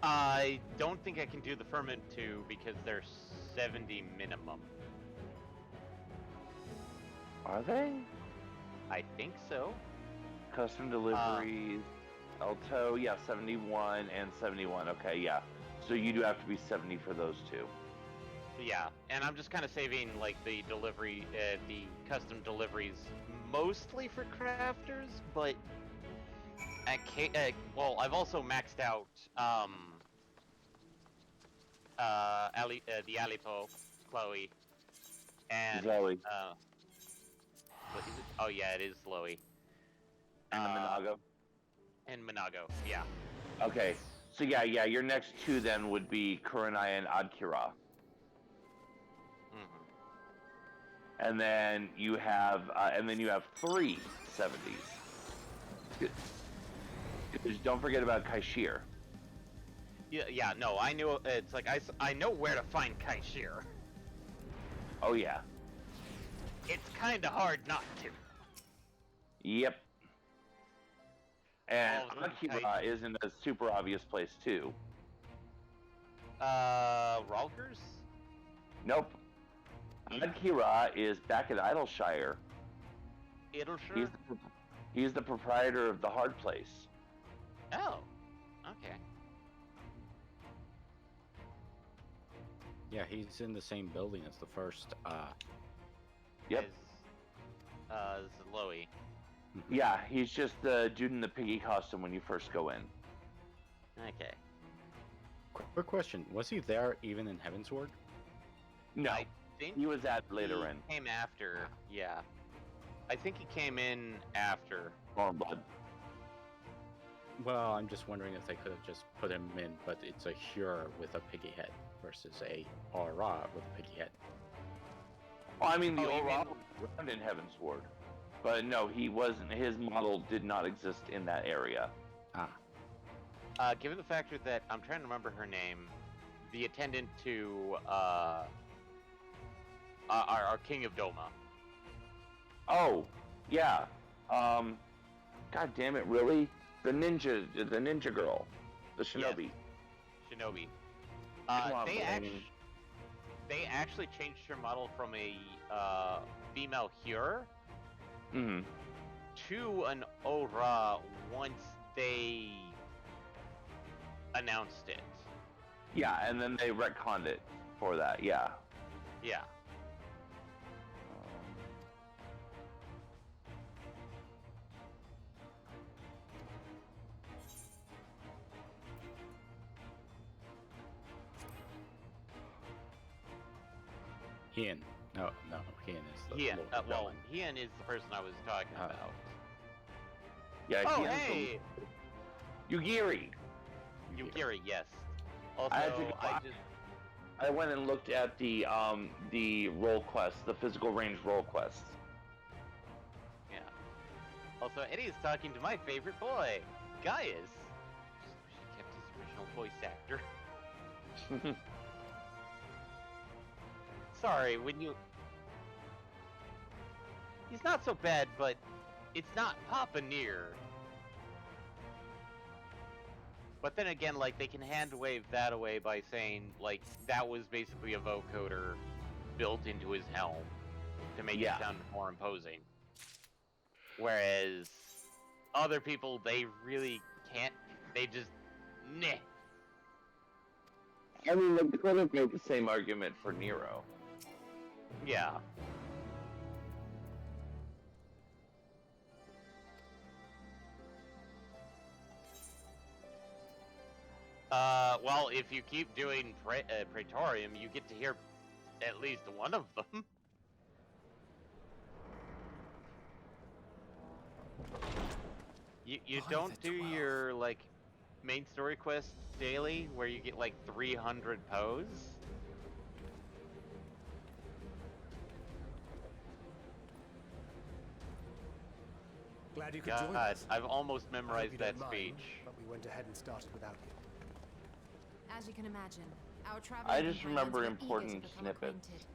I don't think I can do the Firmament 2 because they're 70 minimum. Are they? I think so. Custom deliveries, Alto, yeah, 71 and 71. Okay, yeah. So you do have to be 70 for those two. Yeah, and I'm just kind of saving like the delivery, the custom deliveries, mostly for crafters. But well, I've also maxed out the Alito, Chloe, and Zoe. what is it? Oh yeah, it is Chloe. And the Minago. And Minago, yeah. Okay, so yeah, your next two then would be Kurenai and Adkira. And then you have, 3 70s. Don't forget about Kaishir. Yeah, no, I knew, it's like, I know where to find Kaishir. Oh yeah. It's kinda hard not to. Yep. And Akira is in a super obvious place too. Ralkers? Nope. Akira is back at Idleshire. Idleshire? He's the proprietor of the Hard Place. Oh, okay. Yeah, he's in the same building as the first. Yep. Zloe. Yeah, he's just the dude in the piggy costume when you first go in. Okay. Quick question: was he there even in Heavensward? No, I think he was at later in. Came after, yeah. I think he came in after. Stormblood. Well, I'm just wondering if they could have just put him in, but it's a Hure with a piggy head versus a Aura with a piggy head. Well, I mean, the Aura was around in Heavensward. But no, he wasn't. His model did not exist in that area. Given the factor that I'm trying to remember her name, the attendant to our King of Doma. Oh, yeah. God damn it! Really? The ninja girl, the shinobi. Yes. Shinobi. They actually changed her model from a female Hure. To an Aura once they announced it. Yeah, and then they retconned it for that, yeah. Yeah. Hien. No, Hien is the Hien. Lord Well, villain. Hien is the person I was talking about. Yeah. Oh, Hien's hey! Yugiri. Yugiri, yes. Also, I went and looked at the role quests, the physical range role quests. Yeah. Also, Eddie is talking to my favorite boy, Gaius. He kept his original voice actor. Sorry, when you... He's not so bad, but it's not Papa Near. But then again, like, they can hand-wave that away by saying, like, that was basically a vocoder built into his helm to make it sound more imposing. Whereas other people, they really can't, they just, meh. I mean, they could have made the same argument for Nero. Yeah. Well, if you keep doing Praetorium, you get to hear at least one of them. You don't do your, like, main story quest daily, where you get, like, 300 pose? Glad you could God, join us. I've almost I hope memorized you that don't mind, speech. but we went ahead and started without you. As you can imagine, our traveling I just companions remember were important eager to become snippets. acquainted.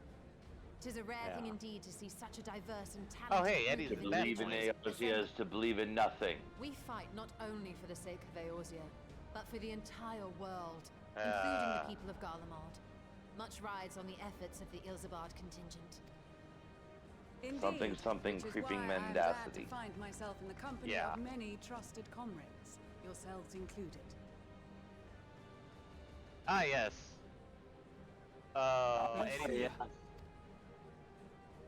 'Tis a rare thing indeed to see such a diverse and talented Oh, hey, group Eddie's To of believe in individuals. Eorzea is to believe in nothing. We fight not only for the sake of Eorzea, but for the entire world, including the people of Garlemald. Much rides on the efforts of the Ilzabard contingent. Something, something, which is creeping why I'm glad to mendacity. find myself in the company Yeah. of many trusted comrades, yourselves included. Ah, yes. Eddie.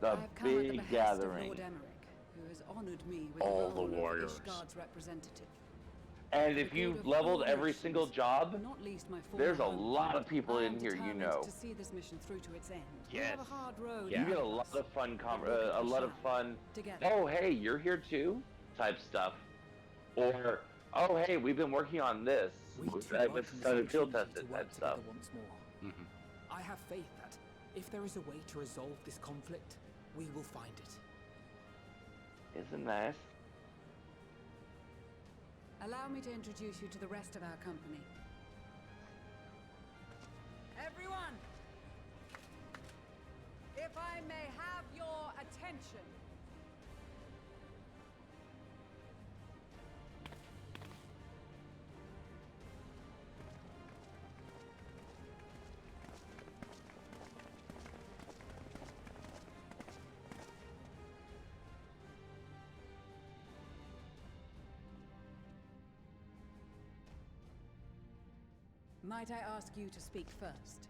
The I have come at the big behest gathering. of Lord Emmerich, who has honored me with All the the role warriors. of Ishgard's representative. And if you've leveled every single job, Not least my there's a former home lot of people I in am here you determined know. to see this mission through to its end. We Yes. have a hard road You ahead get a of lot us. of fun, But we'll get a we lot of shall, fun. together. Oh, hey, you're here too, type stuff, or oh, hey, we've been working on this. Let's welcome field this test opportunity it to type work stuff. together once more. I have faith that if there is a way to resolve this conflict, we will find it. Isn't nice? Allow me to introduce you to the rest of our company. Everyone! If I may have your attention. Might I ask you to speak first?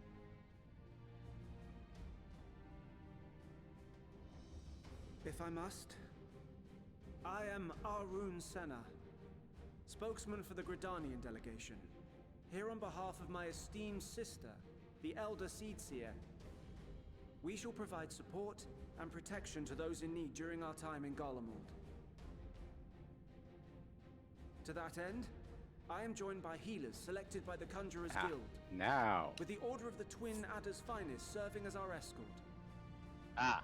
If I must. I am Arun Senna, spokesman for the Gridanian delegation, here on behalf of my esteemed sister, the Elder Seedseer. We shall provide support and protection to those in need during our time in Garlemald. To that end, I am joined by healers selected by the Conjurers Guild. Now. With the Order of the Twin Adder's Finest serving as our escort. Ah.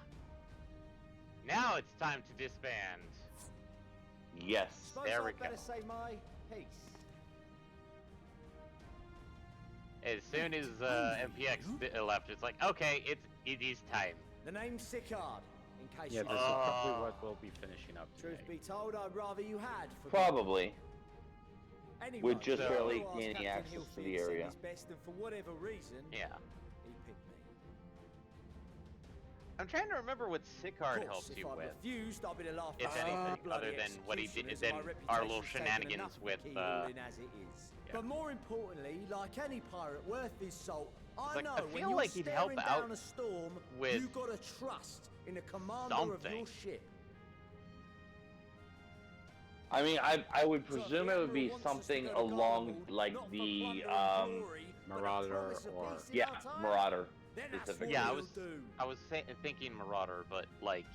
Now it's time to disband. Yes. There we go. better say my piece. As soon as MPX left, it's like, okay, it is time. The name's Sicard, in case Yeah, you this is probably what we'll be finishing up today. Truth be told, I'd rather you had. For Probably. Anyway, With just so barely I'll ask gaining Captain access to Hilfield the send area. his best, and for whatever reason, Yeah. he picked me. I'm trying to remember what Sicard Of course, helps if you I'd with. refused, I'd be the last If person. anything, Bloody other than what he did, executioners, than my our little reputation's taken shenanigans enough with. of keyballing as it is. But more importantly, like any pirate worth his salt, I like, know I when feel you're like he'd help staring out down a storm, with you gotta trust in the commander of something. your ship. I mean, I would presume it would be something along like the Marauder or Marauder specifically. Yeah, I was thinking Marauder, but like.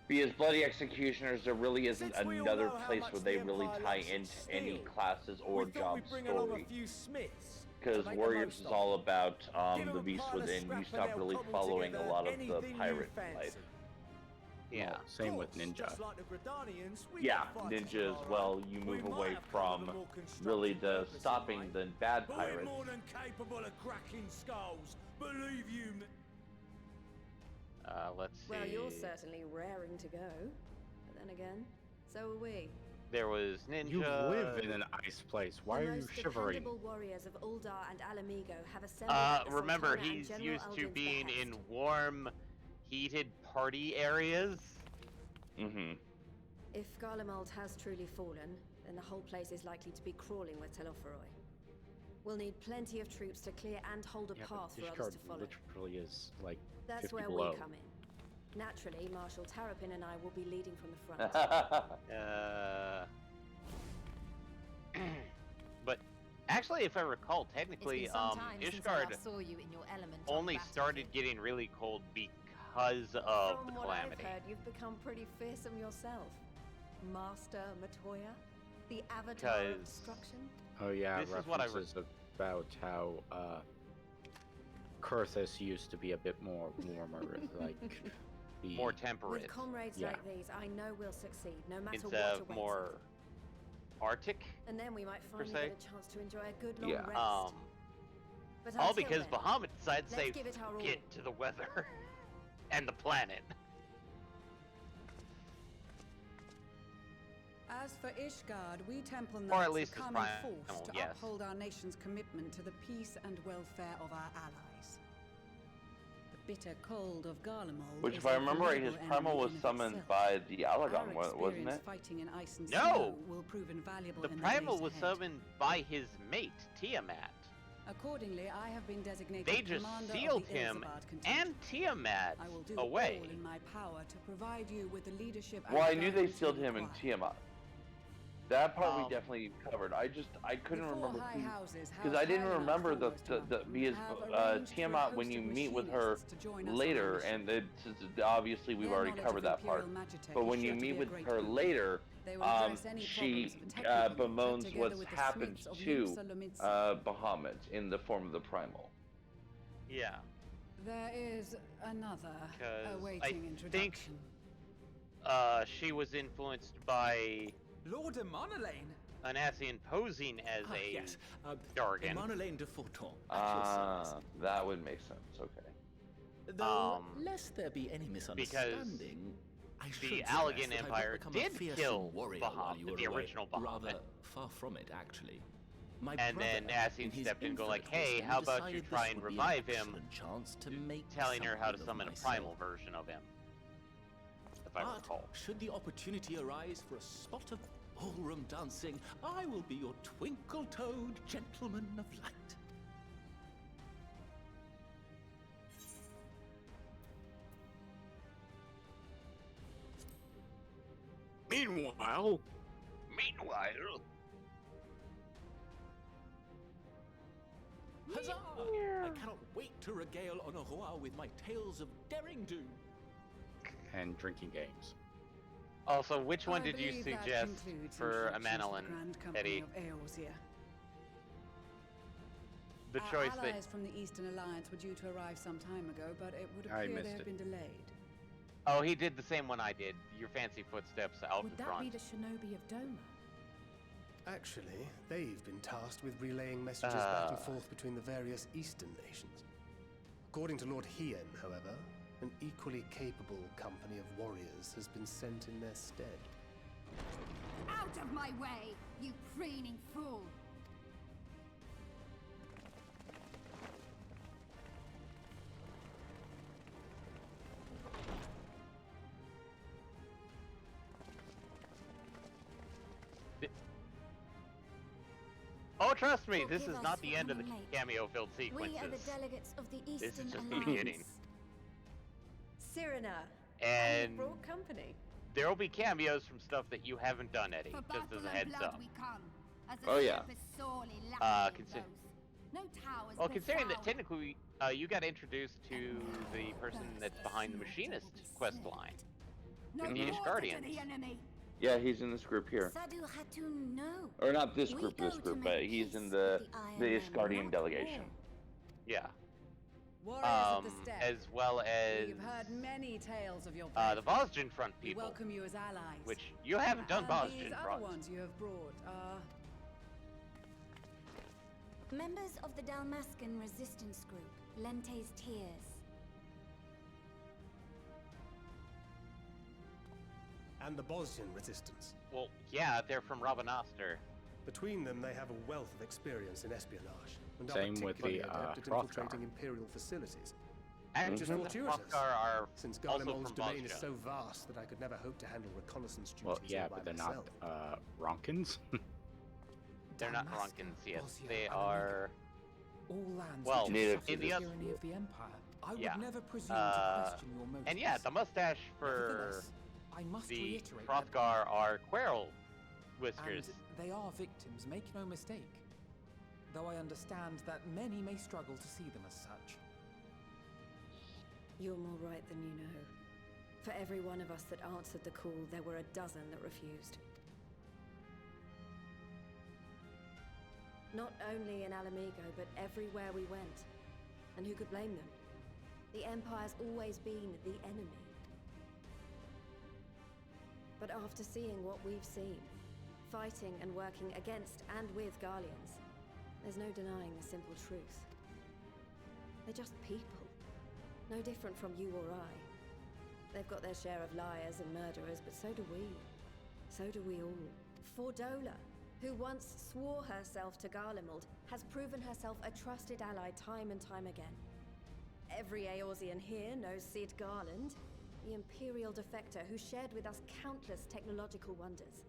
Because Bloody Executioners, there really isn't another place where they really tie into any classes or job story. Because Warriors is all about the Beast Within. You stop really following a lot of the pirate life. Yeah. Same with Ninja. Yeah, Ninja as well. You move away from really the stopping the bad pirates. More than capable of cracking skulls. Believe you me. Let's see. Well, you're certainly raring to go. But then again, so are we. There was Ninja. You live in an ice place. Why The are you most shivering? dependable warriors of Uldar and Alamigo have assembled at the Remember, Sultana and he's General used to Alden's being behest. in warm, heated party areas. Mm-hmm. If Garlemald has truly fallen, then the whole place is likely to be crawling with Telophoroi. We'll need plenty of troops to clear and hold a Yeah, path but for others Ishgard to follow. literally is like That's 50 where below. we come in. Naturally, Marshal Terrapin and I will be leading from the front. But actually, if I recall, technically, It's been some time since I Ishgard last saw you in your element on only the started getting really cold because of From the what calamity. I've heard, you've become pretty fearsome yourself. Master Matoya? The Avatar of 'Cause Destruction? Oh yeah, This is what I references about how Kurthus used to be a bit more warmer, like the More temperate. With comrades Yeah. like these, I know we'll succeed, no matter Instead what of awaits more us. Arctic. And then we might per finally se. get a chance to enjoy a good long Yeah. rest. But All until because then, Bahamut decided to let's say, give it our all. get to the weather and the planet. As for Ishgard, we Temple Or at Knights least have his come in primal, force to yes. uphold our nation's commitment to the peace and welfare of our allies. The bitter cold of Garlemald Which, is if I a remember right, his formidable primal enemy was in and of summoned itself. by the Our Alagon, wasn't experience it? fighting in ice and No! snow will prove invaluable The in primal the was days ahead. summoned by his mate, Tiamat. Accordingly, I have been designated They just commander sealed of the him Elzabad contingent. and Tiamat I will do away. all in my power to provide you with the leadership and Well, I knew they guidance you sealed him in require. Tiamat. That part we Um, definitely covered. I couldn't Before remember high houses have because I didn't high enough remember the foremost because have arranged for a Tiamat, when host you of meet with her machinists to join us on later, our and obviously we've Their already knowledge covered of that part. Imperial Magitech But is when sure you to meet be a with great her help. later, They will address any she problems of a technical nature bemoans together what's with the happened smiths of to Limsa Lomitsa. Bahamut in the form of the primal. Yeah. There is another 'Cause I awaiting introduction. think she was influenced by Lord Emonolaine. an Asian posing as a Yes, Dargan. Emonolaine de Forton. That would make sense. Okay. Though, lest there be any misunderstanding, I should the stress Allegan that I've not Empire become did a fearsome kill warrior while you Bahamut, were the away. original Bahamut. Rather, far from it, actually. My And then brother, Asian in his stepped in and go like, infinite hey, wisdom, how about you decided try this and would be an revive him, excellent chance to make telling her how to something of summon a myself. primal version of him. If I But recall. should the opportunity arise for a spot of ballroom dancing, I will be your twinkle-toed gentleman of light. Meanwhile, Huzzah! I cannot wait to regale Honoroa with my tales of daring do. and drinking games. Also, which one I did you believe that suggest concludes for introduction to the Amanolin, Grand Company Eddie? of Eorzea. The Our choice allies that from the Eastern Alliance were due to arrive some time ago, but it would I appear missed they have it. been delayed. Oh, he did the same one I did. Your fancy footsteps out Would in that front. be the shinobi of Doma? Actually, they've been tasked with relaying messages back and forth between the various Eastern nations. According to Lord Hien, however, an equally capable company of warriors has been sent in their stead. Out of my way, you preening fool! Oh, trust me, this Forgive is us not for the end of the coming late. cameo-filled We sequences. are the delegates of the This Eastern is just the Alliance. beginning. Cyrena, And brought company. there will be cameos from stuff that you haven't done, Eddie, For just as battle a and heads blood up. we come, as the Oh, yeah. ship is sorely lacking in both. No towers Well, but considering that foul. technically you got introduced to the person that's behind the machinist quest line, No with the quarter to Guardians. the enemy. Yeah, he's in this group here. Sadu Hatun, no. Or not this We group, go to but make he's in peace the with the Iron Iscardian Man, delegation. Yeah. Warriors at the step. As well as We've heard many tales of your the bravery. Bosgen front We people, welcome you as allies. which you haven't done And these Bosgen other front. ones you have brought are Members of the Dalmascan resistance group, Lente's Tears. And the Bosnian resistance. Well, yeah, they're from Rabanastre. Between them, they have a wealth of experience in espionage, and are Same with particularly the, adept at Hrothgar. infiltrating Imperial facilities. And Which is the fortuitous, Hrothgar are since also Garlemald's from domain is Bosnia. so vast that I could never hope to handle reconnaissance duties Well, yeah, all by but they're myself. not Ronkins. They're not Damascus, Ronkins, yes. Bosnia, They Alameca. are... All lands Well, which native have to suffered this the tyranny of the Empire. I Yeah. would never presume to question your motives. And yeah, the mustache for Nevertheless, I must the reiterate that Hrothgar are Quirrell whiskers. and they are victims, make no mistake. Though I understand that many may struggle to see them as such. You're more right than you know. For every one of us that answered the call, there were a dozen that refused. Not only in Alamigo, but everywhere we went. And who could blame them? The Empire's always been the enemy. But after seeing what we've seen, fighting and working against and with Garleans, there's no denying the simple truth. They're just people. No different from you or I. They've got their share of liars and murderers, but so do we. So do we all. Fordola, who once swore herself to Garlemald, has proven herself a trusted ally time and time again. Every Eorzean here knows Cid Garland, the Imperial defector who shared with us countless technological wonders.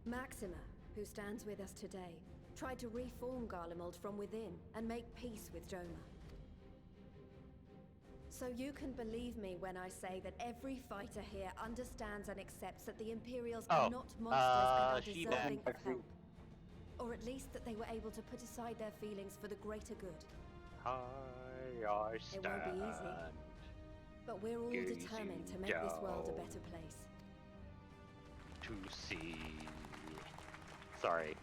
Maxima, who stands with us today, tried to reform Garlemald from within and make peace with Joma. So you can believe me when I say that every fighter here understands and accepts that the Imperials are not monsters and are deserving of help. Or at least that they were able to put aside their feelings for the greater good. I It won't be easy. But we're all determined to make this world a better place. To see. Sorry.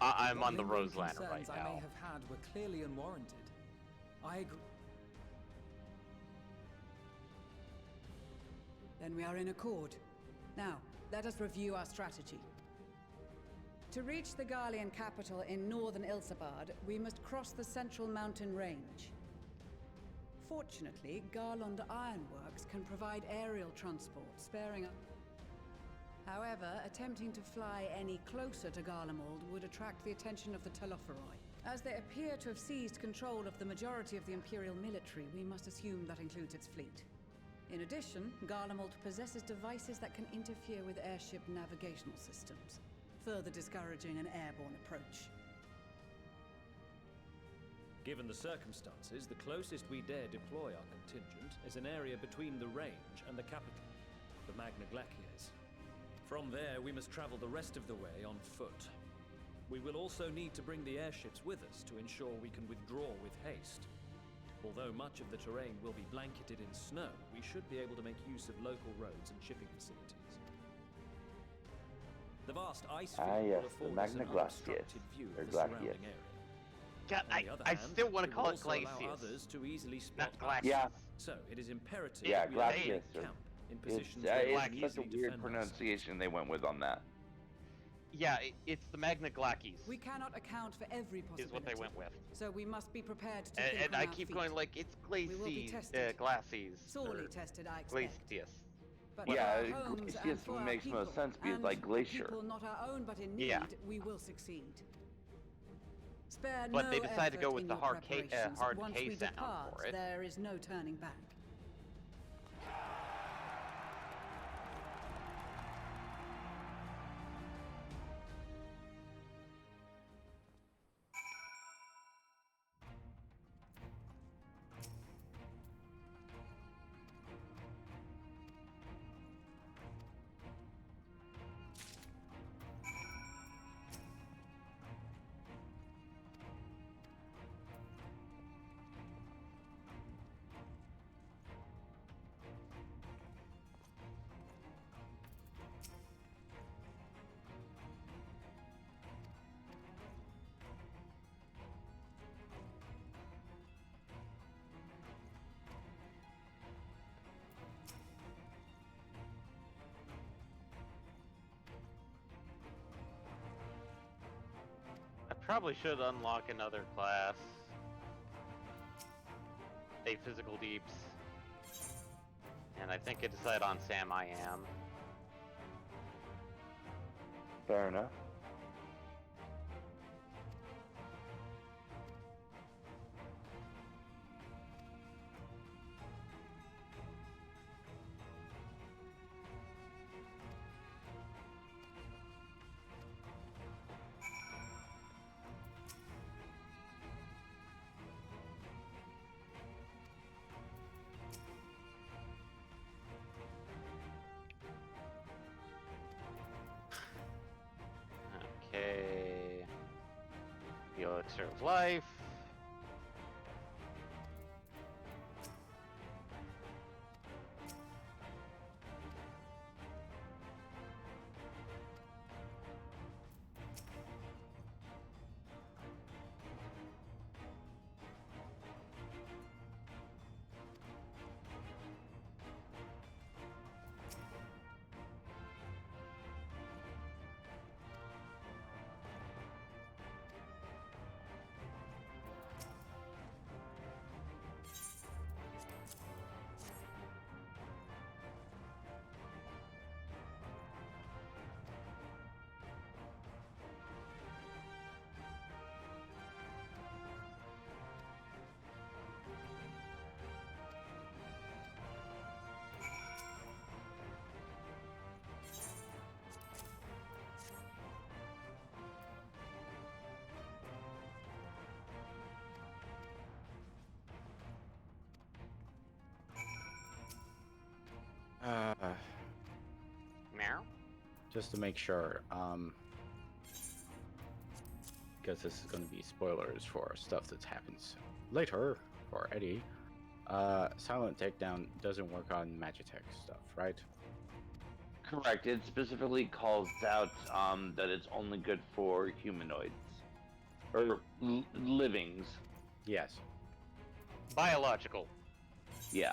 I'm on the Lingering Roseland right concerns I now. may have had were clearly unwarranted. I agree. Then we are in accord. Now, let us review our strategy. To reach the Garlean capital in northern Ilsabard, we must cross the central mountain range. Fortunately, Garlond Ironworks can provide aerial transport, sparing us. However, attempting to fly any closer to Garlemald would attract the attention of the Telophoroi. As they appear to have seized control of the majority of the Imperial military, we must assume that includes its fleet. In addition, Garlemald possesses devices that can interfere with airship navigational systems, further discouraging an airborne approach. Given the circumstances, the closest we dare deploy our contingent is an area between the range and the capital, the Magna Glaciers. From there, we must travel the rest of the way on foot. We will also need to bring the airships with us to ensure we can withdraw with haste. Although much of the terrain will be blanketed in snow, we should be able to make use of local roads and shipping facilities. The vast ice field will afford us an unobstructed view of the surrounding area. God, I still want to call it Glacius. Others to easily spot Glacius. Yeah. So it is imperative Yeah, we Glacius. camp in It's, positions where we can it's such a easily weird defend pronunciation they went with on that. Yeah, it's the Magna Glacies. We cannot account for every possibility. Is what they went with. So we must be prepared to And, think and on I our keep feet. going like it's We will be Glacies, tested. Glacies. Sorely or tested, I expect. Glacius. But Yeah, for our homes and Glacius for our makes people, most sense because and like glacier. people not our own but in need, Yeah. we will succeed. Spare But no they decided to go effort with in the your hard preparations. hard Once K we sound depart, for it. there is no turning back. I probably should unlock another class. A physical deeps. And I think I decided on Sam I am. Fair enough. elixir of life. Meow. Just to make sure, because this is going to be spoilers for stuff that happens later for Eddie. Silent Takedown doesn't work on Magitech stuff, right? Correct. It specifically calls out that it's only good for humanoids or livings. Yes. Biological. Yeah.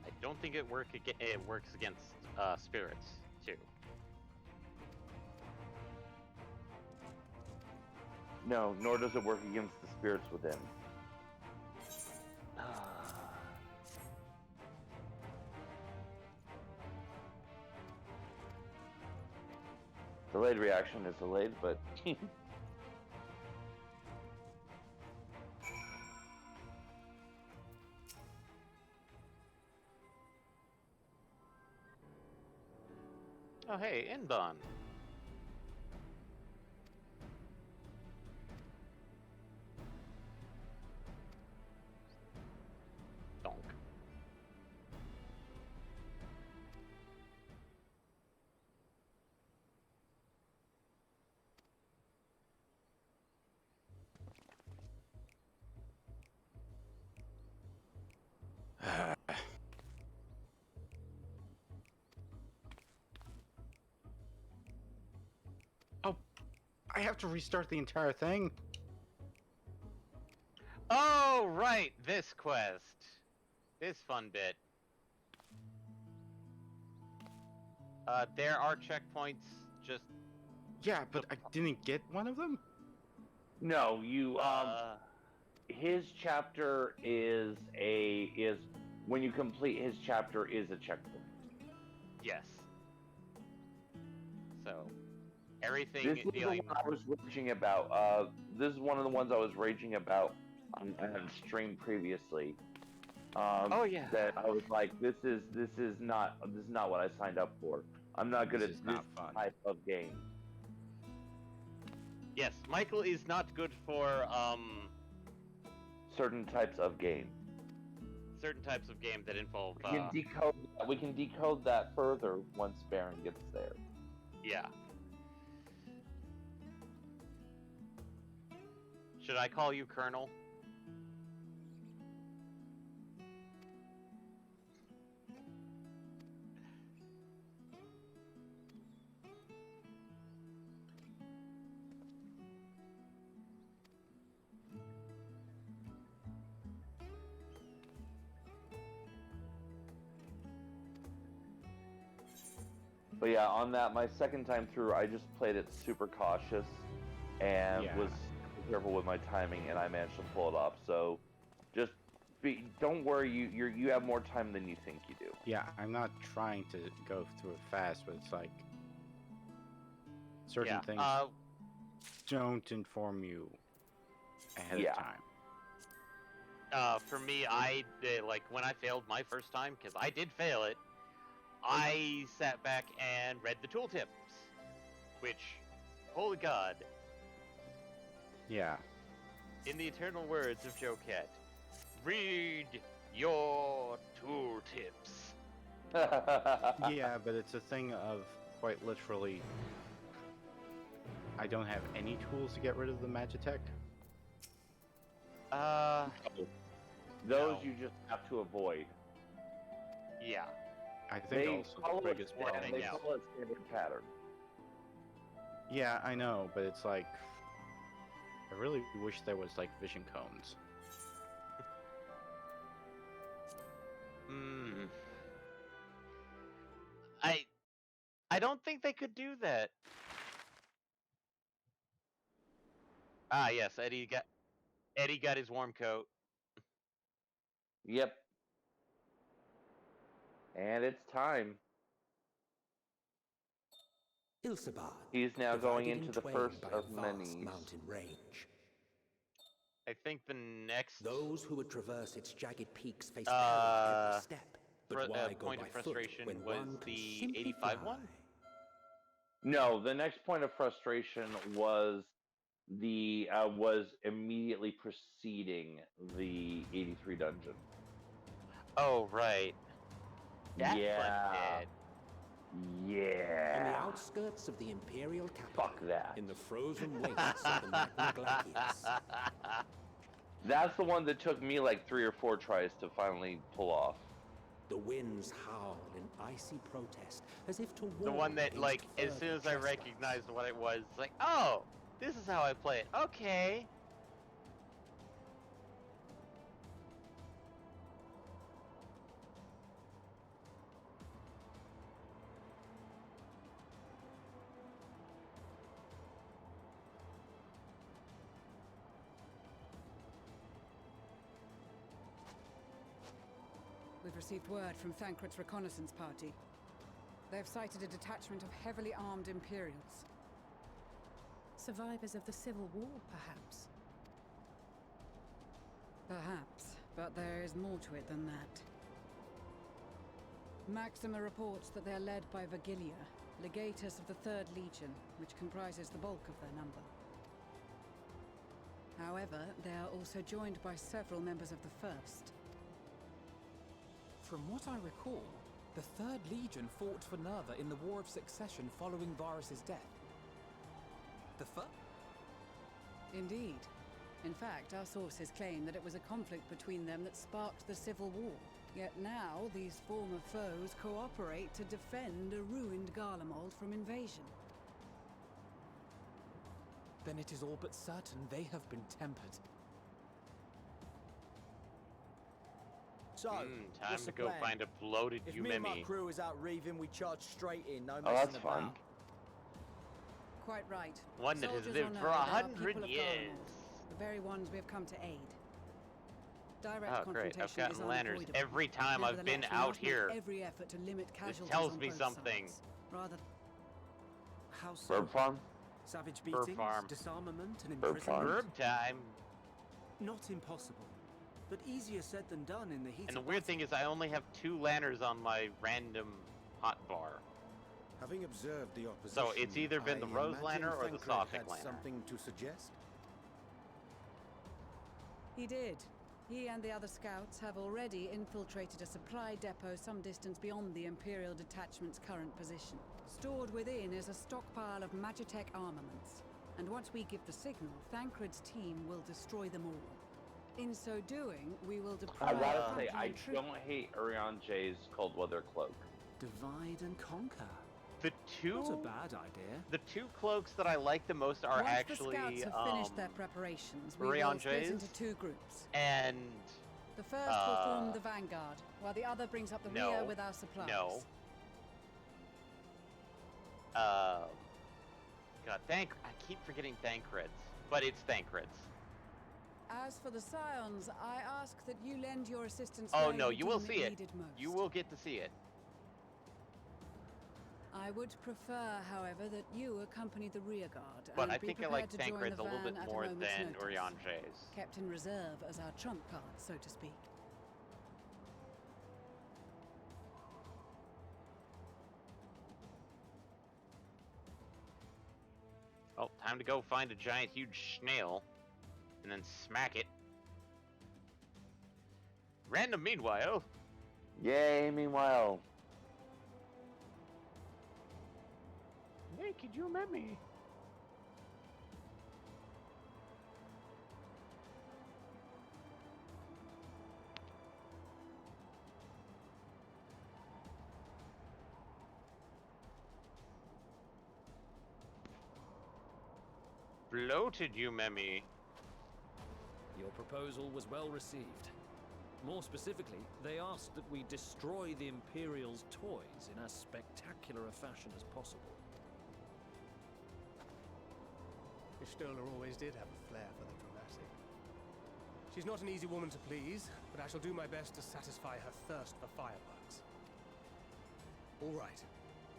I don't think it works against spirits too. No, nor does it work against the spirits within. Delayed reaction is delayed, but Oh hey, Inbon. Donk. Oh, I have to restart the entire thing? Oh, right, this quest. This fun bit. There are checkpoints just... Yeah, but I didn't get one of them? no, you his chapter is when you complete his chapter is a checkpoint. Yes. So, everything This is the one I was raging about. This is one of the ones I was raging about on stream previously. Oh yeah. That I was like, this is not what I signed up for. I'm not good at this type of game. Yes, Michael is not good for certain types of game. Certain types of game that involve. We can decode that further once Baron gets there. Yeah. Should I call you Colonel? But yeah, on that, my second time through, I just played it super cautious and was careful with my timing, and I managed to pull it off. So, just don't worry, you have more time than you think you do. Yeah, I'm not trying to go through it fast, but it's like certain things don't inform you ahead of time. For me, I did, like when I failed my first time, because I did fail it. I sat back and read the tooltips, which, holy god. Yeah. In the eternal words of Joe Cat, read your tooltips. Yeah, but it's a thing of quite literally I don't have any tools to get rid of the Magitech. Those No. you just have to avoid. Yeah. I think They also follow the biggest a, problem they is... follow a standard pattern. Yeah, I know, but it's like... I really wish there was, like, vision cones. Hmm. I don't think they could do that. Ah, yes, Eddie got his warm coat. Yep. And it's time. Ilsabad. He's now going divided in into the twain first by of a vast many. mountain range. I think the next Those who would traverse its jagged peaks face peril at every step. But why go point by of foot frustration when was one can the simply 85 fly? one? No, the next point of frustration was was immediately preceding the 83 dungeon. Oh, right. That Yeah. one did. Yeah. On the outskirts of the Imperial capital. Fuck that. In the frozen wastes of the Magna Glaciers. That's the one that took me like 3 or 4 tries to finally pull off. The winds howl in icy protest, as if to warn The one that, against like, as further soon as I trespass. recognized what it was, it's like, oh, this is how I play it. Okay. We've received word from Thancred's reconnaissance party. They've sighted a detachment of heavily armed Imperials. Survivors of the Civil War, perhaps? Perhaps, but there is more to it than that. Maxima reports that they're led by Vergilia, legatus of the 3rd Legion, which comprises the bulk of their number. However, they are also joined by several members of the 1st. From what I recall, the 3rd Legion fought for Nerva in the War of Succession following Varus's death. The Indeed. In fact, our sources claim that it was a conflict between them that sparked the Civil War. Yet now, these former foes cooperate to defend a ruined Garlemald from invasion. Then it is all but certain they have been tempered. So, Time what's to the go plan? find a bloated If me and my Umemi. crew is out reaving, we charge straight in, no Oh, messing that's about. fun. Quite right. One that has Soldiers lived on for Earth are 100 people of years. Garlemald, the very ones we have come to aid. Direct Oh, great. I've confrontation is gotten lanterns unavoidable. every time I've been Nevertheless, we out must make here. every effort to limit This casualties tells on me both something. sides. Rather, How so? Bird farm? Savage Bird beatings, farm. disarmament, and Bird farm. imprisonment? Herb time. Not impossible, but easier said than done in the heat And the of weird battle. thing is I only have 2 lanterns on my random hotbar. Having observed the opposition, So it's either been the I Rose imagine Lantern or the Thancred Sophic had Lantern. something to suggest? he did. He and the other scouts have already infiltrated a supply depot some distance beyond the Imperial detachment's current position. Stored within is a stockpile of Magitech armaments. And once we give the signal, Thancred's team will destroy them all. In so doing, we will deploy I gotta say, frontline I troops. don't hate Urion J's cold weather cloak. Divide and conquer. The Not a two bad idea. the 2 cloaks that I like the most are Once actually the scouts have finished their preparations, we Urion will split J's into 2 groups. and The first will form the vanguard, while the other brings up the rear no, with our supplies. no. God, I keep forgetting Thancred's, but it's Thancred's. As for the Scions, I ask that you lend your assistance. Oh where no, you will deem see it. needed most. You will get to see it. I would prefer, however, that you accompany the rearguard. But and I be think I like prepared to join Thancred's the a little van bit at more moment's than notice. Urion J's. Kept in reserve as our trump card, so to speak. Oh, time to go find a giant, huge snail, and then smack it. Random, meanwhile. Yay, meanwhile. Hey, could you met me? bloated, you Memmy. Your proposal was well received. More specifically, they asked that we destroy the Imperial's toys in as spectacular a fashion as possible. Ishtola always did have a flair for the dramatic. She's not an easy woman to please, but I shall do my best to satisfy her thirst for fireworks. All right,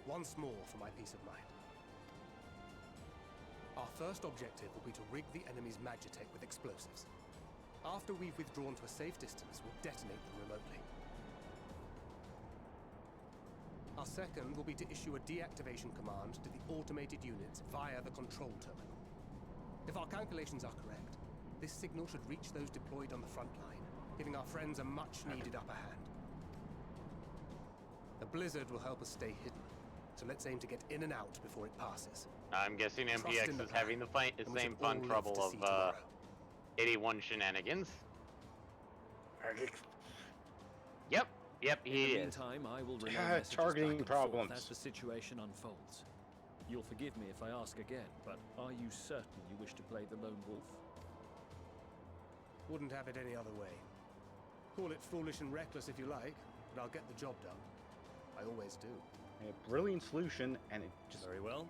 once more for my peace of mind. Our first objective will be to rig the enemy's Magitech with explosives. After we've withdrawn to a safe distance, we'll detonate them remotely. Our second will be to issue a deactivation command to the automated units via the control terminal. If our calculations are correct, this signal should reach those deployed on the front line, giving our friends a much-needed upper hand. The blizzard will help us stay hidden, so let's aim to get in and out before it passes. I'm guessing MPX is having the same fun trouble of 81 shenanigans. Yep, he In the is. meantime, I will relay messages targeting back and problems. forth as the situation unfolds. You'll forgive me if I ask again, but are you certain you wish to play the lone wolf? Wouldn't have it any other way. Call it foolish and reckless if you like, but I'll get the job done. I always do. A brilliant solution, and it just... Very well.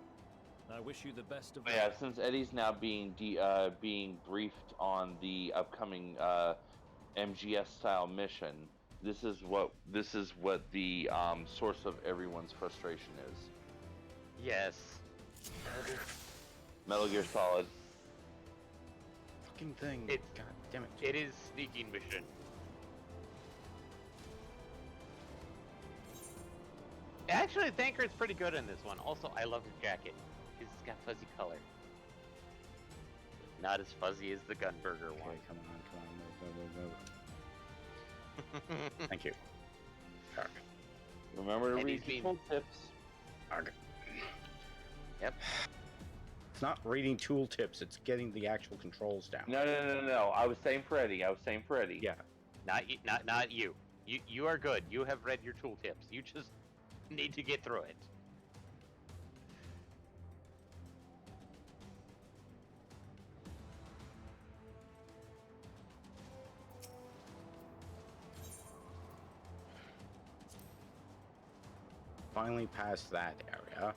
I wish you the best of luck. Yeah, since Eddie's now being being briefed on the upcoming MGS-style mission, this is what the source of everyone's frustration is. Yes. Metal Gear Solid. Fucking thing. God damn it. It is sneaking mission. Actually, Thanker's pretty good in this one. Also, I love his jacket. It's got fuzzy color. Not as fuzzy as the Gunburger one. Come on, move. Thank you. Arg. Remember to And read he's tool tips. Arg. Yep. It's not reading tool tips, it's getting the actual controls down. No. I was saying for Eddie. Yeah. Not you. You are good. You have read your tool tips. You just need to get through it. Finally past that area.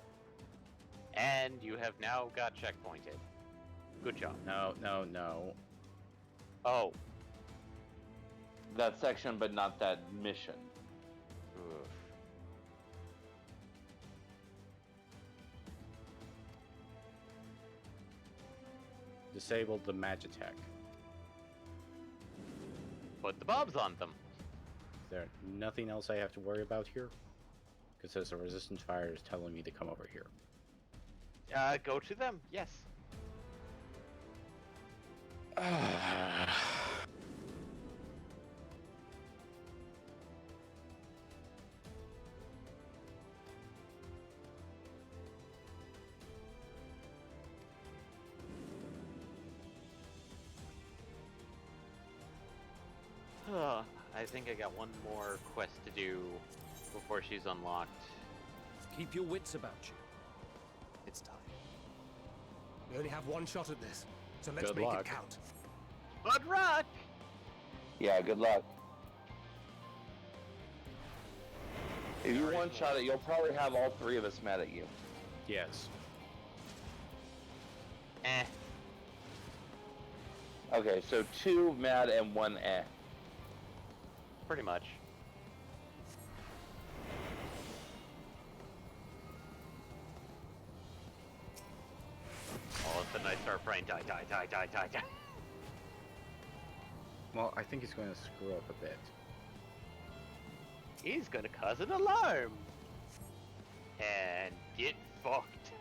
And you have now got checkpointed. Good job. No. Oh. That section, but not that mission. Oof. Disabled the Magitech. Put the bobs on them. Is there nothing else I have to worry about here? Because there's a resistance fire is telling me to come over here. Go to them. Yes. I think I got one more quest to do before she's unlocked. Keep your wits about you. It's time. We only have one shot at this, so let's Good make luck. it count. Good luck! Yeah, good luck. If you one-shot it, you'll probably have all three of us mad at you. Yes. Eh. Okay, so 2 mad and 1 eh. Pretty much. All of a sudden I start praying, die. Well, I think he's going to screw up a bit. He's gonna cause an alarm. And get fucked.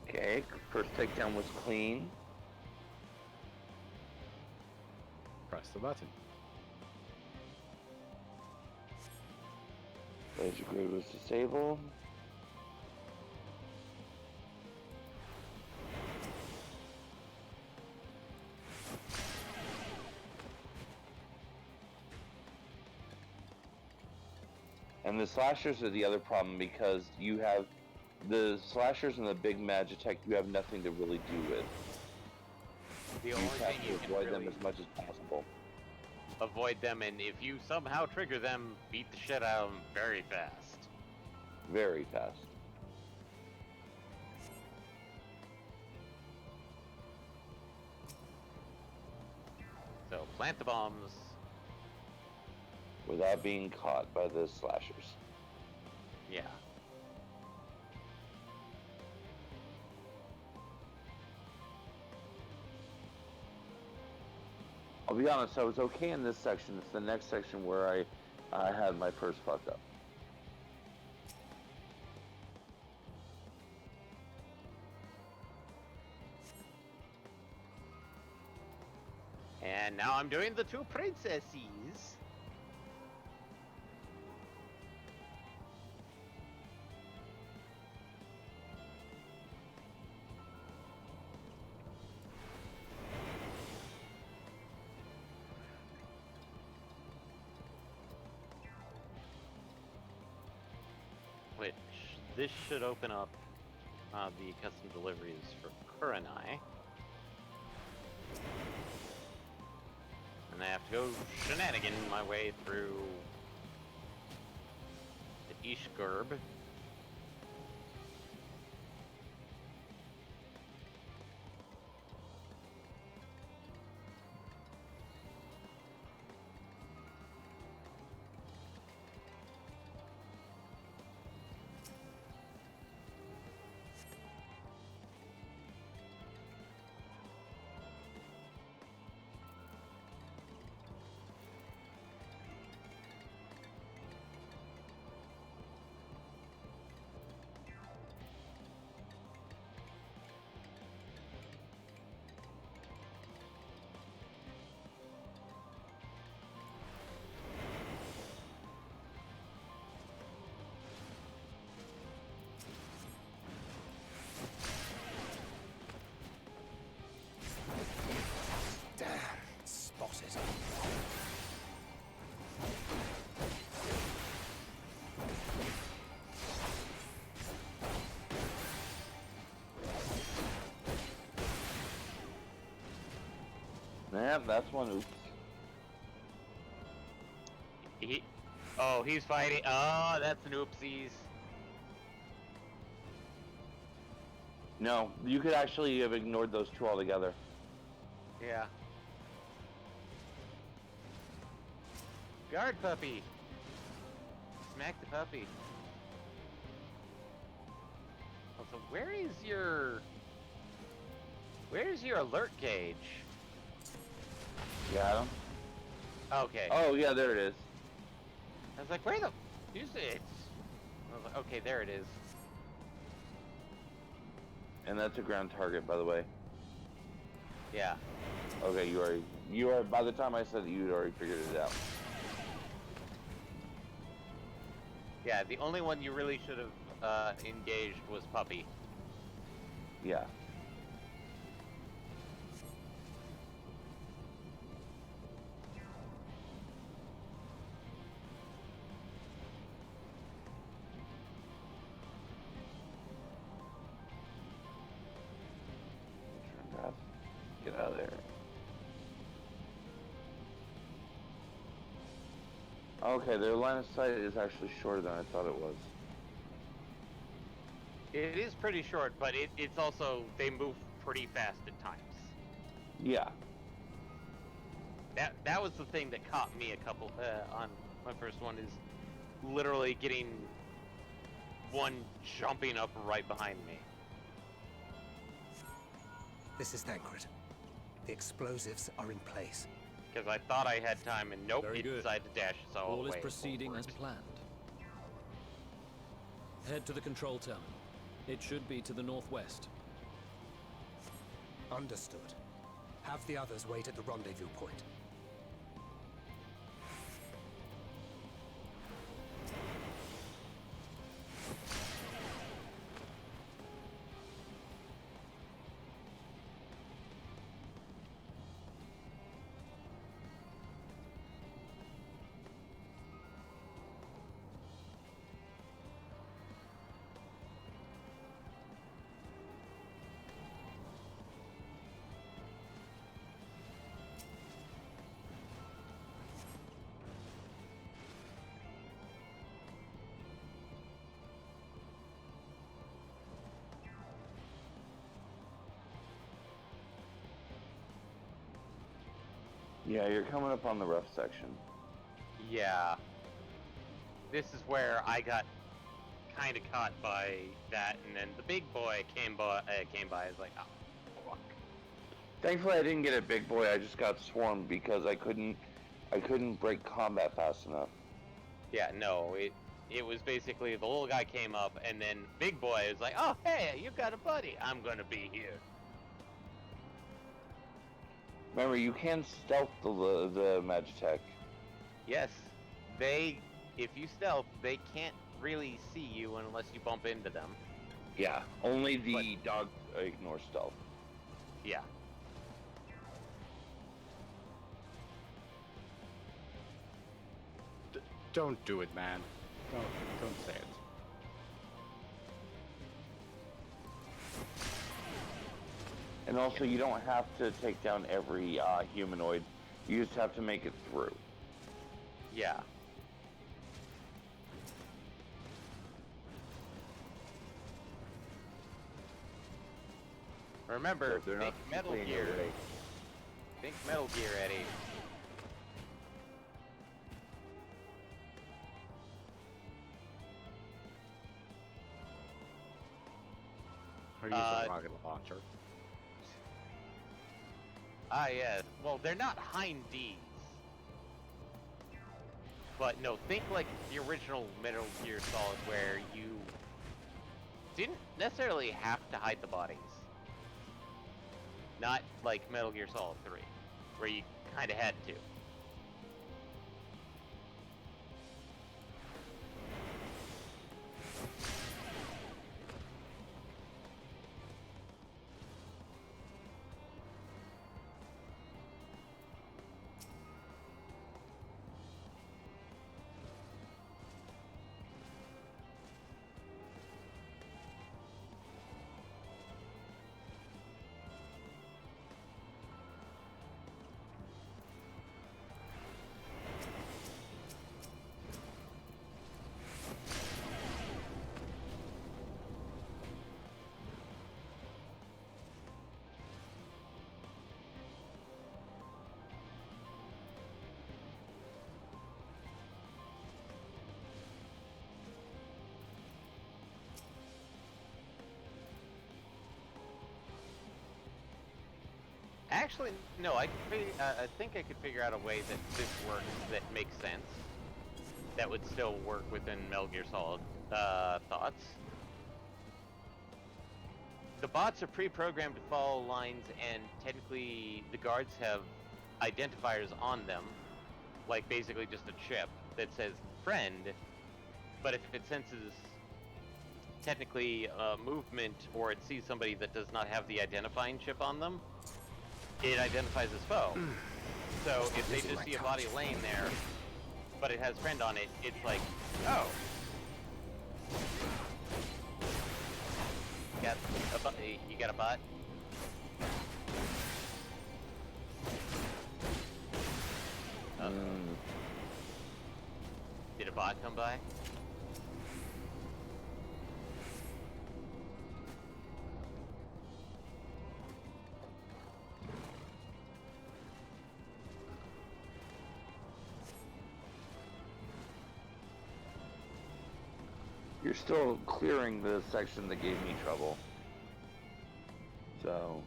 Okay, first takedown was clean. Press the button. Laser grid was disabled. And the slashers are the other problem because you have the slashers and the big Magitech you have nothing to really do with. The You only just thing have you to can avoid really them as much as possible. avoid them, and if you somehow trigger them, beat the shit out of them very fast. Very fast. So plant the bombs. Without being caught by the slashers. Yeah. I'll be honest, I was okay in this section. It's the next section where I had my first fuck up. And now I'm doing the two princesses. Which, this should open up the custom deliveries for Kurenai. And I have to go shenanigan my way through the Ishgurb. Spotted. Man, that's one oops. He's fighting. Oh, that's an oopsies. No, you could actually have ignored those two altogether. Yeah. Guard puppy. Smack the puppy. Also, where's your alert gauge? Got him? Okay. Oh, yeah, there it is. I was like, where the is it? I was like, okay, there it is. And that's a ground target, by the way. Yeah. Okay, you are, by the time I said it, you'd already figured it out. Yeah, the only one you really should have engaged was puppy. Yeah. Get out of there. Okay, their line of sight is actually shorter than I thought it was. It is pretty short, but it's also, they move pretty fast at times. Yeah. That was the thing that caught me a couple, on my first one, is literally getting one jumping up right behind me. This is Thancred. The explosives are in place. Because I thought I had time, and nope, Very it good. decided to dash us all All the is way proceeding forward. as planned. Head to the control terminal. It should be to the northwest. Understood. Have the others wait at the rendezvous point. Yeah, you're coming up on the rough section. Yeah. This is where I got kind of caught by that, and then the big boy came by. Is like, oh, fuck. Thankfully, I didn't get a big boy. I just got swarmed because I couldn't break combat fast enough. Yeah, no, it was basically the little guy came up, and then big boy is like, oh, hey, you got a buddy. I'm gonna be here. Remember, you can stealth the Magitech. Yes, if you stealth, they can't really see you unless you bump into them. Yeah, only the dog ignores stealth. Yeah. Don't do it, man. Don't say it. And also, you don't have to take down every humanoid. You just have to make it through. Yeah. Remember, So think Metal Gear. Think Metal Gear, Eddie. Or use a rocket launcher. Ah, yeah. Well, they're not Hind D's. But no, think like the original Metal Gear Solid, where you didn't necessarily have to hide the bodies. Not like Metal Gear Solid 3, where you kind of had to. Actually, no. I think I could figure out a way that this works that makes sense. That would still work within Metal Gear Solid thoughts. The bots are pre-programmed to follow lines, and technically the guards have identifiers on them, like basically just a chip that says friend. But if it senses technically movement, or it sees somebody that does not have the identifying chip on them, it identifies as foe. So if they just see a body laying there, but it has friend on it, it's like, oh. You got a bot? Did a bot come by? You're still clearing the section that gave me trouble. So...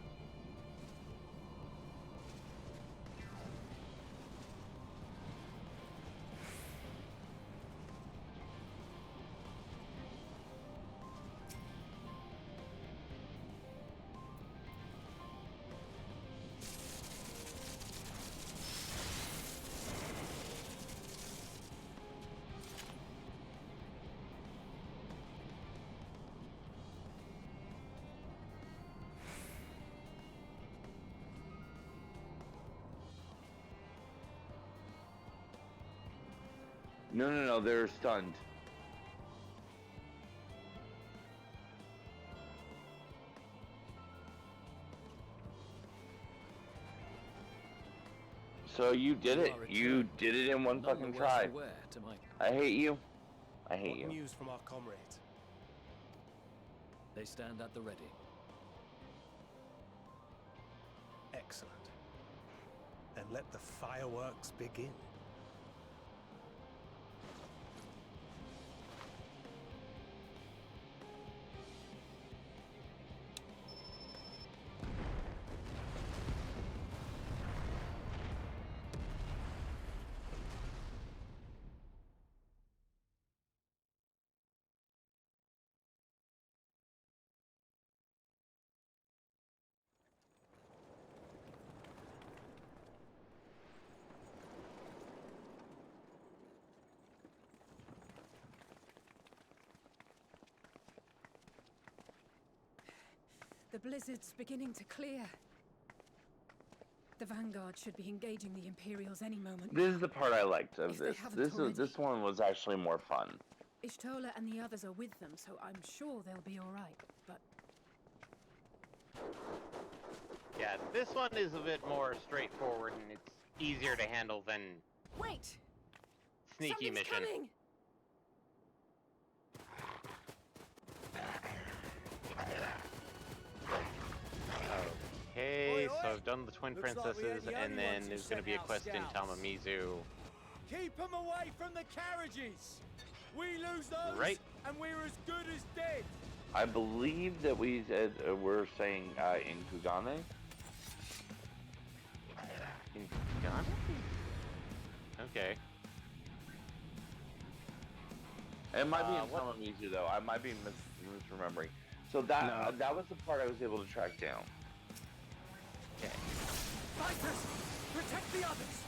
No, they're stunned. So you did it. You did it in one fucking try. I hate you. I hate you. What news from our comrades? They stand at the ready. Excellent. and let the fireworks begin. The blizzard's beginning to clear. The Vanguard should be engaging the Imperials any moment. This is the part I liked of If they this. haven't This one was actually more fun. Ishtola and the others are with them, so I'm sure they'll be all right. But Yeah, this one is a bit more straightforward and it's easier to handle than wait, sneaky something's mission. coming. Okay, so I've done the Twin Looks like we Princesses, ain't the and only then ones who there's going to sent be a out quest in scouts. Tamamizu. Keep them away from the carriages! We lose those, Right. and we're as good as dead! I believe that we said we're saying in Kugane. In Kugane? Okay. It might be in what- Tamamizu though. I might be misremembering. So that that was the part I was able to track down. Okay. Fighters! Protect the others!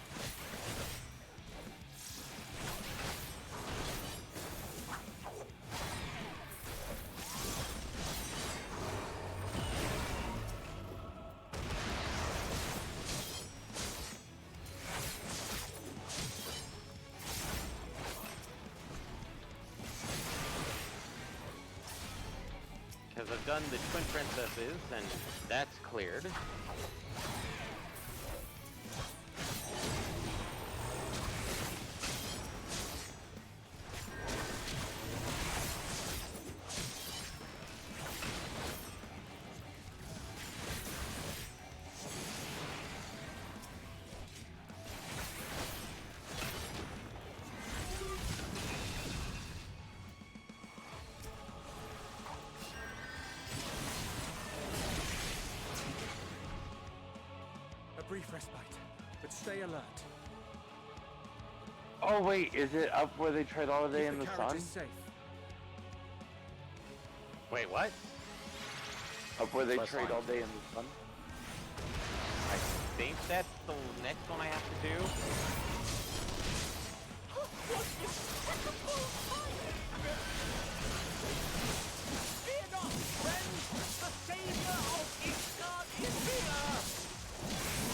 Because I've done the Twin Princesses, and that's cleared. A brief respite, but stay alert. Oh wait, is it up where they trade all day Keep in the carriage sun? is safe. Wait, what? Up where they Quest trade line. all day in the sun? I think that's the next one I have to do. Fear not, friends! The savior of Ishtar is here!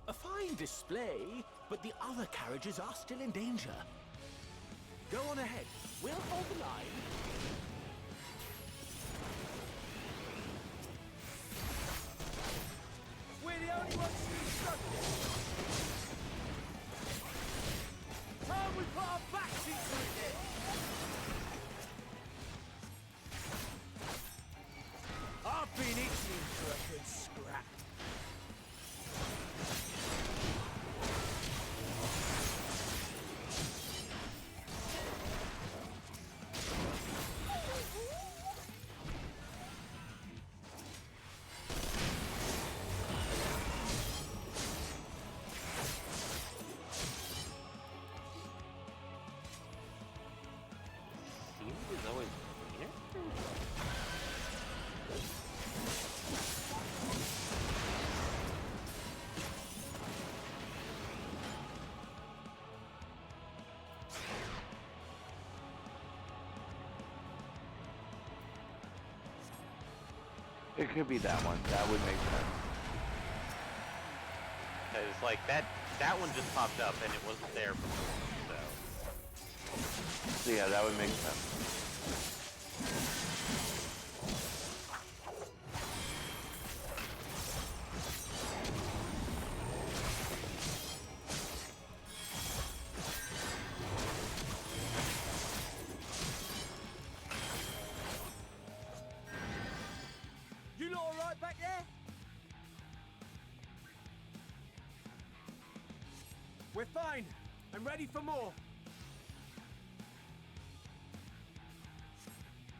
A fine display, but the other carriages are still in danger. Go on ahead. We'll hold the line. We're the only ones who struggle. Time we put our backs into it. I've been itching for a good scrap. It could be that one. That would make sense. It's like that one just popped up and it wasn't there before, so. So yeah, that would make sense. You lot alright back there? We're fine. I'm ready for more.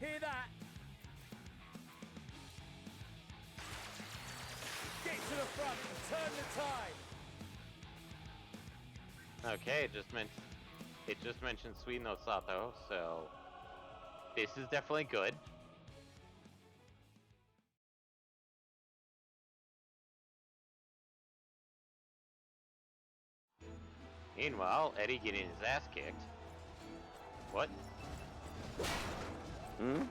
Hear that? Get to the front and turn the tide. Okay, it just mentioned Sweet no Sato, so this is definitely good. Meanwhile, Eddie getting his ass kicked. What? Hmm?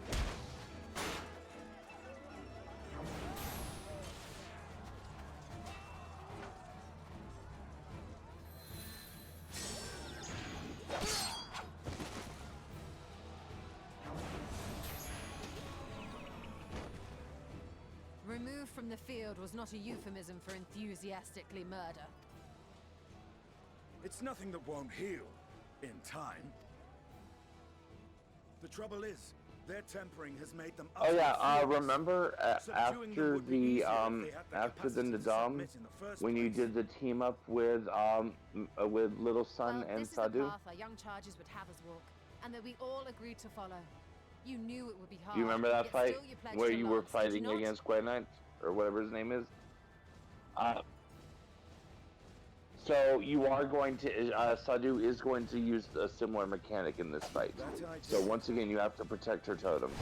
Removed from the field was not a euphemism for enthusiastically murder. It's nothing that won't heal in time. The trouble is, their tempering has made them. Oh yeah, remember after the Nadam, when you did the team up with Little Sun and this is the Sadu? path our young charges would have us walk, and that we all agreed to follow. You knew it would be hard. Do you remember that yet fight still you pledged where you were alliance, did fighting not? against Grey Knight or whatever his name is? So you are going to Sadu is going to use a similar mechanic in this fight. So once again, you have to protect her totems.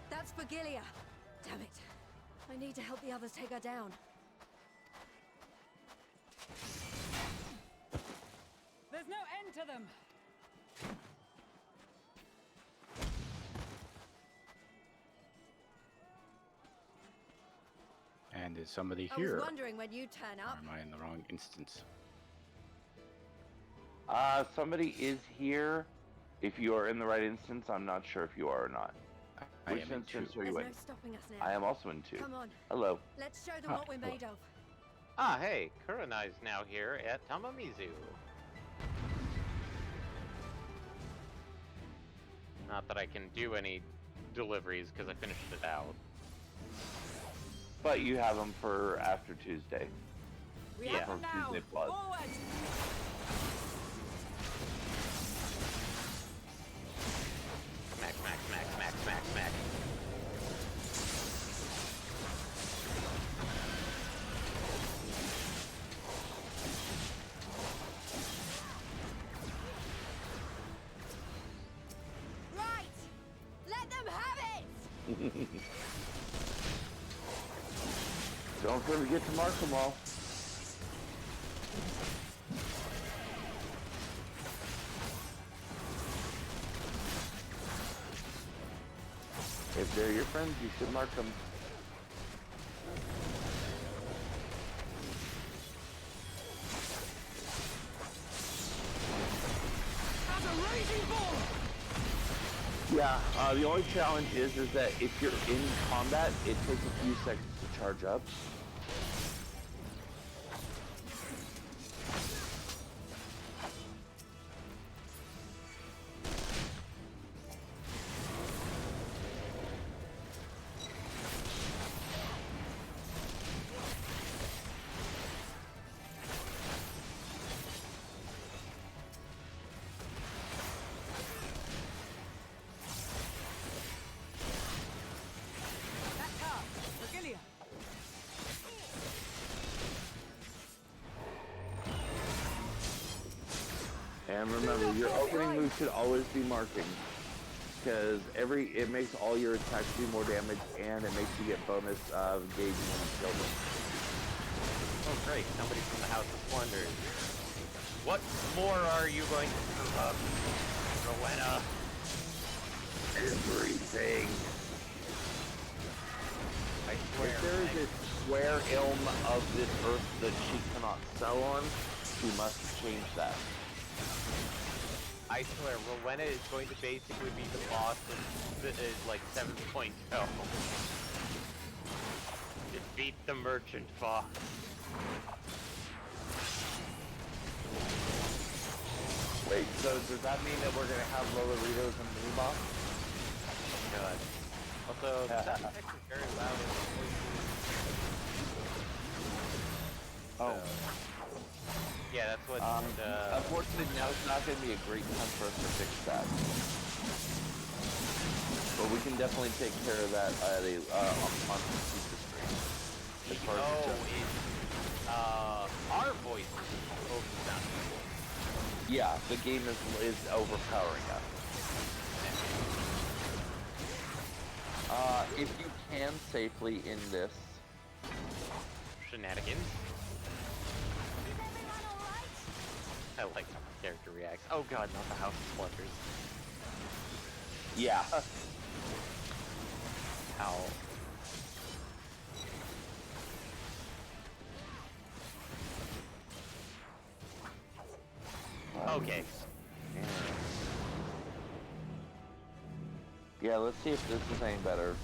That's Vigilia. Damn it. I need to help the others take her down. There's no end to them. And is somebody I here? was wondering when you'd turn Or up. am I in the wrong instance? Somebody is here. If you are in the right instance, I'm not sure if you are or not. I Which am in instance two. are you There's in? no stopping us now. I am also in 2. Come on. Hello. Let's show them Ah, what we're hello. made of. Ah, hey, Kurenai's now here at Tamamizu. Not that I can do any deliveries because I finished it out. But you have them for after Tuesday. We Yeah. have them now. Tuesday Plus. Forward. Smack, smack, smack, smack, smack, smack. Right. Let them have it. Don't forget to mark them all. If they're your friends, you should mark them. As a raging bull! Yeah, the only challenge is that if you're in combat, it takes a few seconds to charge up. That car! Vigilia! remember, your opening move should always be marking. Because it makes all your attacks do more damage, and it makes you get bonus gauge when you kill them. Oh great, somebody from the House of Splendor. What more are you going to screw up, Rowena? Everything. I swear. If there is a square ilm of this earth that she cannot sell on, she must change that. I swear, Rowena is going to basically be the boss of like 7.0. Defeat the merchant fox. Wait, so does that mean that we're gonna have Loloritos and mini boss? God. Also, that effect is very loud. Oh. Yeah, that's what. Unfortunately, now it's not going to be a great time for us to fix that. But we can definitely take care of that at a on the future stream. As far as our voices oversounding. Yeah, the game is overpowering us. If you can safely in this shenanigans. I like how my character reacts. Oh god, not the House of Splendors. Yeah. Ow. Okay. Yeah, let's see if this is any better.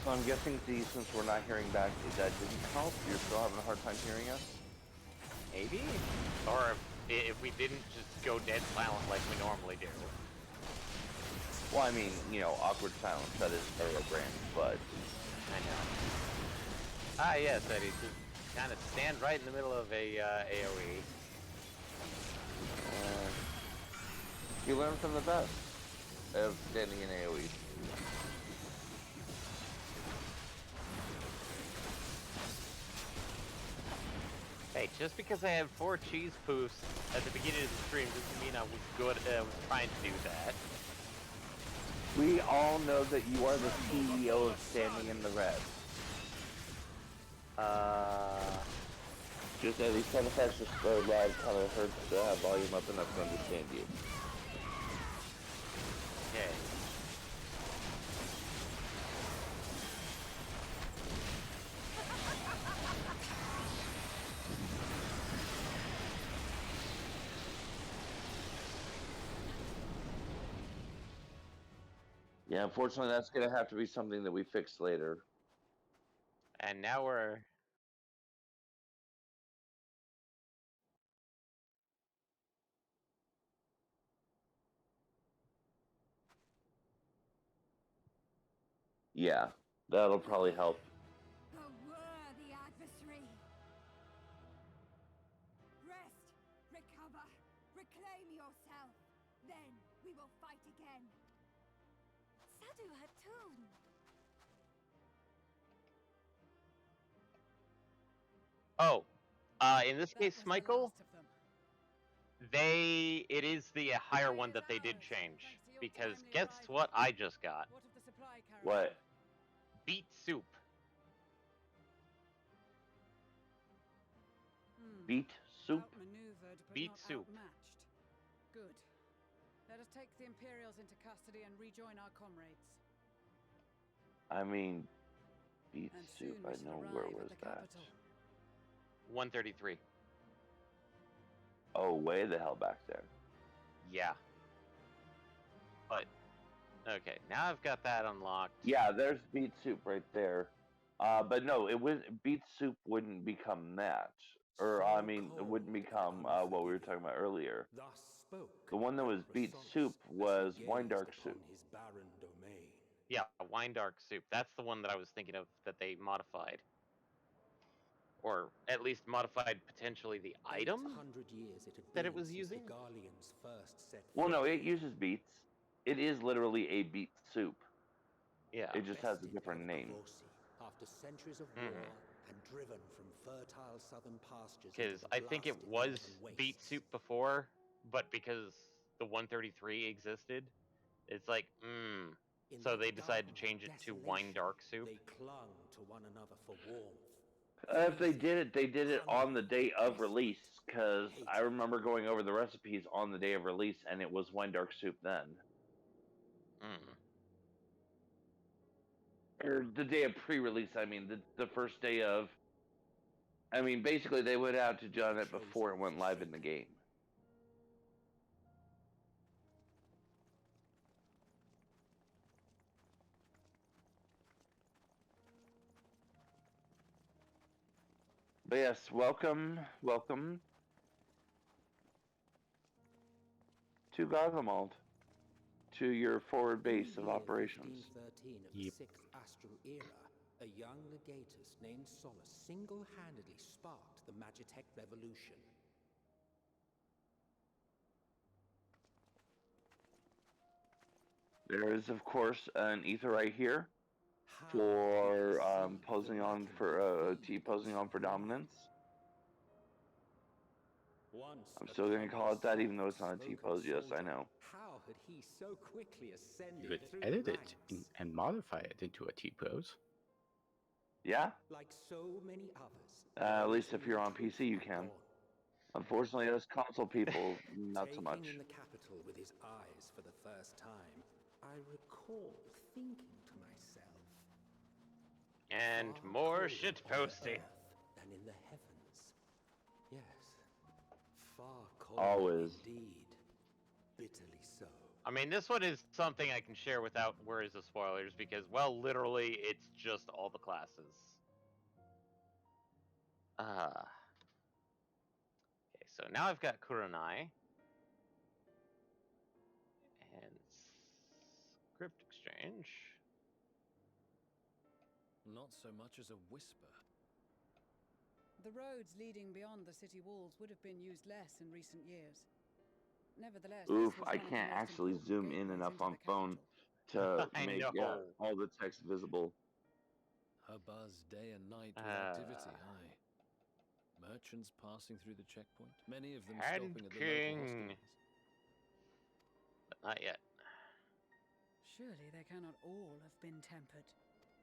So I'm guessing, D, since we're not hearing back, that didn't help? You're still having a hard time hearing us? Maybe? Or if we didn't just go dead silent like we normally do. Well, I mean, you know, awkward silence, that is our brand, but... I know. Ah, yes, Eddie, just kind of stand right in the middle of a AoE. You learn from the best of standing in AoE. Hey, just because I had 4 cheese poofs at the beginning of the stream doesn't mean I was good. Was trying to do that. We all know that you are the CEO of standing in the red. Just at least kind of fast, just loud, kind of hurts to have volume up enough to understand you. Okay. Yeah, unfortunately, that's going to have to be something that we fix later. And now we're... Yeah, that'll probably help. A worthy adversary. Rest, recover, reclaim yourself. Then we will fight again. Sadu Hatun. Oh, in this case, Michael, It is the higher one that they did change. Because guess what I just got? What? Beet soup. Beet soup? Outmaneuvered, but Beet not soup. outmatched. Good. Let us take the Imperials into custody and rejoin our comrades. I mean, beet And soup. soon we I shall know arrive where at was the that? capital. 133. Oh, way the hell back there. Yeah. But okay, now I've got that unlocked. Yeah, there's beet soup right there. But no, beet soup wouldn't become that. Or I mean, it wouldn't become what we were talking about earlier. Thus spoke The one that was beet soup was wine dark soup. his barren domain. Yeah, wine dark soup. That's the one that I was thinking of that they modified. Or at least modified potentially the item 800 years it had that been it was since using. the Garleans first set Well, no, foot it here. uses beets. It is literally a beet soup. Yeah. It just has a Bested different by the name. Kavosi, after centuries of Mhm. war and driven from fertile southern pastures into Because the I think it blasted was northern beet wastes. soup before, but because the 133 existed, it's like, In so that they decided to garden change of it to wine desolation, dark soup. They clung to one another for warmth. If they did it on the day of release, because I remember going over the recipes on the day of release, and it was wine dark soup then. Or the day of pre-release, I mean, the first day of... I mean, basically, they would have to done it before it went live in the game. But yes, welcome to Gothamald, to your forward base of operations. 1513 of the 6th Astral Era, a young legatus named Solus single-handedly sparked the Magitech Revolution. There is, of course, an ether right here for posing on for dominance. I'm still going to call it that, even though it's not a T-pose. Yes, I know. How had he so quickly ascended You could through edit the it ranks? and modify it into a T-pose. Yeah? Like so many others. At least if you're on PC, you can. Unfortunately, us console people, not so much. Taking in the capital with his eyes for the first time, I recall thinking to myself, And far more colder shit on the posting. earth than in the heavens. Yes, far colder Always. indeed. Bitterly so. I mean, this one is something I can share without worries of spoilers because, well, literally, it's just all the classes. Okay, so now I've got Kuranai. And script exchange. Not so much as a whisper. The roads leading beyond the city walls would have been used less in recent years. Nevertheless, Oof, this was I one of the can't most actually important zoom in gateways enough into on the phone capital. to I make know. all the text visible. A buzz day and night with activity, aye. Merchants passing through the checkpoint, many of them Hand stopping at the King. local hostels. But not yet. Surely they cannot all have been tempered.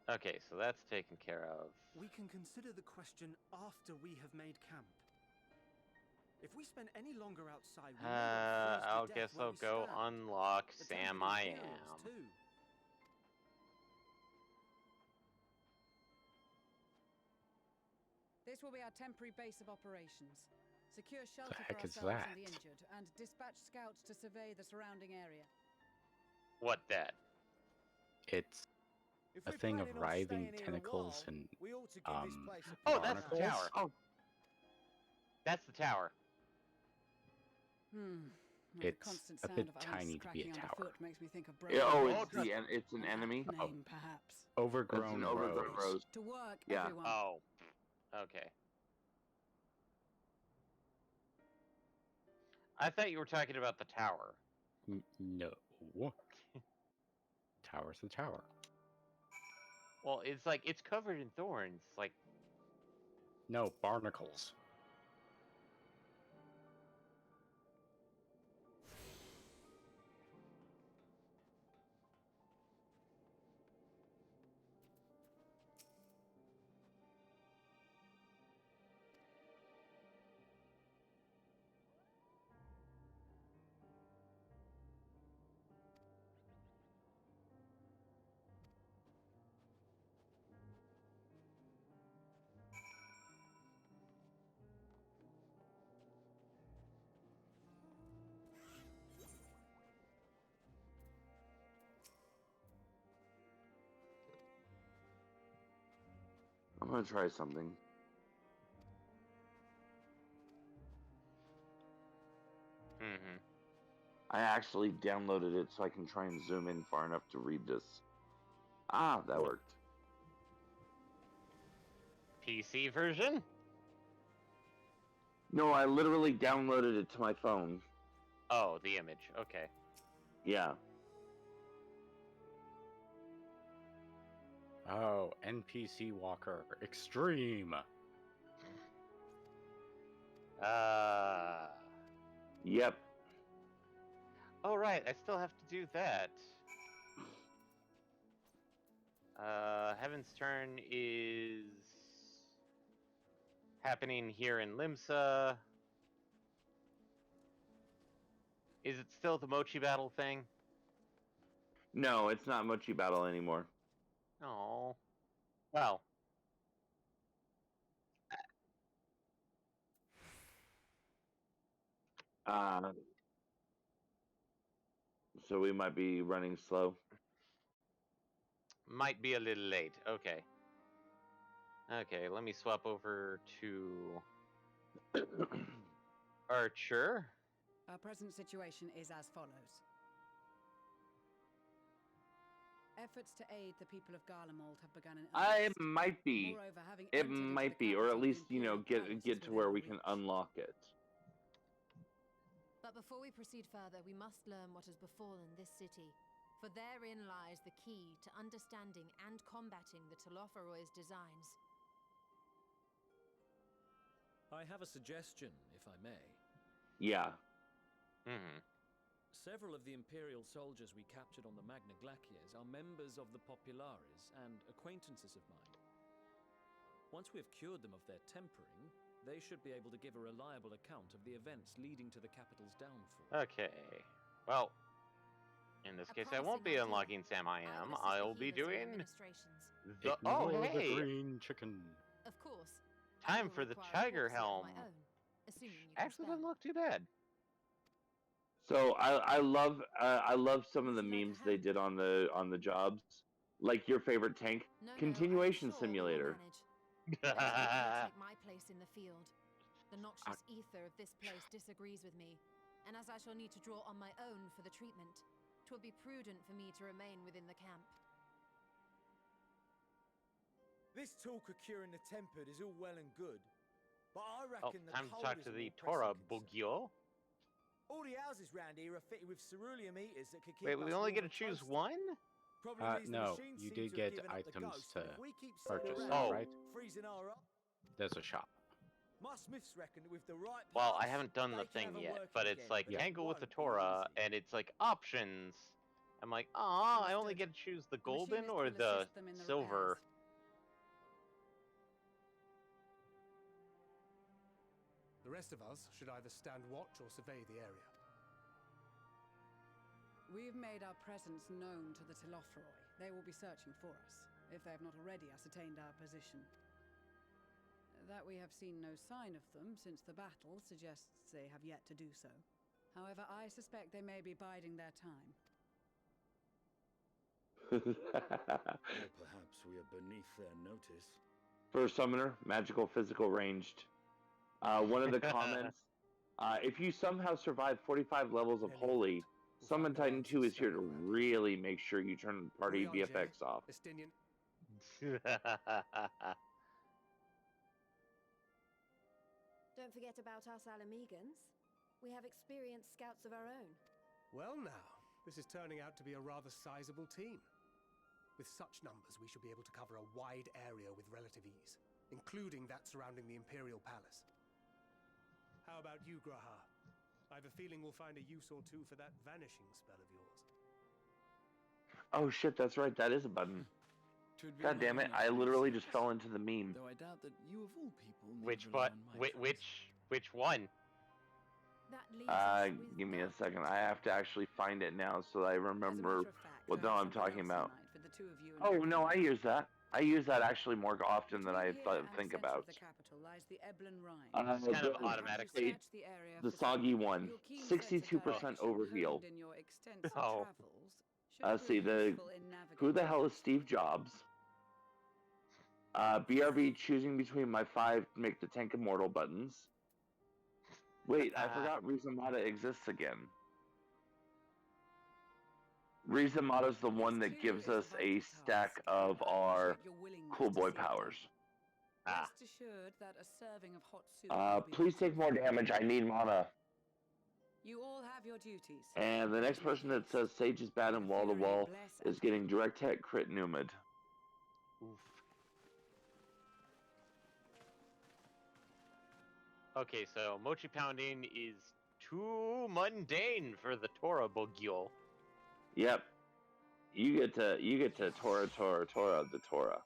Okay, so that's taken care of. We can consider the question after we have made camp. If we spend any longer outside, we may well freeze to I'll death guess where I'll we go stand. unlock The Sam Temple I Imperials, Am. too. This will be our temporary base of operations. Secure shelter for heck is ourselves that? and the injured, and dispatch scouts to survey the surrounding area. What that? It's If a we're thing of planning on writhing staying here a tentacles while, and we ought to give this place a Oh, proper that's the barnacles. tower. Oh, that's the tower. The It's constant a sound bit of ice tiny to be a cracking tower. underfoot makes me think of Yeah, broken it's roads. it's an An apt enemy. name, perhaps. Overgrown It's an overgrown roads. road. To work, Yeah. everyone. Oh, okay. I thought you were talking about the tower. No. Tower's the tower. Well, it's like, it's covered in thorns. Like, No, barnacles. I'm gonna try something. Mm-hmm. I actually downloaded it so I can try and zoom in far enough to read this. Ah, that worked. PC version? No, I literally downloaded it to my phone. Oh, the image. Okay. Yeah. Oh, NPC Walker Extreme. Yep. Oh, right. I still have to do that. Heaven's Turn is happening here in Limsa. Is it still the Mochi Battle thing? No, it's not Mochi Battle anymore. Oh. Well. So we might be running slow. Might be a little late. Okay. Okay, let me swap over to Archer. Our present situation is as follows. Efforts to aid the people of Garlemald have begun in earnest. It might be. Moreover, having It entered into might the be, or at capital, least, the Imperial Palace get is to within where our we can reach. unlock it. But before we proceed further, we must learn what has befallen this city. For therein lies the key to understanding and combating the Telophoroid's designs. I have a suggestion, if I may. Yeah. Mm-hmm. Several of the Imperial soldiers we captured on the Magna Glaciers are members of the Populares and acquaintances of mine. Once we have cured them of their tempering, they should be able to give a reliable account of the events leading to the capital's downfall. Okay. Well, in this case, I won't be unlocking Sam I Am. I'll be doing the... Oh, Ignore hey! the green chicken. Of course. Time for the Tiger Helm. Actually, doesn't look too bad. So I love some of the memes they did on the jobs, like your favorite tank, continuation simulator. Let us take my place in the field. The noxious ether of this place disagrees with me, and as I shall need to draw on my own for the treatment, 'twill be prudent for me to remain within the camp. This talk of curing the tempered is all well and good, but I reckon the time to cold talk is to a the more Tora pressing concern. Bugyo. All the houses round here are fitted with ceruleum heaters that could keep Wait, us we only get warm to and choose toasty. one? Problem is the No, machines you seem did to have get given up the items ghost, to and if we keep sitting purchase, around, right? freezing our up. There's a shop. My smiths reckon that with the right Well, I parts, haven't done they the can thing have 'em yet, working but it's again, like but it tangle with the won't be Torah, easy. and it's like options. I'm like, ah, I only get to choose the golden machinist or will the assist them in the silver. The rest of us should either stand watch or survey the area. We've made our presence known to the Telophoroi. They will be searching for us, if they have not already ascertained our position. That we have seen no sign of them since the battle suggests they have yet to do so. However, I suspect they may be biding their time. Or perhaps we are beneath their notice. First summoner, magical, physical, ranged. One of the comments, if you somehow survive 45 levels of Holy, Summon Titan 2 is here to really make sure you turn party VFX off. Don't forget about us Alamegans. We have experienced scouts of our own. Well now, this is turning out to be a rather sizable team. With such numbers, we should be able to cover a wide area with relative ease, including that surrounding the Imperial Palace. How about you, Graha? I have a feeling we'll find a use or two for that vanishing spell of yours. Oh shit, that's right, that is a button. God damn it, I literally just fell into the meme. Though I doubt that you of all people need Which rely but on my which one? Give me a second. I have to actually find it now so that I remember what the hell I'm talking about. Oh no, I use that. I use that actually more often than I think about. Kind of automatically. The soggy one, 62% overheal. Oh. See, who the hell is Steve Jobs? BRB choosing between my 5 to make the tank immortal buttons. Wait, I forgot Rizamata exists again. Rizamata's the one that gives us a stack of our cool boy powers. Rest assured that a serving of hot soup will be Please take more damage. I need mana. You all have your duties. And the next person that says Sage is bad and wall to wall is getting direct hit crit Numid. Oof. Okay, so mochi pounding is too mundane for the Tora Bogyul. Yep. You get to Tora the Tora.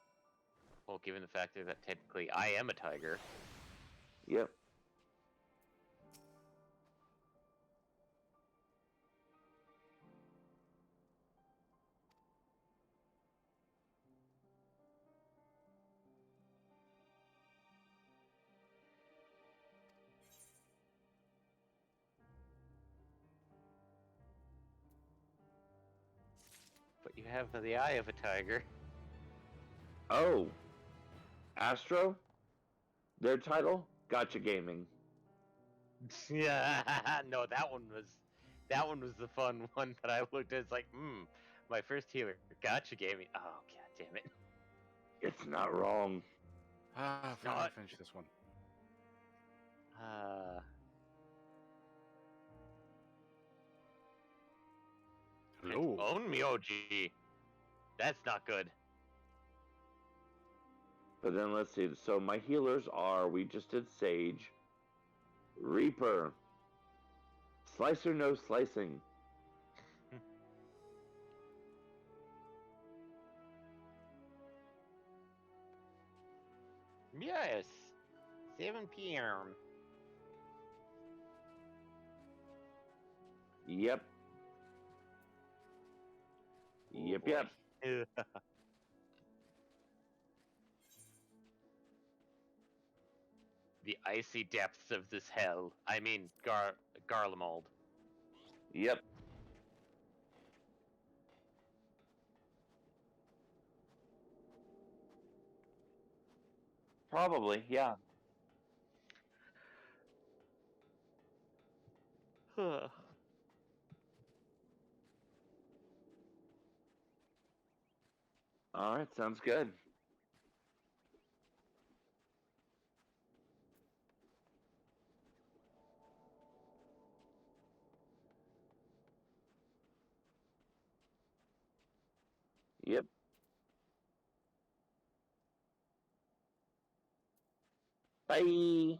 Well, given the fact that technically I am a tiger. Yep. But you have the eye of a tiger. Oh. Astro? Their title? Gotcha Gaming. Yeah, no, that one was the fun one that I looked at. It's like, my first healer. Gotcha Gaming. Oh, god damn it. It's not wrong. Finally finish this one. Hello. Own Myoji. That's not good. But then let's see. So my healers are, we just did Sage, Reaper, Slicer no slicing. Yes. 7 p.m. Yep. Yep. The icy depths of this hell. I mean, Garlemald. Yep. Probably, yeah. All right, sounds good. Yep. Bye.